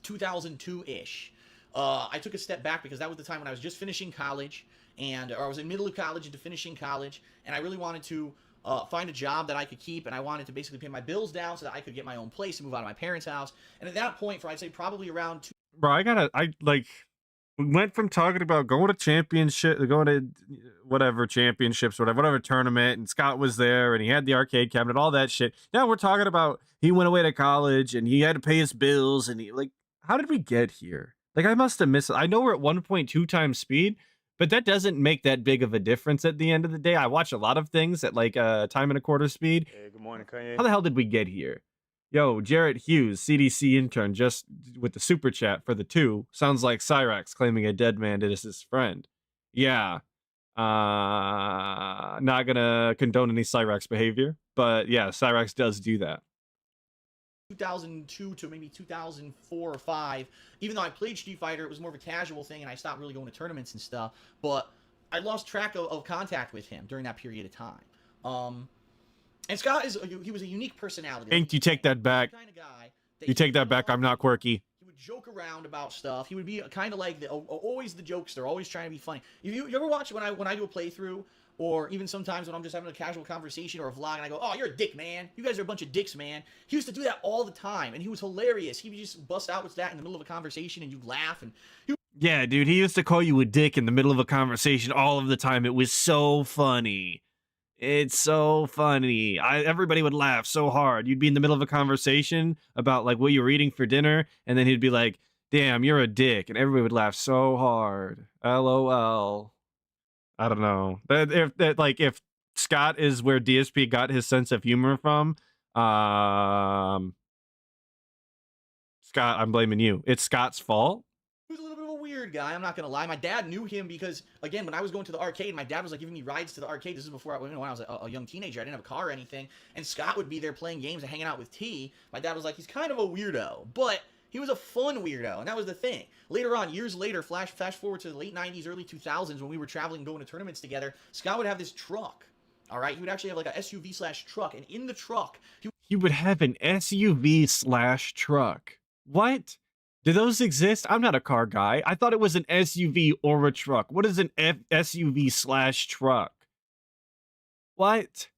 G: 2002-ish, I took a step back because that was the time when I was just finishing college, or I was in middle of college into finishing college, and I really wanted to find a job that I could keep, and I wanted to basically pay my bills down so that I could get my own place and move out of my parents' house. And at that point, I'd say probably around
E: we went from talking about going to whatever championships, whatever tournament, and Scott was there, and he had the arcade cabinet, all that shit. Now we're talking about he went away to college, and he had to pay his bills, and how did we get here? I must have missed it. I know we're at 1.2 times speed, but that doesn't make that big of a difference at the end of the day. I watch a lot of things at time and a quarter speed.
I: Hey, good morning, Kanye.
E: How the hell did we get here? Yo, Jarrett Hughes, CDC intern, just with the super chat for the 2. Sounds like Cyrax claiming a dead man is his friend. Yeah. Not gonna condone any Cyrax behavior, but yeah, Cyrax does do that.
G: 2002 to maybe 2004 or 5, even though I played Street Fighter, it was more of a casual thing, and I stopped really going to tournaments and stuff, but I lost track of contact with him during that period of time. And Scott he was a unique personality.
E: Ain't you take that back.
G: Kind of guy
E: you take that back, I'm not quirky.
G: He would joke around about stuff. He would be kind of like always the jokester, always trying to be funny. You ever watch when I do a playthrough, or even sometimes when I'm just having a casual conversation or a vlog, and I go, oh, you're a dick, man. You guys are a bunch of dicks, man. He used to do that all the time, and he was hilarious. He would just bust out with that in the middle of a conversation, and you'd laugh. And
E: yeah, dude, he used to call you a dick in the middle of a conversation all of the time. It was so funny. It's so funny. Everybody would laugh so hard. You'd be in the middle of a conversation about what you were eating for dinner, and then he'd be like, damn, you're a dick. And everybody would laugh so hard. LOL. I don't know. If Scott is where DSP got his sense of humor from, Scott, I'm blaming you. It's Scott's fault.
G: He was a little bit of a weird guy, I'm not gonna lie. My dad knew him because, again, when I was going to the arcade, my dad was giving me rides to the arcade. This is before when I was a young teenager. I didn't have a car or anything, and Scott would be there playing games and hanging out with T. My dad was like, he's kind of a weirdo, but he was a fun weirdo, and that was the thing. Later on, years later, flash forward to the late 90s, early 2000s, when we were traveling, going to tournaments together, Scott would have this truck. All right, he would actually have a SUV/truck, and in the truck,
E: he would have an SUV/truck. What? Do those exist? I'm not a car guy. I thought it was an SUV or a truck. What is an SUV/truck? What?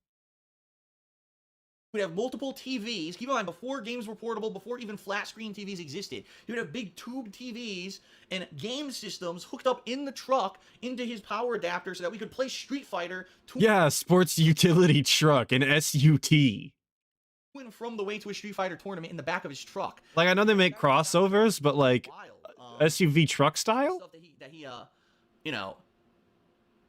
G: We'd have multiple TVs. Keep in mind, before games were portable, before even flat screen TVs existed, he would have big tube TVs and game systems hooked up in the truck into his power adapter so that we could play Street Fighter.
E: Yeah, sports utility truck, an SUT.
G: And from the way to a Street Fighter tournament in the back of his truck.
E: I know they make crossovers, but SUV truck style?
G: Stuff that he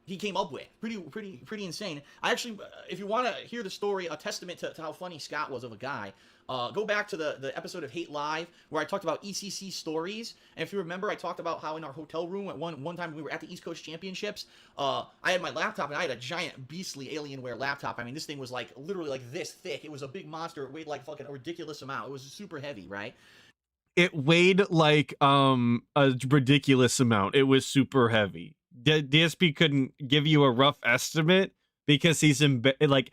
G: he came up with. Pretty insane. I actually, if you want to hear the story, a testament to how funny Scott was of a guy, go back to the episode of Hate Live where I talked about ECC stories. And if you remember, I talked about how in our hotel room at one time we were at the East Coast Championships, I had my laptop and I had a giant beastly Alienware laptop. I mean, this thing was like literally like this thick. It was a big monster. It weighed like fucking a ridiculous amount. It was super heavy, right?
E: It weighed like a ridiculous amount. It was super heavy. DSP couldn't give you a rough estimate because he's like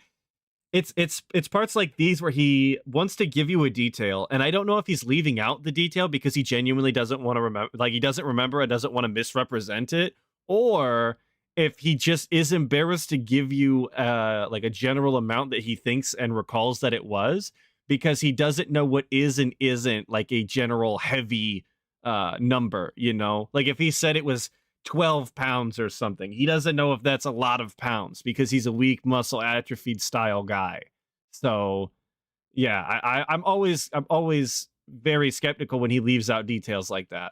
E: it's parts like these where he wants to give you a detail, and I don't know if he's leaving out the detail because he genuinely doesn't want to remember, like he doesn't remember and doesn't want to misrepresent it, or if he just is embarrassed to give you like a general amount that he thinks and recalls that it was, because he doesn't know what is and isn't like a general heavy number, you know? Like if he said it was 12 pounds or something, he doesn't know if that's a lot of pounds because he's a weak muscle atrophied style guy. So yeah, I'm always very skeptical when he leaves out details like that.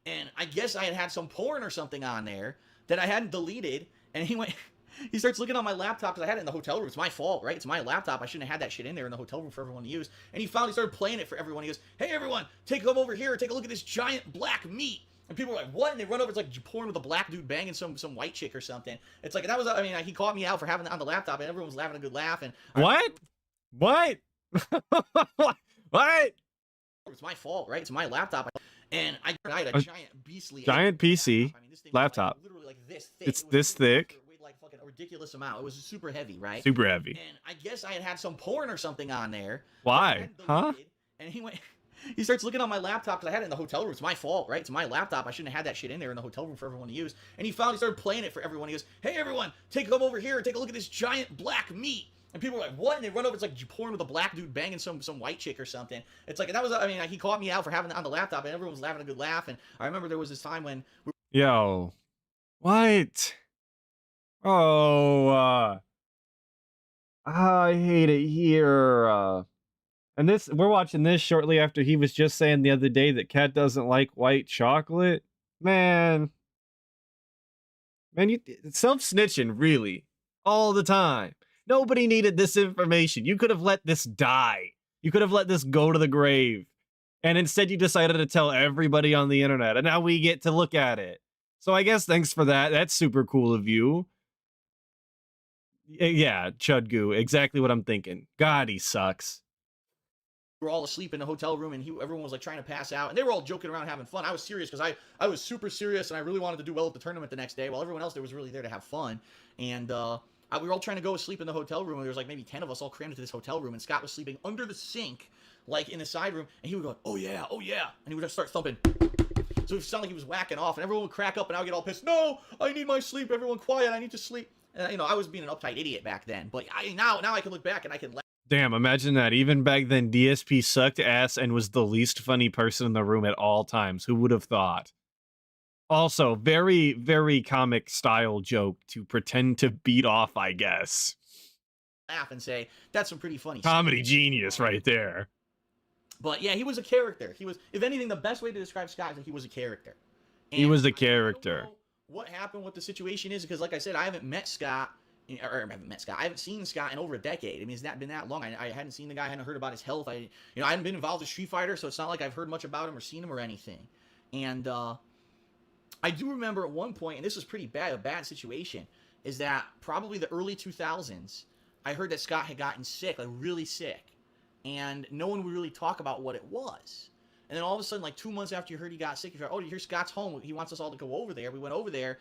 G: And I guess I had some porn or something on there that I hadn't deleted, and he starts looking on my laptop because I had it in the hotel room. It's my fault, right? It's my laptop. I shouldn't have had that shit in there in the hotel room for everyone to use. And he finally started playing it for everyone. He goes, "Hey everyone, come over here, take a look at this giant black meat." And people were like, "What?" And they run over. It's like porn with a black dude banging some white chick or something. It's like, that was, I mean, he caught me out for having it on the laptop, and everyone was laughing a good laugh. And
E: what? What?
G: It's my fault, right? It's my laptop. And I had a giant beastly
E: PC
G: I mean, this thing
E: laptop.
G: was like literally like this thick.
E: It's this thick.
G: It weighed like fucking a ridiculous amount. It was super heavy, right?
E: Super heavy.
G: And I guess I had some porn or something on there.
E: Why? Huh?
G: And he starts looking on my laptop because I had it in the hotel room. It's my fault, right? It's my laptop. I shouldn't have had that shit in there in the hotel room for everyone to use. And he finally started playing it for everyone. He goes, "Hey everyone, come over here, take a look at this giant black meat." And people were like, "What?" And they run over. It's like porn with a black dude banging some white chick or something. It's like, that was, I mean, he caught me out for having it on the laptop, and everyone was laughing a good laugh. And I remember there was this time when
E: Yo, what? Oh, I hate it here. And we're watching this shortly after he was just saying the other day that Cat doesn't like white chocolate. Man, you self-snitching, really, all the time. Nobody needed this information. You could have let this die. You could have let this go to the grave. And instead you decided to tell everybody on the internet, and now we get to look at it. So I guess thanks for that. That's super cool of you. Yeah, Chudgoo, exactly what I'm thinking. God, he sucks.
G: we were all asleep in the hotel room, and everyone was like trying to pass out, and they were all joking around, having fun. I was serious because I was super serious, and I really wanted to do well at the tournament the next day, while everyone else there was really there to have fun. And we were all trying to go asleep in the hotel room, and there was like maybe 10 of us all crammed into this hotel room, and Scott was sleeping under the sink, like in the side room, and he would go, "Oh yeah, oh yeah," and he would just start thumping. So it sounded like he was whacking off, and everyone would crack up, and I would get all pissed. "No, I need my sleep. Everyone quiet. I need to sleep." And, you know, I was being an uptight idiot back then, but now I can look back and I can laugh.
E: Damn, imagine that. Even back then, DSP sucked ass and was the least funny person in the room at all times. Who would have thought? Also, very, very comic style joke to pretend to beat off, I guess.
G: Laugh and say, that's some pretty funny
E: comedy
G: stuff.
E: Genius right there.
G: But yeah, he was a character. He was, if anything, the best way to describe Scott is that he was a character. And
E: he was a character.
G: I don't know what happened, what the situation is, because like I said, I haven't met Scott. I haven't seen Scott in over a decade. I mean, it's not been that long. I hadn't seen the guy. I hadn't heard about his health. I hadn't been involved in Street Fighter, so it's not like I've heard much about him or seen him or anything. And I do remember at one point, and this was pretty bad, a bad situation, is that probably the early 2000s, I heard that Scott had gotten sick, like really sick, and no one would really talk about what it was. And then all of a sudden, like 2 months after you heard he got sick, you're like, "Oh, you hear Scott's home. He wants us all to go over there." We went over there,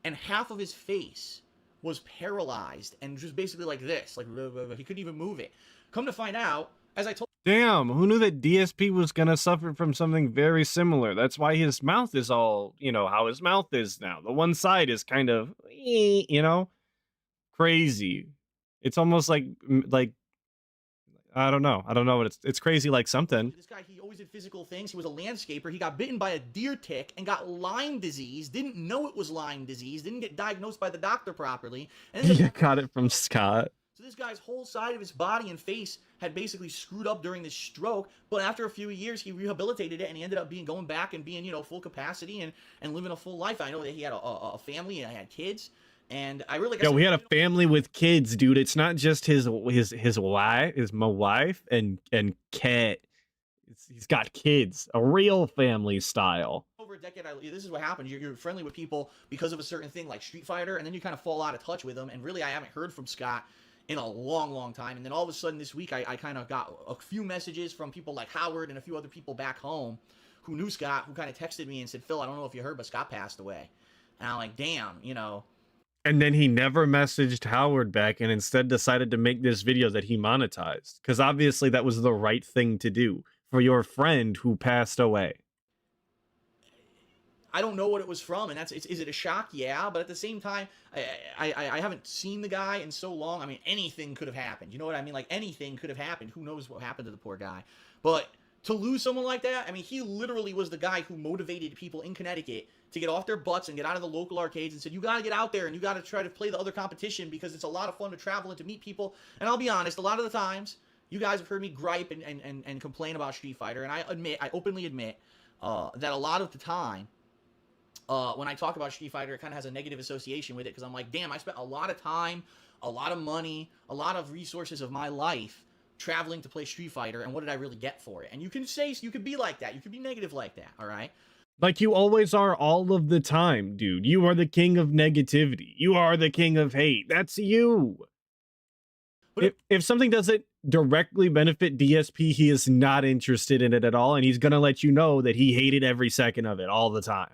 G: and half of his face was paralyzed and just basically like this, like he couldn't even move it. Come to find out, as I told.
E: Damn, who knew that DSP was gonna suffer from something very similar? That's why his mouth is all, how his mouth is now. The one side is kind of, crazy. It's almost like I don't know what it's crazy like something.
G: This guy, he always did physical things. He was a landscaper. He got bitten by a deer tick and got Lyme disease. Didn't know it was Lyme disease. Didn't get diagnosed by the doctor properly. And
E: You got it from Scott.
G: So this guy's whole side of his body and face had basically screwed up during this stroke. But after a few years, he rehabilitated it, and he ended up going back and being, full capacity and living a full life. I know that he had a family and had kids. And I really, like I
E: Yeah,
G: said,
E: we had a family with kids, dude. It's not just his wife, my wife and cat. He's got kids, a real family style.
G: over a decade, this is what happens. You're friendly with people because of a certain thing like Street Fighter, and then you kind of fall out of touch with them. And really, I haven't heard from Scott in a long time. And then all of a sudden this week, I kind of got a few messages from people like Howard and a few other people back home who knew Scott, who kind of texted me and said, Phil, I don't know if you heard, but Scott passed away. And I'm like, damn, you know.
E: And then he never messaged Howard back and instead decided to make this video that he monetized. Because obviously that was the right thing to do for your friend who passed away.
G: I don't know what it was from, and is it a shock? Yeah, but at the same time, I haven't seen the guy in so long. I mean, anything could have happened. You know what I mean? Like, anything could have happened. Who knows what happened to the poor guy? But to lose someone like that, I mean, he literally was the guy who motivated people in Connecticut to get off their butts and get out of the local arcades and said, you got to get out there and you got to try to play the other competition because it's a lot of fun to travel and to meet people. And I'll be honest, a lot of the times, you guys have heard me gripe and complain about Street Fighter, and I openly admit that a lot of the time, when I talk about Street Fighter, it kind of has a negative association with it because I'm like, damn, I spent a lot of time, a lot of money, a lot of resources of my life traveling to play Street Fighter, and what did I really get for it? And you can say, you could be like that, you could be negative like that, all right?
E: Like you always are all of the time, dude. You are the king of negativity. You are the king of hate. That's you. But if something doesn't directly benefit DSP, he is not interested in it at all, and he's going to let you know that he hated every second of it all the time.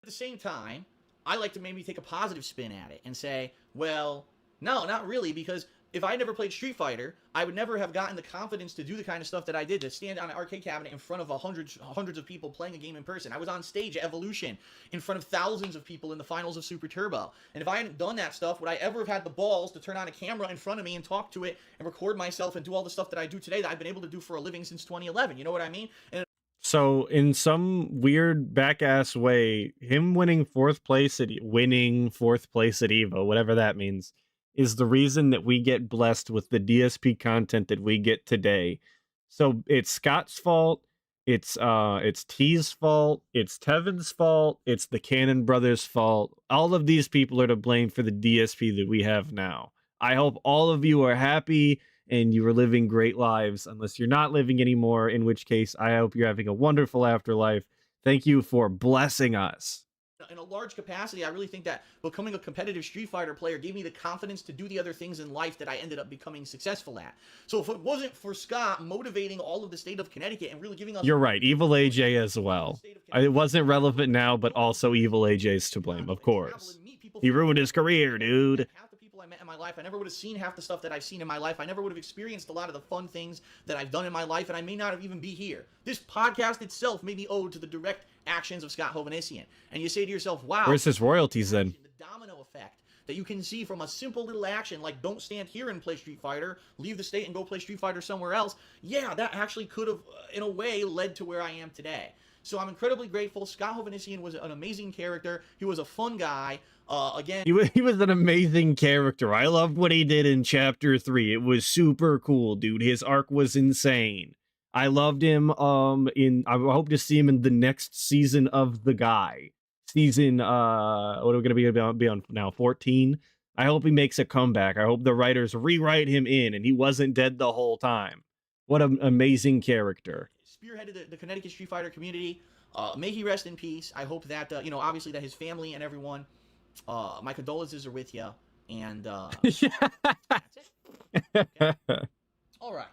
G: At the same time, I like to maybe take a positive spin at it and say, well, no, not really, because if I never played Street Fighter, I would never have gotten the confidence to do the kind of stuff that I did, to stand on an arcade cabinet in front of hundreds of people playing a game in person. I was on stage at Evolution in front of thousands of people in the finals of Super Turbo. And if I hadn't done that stuff, would I ever have had the balls to turn on a camera in front of me and talk to it and record myself and do all the stuff that I do today that I've been able to do for a living since 2011? You know what I mean? And
E: so in some weird back-ass way, him winning fourth place at EVO, whatever that means, is the reason that we get blessed with the DSP content that we get today. So it's Scott's fault, it's T's fault, it's Tevin's fault, it's the Cannon brothers' fault. All of these people are to blame for the DSP that we have now. I hope all of you are happy and you are living great lives, unless you're not living anymore, in which case I hope you're having a wonderful afterlife. Thank you for blessing us.
G: In a large capacity, I really think that becoming a competitive Street Fighter player gave me the confidence to do the other things in life that I ended up becoming successful at. So if it wasn't for Scott motivating all of the state of Connecticut and really giving us...
E: You're right, Evil AJ as well. It wasn't relevant now, but also Evil AJ's to blame, of course. He ruined his career, dude.
G: Half the people I met in my life, I never would have seen half the stuff that I've seen in my life. I never would have experienced a lot of the fun things that I've done in my life, and I may not have even be here. This podcast itself may be owed to the direct actions of Scott Hovannisian. And you say to yourself, wow,
E: where's his royalties then?
G: The domino effect that you can see from a simple little action like don't stand here and play Street Fighter, leave the state and go play Street Fighter somewhere else. Yeah, that actually could have, in a way, led to where I am today. So I'm incredibly grateful. Scott Hovannisian was an amazing character. He was a fun guy. Again,
E: he was an amazing character. I loved what he did in Chapter 3. It was super cool, dude. His arc was insane. I loved him. I hope to see him in the next season of The Guy. Season, what are we going to be on now? 14? I hope he makes a comeback. I hope the writers rewrite him in and he wasn't dead the whole time. What an amazing character.
G: Spearheaded the Connecticut Street Fighter community. May he rest in peace. I hope that, obviously that his family and everyone, my condolences are with you. And that's it. Okay. All right.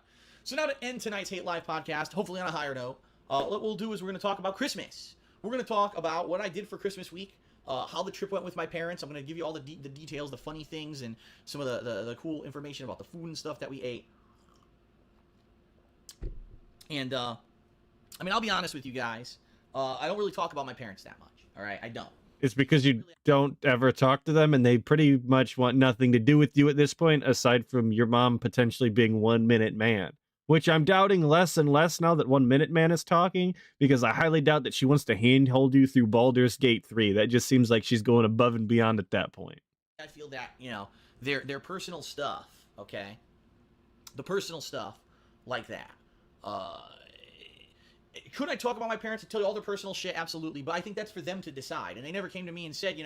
G: So now to end tonight's Hate Live podcast, hopefully on a higher note, what we'll do is we're going to talk about Christmas. We're going to talk about what I did for Christmas week, how the trip went with my parents. I'm going to give you all the details, the funny things, and some of the cool information about the food and stuff that we ate. And, I'll be honest with you guys. I don't really talk about my parents that much, all right? I don't.
E: It's because you don't ever talk to them, and they pretty much want nothing to do with you at this point, aside from your mom potentially being 1 Minute Man. Which I'm doubting less and less now that 1 Minute Man is talking, because I highly doubt that she wants to handhold you through Baldur's Gate 3. That just seems like she's going above and beyond at that point.
G: I feel that, their personal stuff, okay? The personal stuff like that. Could I talk about my parents and tell you all their personal shit? Absolutely. But I think that's for them to decide. And they never came to me and said,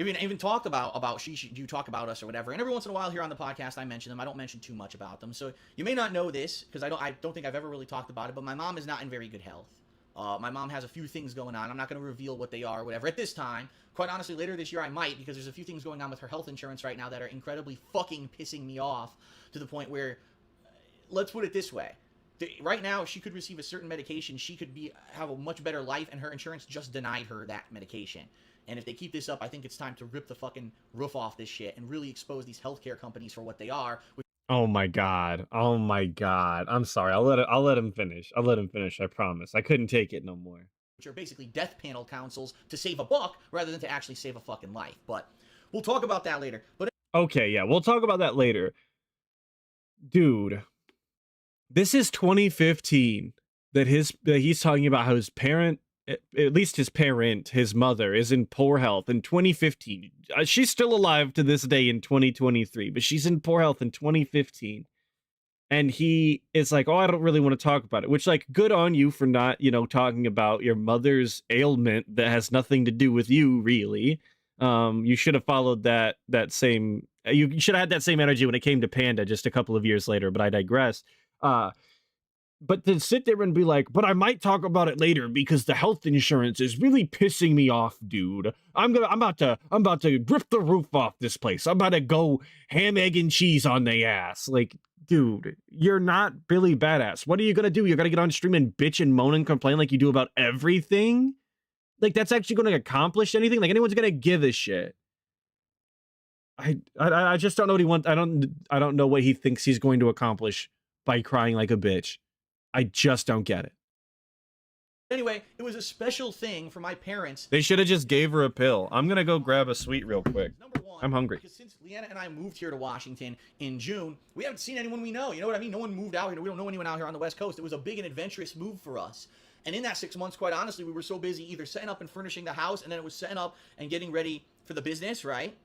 G: even talked about you talk about us or whatever. And every once in a while here on the podcast, I mention them. I don't mention too much about them. So you may not know this because I don't think I've ever really talked about it. But my mom is not in very good health. My mom has a few things going on. I'm not going to reveal what they are or whatever at this time. Quite honestly, later this year I might, because there's a few things going on with her health insurance right now that are incredibly fucking pissing me off to the point where, let's put it this way. Right now, if she could receive a certain medication, she could have a much better life, and her insurance just denied her that medication. And if they keep this up, I think it's time to rip the fucking roof off this shit and really expose these healthcare companies for what they are.
E: Oh my god. Oh my god. I'm sorry. I'll let him finish. I'll let him finish. I promise. I couldn't take it no more.
G: Which are basically death panel councils to save a buck rather than to actually save a fucking life. But we'll talk about that later. But
E: okay, yeah, we'll talk about that later. Dude, this is 2015 that he's talking about how his parent, at least his parent, his mother, is in poor health in 2015. She's still alive to this day in 2023, but she's in poor health in 2015. And he is like, oh, I don't really want to talk about it, which, like, good on you for not, talking about your mother's ailment that has nothing to do with you, really. You should have followed that same, you should have had that same energy when it came to Panda just a couple of years later, but I digress. But to sit there and be like, but I might talk about it later because the health insurance is really pissing me off, dude. I'm about to rip the roof off this place. I'm about to go ham, egg, and cheese on the ass. Like, dude, you're not Billy Badass. What are you gonna do? You're gonna get on stream and bitch and moan and complain like you do about everything? Like, that's actually gonna accomplish anything? Like, anyone's gonna give a shit? I just don't know what he wants. I don't know what he thinks he's going to accomplish by crying like a bitch. I just don't get it.
G: Anyway, it was a special thing for my parents.
E: They should have just gave her a pill. I'm gonna go grab a sweet real quick.
G: Number one,
E: I'm hungry.
G: Because since Leanna and I moved here to Washington in June, we haven't seen anyone we know. You know what I mean? No one moved out here. We don't know anyone out here on the West Coast. It was a big and adventurous move for us. And in that 6 months, quite honestly, we were so busy either setting up and furnishing the house, and then it was setting up and getting ready for the business, right?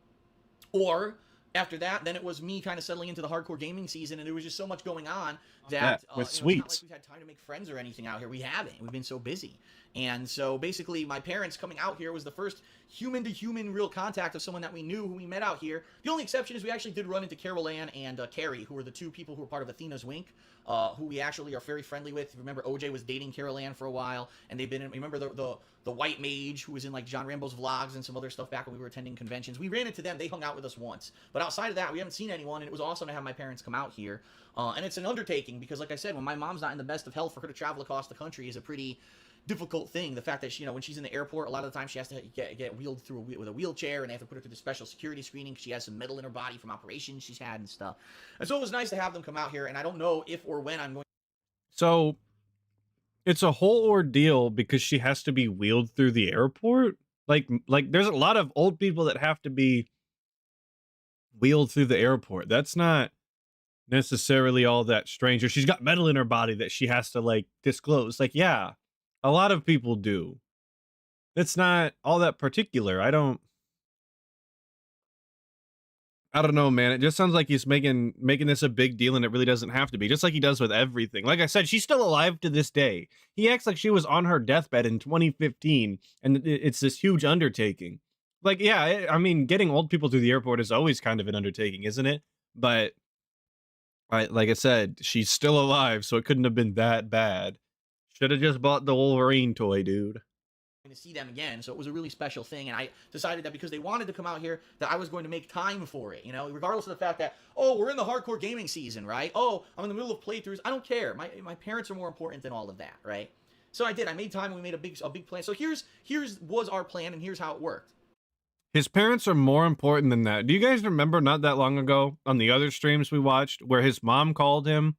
G: Or after that, then it was me kind of settling into the hardcore gaming season, and there was just so much going on that
E: with
G: it's
E: sweets.
G: not like we've had time to make friends or anything out here. We haven't. We've been so busy. And so basically, my parents coming out here was the first human-to-human real contact of someone that we knew who we met out here. The only exception is we actually did run into Carol Ann and Carrie, who were the two people who were part of Athena's Wink, who we actually are very friendly with. Remember, OJ was dating Carol Ann for a while, and they've been in, remember the white mage who was in like John Rambo's vlogs and some other stuff back when we were attending conventions. We ran into them. They hung out with us once. But outside of that, we haven't seen anyone, and it was awesome to have my parents come out here. And it's an undertaking because, like I said, when my mom's not in the best of health, for her to travel across the country is a pretty difficult thing. The fact that she, when she's in the airport, a lot of the time she has to get wheeled through with a wheelchair, and they have to put her through the special security screening because she has some metal in her body from operations she's had and stuff. And so it was nice to have them come out here, and I don't know if or when I'm going.
E: So it's a whole ordeal because she has to be wheeled through the airport. Like there's a lot of old people that have to be wheeled through the airport. That's not necessarily all that strange. Or she's got metal in her body that she has to like disclose. Like, yeah, a lot of people do. It's not all that particular. I don't know, man. It just sounds like he's making this a big deal, and it really doesn't have to be. Just like he does with everything. Like I said, she's still alive to this day. He acts like she was on her deathbed in 2015, and it's this huge undertaking. Like, yeah, I mean, getting old people through the airport is always kind of an undertaking, isn't it? But like I said, she's still alive, so it couldn't have been that bad. Should have just bought the Wolverine toy, dude.
G: To see them again, so it was a really special thing, and I decided that because they wanted to come out here, that I was going to make time for it, regardless of the fact that, oh, we're in the hardcore gaming season, right? Oh, I'm in the middle of playthroughs. I don't care. My parents are more important than all of that, right? So I did. I made time, and we made a big plan. So here's was our plan, and here's how it worked.
E: His parents are more important than that. Do you guys remember not that long ago on the other streams we watched where his mom called him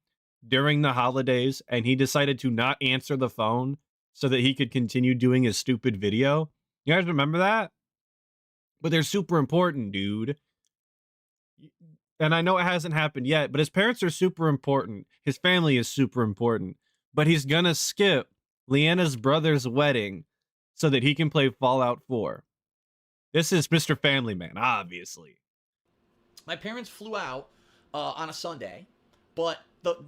E: during the holidays and he decided to not answer the phone so that he could continue doing his stupid video? You guys remember that? But they're super important, dude. And I know it hasn't happened yet, but his parents are super important. His family is super important. But he's gonna skip Leanna's brother's wedding so that he can play Fallout 4. This is Mr. Family Man, obviously.
G: My parents flew out on a Sunday, but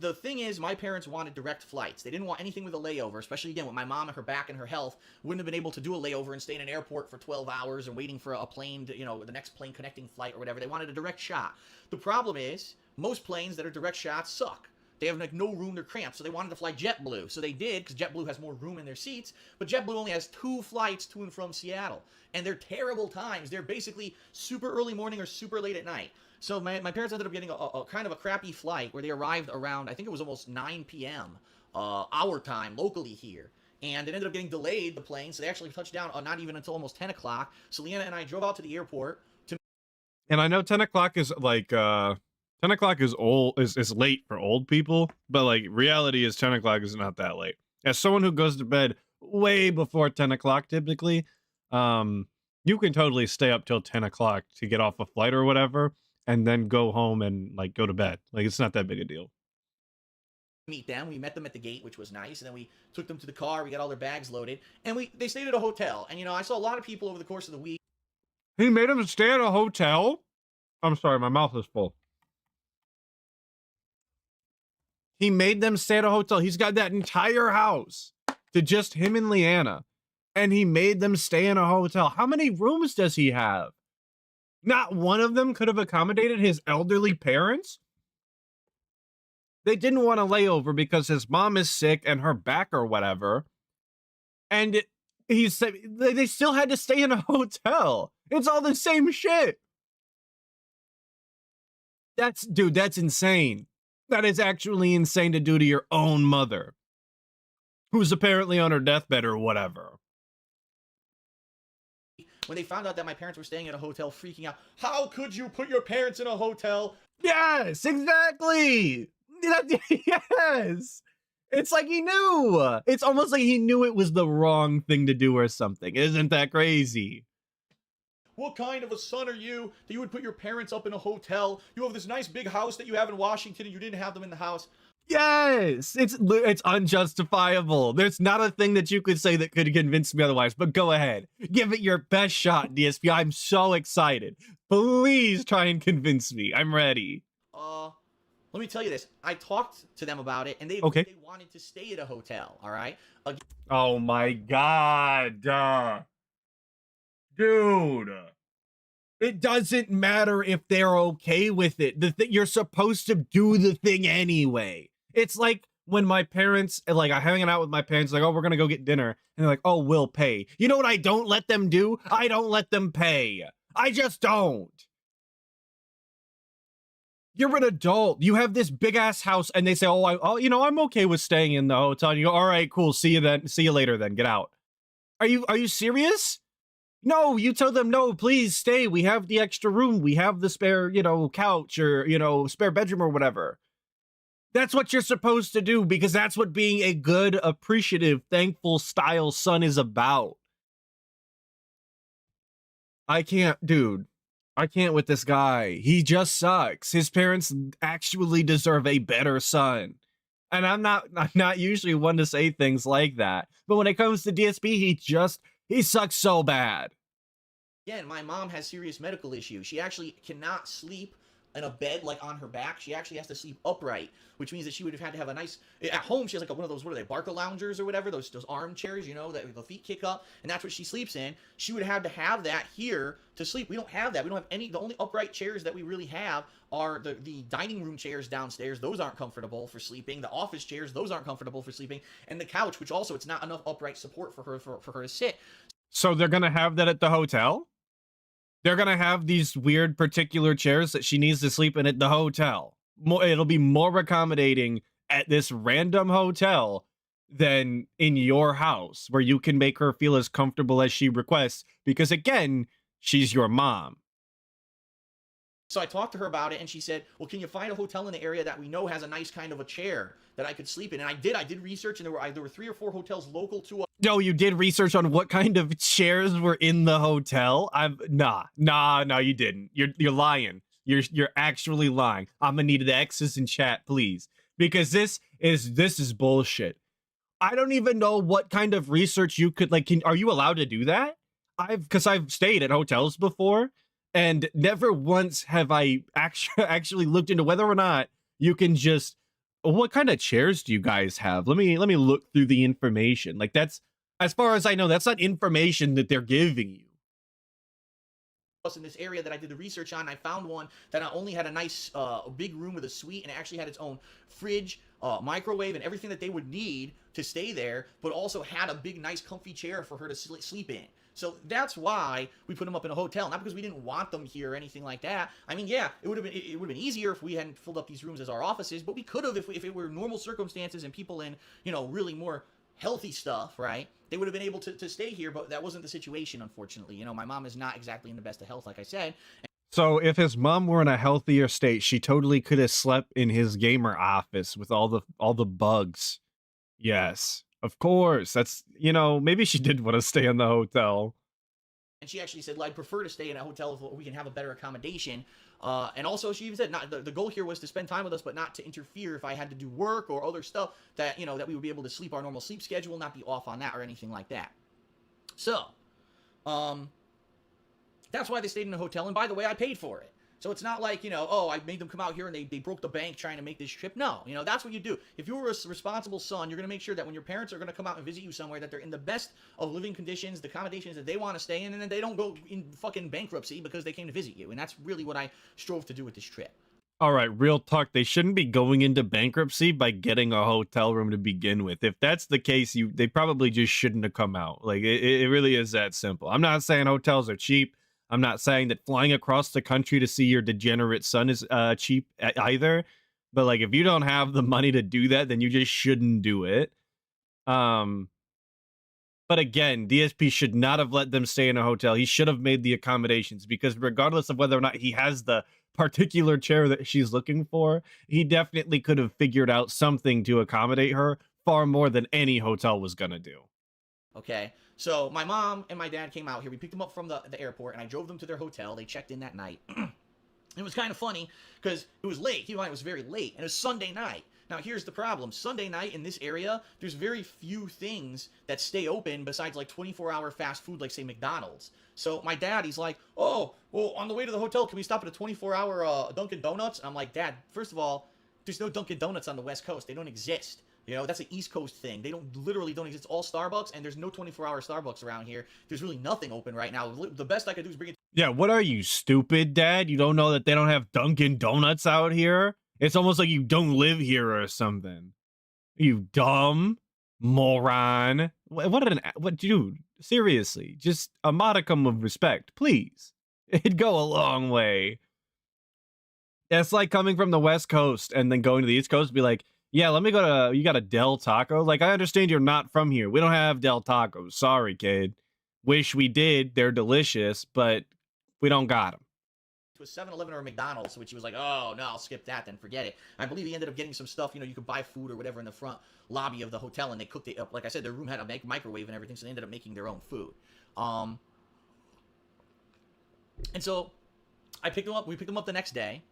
G: the thing is, my parents wanted direct flights. They didn't want anything with a layover, especially again with my mom and her back and her health. Wouldn't have been able to do a layover and stay in an airport for 12 hours and waiting for a plane to, the next plane connecting flight or whatever. They wanted a direct shot. The problem is, most planes that are direct shots suck. They have like no room, they're cramped, so they wanted to fly JetBlue. So they did, because JetBlue has more room in their seats, but JetBlue only has 2 flights to and from Seattle. And they're terrible times. They're basically super early morning or super late at night. So my parents ended up getting a kind of a crappy flight where they arrived around, I think it was almost 9 p.m. Our time, locally here. And it ended up getting delayed, the plane, so they actually touched down not even until almost 10 o'clock. So Leanna and I drove out to the airport.
E: And I know 10 o'clock is like, 10 o'clock is is late for old people, but like reality is 10 o'clock is not that late. As someone who goes to bed way before 10 o'clock typically, you can totally stay up till 10 o'clock to get off a flight or whatever, and then go home and like go to bed. Like it's not that big a deal.
G: Meet them. We met them at the gate, which was nice, and then we took them to the car. We got all their bags loaded, and they stayed at a hotel. And I saw a lot of people over the course of the week.
E: He made them stay at a hotel? I'm sorry, my mouth is full. He made them stay at a hotel. He's got that entire house to just him and Leanna, and he made them stay in a hotel. How many rooms does he have? Not one of them could have accommodated his elderly parents? They didn't want a layover because his mom is sick and her back or whatever. And he said they still had to stay in a hotel. It's all the same shit. Dude, that's insane. That is actually insane to do to your own mother, who's apparently on her deathbed or whatever.
G: When they found out that my parents were staying at a hotel, freaking out. How could you put your parents in a hotel?
E: Yes, exactly. Yes. It's like he knew. It's almost like he knew it was the wrong thing to do or something. Isn't that crazy?
G: What kind of a son are you that you would put your parents up in a hotel? You have this nice big house that you have in Washington and you didn't have them in the house.
E: Yes, it's unjustifiable. There's not a thing that you could say that could convince me otherwise, but go ahead. Give it your best shot, DSP. I'm so excited. Please try and convince me. I'm ready.
G: Let me tell you this. I talked to them about it, and they wanted to stay at a hotel, all right?
E: Oh my god. Dude. It doesn't matter if they're okay with it. You're supposed to do the thing anyway. It's like when my parents, like, I'm hanging out with my parents, like, oh, we're gonna go get dinner. And they're like, oh, we'll pay. You know what I don't let them do? I don't let them pay. I just don't. You're an adult. You have this big ass house, and they say, oh, I'm okay with staying in the hotel. And you go, all right, cool. See you then. See you later then. Get out. Are you serious? No, you tell them, no, please stay. We have the extra room. We have the spare, couch or, spare bedroom or whatever. That's what you're supposed to do, because that's what being a good, appreciative, thankful style son is about. I can't, dude. I can't with this guy. He just sucks. His parents actually deserve a better son. And I'm not usually one to say things like that. But when it comes to DSP, he sucks so bad.
G: Again, my mom has serious medical issues. She actually cannot sleep in a bed like on her back. She actually has to sleep upright, which means that she would have had to have a nice, at home she has like one of those, what are they, Barca loungers or whatever, those armchairs, that the feet kick up, and that's what she sleeps in. She would have to have that here to sleep. We don't have that. We don't have any. The only upright chairs that we really have are the dining room chairs downstairs. Those aren't comfortable for sleeping. The office chairs, those aren't comfortable for sleeping. And the couch, which also, it's not enough upright support for her to sit.
E: So they're gonna have that at the hotel? They're gonna have these weird particular chairs that she needs to sleep in at the hotel. It'll be more accommodating at this random hotel than in your house, where you can make her feel as comfortable as she requests, because again, she's your mom.
G: So I talked to her about it, and she said, well, can you find a hotel in the area that we know has a nice kind of a chair that I could sleep in? And I did research, and there were 3 or 4 hotels local to us.
E: No, you did research on what kind of chairs were in the hotel? No, you didn't. You're lying. You're actually lying. I'm gonna need the X's in chat, please, because this is bullshit. I don't even know what kind of research you could, like, are you allowed to do that? Because I've stayed at hotels before, and never once have I actually looked into whether or not you can just What kind of chairs do you guys have? Let me look through the information. Like that's as far as I know, that's not information that they're giving you.
G: In this area that I did the research on, I found one that not only had a nice big room with a suite and it actually had its own fridge, microwave, and everything that they would need to stay there, but also had a big, nice, comfy chair for her to sleep in. So that's why we put them up in a hotel, not because we didn't want them here or anything like that. I mean, yeah, it would have been easier if we hadn't filled up these rooms as our offices, but we could have if it were normal circumstances and people in, you know, really more healthy stuff, right? They would have been able to stay here, but that wasn't the situation, unfortunately. You know, my mom is not exactly in the best of health, like I said.
E: So if his mom were in a healthier state, she totally could have slept in his gamer office with all the bugs. Yes, of course. That's, you know, maybe she did want to stay in the hotel.
G: And she actually said, well, I'd prefer to stay in a hotel if we can have a better accommodation. And also, she even said, not the goal here was to spend time with us, but not to interfere if I had to do work or other stuff that, you know, that we would be able to sleep our normal sleep schedule, not be off on that or anything like that. So, that's why they stayed in a hotel. And by the way, I paid for it. So it's not like, you know, oh, I made them come out here and they broke the bank trying to make this trip. No, you know, that's what you do. If you were a responsible son, you're going to make sure that when your parents are going to come out and visit you somewhere, that they're in the best of living conditions, the accommodations that they want to stay in, and then they don't go in fucking bankruptcy because they came to visit you. And that's really what I strove to do with this trip.
E: All right, real talk. They shouldn't be going into bankruptcy by getting a hotel room to begin with. If that's the case, they probably just shouldn't have come out. Like, it really is that simple. I'm not saying hotels are cheap. I'm not saying that flying across the country to see your degenerate son is cheap either. But like, if you don't have the money to do that, then you just shouldn't do it. But again, DSP should not have let them stay in a hotel. He should have made the accommodations, because regardless of whether or not he has the particular chair that she's looking for, he definitely could have figured out something to accommodate her far more than any hotel was going to do.
G: Okay, so my mom and my dad came out here. We picked them up from the airport, and I drove them to their hotel. They checked in that night. It was kind of funny because it was late. Keep in mind, it was very late, and it was Sunday night. Now, here's the problem. Sunday night in this area, there's very few things that stay open besides, like, 24-hour fast food, like, say, McDonald's. So my dad, he's like, oh, well, on the way to the hotel, can we stop at a 24-hour Dunkin' Donuts? And I'm like, Dad, first of all, there's no Dunkin' Donuts on the West Coast. They don't exist. You know, that's an East Coast thing. They literally don't exist. It's all Starbucks, and there's no 24-hour Starbucks around here. There's really nothing open right now. The best I could do is bring it.
E: Yeah, what are you, stupid, Dad? You don't know that they don't have Dunkin' Donuts out here? It's almost like you don't live here or something. You dumb moron. What, dude? Seriously, just a modicum of respect, please. It'd go a long way. It's like coming from the West Coast and then going to the East Coast and be like, yeah, let me go to, you got a Del Taco? Like, I understand you're not from here. We don't have Del Tacos. Sorry, kid. Wish we did. They're delicious, but we don't got them.
G: To a 7-Eleven or a McDonald's, which he was like, oh, no, I'll skip that, then forget it. I believe he ended up getting some stuff, you know, you could buy food or whatever in the front lobby of the hotel, and they cooked it up. Like I said, their room had a microwave and everything, so they ended up making their own food. And so we picked them up the next day.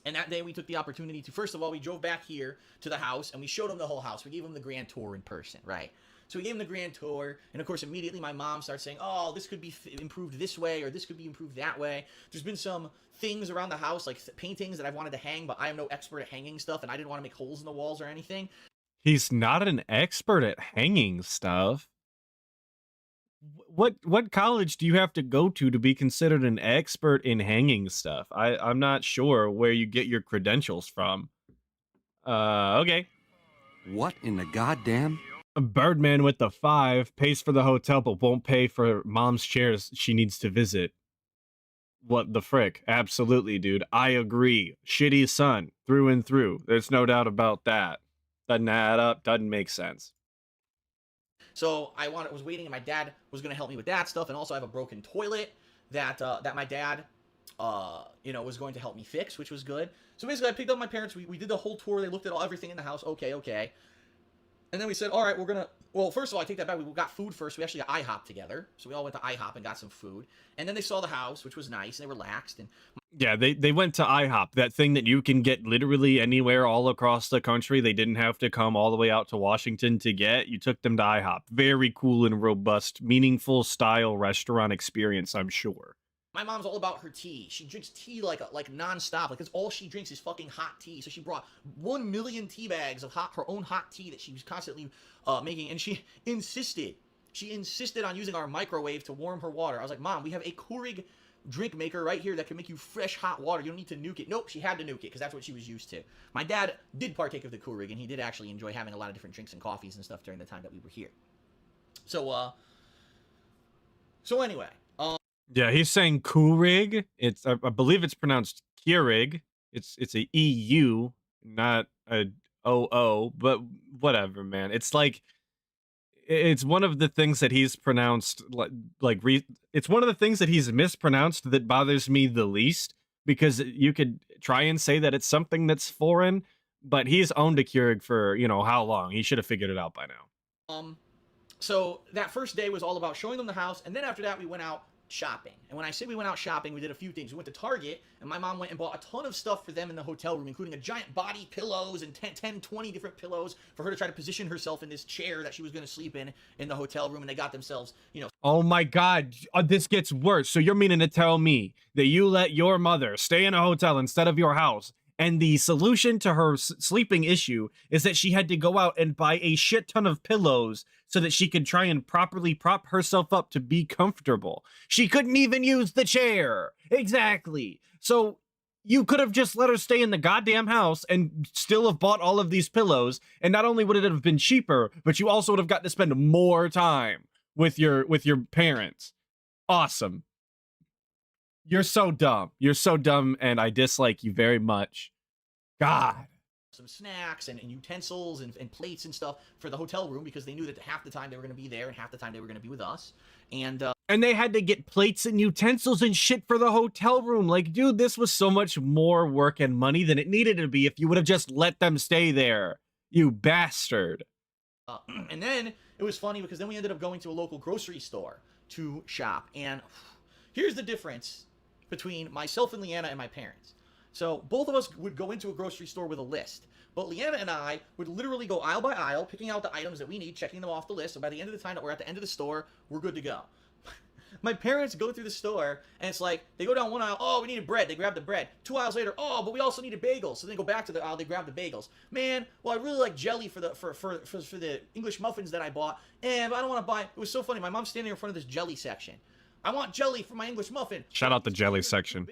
G: And that day we took the opportunity to, first of all, we drove back here to the house and we showed them the whole house. We gave them the grand tour in person, right? So we gave them the grand tour, and of course immediately my mom starts saying, oh, this could be improved this way, or this could be improved that way. There's been some things around the house, like paintings that I've wanted to hang, but I am no expert at hanging stuff, and I didn't want to make holes in the walls or anything.
E: He's not an expert at hanging stuff. What college do you have to go to be considered an expert in hanging stuff? I'm not sure where you get your credentials from. Okay.
J: What in the goddamn?
E: Birdman with the 5 pays for the hotel but won't pay for mom's chairs she needs to visit. What the frick? Absolutely, dude. I agree. Shitty son, through and through. There's no doubt about that. Doesn't add up. Doesn't make sense.
G: So I was waiting, and my dad was going to help me with that stuff, and also I have a broken toilet that my dad, was going to help me fix, which was good. So basically, I picked up my parents. We did the whole tour. They looked at everything in the house. Okay. And then we said, all right, well, first of all, I take that back. We got food first. We actually got IHOP together. So we all went to IHOP and got some food. And then they saw the house, which was nice, and they relaxed. And
E: yeah, they went to IHOP, that thing that you can get literally anywhere all across the country. They didn't have to come all the way out to Washington to get. You took them to IHOP. Very cool and robust, meaningful style restaurant experience, I'm sure.
G: My mom's all about her tea. She drinks tea like nonstop. Like, it's all she drinks is fucking hot tea. So she brought 1 million tea bags of her own hot tea that she was constantly making. And she insisted on using our microwave to warm her water. I was like, Mom, we have a Keurig drink maker right here that can make you fresh hot water. You don't need to nuke it. Nope, she had to nuke it because that's what she was used to. My dad did partake of the Keurig, and he did actually enjoy having a lot of different drinks and coffees and stuff during the time that we were here. So anyway.
E: Yeah, he's saying Keurig. It's I believe it's pronounced Keurig. It's a EU, not a OO, but whatever, man. It's like it's one of the things that he's pronounced it's one of the things that he's mispronounced that bothers me the least, because you could try and say that it's something that's foreign, but he's owned a Keurig for, you know, how long? He should have figured it out by now.
G: So that first day was all about showing them the house, and then after that we went out shopping. And when I say we went out shopping, we did a few things. We went to Target, and my mom went and bought a ton of stuff for them in the hotel room, including a giant body pillows and 20 different pillows for her to try to position herself in this chair that she was going to sleep in the hotel room. And they got themselves, you know.
E: Oh my God, this gets worse. So you're meaning to tell me that you let your mother stay in a hotel instead of your house, and the solution to her sleeping issue is that she had to go out and buy a shit ton of pillows so that she could try and properly prop herself up to be comfortable. She couldn't even use the chair. Exactly. So you could have just let her stay in the goddamn house and still have bought all of these pillows, and not only would it have been cheaper, but you also would have got to spend more time with your parents. Awesome. You're so dumb. You're so dumb, and I dislike you very much. God.
G: Some snacks and utensils and plates and stuff for the hotel room, because they knew that half the time they were going to be there and half the time they were going to be with us. And
E: they had to get plates and utensils and shit for the hotel room. Like, dude, this was so much more work and money than it needed to be if you would have just let them stay there. You bastard.
G: And then it was funny because then we ended up going to a local grocery store to shop. And here's the difference between myself and Leanna and my parents. So both of us would go into a grocery store with a list, but Leanna and I would literally go aisle by aisle, picking out the items that we need, checking them off the list, and by the end of the time that we're at the end of the store, we're good to go. My parents go through the store, and it's like, they go down one aisle, oh, we needed bread, they grab the bread. 2 aisles later, oh, but we also needed bagels. So they go back to the aisle, they grab the bagels. Man, well, I really like jelly for the English muffins that I bought, and I don't want to buy, it was so funny, my mom's standing in front of this jelly section. I want jelly for my English muffin.
E: Shout out the jelly section.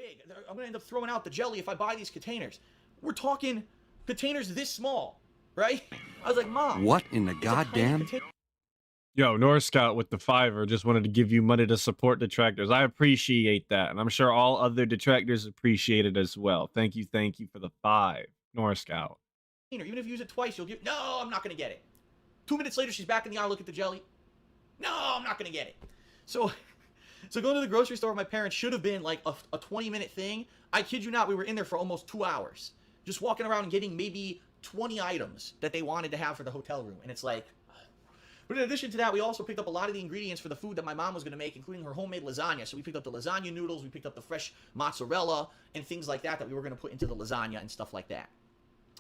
G: I'm going to end up throwing out the jelly if I buy these containers. We're talking containers this small, right? I was like, Mom.
J: What in the goddamn?
E: Yo, North Scout with the $5 just wanted to give you money to support detractors. I appreciate that, and I'm sure all other detractors appreciate it as well. Thank you for the $5, North Scout.
G: Even if you use it twice, you'll get. No, I'm not going to get it. 2 minutes later, she's back in the aisle, look at the jelly. No, I'm not going to get it. So going to the grocery store with my parents should have been like a 20-minute thing. I kid you not, we were in there for almost 2 hours. Just walking around and getting maybe 20 items that they wanted to have for the hotel room. And it's like... But in addition to that, we also picked up a lot of the ingredients for the food that my mom was going to make, including her homemade lasagna. So we picked up the lasagna noodles, we picked up the fresh mozzarella, and things like that we were going to put into the lasagna and stuff like that.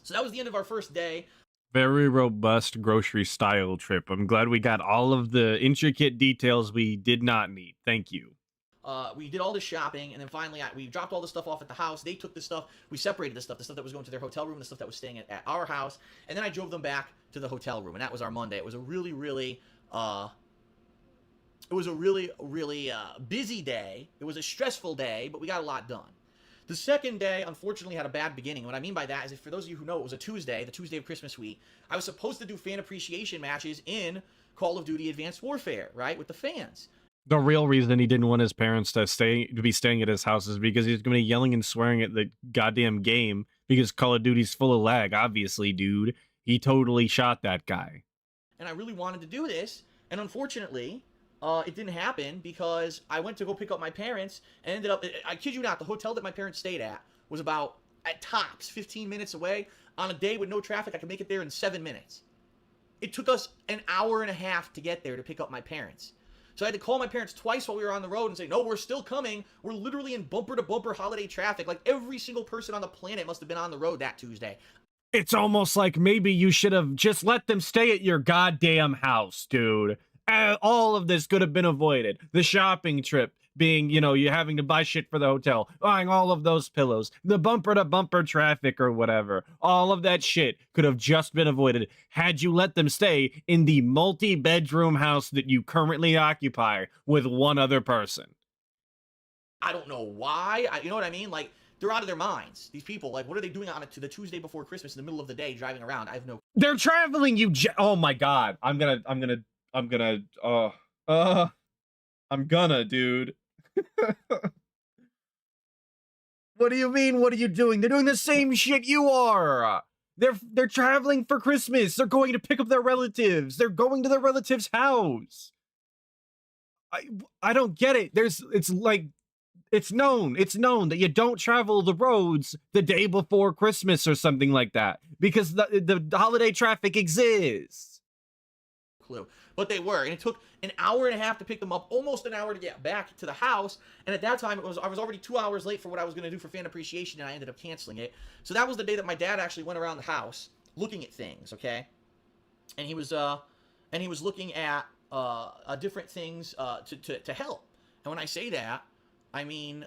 G: So that was the end of our first day.
E: Very robust grocery style trip. I'm glad we got all of the intricate details we did not need. Thank you.
G: We did all this shopping, and then finally we dropped all the stuff off at the house. They took the stuff. We separated the stuff that was going to their hotel room, the stuff that was staying at our house, and then I drove them back to the hotel room, and that was our Monday. It was a really busy day. It was a stressful day, but we got a lot done. The second day, unfortunately, had a bad beginning. What I mean by that is, if for those of you who know, it was a Tuesday, the Tuesday of Christmas week. I was supposed to do fan appreciation matches in Call of Duty Advanced Warfare, right, with the fans.
E: The real reason he didn't want his parents to be staying at his house is because he's going to be yelling and swearing at the goddamn game because Call of Duty's full of lag. Obviously, dude, he totally shot that guy.
G: And I really wanted to do this, and unfortunately... it didn't happen because I went to go pick up my parents and ended up, I kid you not, the hotel that my parents stayed at was about, at tops, 15 minutes away. On a day with no traffic, I could make it there in 7 minutes. It took us an hour and a half to get there to pick up my parents. So I had to call my parents twice while we were on the road and say, no, we're still coming. We're literally in bumper-to-bumper holiday traffic. Like, every single person on the planet must have been on the road that Tuesday.
E: It's almost like maybe you should have just let them stay at your goddamn house, dude. All of this could have been avoided. The shopping trip, being, you know, you're having to buy shit for the hotel, buying all of those pillows, the bumper to bumper traffic or whatever. All of that shit could have just been avoided had you let them stay in the multi-bedroom house that you currently occupy with one other person.
G: I don't know why. You know what I mean? Like, they're out of their minds. These people, like, what are they doing on it to the Tuesday before Christmas in the middle of the day driving around? I have no.
E: They're traveling, oh my god. I'm gonna, dude. What do you mean? What are you doing? They're doing the same shit you are. They're traveling for Christmas. They're going to pick up their relatives. They're going to their relative's house. I don't get it. It's known that you don't travel the roads the day before Christmas or something like that because the holiday traffic exists.
G: Clue, but they were, and it took an hour and a half to pick them up, almost an hour to get back to the house. And at that time, I was already 2 hours late for what I was going to do for fan appreciation, and I ended up canceling it. So that was the day that my dad actually went around the house looking at things. Okay, and he was looking at different things to help. And when I say that, I mean,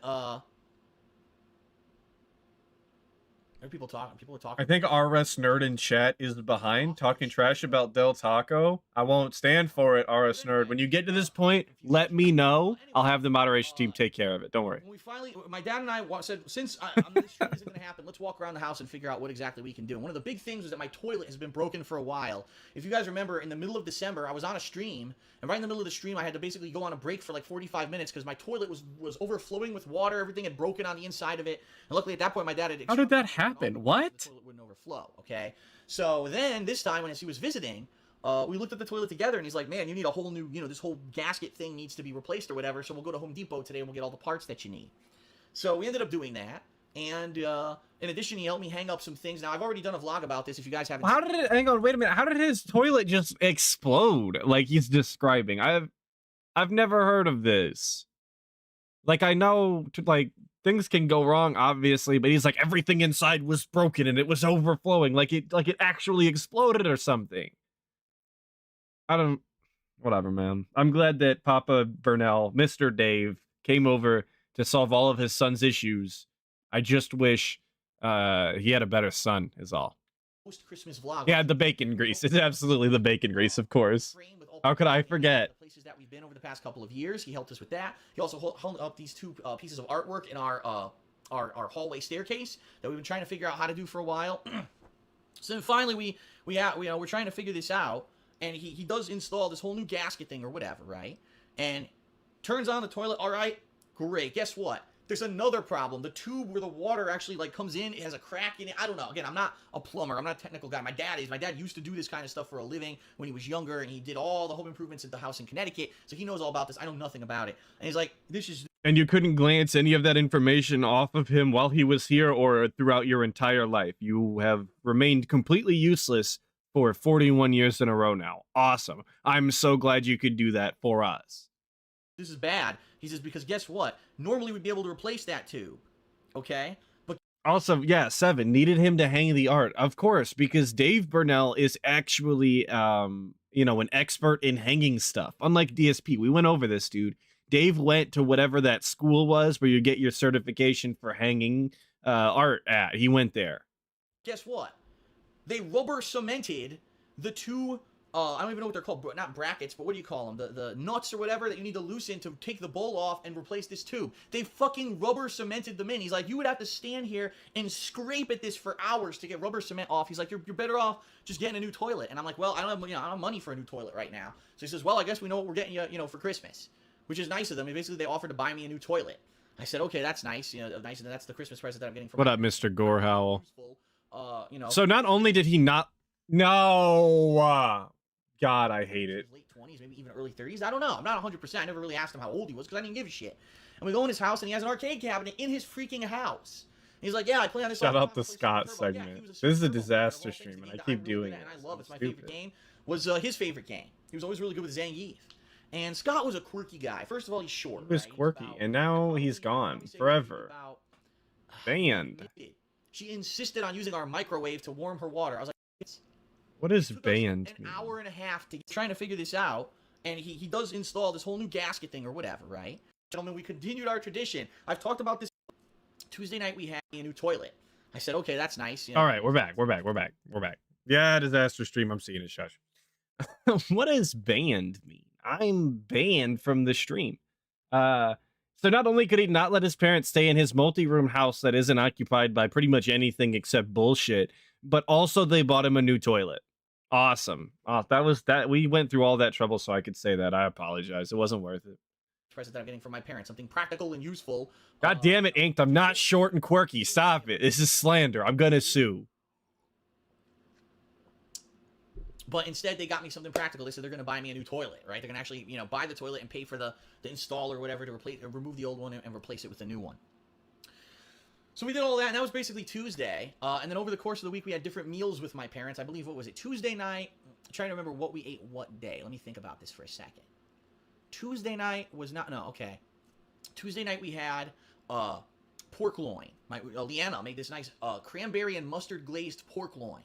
G: people are talking.
E: I think RS Nerd in chat is behind, talking trash about Del Taco. I won't stand for it, RS Nerd. When you get to this point, let me know. I'll have the moderation team take care of it. Don't worry.
G: When we finally, my dad and I said, since this stream isn't going to happen, let's walk around the house and figure out what exactly we can do. And one of the big things was that my toilet has been broken for a while. If you guys remember, in the middle of December, I was on a stream, and right in the middle of the stream, I had to basically go on a break for like 45 minutes because my toilet was overflowing with water. Everything had broken on the inside of it. And luckily, at that point, my dad had.
E: How did that happen? What?
G: The toilet wouldn't overflow. Okay. So then this time, when he was visiting, we looked at the toilet together, and he's like, "Man, you need a whole new, this whole gasket thing needs to be replaced or whatever. So we'll go to Home Depot today, and we'll get all the parts that you need." So we ended up doing that. And in addition, he helped me hang up some things. Now, I've already done a vlog about this. If you guys haven't,
E: hang on, wait a minute. How did his toilet just explode like he's describing? I've never heard of this. Like, I know, things can go wrong, obviously, but he's like, everything inside was broken and it was overflowing, like it actually exploded or something. Whatever, man. I'm glad that Papa Burnell, Mr. Dave, came over to solve all of his son's issues. I just wish he had a better son, is all.
G: Post-Christmas vlog.
E: Yeah, the bacon grease. It's absolutely the bacon grease, of course. How could I forget?
G: The places that we've been over the past couple of years. He helped us with that. He also hung up these two pieces of artwork in our hallway staircase that we've been trying to figure out how to do for a while. So then finally we're trying to figure this out, and he does install this whole new gasket thing or whatever, right? And turns on the toilet. All right, great. Guess what? There's another problem. The tube where the water actually comes in, it has a crack in it. I don't know. Again, I'm not a plumber. I'm not a technical guy. My dad is. My dad used to do this kind of stuff for a living when he was younger, and he did all the home improvements at the house in Connecticut. So he knows all about this. I know nothing about it. And he's like, this is.
E: And you couldn't glance any of that information off of him while he was here or throughout your entire life. You have remained completely useless for 41 years in a row now. Awesome. I'm so glad you could do that for us.
G: This is bad. He says, because guess what? Normally we'd be able to replace that tube. Okay? But
E: also, yeah, 7 needed him to hang the art. Of course, because Dave Burnell is actually, an expert in hanging stuff. Unlike DSP, we went over this, dude. Dave went to whatever that school was where you get your certification for hanging art at. He went there.
G: Guess what? They rubber cemented the two I don't even know what they're called, not brackets, but what do you call them? The nuts or whatever that you need to loosen to take the bowl off and replace this tube. They fucking rubber cemented them in. He's like, you would have to stand here and scrape at this for hours to get rubber cement off. He's like, you're better off just getting a new toilet. And I'm like, well, I don't have money for a new toilet right now. So he says, well, I guess we know what we're getting you, for Christmas, which is nice of them. And basically, they offered to buy me a new toilet. I said, okay, that's nice. Nice, and that's the Christmas present that I'm getting from.
E: What up, Mr. Gorehowl? So not only did he not, no. God, I hate it.
G: Late 20s, maybe even early 30s. I don't know. I'm not 100%. I never really asked him how old he was because I didn't give a shit. And we go in his house, and he has an arcade cabinet in his freaking house. And he's like, yeah, I play on this.
E: Shout out the Scott segment.
G: Yeah,
E: this is a disaster stream, and I keep doing it.
G: And I love it. It's my favorite game. Was his favorite game. He was always really good with Zangief. And Scott was a quirky guy. First of all, he's short.
E: He was quirky, and now he's gone forever. Banned.
G: She insisted on using our microwave to warm her water. I was like,
E: what is banned?
G: An hour and a half to trying to figure this out, and he does install this whole new gasket thing or whatever, right? Gentlemen, we continued our tradition. I've talked about this. Tuesday night we had a new toilet. I said, okay, that's nice. You know?
E: All right, we're back. Yeah, disaster stream. I'm seeing it. Shush. What does banned mean? I'm banned from the stream. So not only could he not let his parents stay in his multi-room house that isn't occupied by pretty much anything except bullshit, but also they bought him a new toilet. Awesome. That was that. We went through all that trouble so I could say that. I apologize. It wasn't worth it.
G: Present that I'm getting from my parents, something practical and useful.
E: God damn it, Inked. I'm not short and quirky. Stop it. This is slander. I'm gonna sue.
G: But instead, they got me something practical. They said they're going to buy me a new toilet, right? They're going to actually, you know, buy the toilet and pay for the install or whatever to replace, or remove the old one and replace it with a new one. So we did all that, and that was basically Tuesday. And then over the course of the week, we had different meals with my parents. I believe, what was it? Tuesday night. I'm trying to remember what we ate what day. Let me think about this for a second. Tuesday night was not, no, okay. Tuesday night we had pork loin. Leanna made this nice cranberry and mustard glazed pork loin.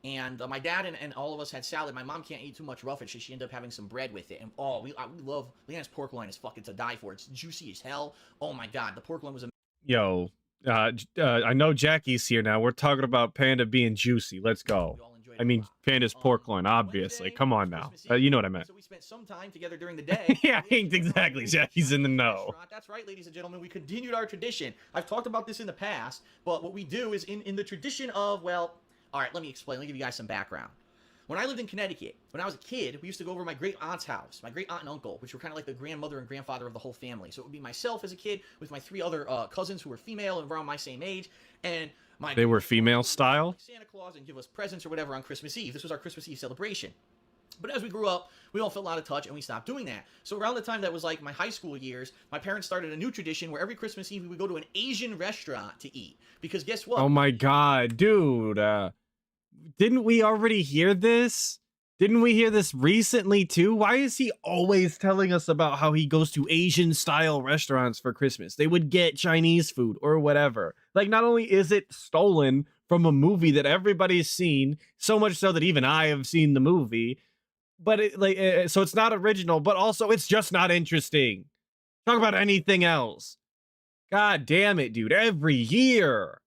G: And my dad and all of us had salad. My mom can't eat too much roughage, so she ended up having some bread with it. And we love Leanna's pork loin. Is fucking to die for. It's juicy as hell. Oh my god, the pork loin was amazing.
E: Yo, I know Jackie's here now. We're talking about Panda being juicy. Let's go. I mean, Panda's pork loin, obviously.
G: Wednesday,
E: Come on now.
G: Christmas Eve,
E: You know what I meant.
G: So we spent some time together during the day.
E: Yeah, exactly. Jackie's in the know.
G: That's right, ladies and gentlemen. We continued our tradition. I've talked about this in the past, but what we do is in the tradition of, well, all right, let me explain. Let me give you guys some background. When I lived in Connecticut, when I was a kid, we used to go over to my great aunt's house, my great aunt and uncle, which were kind of like the grandmother and grandfather of the whole family. So it would be myself as a kid with my 3 other cousins who were female and around my same age, and
E: They were female style?
G: like Santa Claus and give us presents or whatever on Christmas Eve. This was our Christmas Eve celebration. But as we grew up, we all fell out of touch and we stopped doing that. So around the time that was like my high school years, my parents started a new tradition where every Christmas Eve we would go to an Asian restaurant to eat. Because guess what?
E: Oh my god, dude. Didn't we already hear this? Didn't we hear this recently too? Why is he always telling us about how he goes to Asian style restaurants for Christmas? They would get Chinese food or whatever. Like, not only is it stolen from a movie that everybody's seen, so much so that even I have seen the movie, but so it's not original, but also it's just not interesting. Talk about anything else. God damn it, dude. Every year.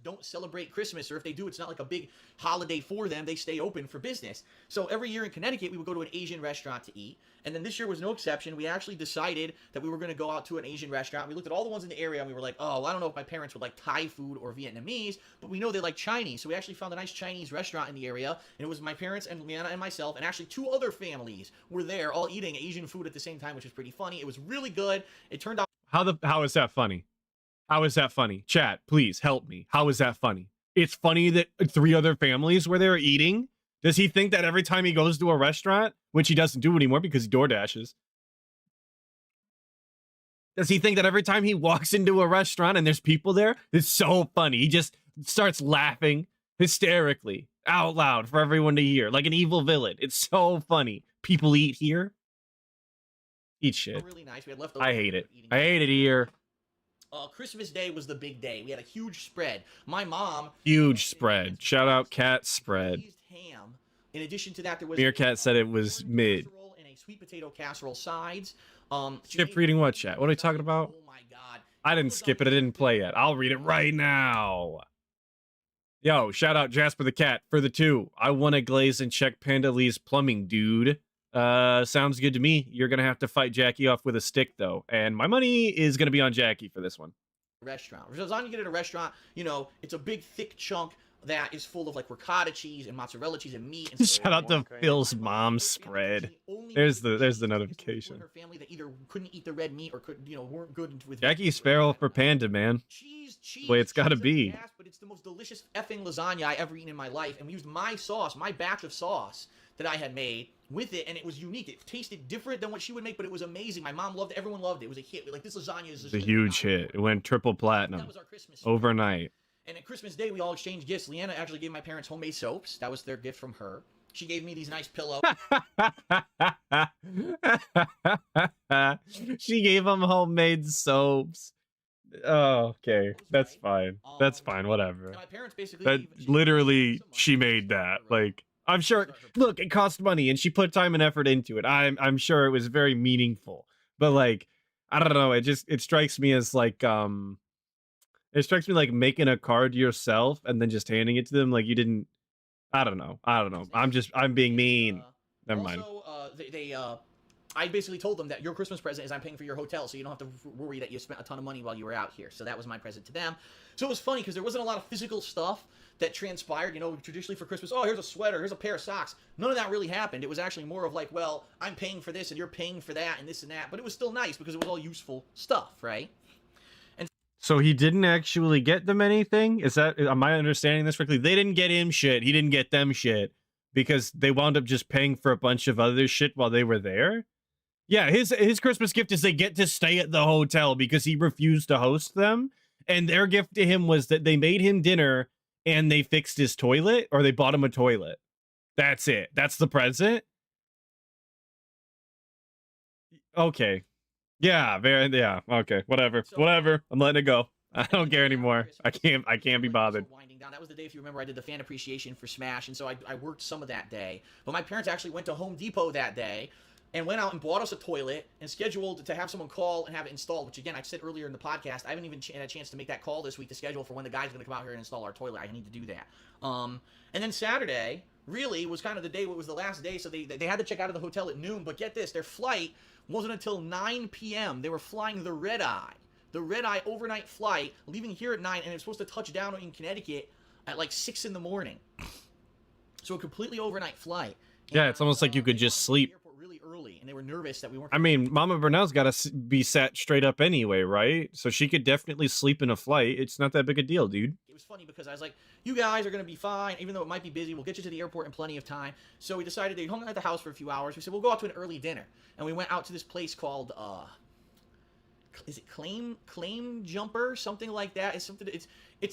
G: Don't celebrate Christmas, or if they do, it's not like a big holiday for them. They stay open for business. So every year in Connecticut, we would go to an Asian restaurant to eat. And then this year was no exception. We actually decided that we were going to go out to an Asian restaurant. We looked at all the ones in the area, and we were like, oh, well, I don't know if my parents would like Thai food or Vietnamese, but we know they like Chinese. So we actually found a nice Chinese restaurant in the area, and it was my parents and Leanna and myself, and actually 2 other families were there, all eating Asian food at the same time, which was pretty funny. It was really good. It turned out...
E: How is that funny? How is that funny? Chat, please help me. How is that funny? It's funny that 3 other families were there eating. Does he think that every time he goes to a restaurant, which he doesn't do anymore because he door dashes, does he think that every time he walks into a restaurant and there's people there, it's so funny? He just starts laughing hysterically out loud for everyone to hear, like an evil villain. It's so funny. People eat here. Eat shit.
G: Really nice. We had leftovers.
E: I hate it. I hate it here.
G: Christmas Day was the big day. We had a huge spread. My mom...
E: Huge spread. Shout out Cat Spread.
G: Ham. In addition to that, there was...
E: Meerkat said it was mid.
G: And a sweet potato casserole sides.
E: Skip reading what, chat? What are we talking about?
G: Oh my god.
E: I didn't skip it. I didn't play yet. I'll read it right now. Yo, shout out Jasper the Cat for the 2. I want to glaze and check Panda Lee's plumbing, dude. Sounds good to me. You're gonna have to fight Jackie off with a stick, though. And my money is gonna be on Jackie for this one.
G: Restaurant. As long as you get at a restaurant, you know, it's a big, thick chunk that is full of, like, ricotta cheese and mozzarella cheese and meat. And
E: Shout out to Phil's mom's spread. There's the notification.
G: Her family that either couldn't eat the red meat or could, you know, weren't good with
E: Jackie's feral for Panda, man.
G: Cheese,
E: the way it's gotta be.
G: Gas, but it's the most delicious effing lasagna I ever eaten in my life, and we used my sauce, my batch of sauce that I had made with it, and it was unique. It tasted different than what she would make, but it was amazing. My mom loved it. Everyone loved it. It was a hit. Like, this lasagna is just...
E: It's a huge hit. It went triple platinum.
G: That was our Christmas
E: overnight.
G: And at Christmas Day, we all exchanged gifts. Leanna actually gave my parents homemade soaps. That was their gift from her. She gave me these nice pillows.
E: She gave them homemade soaps. Oh, okay. That's fine. That's fine. Whatever.
G: My parents basically...
E: That literally, she made that. Like... I'm sure. Look, it cost money, and she put time and effort into it. I'm sure it was very meaningful. But like, I don't know. It strikes me as like it strikes me like making a card yourself and then just handing it to them. Like you didn't. I don't know. I'm being mean. Never mind.
K: I basically told them that your Christmas present is I'm paying for your hotel, so you don't have to worry that you spent a ton of money while you were out here. So that was my present to them. So it was funny because there wasn't a lot of physical stuff that transpired. You know, traditionally for Christmas, oh, here's a sweater, here's a pair of socks. None of that really happened. It was actually more of like, well, I'm paying for this and you're paying for that and this and that. But it was still nice because it was all useful stuff, right?
E: So he didn't actually get them anything? Am I understanding this correctly? They didn't get him shit. He didn't get them shit because they wound up just paying for a bunch of other shit while they were there? Yeah, his Christmas gift is they get to stay at the hotel because he refused to host them. And their gift to him was that they made him dinner and they fixed his toilet, or they bought him a toilet. That's it. That's the present? Okay. Yeah, okay, whatever. Whatever. I'm letting it go. I don't care anymore. I can't be bothered.
K: Winding down. That was the day, if you remember, I did the fan appreciation for Smash, and so I worked some of that day. But my parents actually went to Home Depot that day and went out and bought us a toilet and scheduled to have someone call and have it installed, which again, I said earlier in the podcast, I haven't even had a chance to make that call this week to schedule for when the guy's going to come out here and install our toilet. I need to do that. And then Saturday really was kind of the day, it was the last day, so they had to check out of the hotel at noon, but get this, their flight wasn't until 9 p.m. They were flying the red eye overnight flight, leaving here at 9, and it was supposed to touch down in Connecticut at like 6 in the morning. So a completely overnight flight.
E: Yeah, it's almost like you could just sleep.
K: Really early, and they were nervous that we weren't.
E: I mean, Mama Burnell's got to be sat straight up anyway, right? So she could definitely sleep in a flight. It's not that big a deal, dude.
K: It was funny because I was like, you guys are going to be fine, even though it might be busy. We'll get you to the airport in plenty of time. So we decided they hung out at the house for a few hours. We said, we'll go out to an early dinner. And we went out to this place called, is it Claim Jumper? Something like that.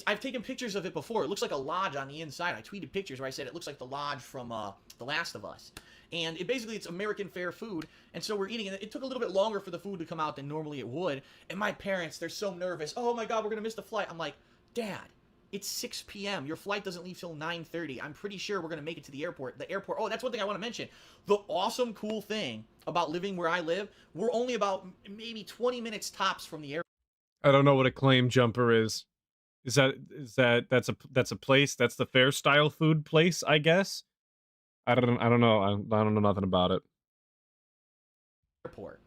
K: I've taken pictures of it before. It looks like a lodge on the inside. I tweeted pictures where I said it looks like the lodge from The Last of Us. And it's American fare food, and so we're eating it. It took a little bit longer for the food to come out than normally it would, and my parents, they're so nervous. Oh my God, we're gonna miss the flight. I'm like, Dad, it's 6 p.m. Your flight doesn't leave till 9:30. I'm pretty sure we're gonna make it to the airport. Oh, that's one thing I want to mention. The awesome, cool thing about living where I live, we're only about maybe 20 minutes tops from the airport.
E: I don't know what a Claim Jumper is. That's a place? That's the fair style food place, I guess. I don't know. I don't know nothing about it.
K: Airport,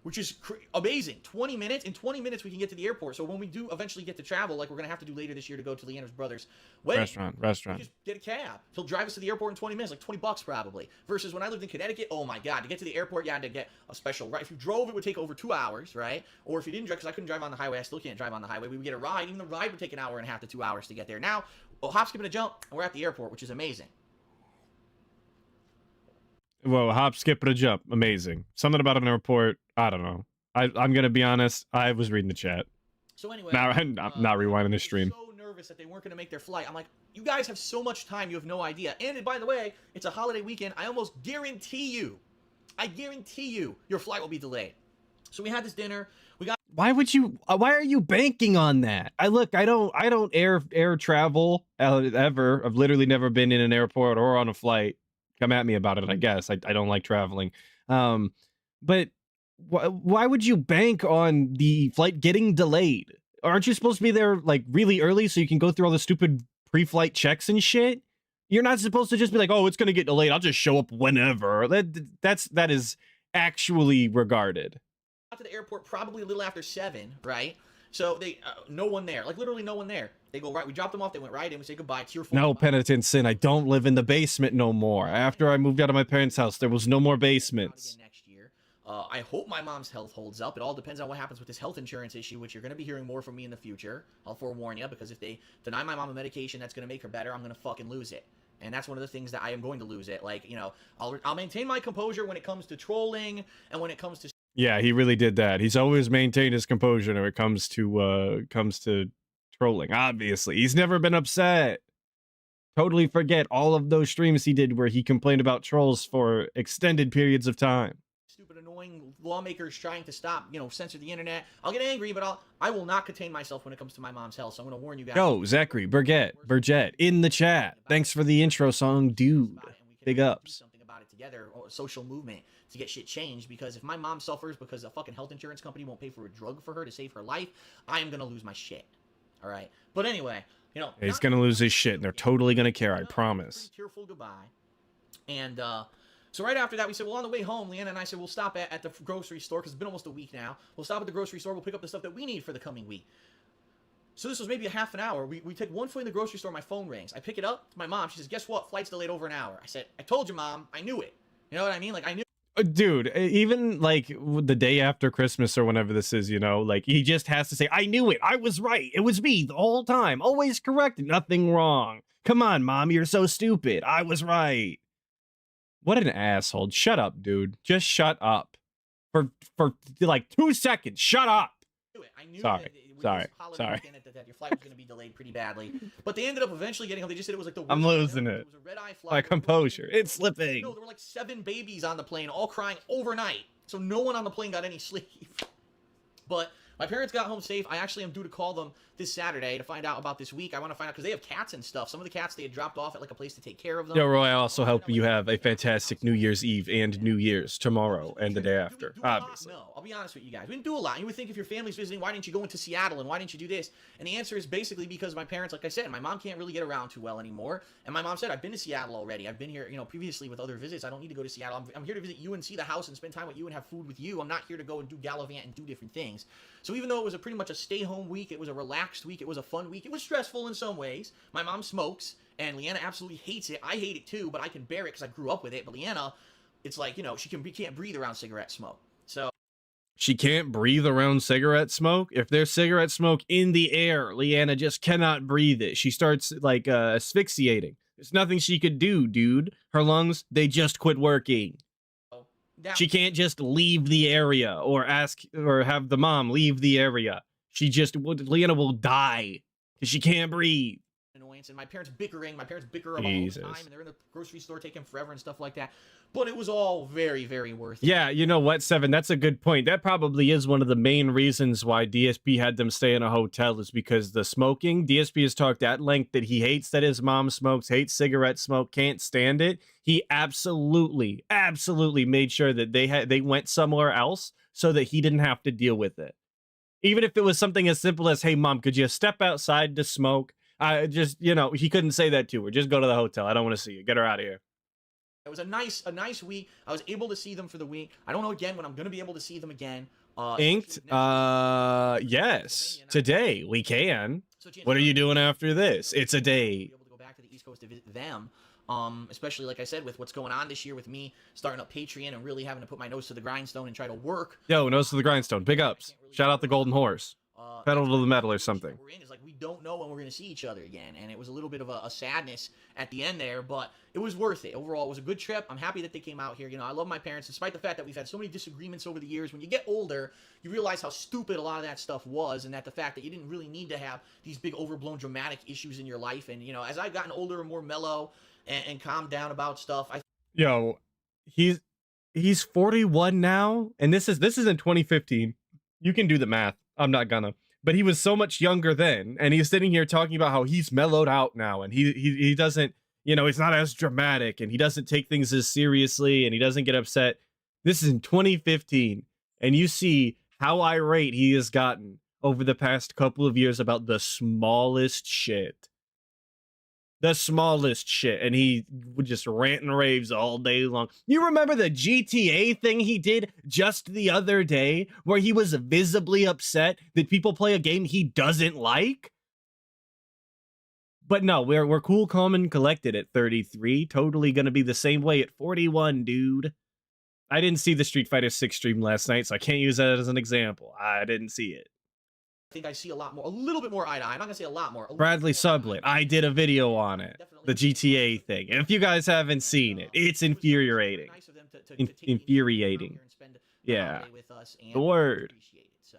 K: which is amazing. 20 minutes. In 20 minutes, we can get to the airport. So when we do eventually get to travel, like we're going to have to do later this year to go to Leander's brother's wedding.
E: Restaurant.
K: We just get a cab. He'll drive us to the airport in 20 minutes, like $20 probably. Versus when I lived in Connecticut, oh my God, to get to the airport, you had to get a special ride. If you drove, it would take over 2 hours, right? Or if you didn't drive, because I couldn't drive on the highway, I still can't drive on the highway, we would get a ride. Even the ride would take an hour and a half to 2 hours to get there. Now, hop, skip, and a jump, and we're at the airport, which is amazing.
E: Well, hop, skip, and a jump. Amazing. Something about an airport. I don't know. I'm gonna be honest. I was reading the chat.
K: So anyway,
E: I'm not rewinding the stream.
K: So nervous that they weren't gonna make their flight. I'm like, you guys have so much time. You have no idea. And by the way, it's a holiday weekend. I almost guarantee you, your flight will be delayed. So we had this dinner. We got.
E: Why are you banking on that? I don't air travel ever. I've literally never been in an airport or on a flight. Come at me about it, I guess. I don't like traveling. But why would you bank on the flight getting delayed? Aren't you supposed to be there like really early so you can go through all the stupid pre-flight checks and shit? You're not supposed to just be like, oh, it's gonna get delayed, I'll just show up whenever. That is actually regarded.
K: Got to the airport probably a little after 7, right? So they no one there, like literally no one there. They go right. We dropped them off. They went right in. We say goodbye. Tearful.
E: No penitent sin. I don't live in the basement no more. After I moved out of my parents' house, there was no more basements.
K: Next year. I hope my mom's health holds up. It all depends on what happens with this health insurance issue, which you're going to be hearing more from me in the future. I'll forewarn you, because if they deny my mom a medication that's going to make her better, I'm going to fucking lose it. And that's one of the things that I am going to lose it. Like, you know, I'll maintain my composure when it comes to trolling and when it comes to.
E: Yeah, he really did that. He's always maintained his composure when it comes to trolling. Obviously, he's never been upset. Totally forget all of those streams he did where he complained about trolls for extended periods of time.
K: Stupid, annoying lawmakers trying to stop, censor the internet. I'll get angry, but I will not contain myself when it comes to my mom's health. So I'm going to warn you guys.
E: Yo, Zachary Burgett in the chat. Thanks for the intro song, dude. Big
K: do
E: ups.
K: something about it together, or a social movement to get shit changed. Because if my mom suffers because a fucking health insurance company won't pay for a drug for her to save her life, I am gonna lose my shit. All right. But anyway, you know,
E: He's gonna lose his shit, and they're totally gonna care. I promise.
K: pretty tearful goodbye. And so right after that, we said, well, on the way home, Leanna and I said, we'll stop at the grocery store because it's been almost a week now. We'll stop at the grocery store. We'll pick up the stuff that we need for the coming week. So this was maybe a half an hour. We take one foot in the grocery store. My phone rings. I pick it up. It's my mom. She says, guess what? Flight's delayed over an hour. I said, I told you, Mom. I knew it. You know what I mean? Like, I knew.
E: Dude, even like the day after Christmas or whenever this is, you know, like he just has to say, I knew it. I was right. It was me the whole time. Always correct. Nothing wrong. Come on, Mom. You're so stupid. I was right. What an asshole. Shut up, dude. Just shut up. For like 2 seconds. Shut up.
K: I knew
E: Sorry.
K: Sorry. That your flight was going to be delayed pretty badly. But they ended up eventually getting home. They just said it was like the worst.
E: I'm losing it.
K: It was a red-eye flight.
E: My composure. It's slipping.
K: No, there were like 7 babies on the plane, all crying overnight. So no one on the plane got any sleep. But my parents got home safe. I actually am due to call them this Saturday to find out about this week. I want to find out because they have cats and stuff. Some of the cats they had dropped off at like a place to take care of them.
E: Yo, Roy, I also hope you have a fantastic New Year's Eve and New Year's tomorrow and the day after, obviously.
K: No, I'll be honest with you guys. We didn't do a lot. You would think if your family's visiting, why didn't you go into Seattle and why didn't you do this? And the answer is basically because my parents, like I said, my mom can't really get around too well anymore. And my mom said, I've been to Seattle already. I've been here, you know, previously with other visits. I don't need to go to Seattle. I'm here to visit you and see the house and spend time with you and have food with you. I'm not here to go and do gallivant and do different things. So even though it was pretty much a stay-home week, it was a relaxed week, it was a fun week, it was stressful in some ways. My mom smokes, and Leanna absolutely hates it. I hate it too, but I can bear it because I grew up with it. But Leanna, it's like, you know, she can't breathe around cigarette smoke. So
E: she can't breathe around cigarette smoke. If there's cigarette smoke in the air, Leanna just cannot breathe it. She starts like asphyxiating. There's nothing she could do, dude. Her lungs, they just quit working. She can't just leave the area or have the mom leave the area. Leanna will die because she can't breathe.
K: Annoyance, and my parents bicker about all the time, and they're in the grocery store taking forever and stuff like that. But it was all very, very worth it.
E: Yeah, you know what, Seven? That's a good point. That probably is one of the main reasons why DSP had them stay in a hotel is because the smoking. DSP has talked at length that he hates that his mom smokes, hates cigarette smoke, can't stand it. He absolutely made sure that they went somewhere else so that he didn't have to deal with it. Even if it was something as simple as, hey, Mom, could you step outside to smoke? He couldn't say that to her. Just go to the hotel. I don't want to see you. Get her out of here.
K: It was a nice week. I was able to see them for the week. I don't know again when I'm going to be able to see them again.
E: Inked? Yes. Today we can. What are you doing after this? It's a day.
K: Able to go back to the East Coast to visit them. Especially like I said, with what's going on this year with me starting up Patreon and really having to put my nose to the grindstone and try to work.
E: Yo, nose to the grindstone. Big ups. Shout out the Golden Horse. Pedal to the metal or something.
K: We're in is like we don't know when we're going to see each other again, and it was a little bit of a sadness at the end there, but it was worth it. Overall, it was a good trip. I'm happy that they came out here. You know, I love my parents, despite the fact that we've had so many disagreements over the years. When you get older, you realize how stupid a lot of that stuff was, and that the fact that you didn't really need to have these big overblown dramatic issues in your life. And you know, as I've gotten older and more mellow and calmed down about stuff,
E: yo, he's 41 now, and this is in 2015. You can do the math. I'm not gonna. But he was so much younger then, and he's sitting here talking about how he's mellowed out now, and he doesn't, you know, he's not as dramatic, and he doesn't take things as seriously, and he doesn't get upset. This is in 2015, and you see how irate he has gotten over the past couple of years about the smallest shit. The smallest shit, and he would just rant and raves all day long. You remember the GTA thing he did just the other day, where he was visibly upset that people play a game he doesn't like? But no, we're cool, calm, and collected at 33. Totally gonna be the same way at 41, dude. I didn't see the Street Fighter 6 stream last night, so I can't use that as an example. I didn't see it.
K: I think I see a little bit more eye to eye. I'm not gonna say a lot more.
E: Bradley Sublet, I did a video on it. The GTA thing. If you guys haven't seen it, it's infuriating. Infuriating. Yeah. The word.
K: So,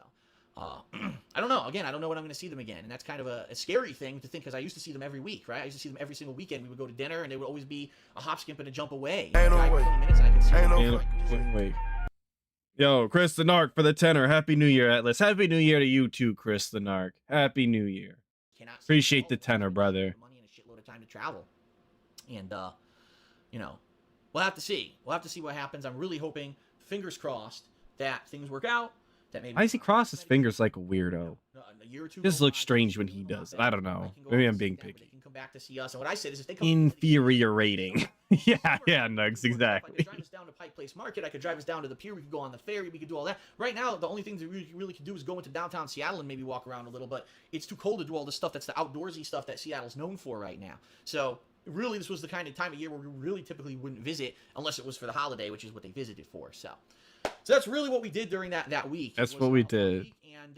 K: I don't know. Again, I don't know when I'm going to see them again, and that's kind of a scary thing to think because I used to see them every week, right? I used to see them every single weekend. We would go to dinner, and they would always be a hop, skip, and a jump away.
D: Ain't no way.
K: 20 minutes, and I could see
D: Ain't
K: them.
D: no way.
E: Wait. Yo, Chris the Narc for the tenor. Happy New Year, Atlas. Happy New Year to you too, Chris the Narc. Happy New Year. Appreciate the tenor, brother.
K: Money and a shitload of time to travel, and you know, we'll have to see. We'll have to see what happens. I'm really hoping, fingers crossed, that things work out. That maybe
E: Why does he cross his fingers like a weirdo?
K: a year or two
E: Just
K: go
E: looks
K: by,
E: strange when he does it. I don't know. Maybe I'm being
K: They
E: picky.
K: can come back to see us. And what I said is, if they come
E: Infuriating. yeah, Nugs,
K: I
E: exactly.
K: could drive us down to Pike Place Market. I could drive us down to the pier. We could go on the ferry. We could do all that. Right now, the only things that we really could do is go into downtown Seattle and maybe walk around a little. But it's too cold to do all this stuff. That's the outdoorsy stuff that Seattle's known for right now. So really, this was the kind of time of year where we really typically wouldn't visit unless it was for the holiday, which is what they visited for. So that's really what we did during that week.
E: That's what we did.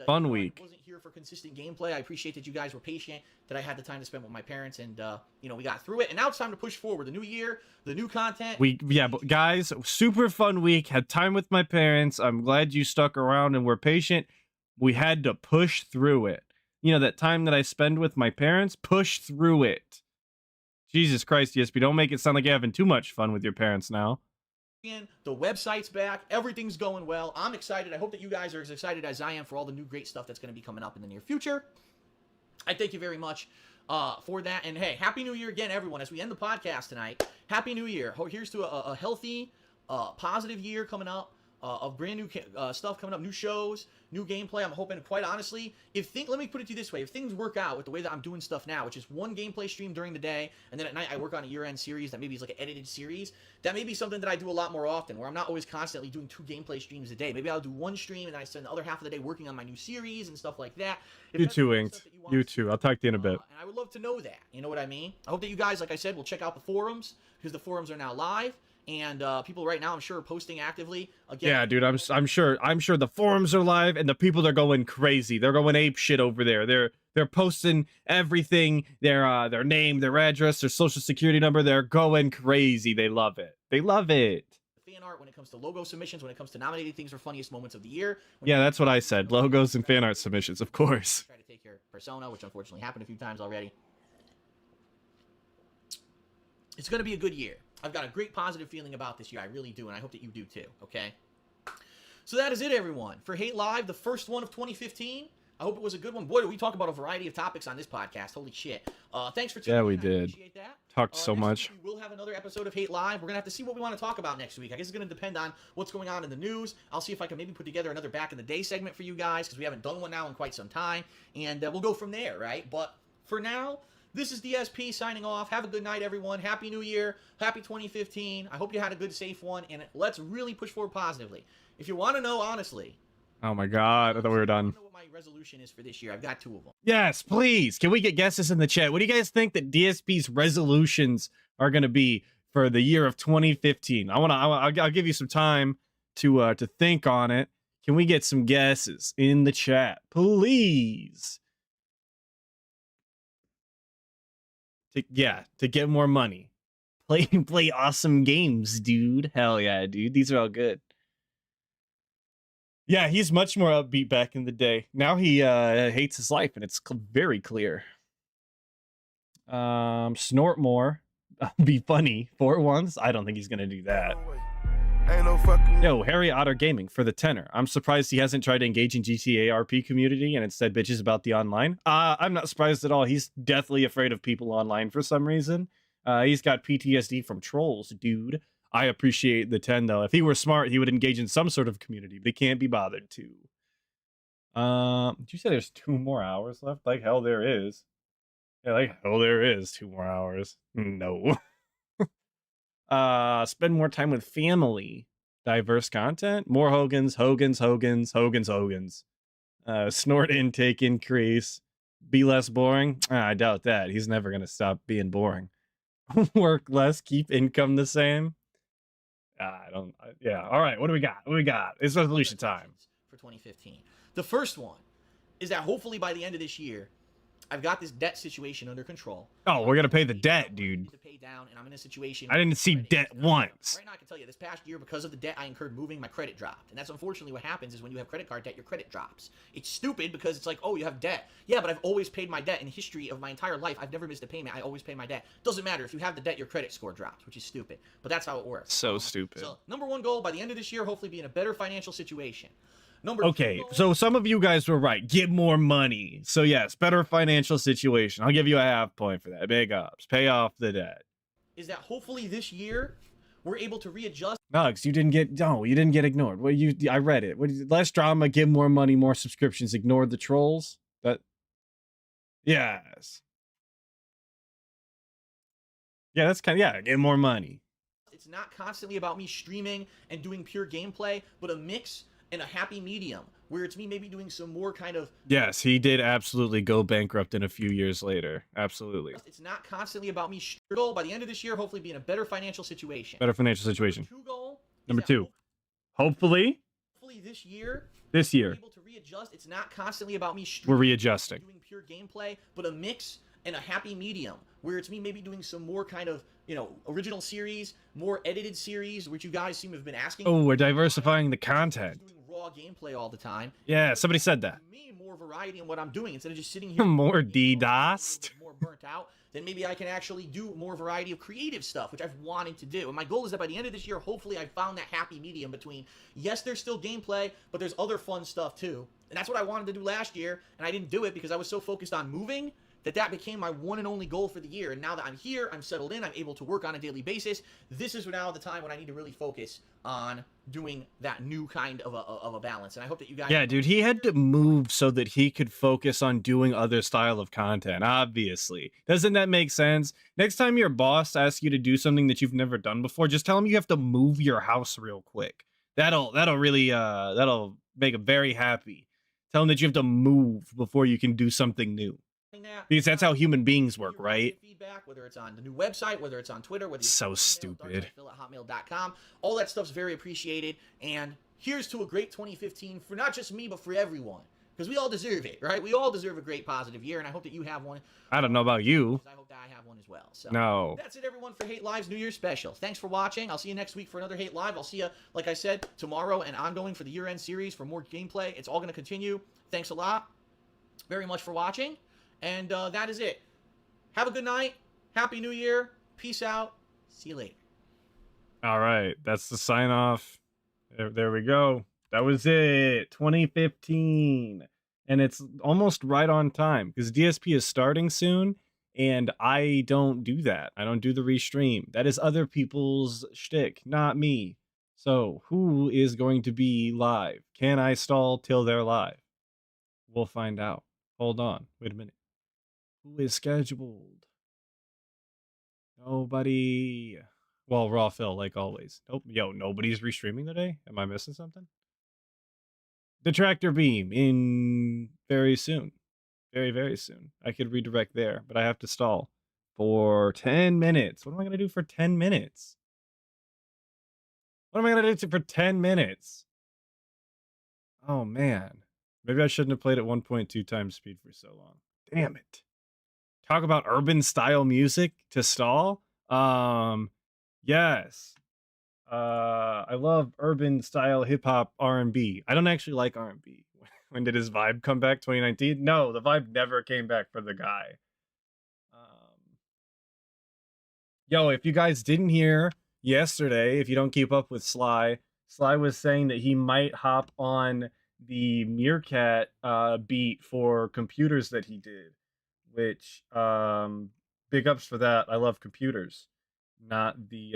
E: Fun week.
K: I wasn't here for consistent gameplay. I appreciate that you guys were patient, that I had the time to spend with my parents, and we got through it. And now it's time to push forward. The new year, the new content.
E: But guys, super fun week. Had time with my parents. I'm glad you stuck around and were patient. We had to push through it. That time that I spend with my parents, push through it. Jesus Christ, ESP, don't make it sound like you're having too much fun with your parents now.
K: The website's back. Everything's going well. I'm excited. I hope that you guys are as excited as I am for all the new great stuff that's going to be coming up in the near future. I thank you very much for that. And hey, Happy New Year again, everyone. As we end the podcast tonight, Happy New Year. Here's to a healthy, positive year coming up. Of brand new stuff coming up, new shows, new gameplay. I'm hoping, quite honestly, let me put it to you this way. If things work out with the way that I'm doing stuff now, which is one gameplay stream during the day, and then at night I work on a year-end series that maybe is like an edited series, that may be something that I do a lot more often, where I'm not always constantly doing 2 gameplay streams a day. Maybe I'll do one stream, and I spend the other half of the day working on my new series and stuff like that.
E: You too, Inked. You too. I'll talk to you in a bit.
K: And I would love to know that. You know what I mean? I hope that you guys, like I said, will check out the forums, because the forums are now live. And people right now, I'm sure, are posting actively. Again,
E: yeah, dude, I'm sure the forums are live and the people are going crazy. They're going ape shit over there. They're posting everything, their name, their address, their social security number. They're going crazy. They love it. They love it.
K: Fan art, when it comes to logo submissions, when it comes to nominating things for funniest moments of the year.
E: Yeah, that's what I said. Logos and fan art submissions, of course.
K: Try to take your persona, which unfortunately happened a few times already. It's going to be a good year. I've got a great positive feeling about this year. I really do, and I hope that you do too, okay? So that is it, everyone. For Hate Live, the first one of 2015. I hope it was a good one. Boy, did we talk about a variety of topics on this podcast. Holy shit. Thanks for tuning in.
E: Yeah, we
K: I
E: did.
K: appreciate that.
E: Talked so much.
K: We will have another episode of Hate Live. We're going to have to see what we want to talk about next week. I guess it's going to depend on what's going on in the news. I'll see if I can maybe put together another Back in the Day segment for you guys, because we haven't done one now in quite some time. And we'll go from there, right? But for now, this is DSP signing off. Have a good night, everyone. Happy New Year. Happy 2015. I hope you had a good, safe one. And let's really push forward positively. If you want to know, honestly.
E: Oh, my God. I thought we were done.
K: I don't know what my resolution is for this year. I've got 2 of them.
E: Yes, please. Can we get guesses in the chat? What do you guys think that DSP's resolutions are going to be for the year of 2015? I'll give you some time to think on it. Can we get some guesses in the chat, please? To get more money. Play awesome games, dude. Hell yeah, dude. These are all good. Yeah, he's much more upbeat back in the day. Now he hates his life, and it's very clear. Snort more. Be funny for once. I don't think he's gonna do that. Yo, Harry Otter Gaming for the tenor. I'm surprised he hasn't tried to engage in GTA RP community and instead bitches about the online. I'm not surprised at all. He's deathly afraid of people online for some reason. He's got PTSD from trolls, dude. I appreciate the 10 though. If he were smart, he would engage in some sort of community, but he can't be bothered to. Did you say there's 2 more hours left? Like hell there is. Yeah, like hell there is 2 more hours. No. Spend more time with family. Diverse content. More Hogans. Snort intake increase. Be less boring. I doubt that. He's never gonna stop being boring. Work less. Keep income the same. Yeah. All right. What do we got? It's resolution time
K: for 2015. The first one is that hopefully by the end of this year, I've got this debt situation under control.
E: Oh, we're gonna pay the debt, dude.
K: To pay down, and I'm in a situation.
E: I didn't see debt once.
K: Right now, I can tell you, this past year, because of the debt I incurred moving, my credit dropped, and that's unfortunately what happens is when you have credit card debt, your credit drops. It's stupid because it's like, oh, you have debt. Yeah, but I've always paid my debt in the history of my entire life. I've never missed a payment. I always pay my debt. Doesn't matter if you have the debt, your credit score drops, which is stupid. But that's how it works.
E: So stupid.
K: So number 1 goal by the end of this year, hopefully be in a better financial situation.
E: Okay, so some of you guys were right. Get more money. So yes, better financial situation. I'll give you a half point for that. Big ups. Pay off the debt.
K: Is that hopefully this year we're able to readjust.
E: Nugs, you didn't get ignored. Well, I read it. Less drama, give more money, more subscriptions, ignore the trolls. Yes. Yeah, that's get more money.
K: It's not constantly about me streaming and doing pure gameplay, but a mix and a happy medium where it's me maybe doing some more kind of...
E: Yes, he did absolutely go bankrupt in a few years later. Absolutely.
K: It's not constantly about me struggle. By the end of this year, hopefully be in a better financial situation.
E: Better financial situation. Number 2.
K: Hopefully this year, able to readjust. It's not constantly about me
E: we're readjusting.
K: Doing pure gameplay, but a mix and a happy medium where it's me maybe doing some more kind of, original series, more edited series, which you guys seem to have been asking.
E: Oh, we're diversifying the content.
K: Doing raw gameplay all the time.
E: Yeah, somebody said that.
K: Me, more variety in what I'm doing instead of just sitting here.
E: More DDoSed.
K: More burnt out. Then maybe I can actually do more variety of creative stuff, which I've wanted to do. And my goal is that by the end of this year, hopefully I found that happy medium between, yes, there's still gameplay, but there's other fun stuff too. And that's what I wanted to do last year, and I didn't do it because I was so focused on moving that became my one and only goal for the year. And now that I'm here, I'm settled in, I'm able to work on a daily basis, this is now the time when I need to really focus on doing that new kind of a balance. And I hope that you guys...
E: Yeah, dude, he had to move so that he could focus on doing other style of content, obviously. Doesn't that make sense? Next time your boss asks you to do something that you've never done before, just tell him you have to move your house real quick. That'll really, that'll make him very happy. Tell him that you have to move before you can do something new. Because that's how human beings work, right?
K: Feedback, whether it's on the new website, whether it's on Twitter, whether
E: so stupid.
K: @hotmail.com. All that stuff's very appreciated. And here's to a great 2015 for not just me, but for everyone. Because we all deserve it, right? We all deserve a great positive year, and I hope that you have one.
E: I don't know about you.
K: I hope that I have one as well. So
E: no.
K: That's it, everyone, for Hate Live's New Year's special. Thanks for watching. I'll see you next week for another Hate Live. I'll see you, like I said, tomorrow and ongoing for the year-end series for more gameplay. It's all going to continue. Thanks a lot very much for watching. And that is it. Have a good night. Happy New Year. Peace out. See you later.
E: All right. That's the sign off. There we go. That was it. 2015. And it's almost right on time because DSP is starting soon. And I don't do that. I don't do the restream. That is other people's shtick, not me. So who is going to be live? Can I stall till they're live? We'll find out. Hold on. Wait a minute. Who is scheduled? Nobody. Well, Raw Phil, like always. Nope. Yo, nobody's restreaming today? Am I missing something? Detractor Beam in very soon. Very, very soon. I could redirect there, but I have to stall for 10 minutes. What am I going to do for 10 minutes? What am I going to do for 10 minutes? Oh, man. Maybe I shouldn't have played at 1.2 times speed for so long. Damn it. Talk about urban style music to stall? Yes. I love urban style hip hop R&B. I don't actually like R&B. When did his vibe come back? 2019? No, the vibe never came back for the guy. Yo, if you guys didn't hear yesterday, if you don't keep up with Sly was saying that he might hop on the Meerkat beat for computers that he did, which big ups for that. I love computers, not the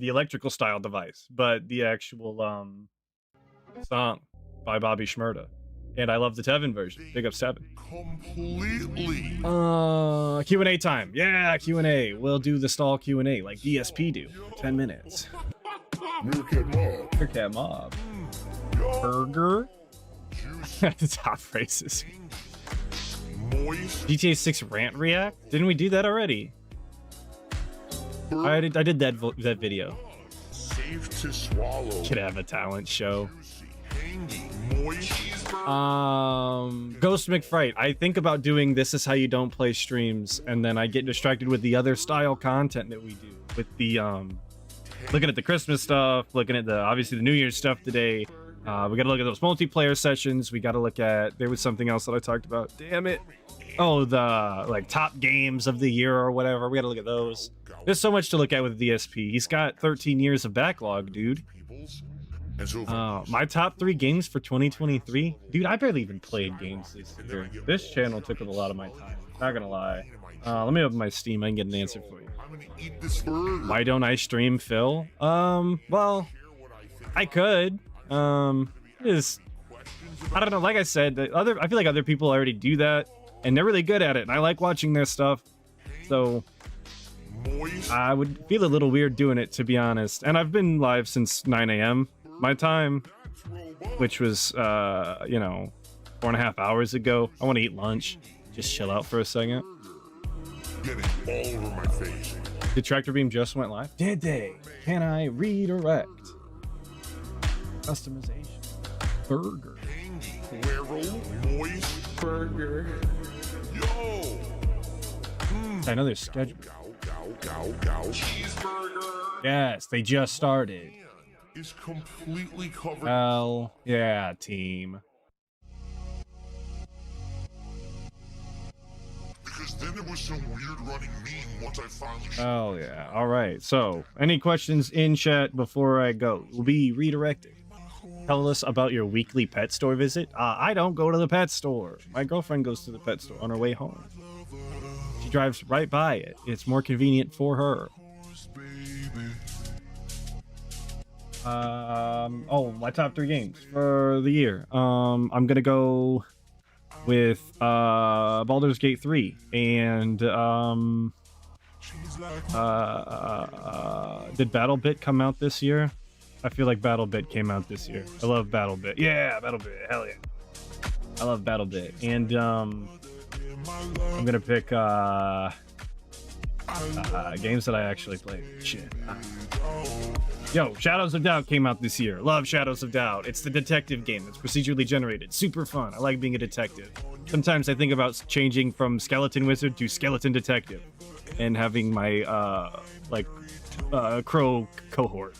E: electrical style device, but the actual song by Bobby Shmurda. And I love the Tevin version. Big up Tevin.
B: Completely.
E: Q&A time. Yeah, Q&A. We'll do the stall Q&A like DSP do. 10 minutes. Meerkat Mob. Burger. The top phrases. GTA 6 rant react? Didn't we do that already? I did that video.
B: Safe to swallow.
E: Could have a talent show. Ghost McFright. I think about doing This Is How You Don't Play streams, and then I get distracted with the other style content that we do. With the looking at the Christmas stuff, looking at obviously the New Year's stuff today. We gotta look at those multiplayer sessions. We gotta look at, there was something else that I talked about. Damn it. Oh, the like top games of the year or whatever. We gotta look at those. There's so much to look at with DSP. He's got 13 years of backlog, dude. My top 3 games for 2023? Dude, I barely even played games this year. This channel took up a lot of my time. Not gonna lie. Let me open my Steam. I can get an answer for you.
B: I'm gonna eat this burger.
E: Why don't I stream Phil? Well, I could. Is I don't know. Like I said, I feel like other people already do that, and they're really good at it, and I like watching their stuff. So I would feel a little weird doing it, to be honest. And I've been live since 9 a.m. my time, which was, 4.5 hours ago. I want to eat lunch. Just chill out for a second.
B: Getting all over my face.
E: Did Tractor Beam just went live? Did they? Can I redirect? Customization. Burger.
B: Burger. Yo.
E: I know they're scheduled.
B: Cheeseburger.
E: Yes, they just started.
B: Is completely covered.
E: Hell yeah, team.
B: Because then there was some weird running meme once I finally.
E: Oh yeah. All right. So, any questions in chat before I go? Will be redirected. Tell us about your weekly pet store visit. I don't go to the pet store. My girlfriend goes to the pet store on her way home. She drives right by it. It's more convenient for her. My top 3 games for the year. I'm gonna go with Baldur's Gate 3 and did BattleBit come out this year? I feel like BattleBit came out this year. I love BattleBit. Yeah, BattleBit. Hell yeah. I love BattleBit. And I'm gonna pick games that I actually played. Shit. Yo, Shadows of Doubt came out this year. Love Shadows of Doubt. It's the detective game that's procedurally generated. Super fun. I like being a detective. Sometimes I think about changing from Skeleton Wizard to Skeleton Detective and having my crow cohort.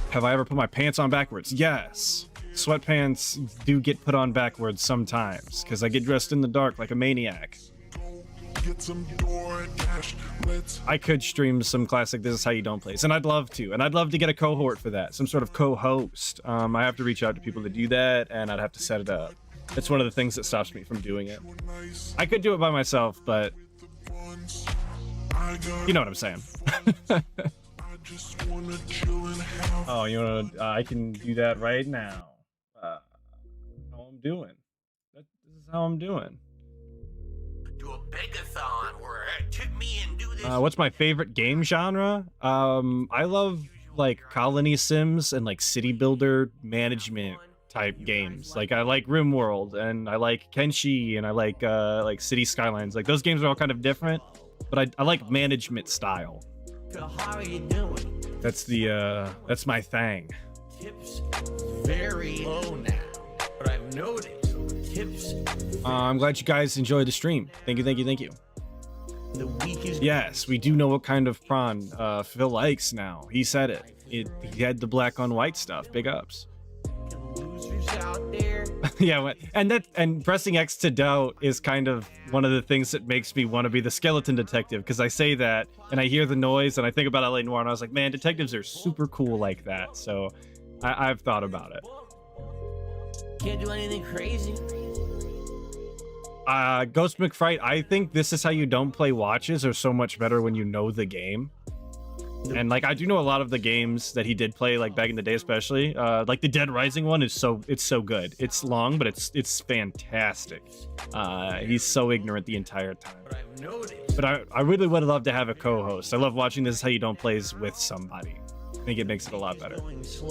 E: Have I ever put my pants on backwards? Yes. Sweatpants do get put on backwards sometimes because I get dressed in the dark like a maniac. I could stream some classic This Is How You Don't plays, and I'd love to. And I'd love to get a cohort for that, some sort of co-host. I have to reach out to people to do that, and I'd have to set it up. It's one of the things that stops me from doing it. I could do it by myself, but you know what I'm saying. Oh, you know, I can do that right now. How I'm doing. This is how I'm doing.
L: Do a begathon where tip me and do this.
E: What's my favorite game genre? I love like colony sims and like city builder management type games. Like I like RimWorld and I like Kenshi and I like City Skylines. Like those games are all kind of different, but I like management style.
L: How are you doing?
E: That's my thing.
L: Tips very low now, but I've noticed tips.
E: I'm glad you guys enjoyed the stream. Thank you.
L: The week is.
E: Yes, we do know what kind of prawn Phil likes now. He said it. He had the black on white stuff. Big ups.
L: Losers out there.
E: Yeah, and pressing X to doubt is kind of one of the things that makes me want to be the skeleton detective, because I say that and I hear the noise and I think about LA Noire and I was like, man, detectives are super cool like that. So I've thought about it.
L: Can't do anything crazy.
E: Ghost McFright, I think This Is How You Don't Play watches are so much better when you know the game. And like I do know a lot of the games that he did play, like back in the day, especially like the Dead Rising one is so good. It's long, but it's fantastic. He's so ignorant the entire time. But I really would love to have a co-host. I love watching This Is How You Don't Plays with somebody. I think it makes it a lot better.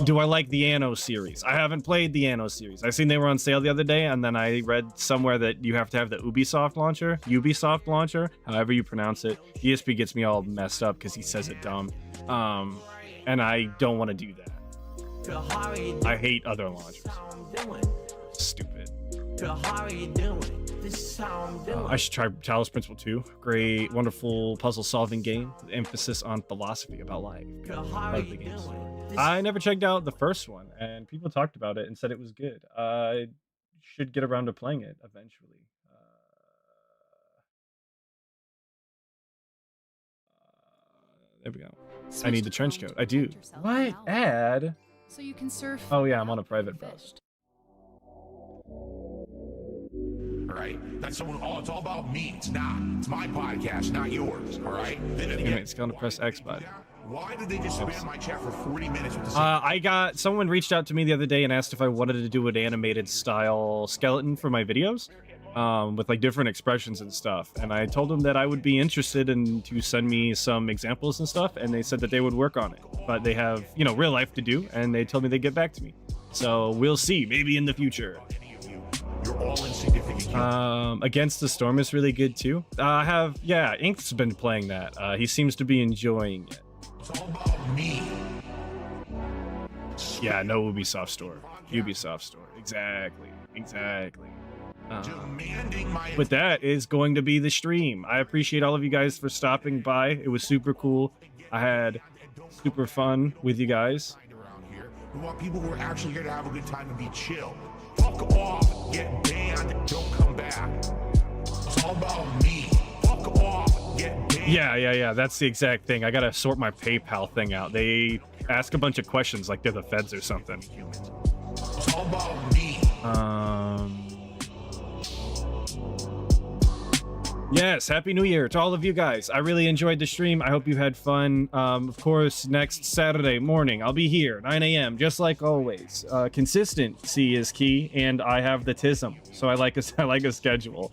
E: Do I like the Anno series? I haven't played the Anno series. I seen they were on sale the other day, and then I read somewhere that you have to have the Ubisoft launcher, however you pronounce it. ESP gets me all messed up because he says it dumb. And I don't want to do that. I hate other launchers. Stupid. I should try Talos Principle 2. Great, wonderful puzzle-solving game with emphasis on philosophy about life. Love the games. I never checked out the first one, and people talked about it and said it was good. I should get around to playing it eventually. There we go. I need the trench coat. I do. What? Ad?
M: So you can surf.
E: Oh yeah, I'm on a private browser.
B: right? That's someone. Oh, it's all about me. It's not. It's my podcast, not yours. All right. Then again,
E: Anyway, it's gonna press X button.
B: why did they just spam my chat for 40 minutes with the same?
E: I got someone reached out to me the other day and asked if I wanted to do an animated style skeleton for my videos, with like different expressions and stuff. And I told them that I would be interested in to send me some examples and stuff. And they said that they would work on it, but they have, you know, real life to do. And they told me they'd get back to me. So we'll see, maybe in the future.
B: You're all insignificant.
E: Against the Storm is really good too. Yeah, Ink's been playing that. He seems to be enjoying it.
B: It's all about me.
E: Yeah, no Ubisoft store. Ubisoft store. Exactly. But that is going to be the stream. I appreciate all of you guys for stopping by. It was super cool. I had super fun with you guys.
B: We want people who are actually here to have a good time and be chill. Fuck off, get banned, don't come back. It's all about me. Fuck off, get banned.
E: Yeah. That's the exact thing. I gotta sort my PayPal thing out. They ask a bunch of questions like they're the feds or something.
B: It's all about me.
E: Yes, Happy New Year to all of you guys. I really enjoyed the stream. I hope you had fun. Of course, next Saturday morning, I'll be here, 9 a.m., just like always. Consistency is key, and I have the tism, so I like a schedule.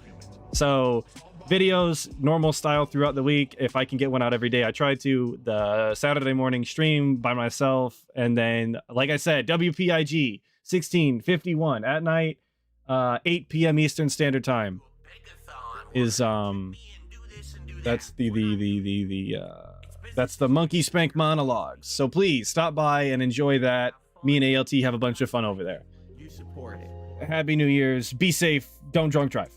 E: So, videos, normal style throughout the week. If I can get one out every day, I try to. The Saturday morning stream by myself, and then, like I said, WPIG 1651 at night, 8 p.m. Eastern Standard Time. Is that's that's the Monkey Spank monologues. So please stop by and enjoy that. Me and ALT have a bunch of fun over there.
K: You support it.
E: Happy New Year's. Be safe. Don't drunk drive.